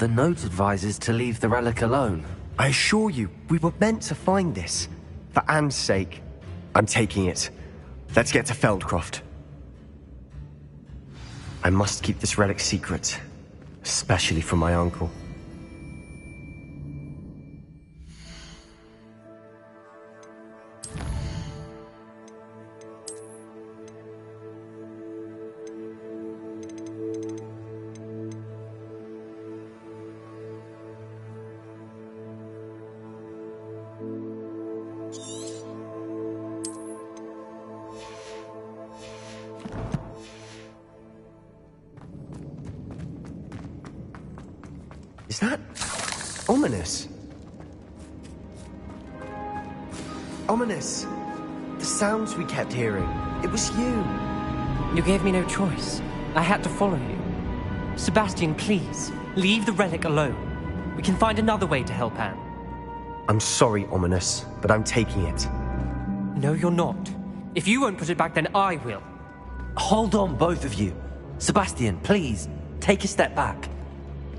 The note advises to leave the relic alone. I assure you, we were meant to find this. For Anne's sake. I'm taking it. Let's get to Feldcroft. I must keep this relic secret. Especially from my uncle. Is that ominous? Ominous! The sounds we kept hearing. It was you. You gave me no choice. I had to follow you. Sebastian, please, leave the relic alone. We can find another way to help Anne. I'm sorry, Ominous, but I'm taking it. No, you're not. If you won't put it back, then I will. Hold on, both of you. Sebastian, please, take a step back.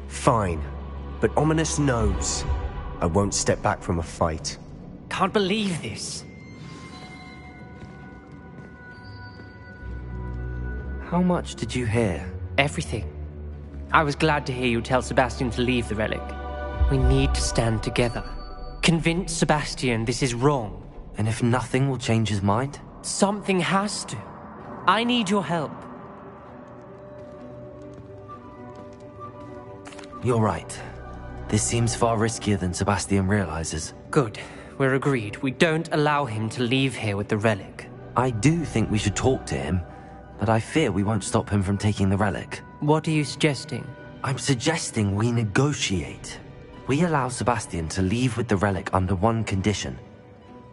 Fine. But Ominous knows I won't step back from a fight. Can't believe this. How much did you hear? Everything. I was glad to hear you tell Sebastian to leave the relic. We need to stand together. Convince Sebastian this is wrong. And if nothing will change his mind? Something has to. I need your help. You're right. This seems far riskier than Sebastian realizes. Good. We're agreed. We don't allow him to leave here with the relic. I do think we should talk to him, but I fear we won't stop him from taking the relic. What are you suggesting? I'm suggesting we negotiate. We allow Sebastian to leave with the relic under one condition.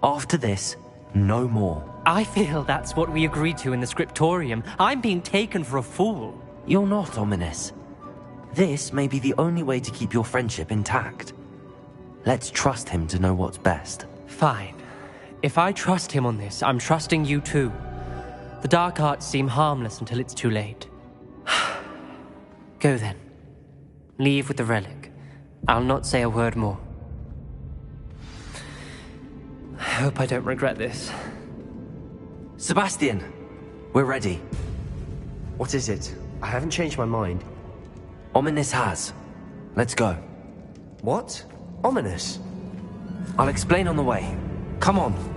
After this, no more. I feel that's what we agreed to in the scriptorium. I'm being taken for a fool. You're not, Ominous. This may be the only way to keep your friendship intact. Let's trust him to know what's best. Fine. If I trust him on this, I'm trusting you too. The dark arts seem harmless until it's too late. Go then. Leave with the relic. I'll not say a word more. I hope I don't regret this. Sebastian, we're ready. What is it? I haven't changed my mind. Ominous has. Let's go. What? Ominous? I'll explain on the way. Come on.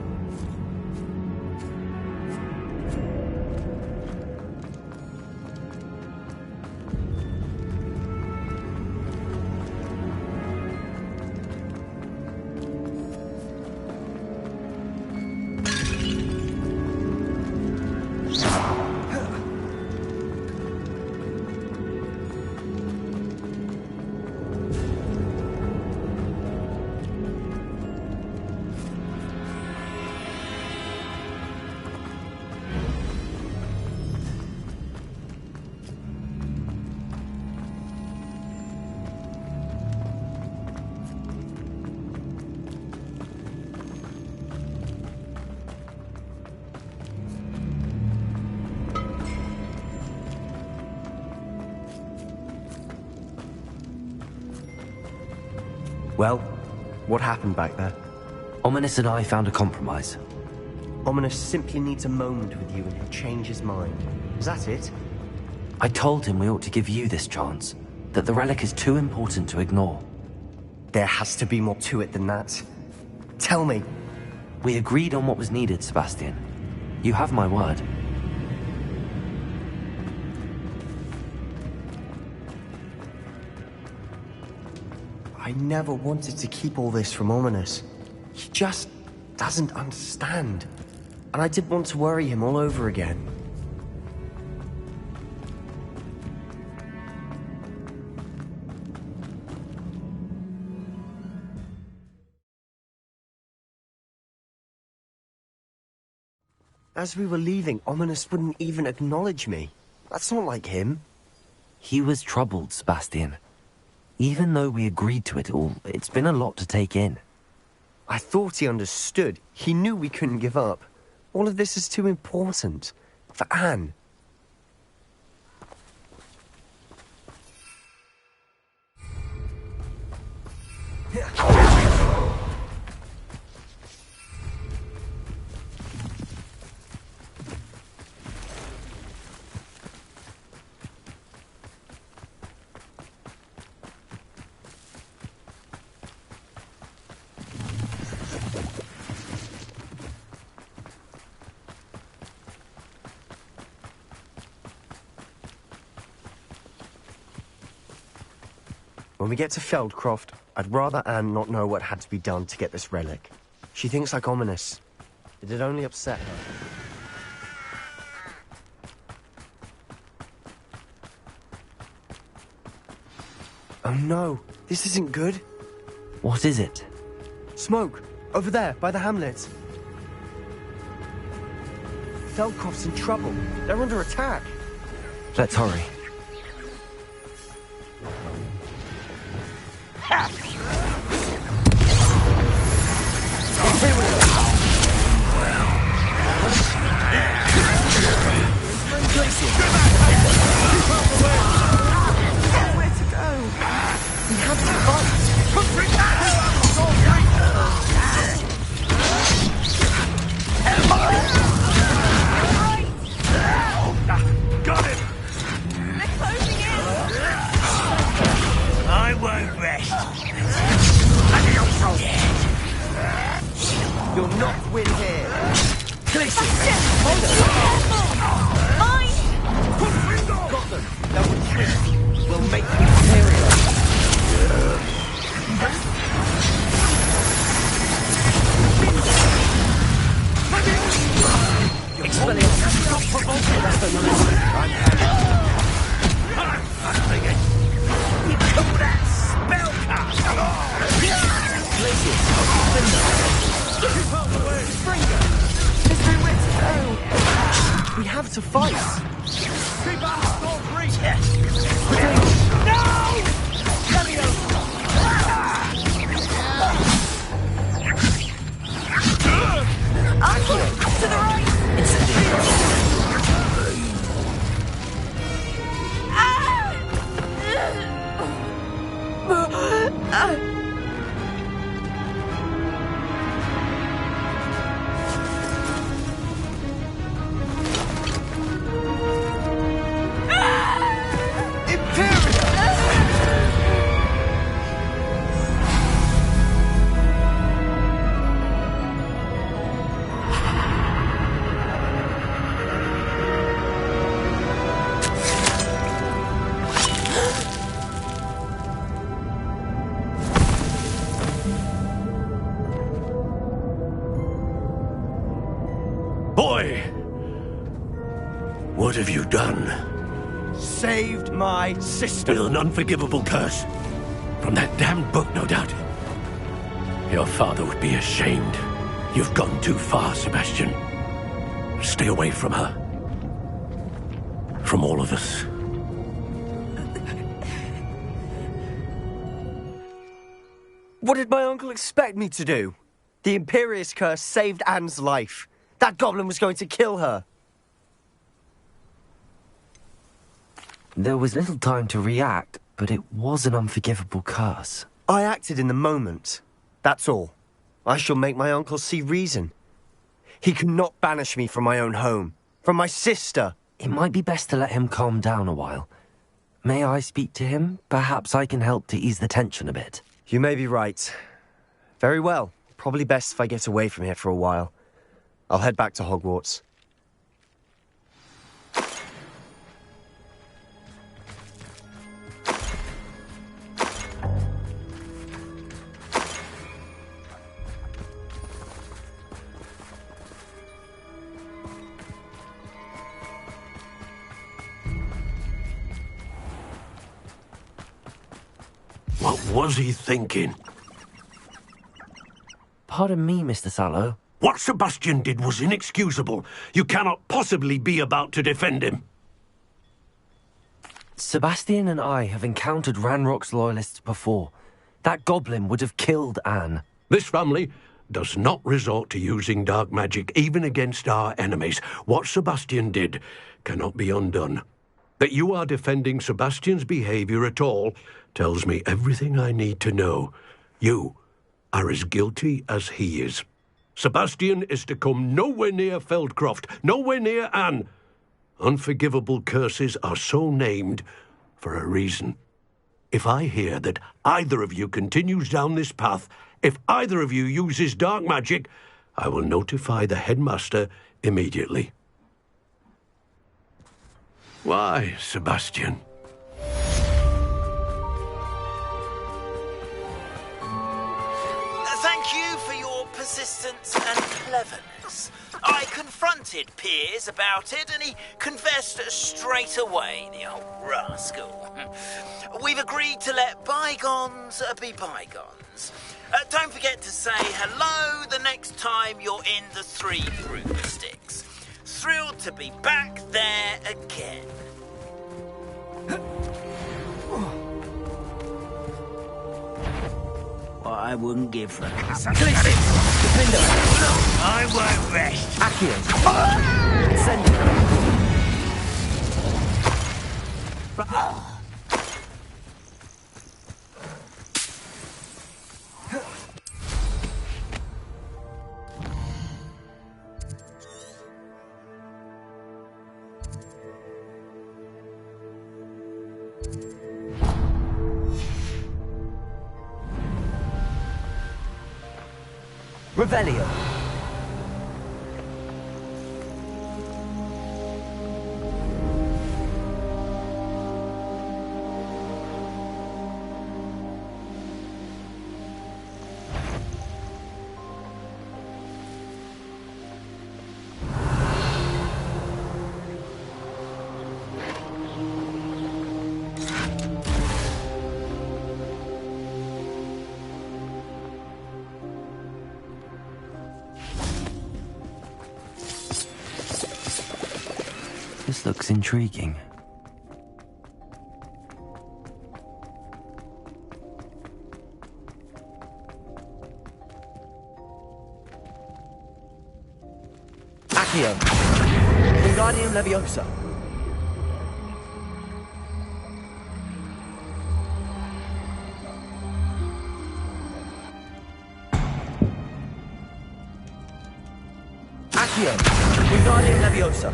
Well, what happened back there? Ominous and I found a compromise. Ominous simply needs a moment with you and he'll change his mind. Is that it? I told him we ought to give you this chance, that the relic is too important to ignore. There has to be more to it than that. Tell me. We agreed on what was needed, Sebastian. You have my word. I never wanted to keep all this from Ominous. He just doesn't understand. And I didn't want to worry him all over again. As we were leaving, Ominous wouldn't even acknowledge me. That's not like him. He was troubled, Sebastian. Even though we agreed to it all, it's been a lot to take in. I thought he understood. He knew we couldn't give up. All of this is too important. For Anne. When we get to Feldcroft, I'd rather Anne not know what had to be done to get this relic. She thinks like ominous. It'd only upset her. Oh no, this isn't good. What is it? Smoke, over there, by the hamlet. Feldcroft's in trouble. They're under attack. Let's hurry. Where to go? We have to fight. Got him! They're closing in! I won't rest. You'll not win here. Mine! Got them. They'll retreat. We'll make them Imperial. We have to fight. Keep up, all three! No! Let me Uncle, to the right! Boy! What have you done? Saved my sister. With an unforgivable curse. From that damned book, no doubt. Your father would be ashamed. You've gone too far, Sebastian. Stay away from her. From all of us. What did my uncle expect me to do? The Imperius curse saved Anne's life. That goblin was going to kill her. There was little time to react, but it was an unforgivable curse. I acted in the moment. That's all. I shall make my uncle see reason. He cannot banish me from my own home, from my sister. It might be best to let him calm down a while. May I speak to him? Perhaps I can help to ease the tension a bit. You may be right. Very well. Probably best if I get away from here for a while. I'll head back to Hogwarts. What was he thinking? Pardon me, Mr. Sallow. What Sebastian did was inexcusable. You cannot possibly be about to defend him. Sebastian and I have encountered Ranrock's loyalists before. That goblin would have killed Anne. This family does not resort to using dark magic even against our enemies. What Sebastian did cannot be undone. That you are defending Sebastian's behavior at all tells me everything I need to know. You are as guilty as he is. Sebastian is to come nowhere near Feldcroft, nowhere near Anne. Unforgivable curses are so named for a reason. If I hear that either of you continues down this path, if either of you uses dark magic, I will notify the headmaster immediately. Why, Sebastian? 11ers. I confronted Piers about it and he confessed straight away, the old rascal. We've agreed to let bygones be bygones. Don't forget to say hello the next time you're in the Three Broomsticks. Thrilled to be back there again. What I wouldn't give for a cup. I won't rest. Accio. Send Revelio. This looks intriguing. Accio. Wingardium Leviosa. Accio. Wingardium Leviosa.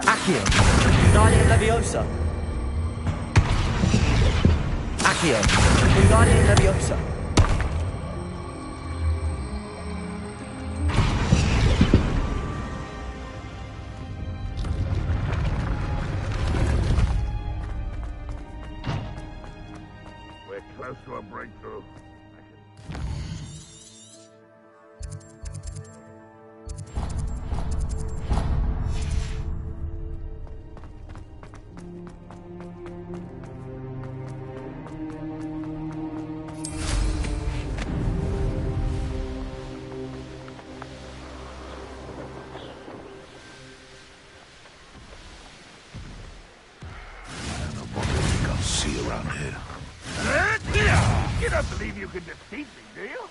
Accio. Wingardium Leviosa. Accio. Wingardium Leviosa. We're close to a breakthrough. See around here. You don't believe you can defeat me, do you?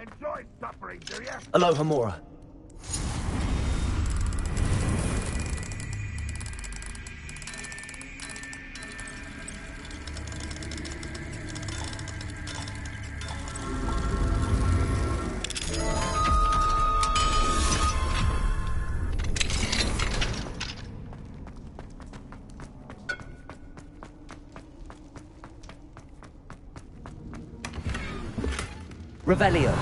Enjoy suffering, do you? Aloha Mora. Revelio.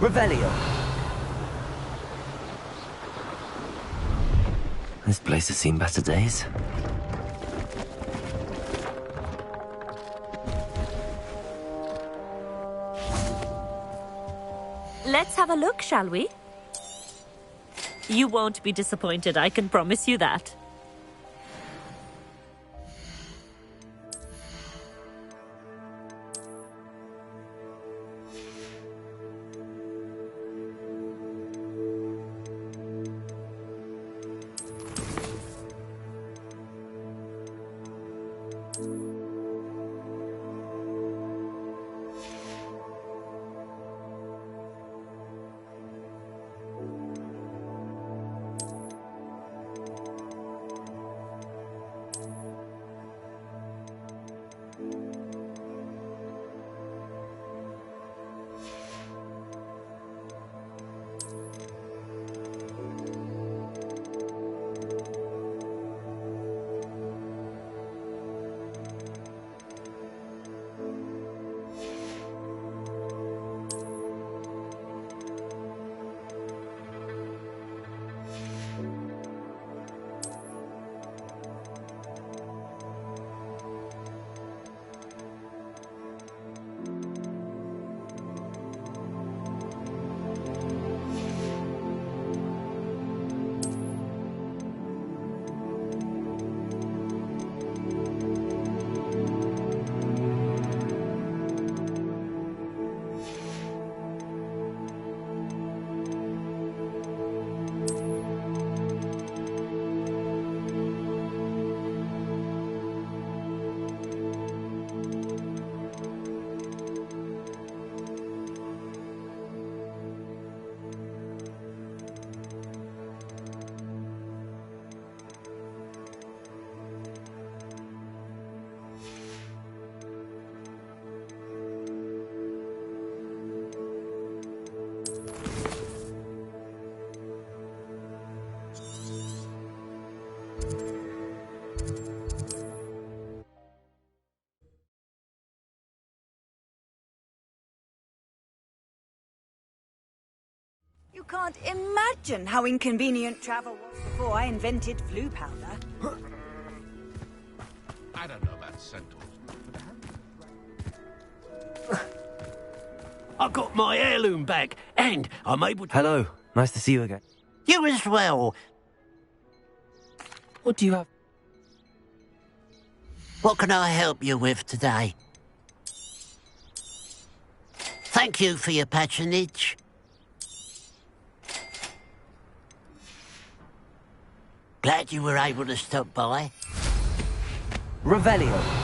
Revelio. This place has seen better days. Let's have a look, shall we? You won't be disappointed, I can promise you that. You can't imagine how inconvenient travel was before I invented flu powder. I don't know about centaurs. I got my heirloom back, and I'm able to... Hello. Nice to see you again. You as well. What do you have? What can I help you with today? Thank you for your patronage. Glad you were able to stop by. Revelio.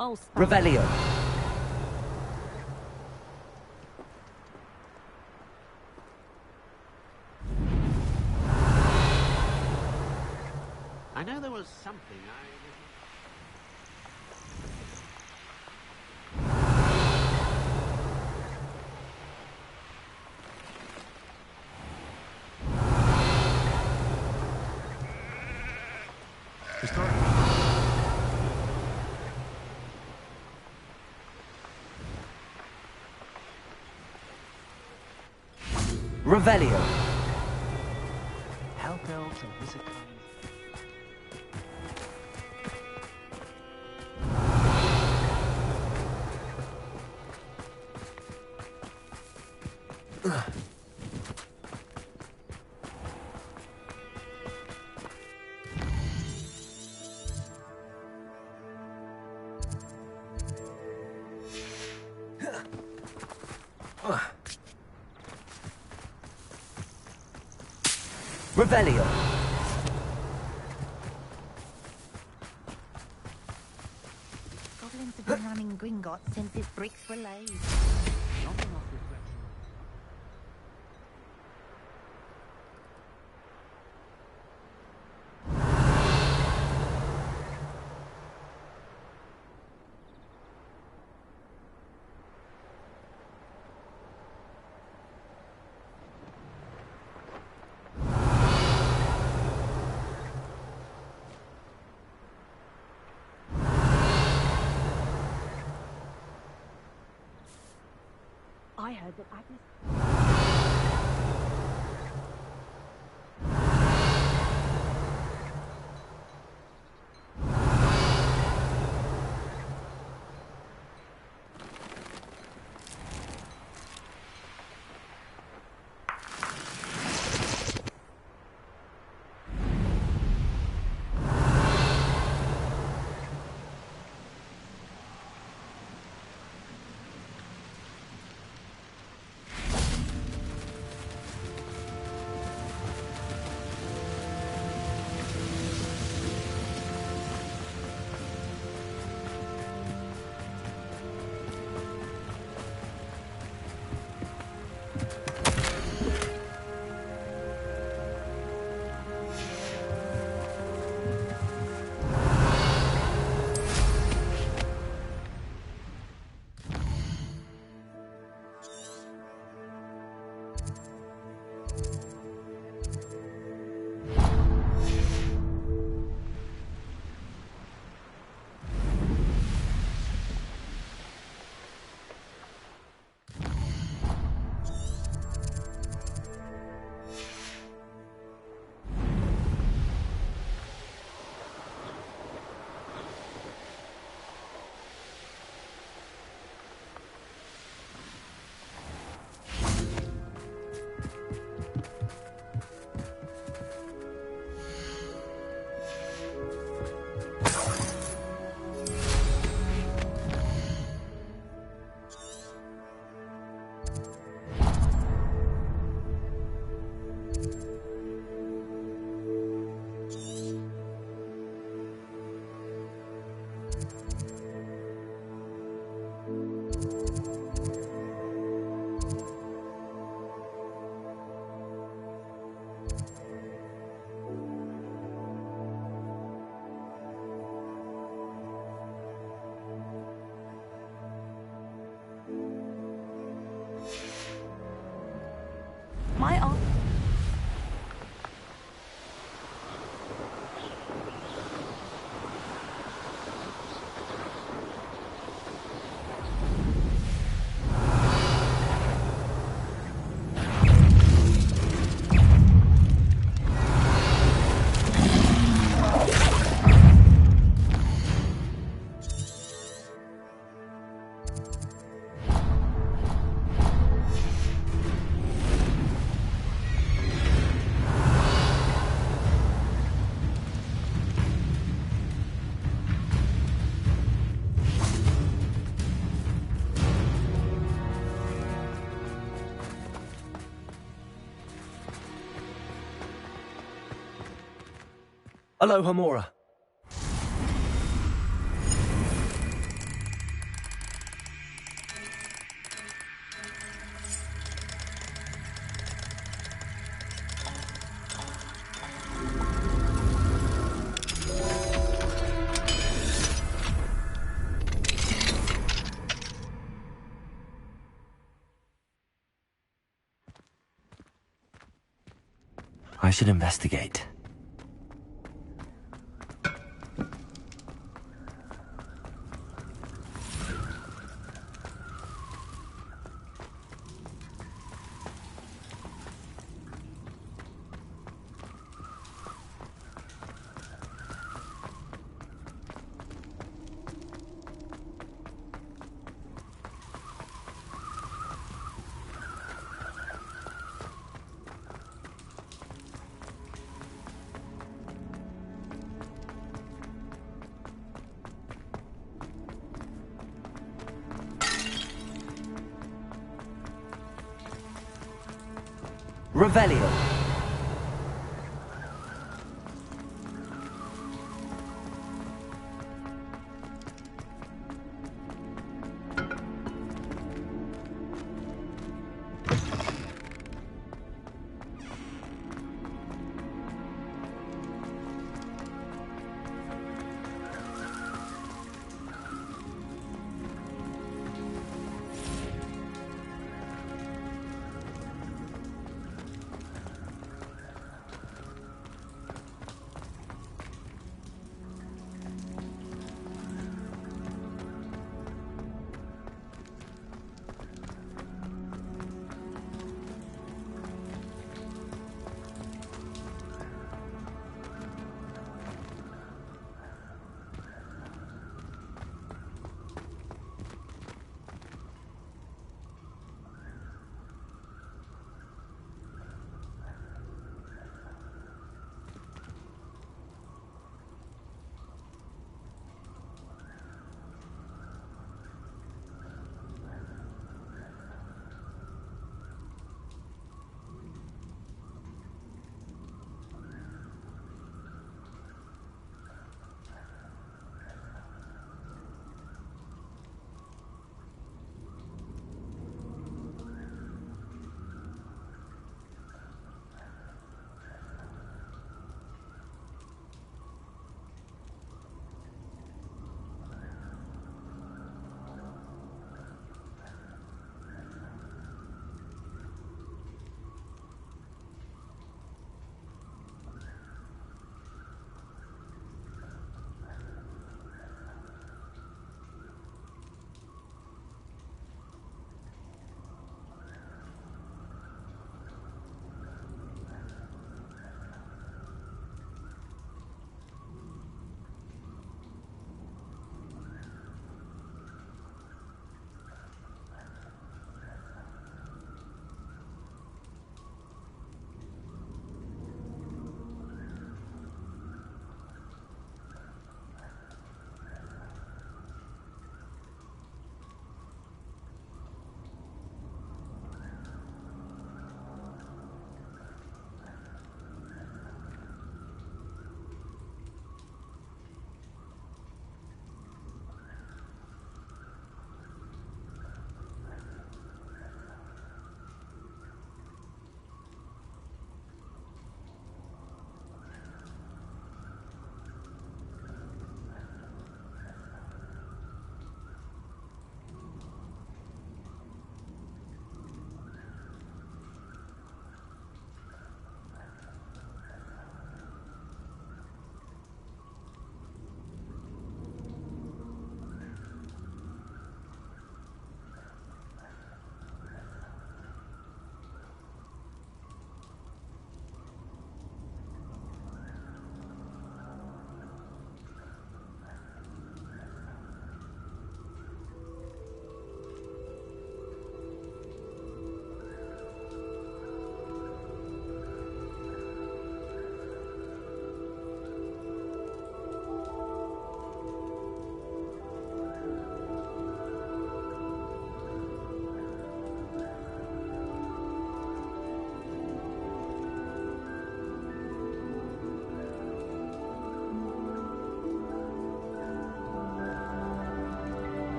Oh, stop. Revelio. I know there was something Revelio. Help elves and wizard Revelio. Goblins have been running Gringotts since its bricks were laid. I heard that Agnes... My aunt. Aloha Mora. I should investigate. Revelio.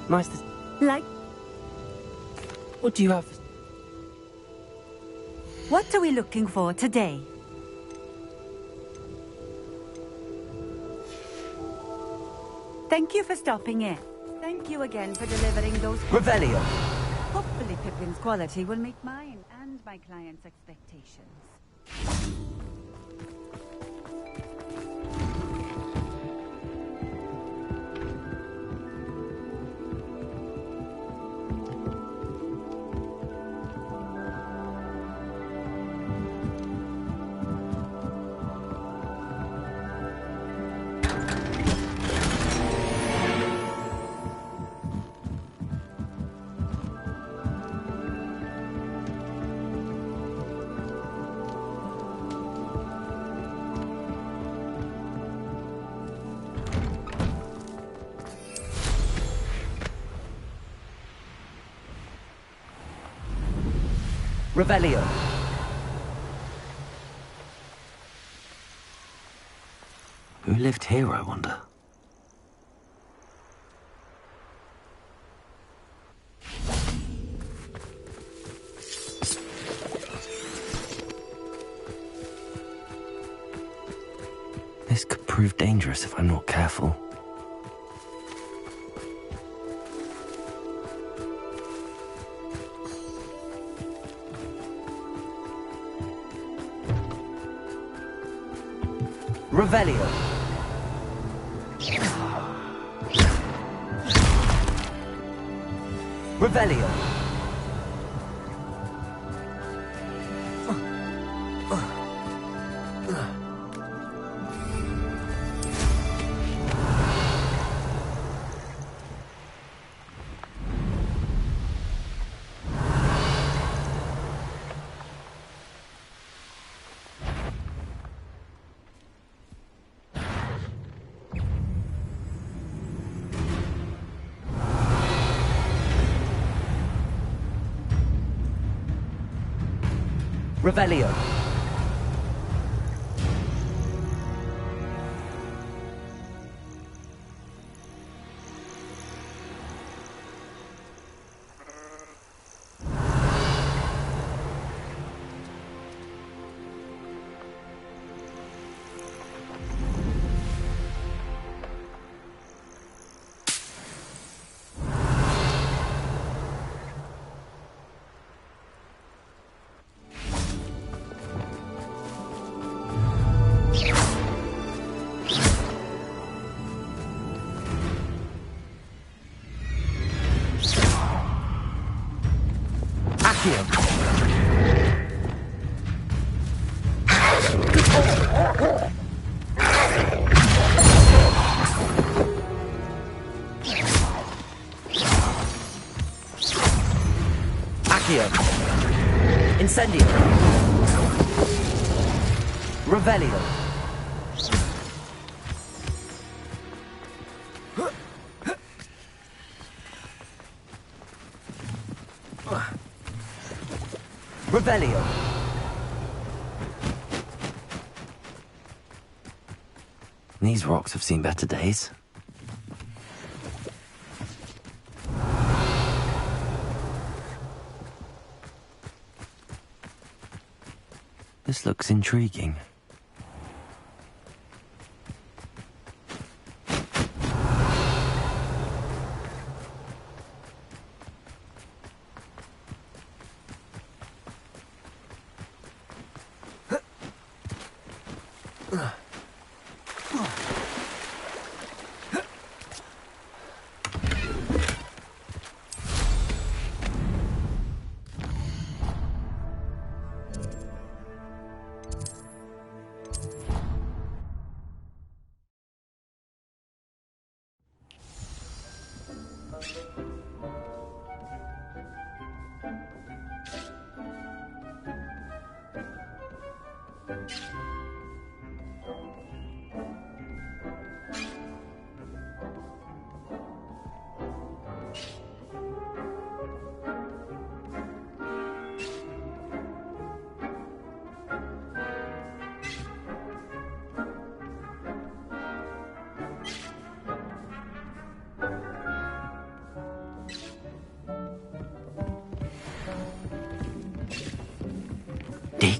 Nice to... Like, What do you have? what are we looking for today? Thank you for stopping in. Thank you again for delivering those... Revelio. Hopefully Pippin's quality will meet mine and my client's expectations. Revelio. Who lived here, I wonder? This could prove dangerous if I'm not careful. Revelio. Revelio. Revelio. Incendio. Revelio. Revelio. These rocks have seen better days. This looks intriguing.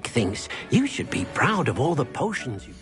thinks you should be proud of all the potions you...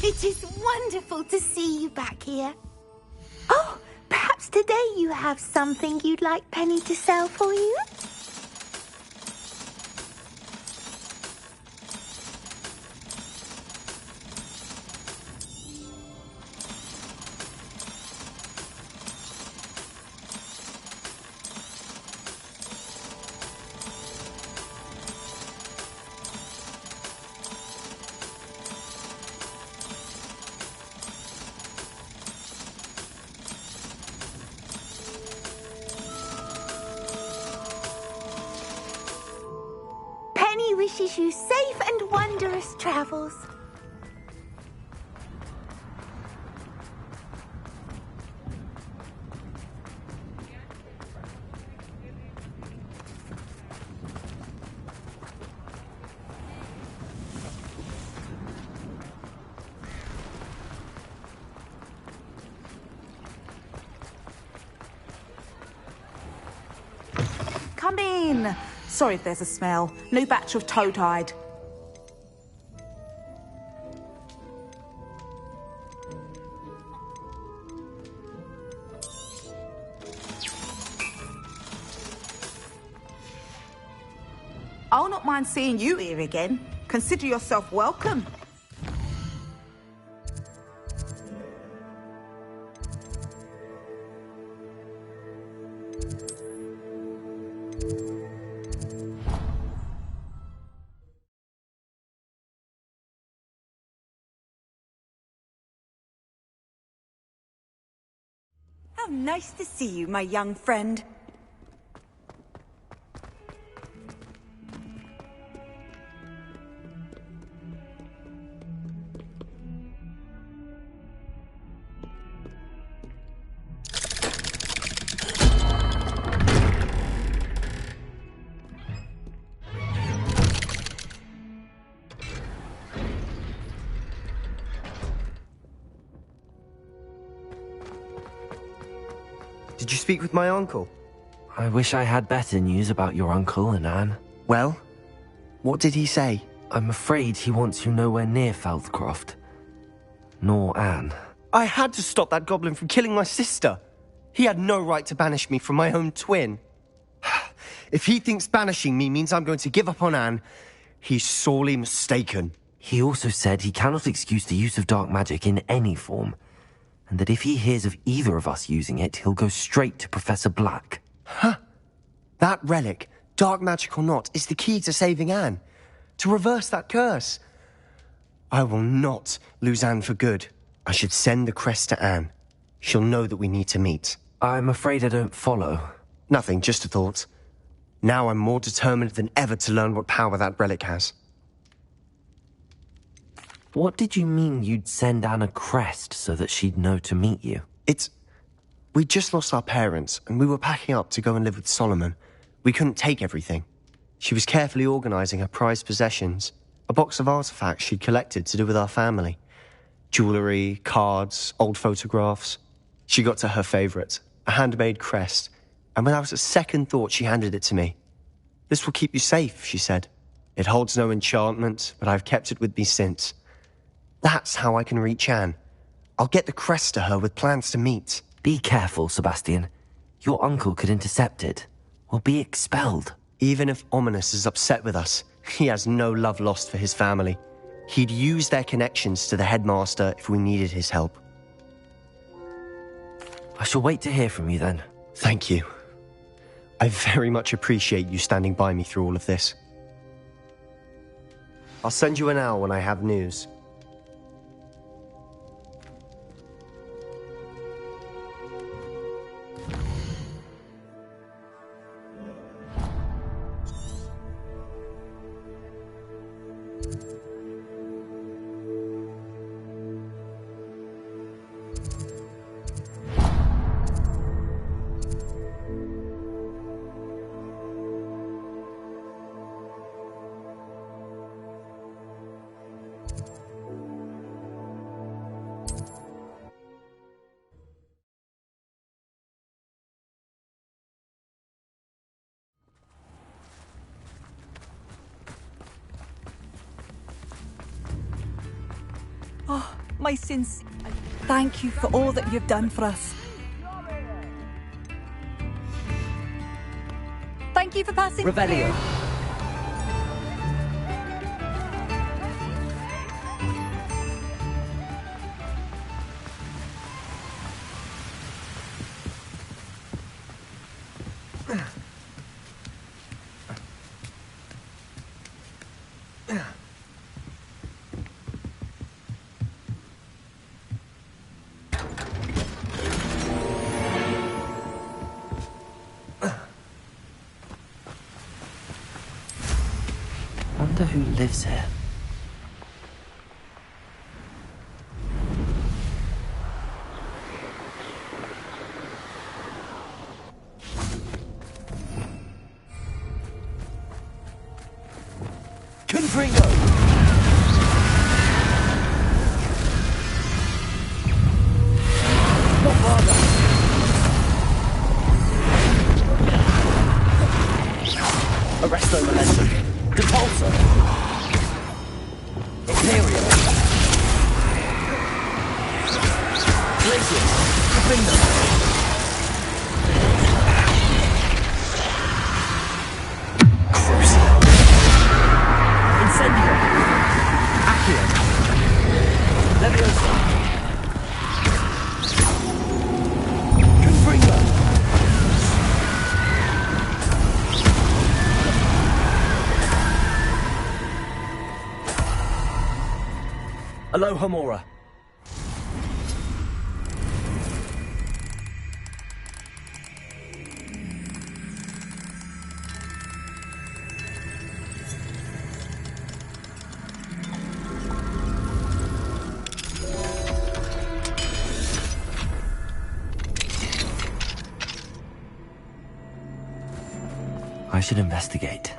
It is wonderful to see you back here. Oh, perhaps today you have something you'd like Penny to sell for you? Wishes you safe and wondrous travels. Come in. Sorry if there's a smell. New batch of toad-hide. I'll not mind seeing you here again. Consider yourself welcome. How nice to see you, my young friend. Did you speak with my uncle? I wish I had better news about your uncle and Anne. Well, what did he say? I'm afraid he wants you nowhere near Feldcroft. Nor Anne. I had to stop that goblin from killing my sister. He had no right to banish me from my own twin. If he thinks banishing me means I'm going to give up on Anne, he's sorely mistaken. He also said he cannot excuse the use of dark magic in any form, and that if he hears of either of us using it, he'll go straight to Professor Black. Huh? That relic, dark magic or not, is the key to saving Anne. To reverse that curse. I will not lose Anne for good. I should send the crest to Anne. She'll know that we need to meet. I'm afraid I don't follow. Nothing, just a thought. Now I'm more determined than ever to learn what power that relic has. What did you mean you'd send Anne a crest so that she'd know to meet you? We'd just lost our parents, and we were packing up to go and live with Solomon. We couldn't take everything. She was carefully organising her prized possessions, a box of artifacts she'd collected to do with our family. Jewellery, cards, old photographs. She got to her favourite, a handmade crest, and without a second thought she handed it to me. "This will keep you safe," she said. "It holds no enchantment, but I've kept it with me since. That's how I can reach Anne. I'll get the crest to her with plans to meet." Be careful, Sebastian. Your uncle could intercept it. We'll be expelled. Even if Ominous is upset with us, he has no love lost for his family. He'd use their connections to the headmaster if we needed his help. I shall wait to hear from you then. Thank you. I very much appreciate you standing by me through all of this. I'll send you an hour when I have news. Oh, my sins. Thank you for all that you've done for us. Thank you for passing Revelio. Wonder who lives here. Confringo! Not farther! Arresto Momentum! Depulsor! Imperial! Glacier! Finger! Incendio! Accio! Leviosa! Confringo! Alohomora! I should investigate.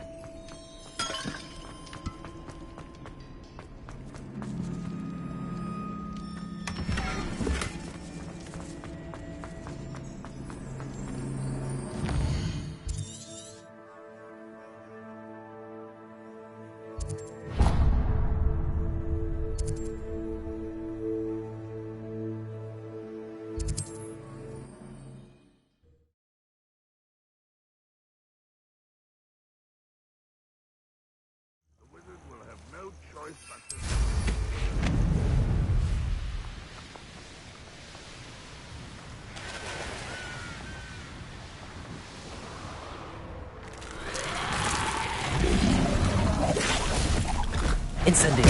Incendio.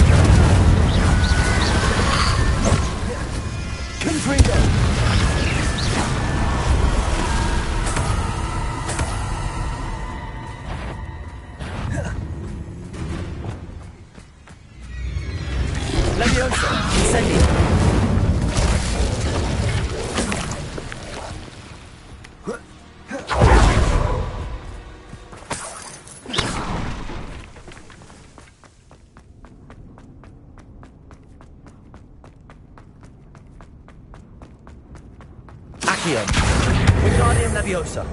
Confringo. Leviosa. Incendio. Accio. Wingardium Leviosa.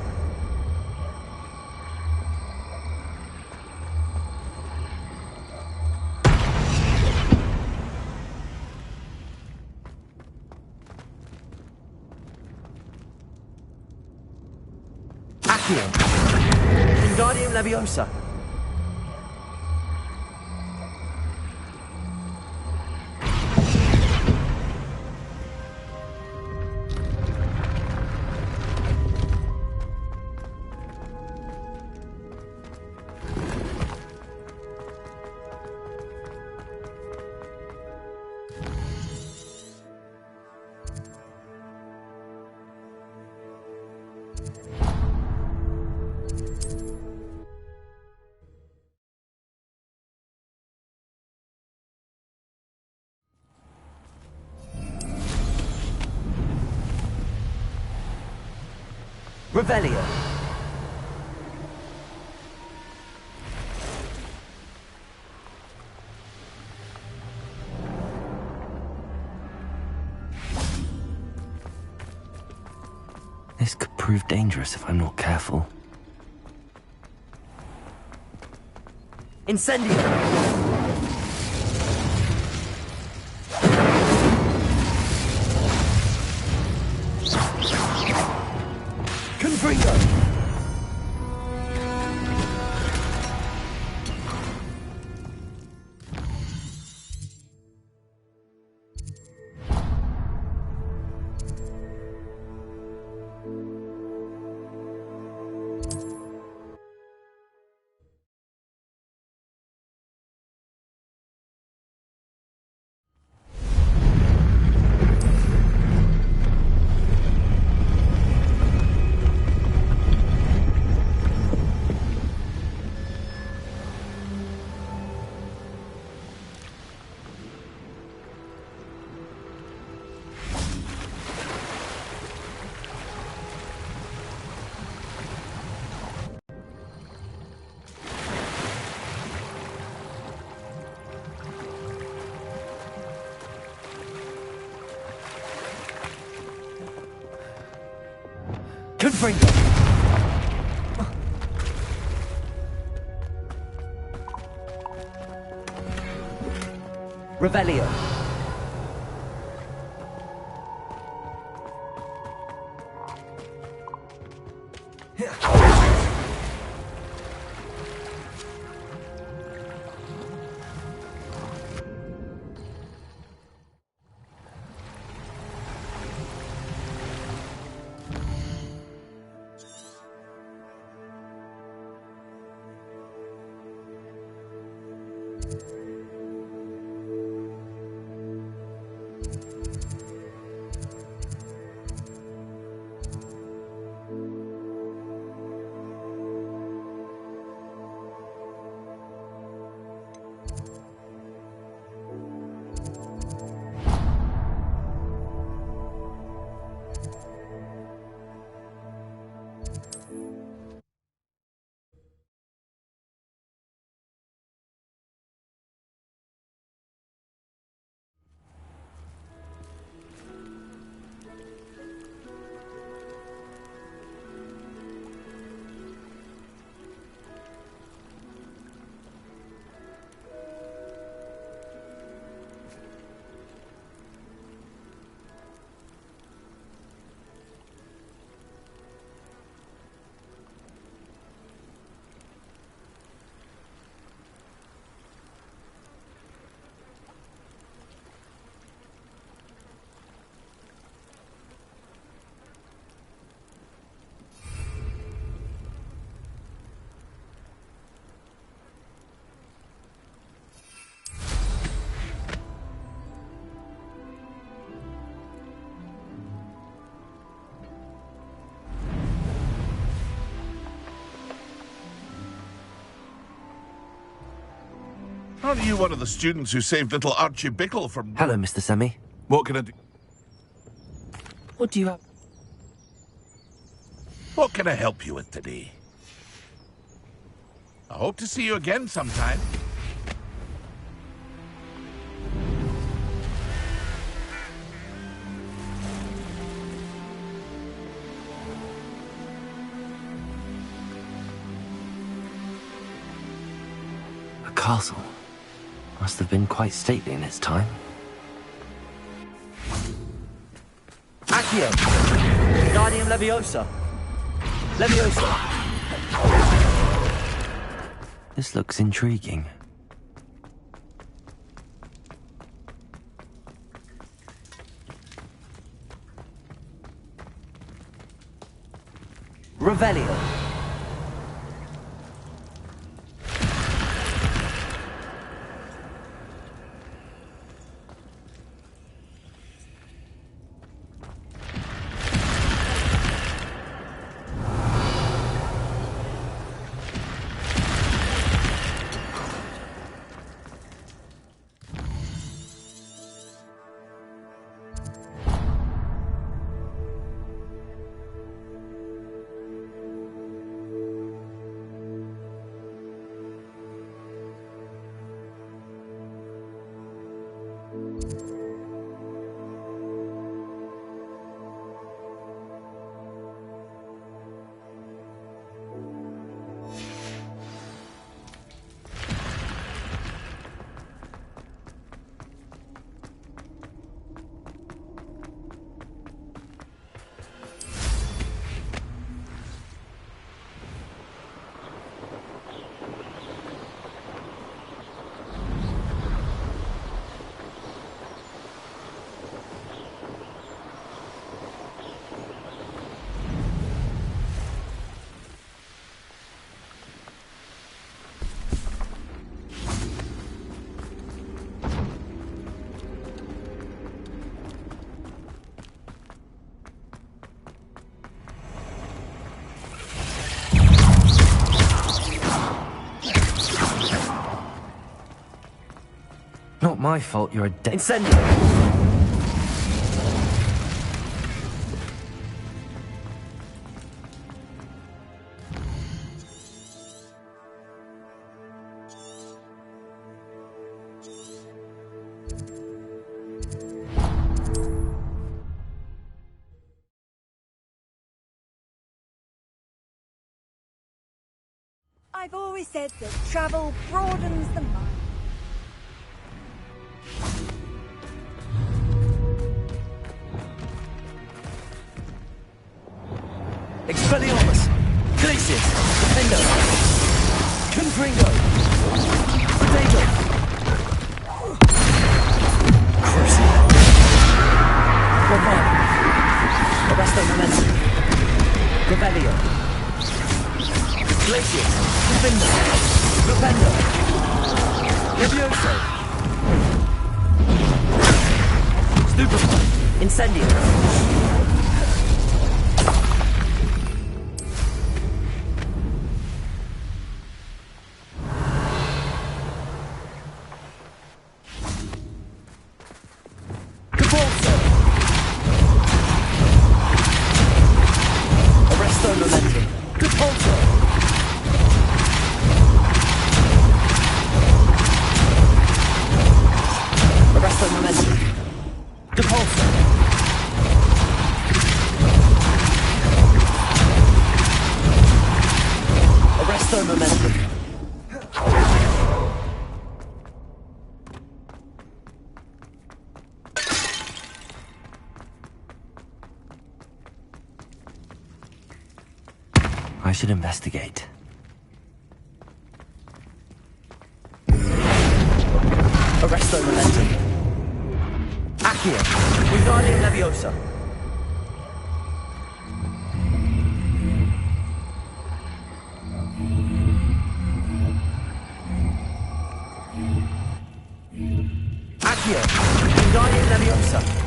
Accio. Wingardium Leviosa. Revelio. This could prove dangerous if I'm not careful. Incendio. Confringo. Confringo. Revelio. Aren't you one of the students who saved little Archie Bickle from... Hello, Mr. Semi. What can I do? What do you have? What can I help you with today? I hope to see you again sometime. A castle. Must have been quite stately in its time. Accio! Wingardium Leviosa! Leviosa! This looks intriguing. Revelio! Not my fault you're a Incendio! I've always said that travel broadens the mind. Expelliarmus! Glacius! Defendo! Confringo! Potato! Crucible! Romano! Arresto Momentum! Revelio! Glacius! Defendo! Defendo! Levioso! Stupefy! Incendio! I should investigate. Arresto Momentum. Accio. Wingardium Leviosa. Accio. Wingardium Leviosa.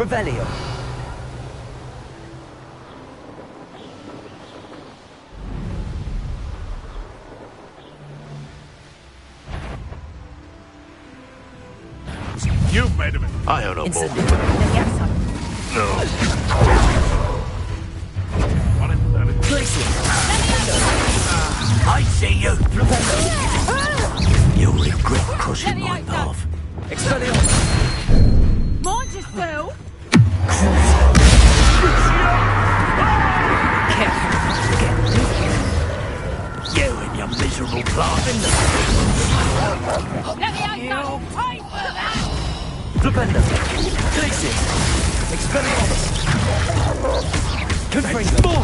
Revelio. You've made him. I own a ball. No. I see you. You'll regret crossing my path. Expelliarmus. Mind yourself! You and your miserable plant. Levioso! Pay for that! Flipendo. Glacius. Expelliarmus. Confringo.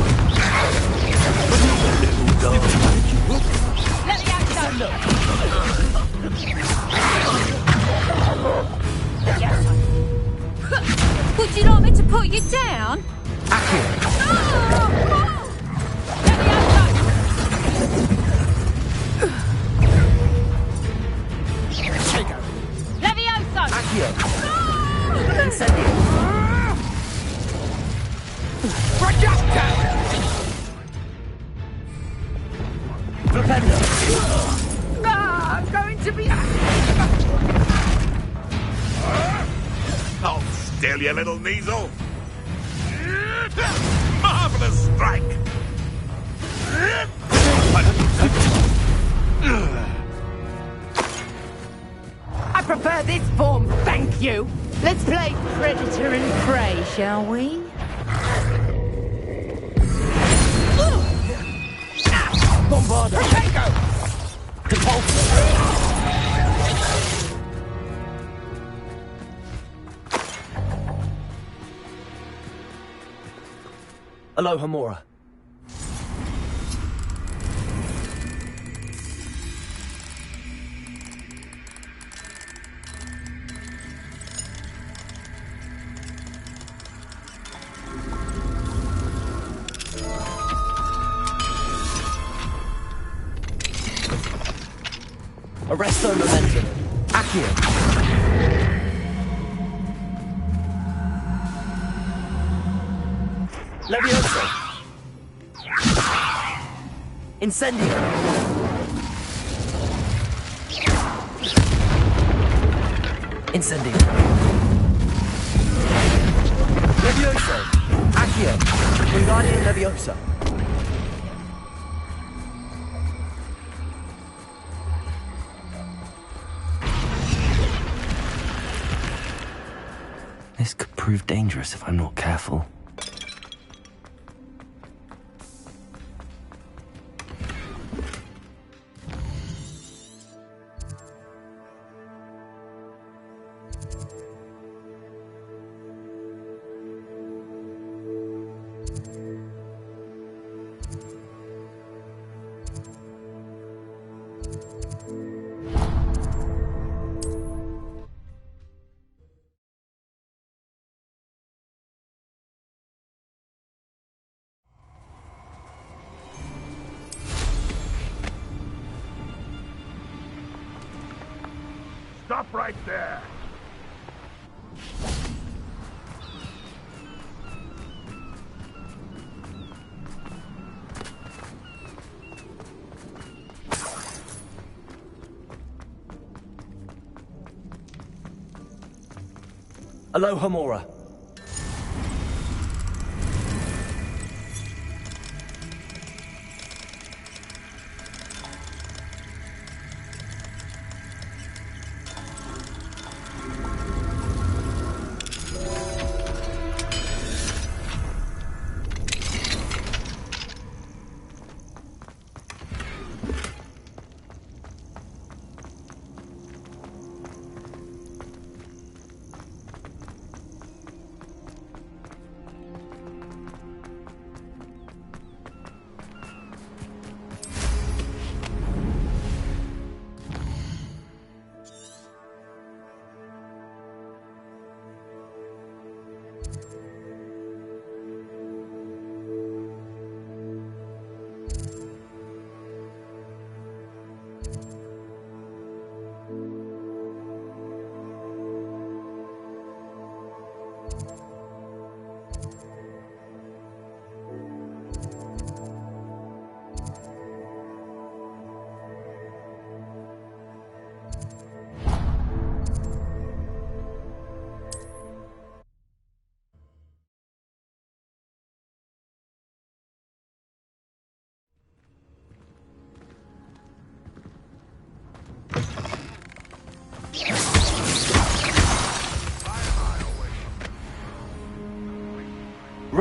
Would you like me to put you down? Levioso! Accio. Incendio. Flipendo. I'm going to be... Oh, still, you little Kneasel. Marvelous strike. I prefer this form, thank you. Let's play predator and prey, shall we? Bombardo. Compulsion. Aloha Mora. Arresto momentum. Accio. Levioso. Incendio. Incendio. Levioso. Accio. Wingardium Leviosa. This could prove dangerous if I'm not careful. Stop right there. Aloha Mora.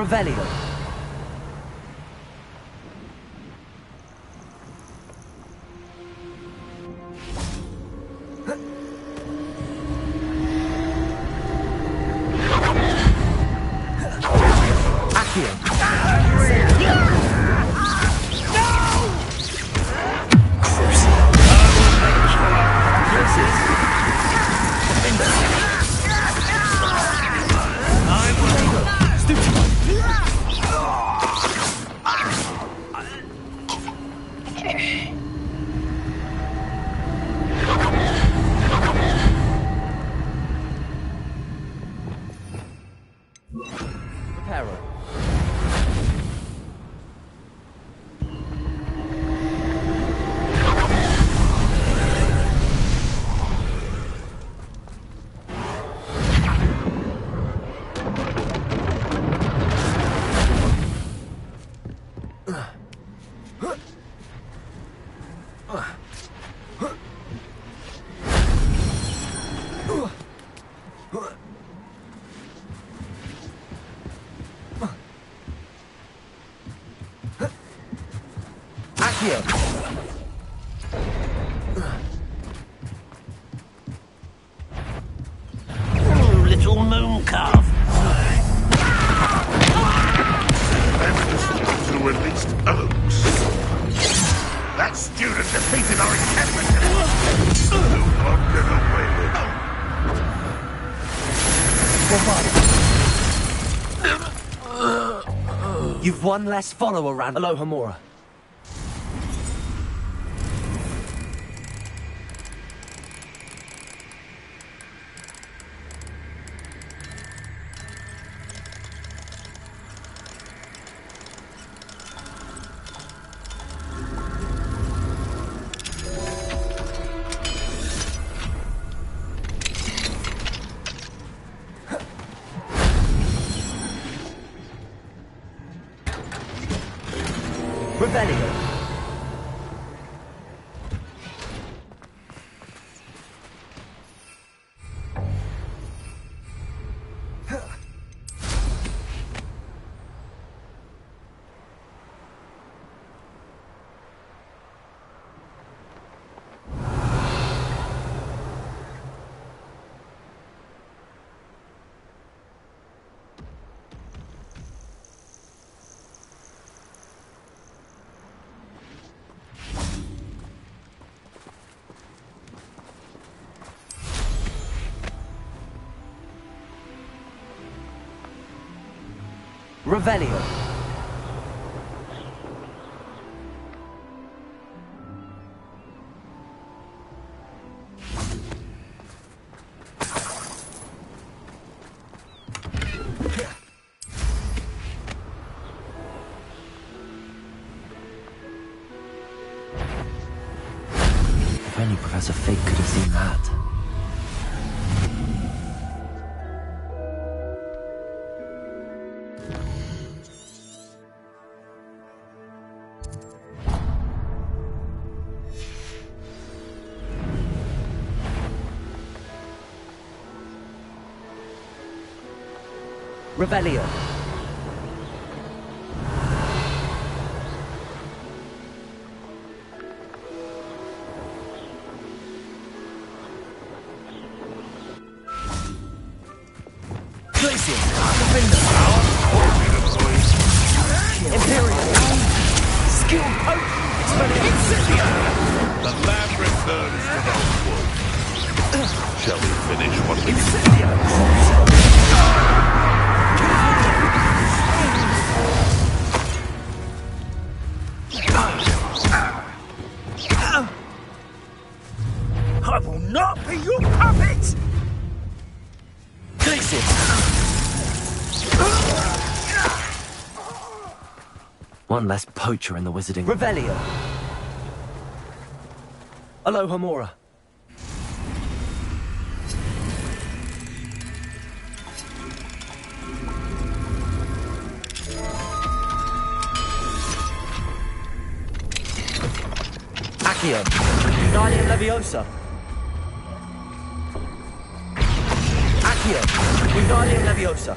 Revelio. Little moon calf. To released oaks. That student defeated our encampment. No one get away with. You've one less follower, Ran. Alohomora. Revelio. Revelio. If only Professor Fig could have seen that. Revelio. Glacier. Imperial. Skill poke. Incendia. The land returns to the wolf. Shall we finish what we Incendia. I will not be your puppet! Glacier. One less poacher in the wizarding. Revelio. Alohomora. Accio. Guardian Leviosa. Accio. Guardian Leviosa.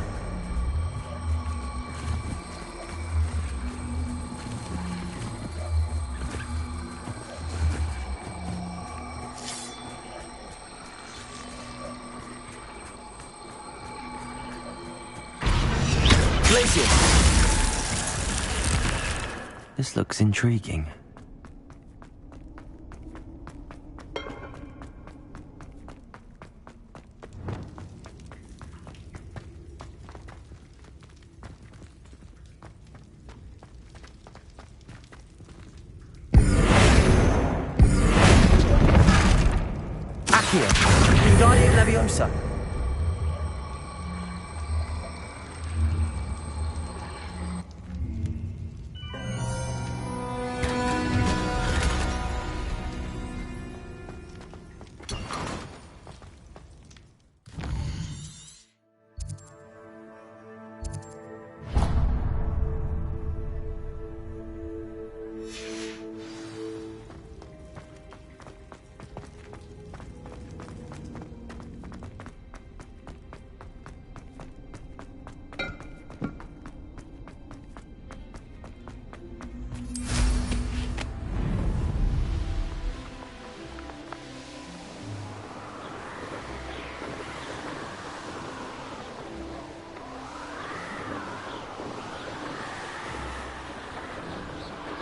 This looks intriguing. Accio, Wingardium Leviosa.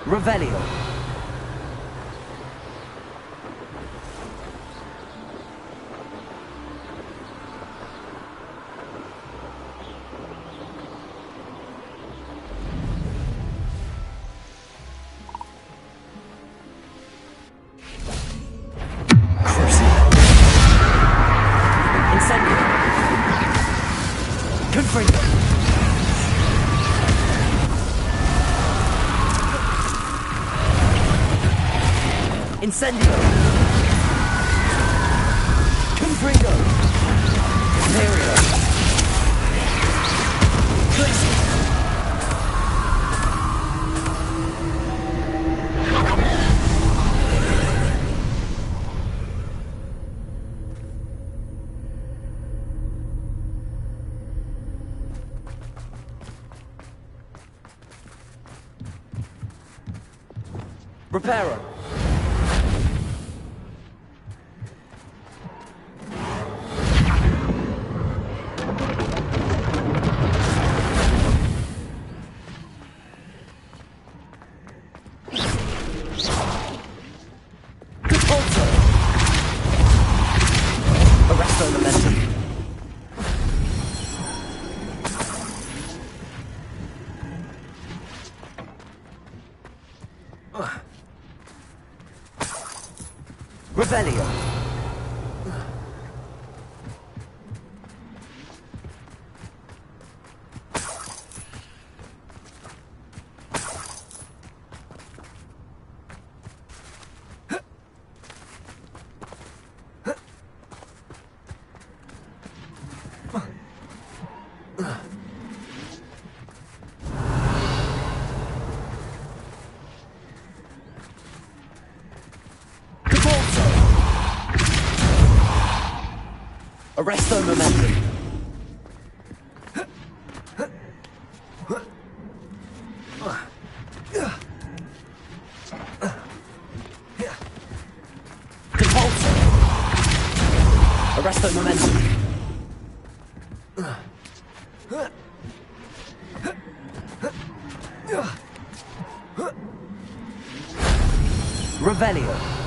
Revelio. Incendio. Confringo. Incendio! Confringo! Imperio! Glacier! Reparo! Revelio. Arresto momentum. Compulso. Arresto momentum. Revelio.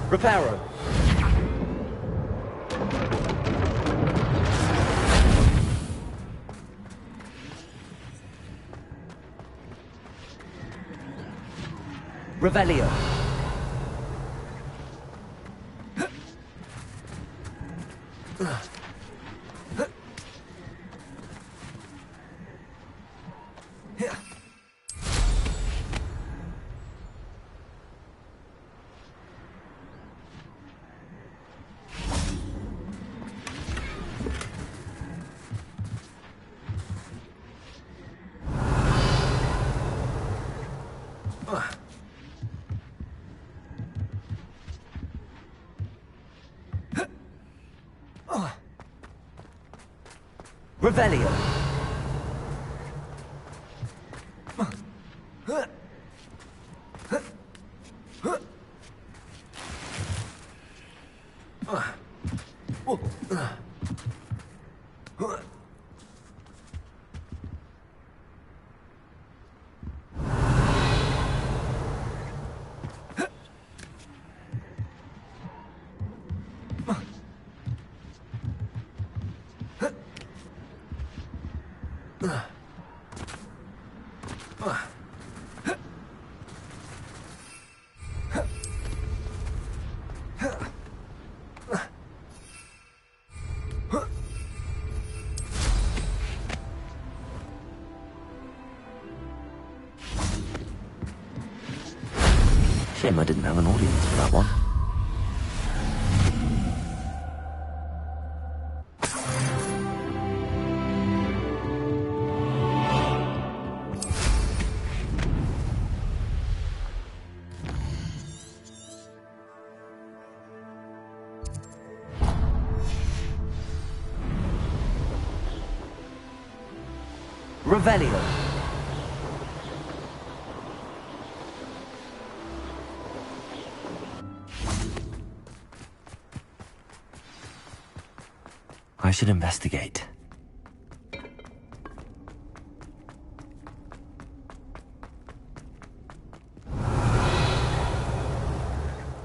Reparo. Revelio. Revelio. Shame I didn't have an audience for that one. Revelio. I should investigate.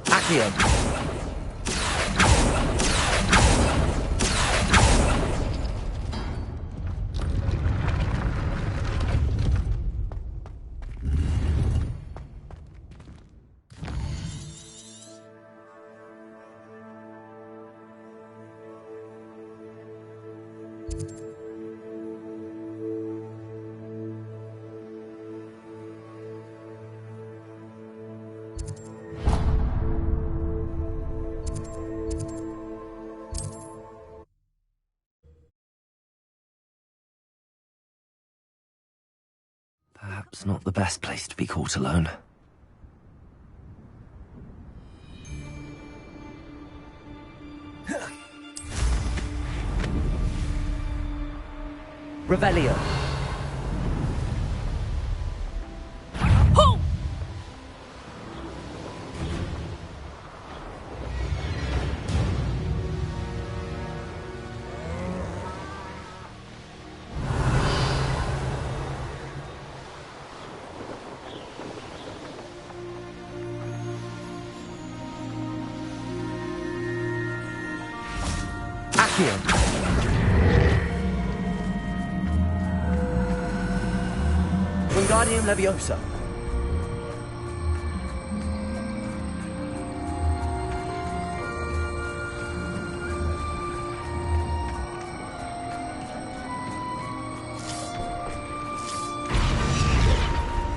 Accio. Perhaps not the best place to be caught alone. Revelio. Wingardium Leviosa.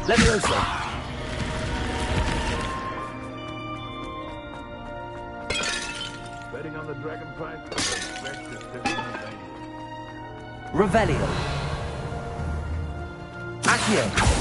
Leviosa. Betting on the dragon prize. Revelio. Accio.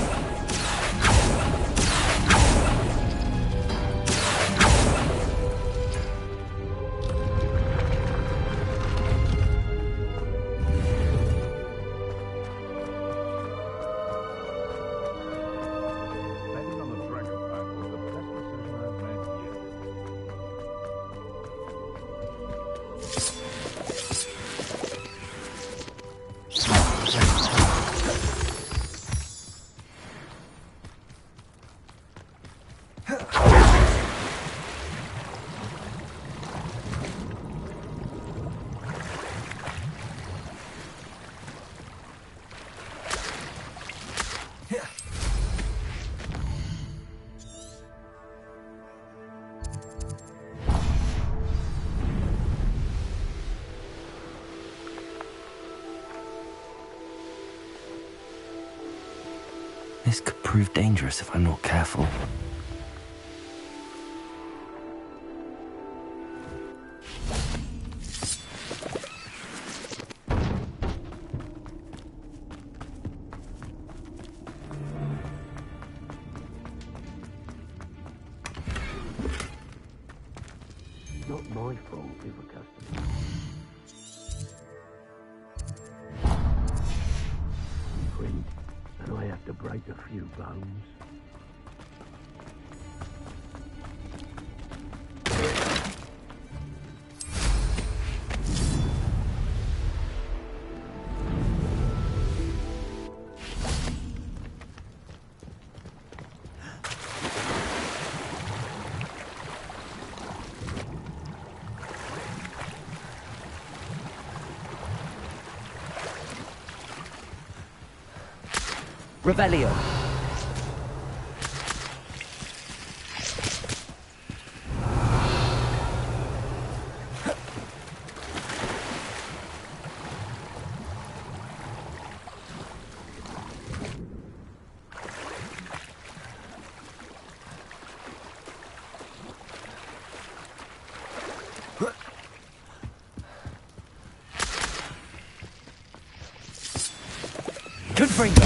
This could prove dangerous if I'm not careful. Not my fault if a customer... Print, and I have to break a few bones. Revelio. Confringo.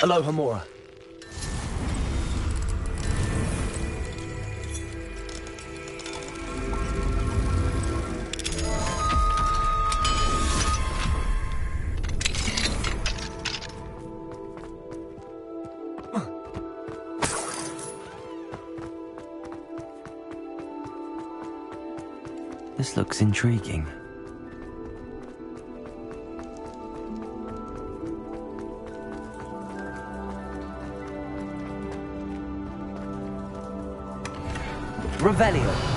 Aloha Mora. This looks intriguing. Revelio.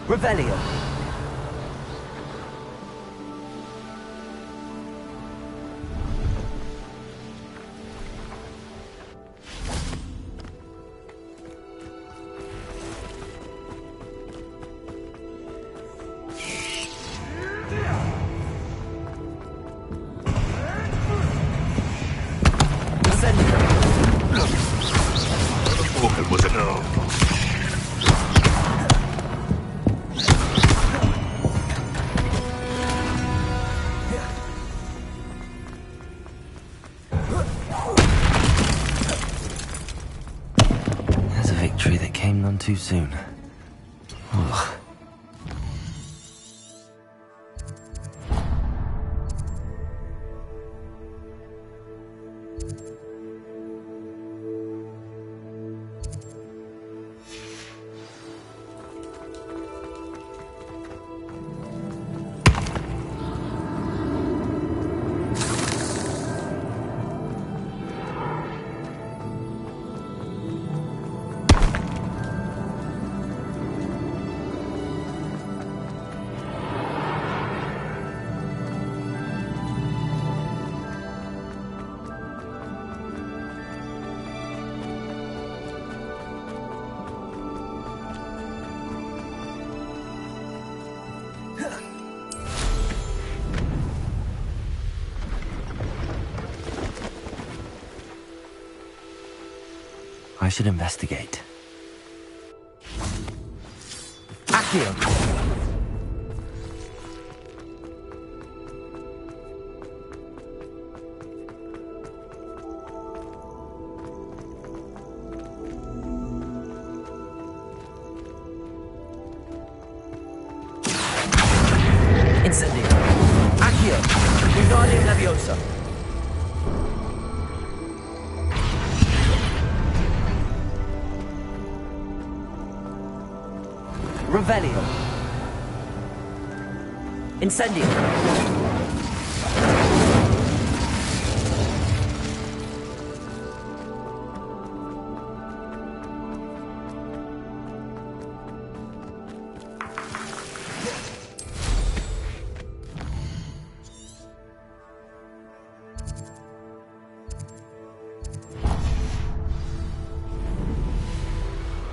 Revelio. Was it no? There's a victory that came none too soon. Ugh. I should investigate. Accio. Incendio. Accio. Wingardium Leviosa. Revelio. Incendio.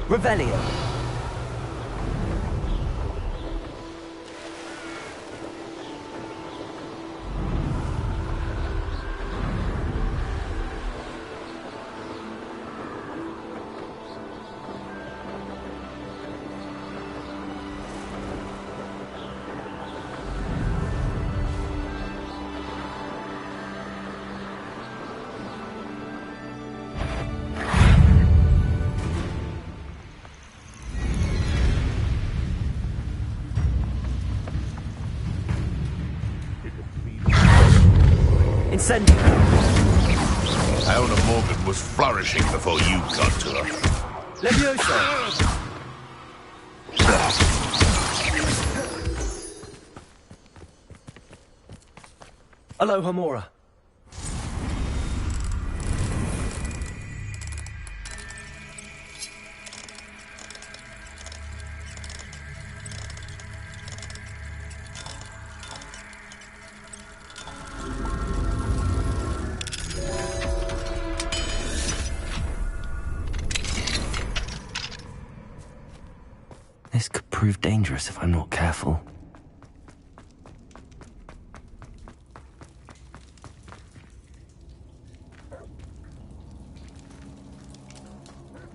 Revelio. Incendio. Iona Morgan was flourishing before you got to her. Leviosa. Aloha Mora. This could prove dangerous if I'm not careful.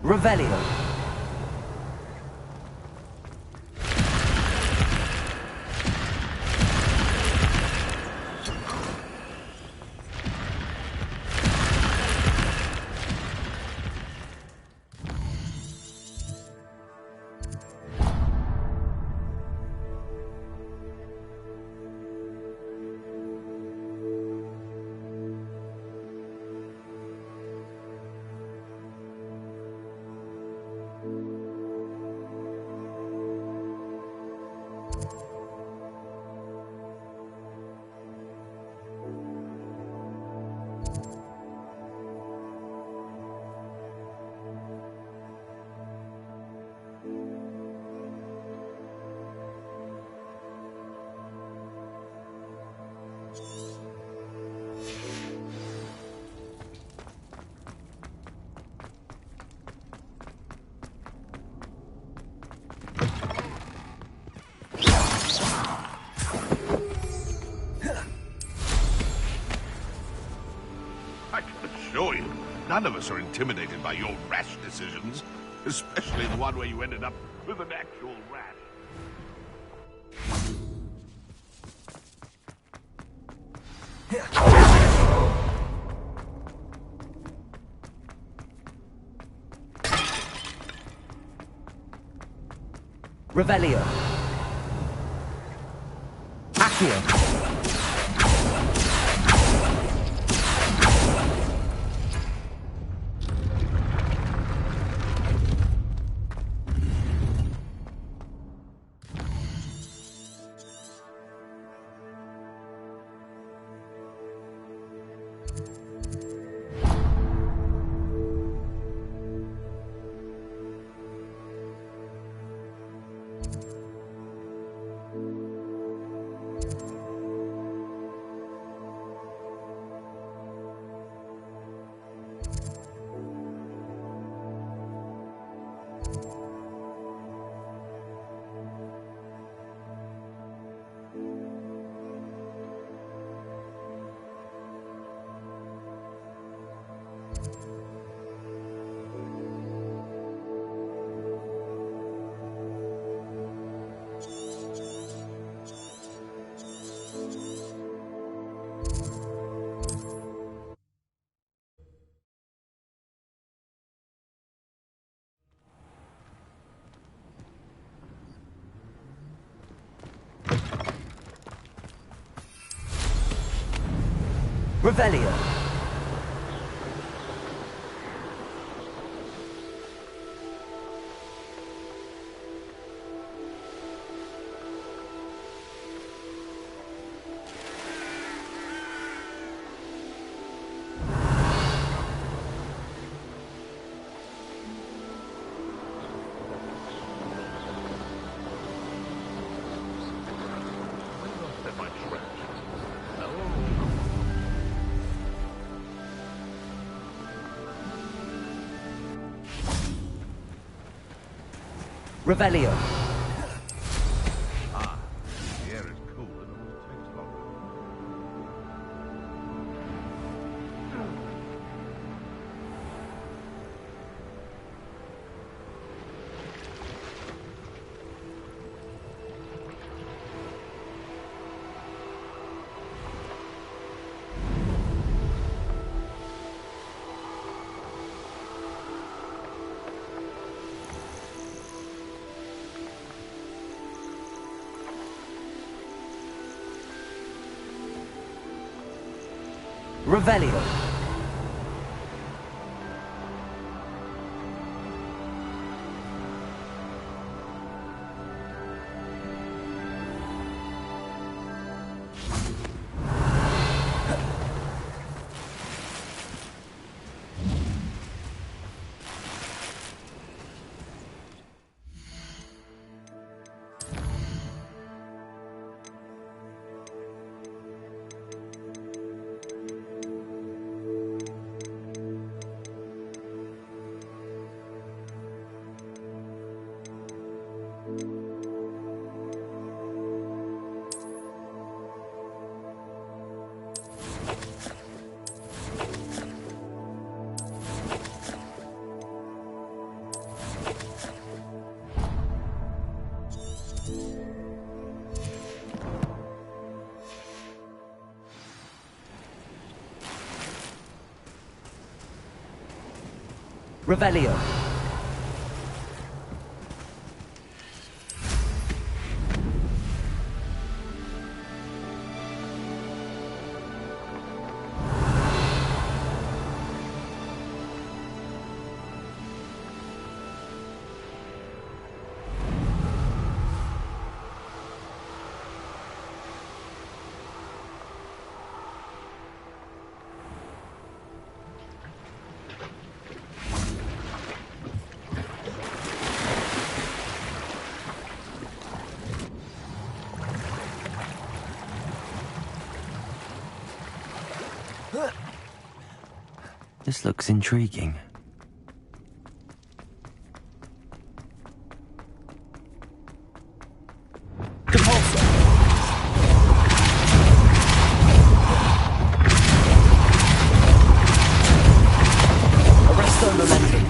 Revelio. None of us are intimidated by your rash decisions, especially the one where you ended up with an actual rash. Revelio. Accio. Revelio. Revelio. Ah, the air is cool and always takes longer. Revelio. Revelio. This looks intriguing. Arresto momentum.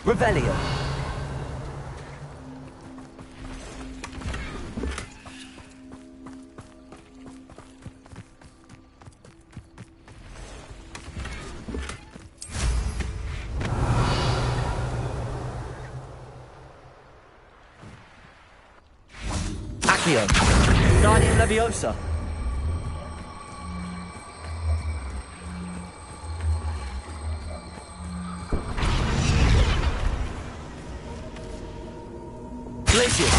Revelio. Accio. Guardian Leviosa. Glacius.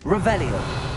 Revelio.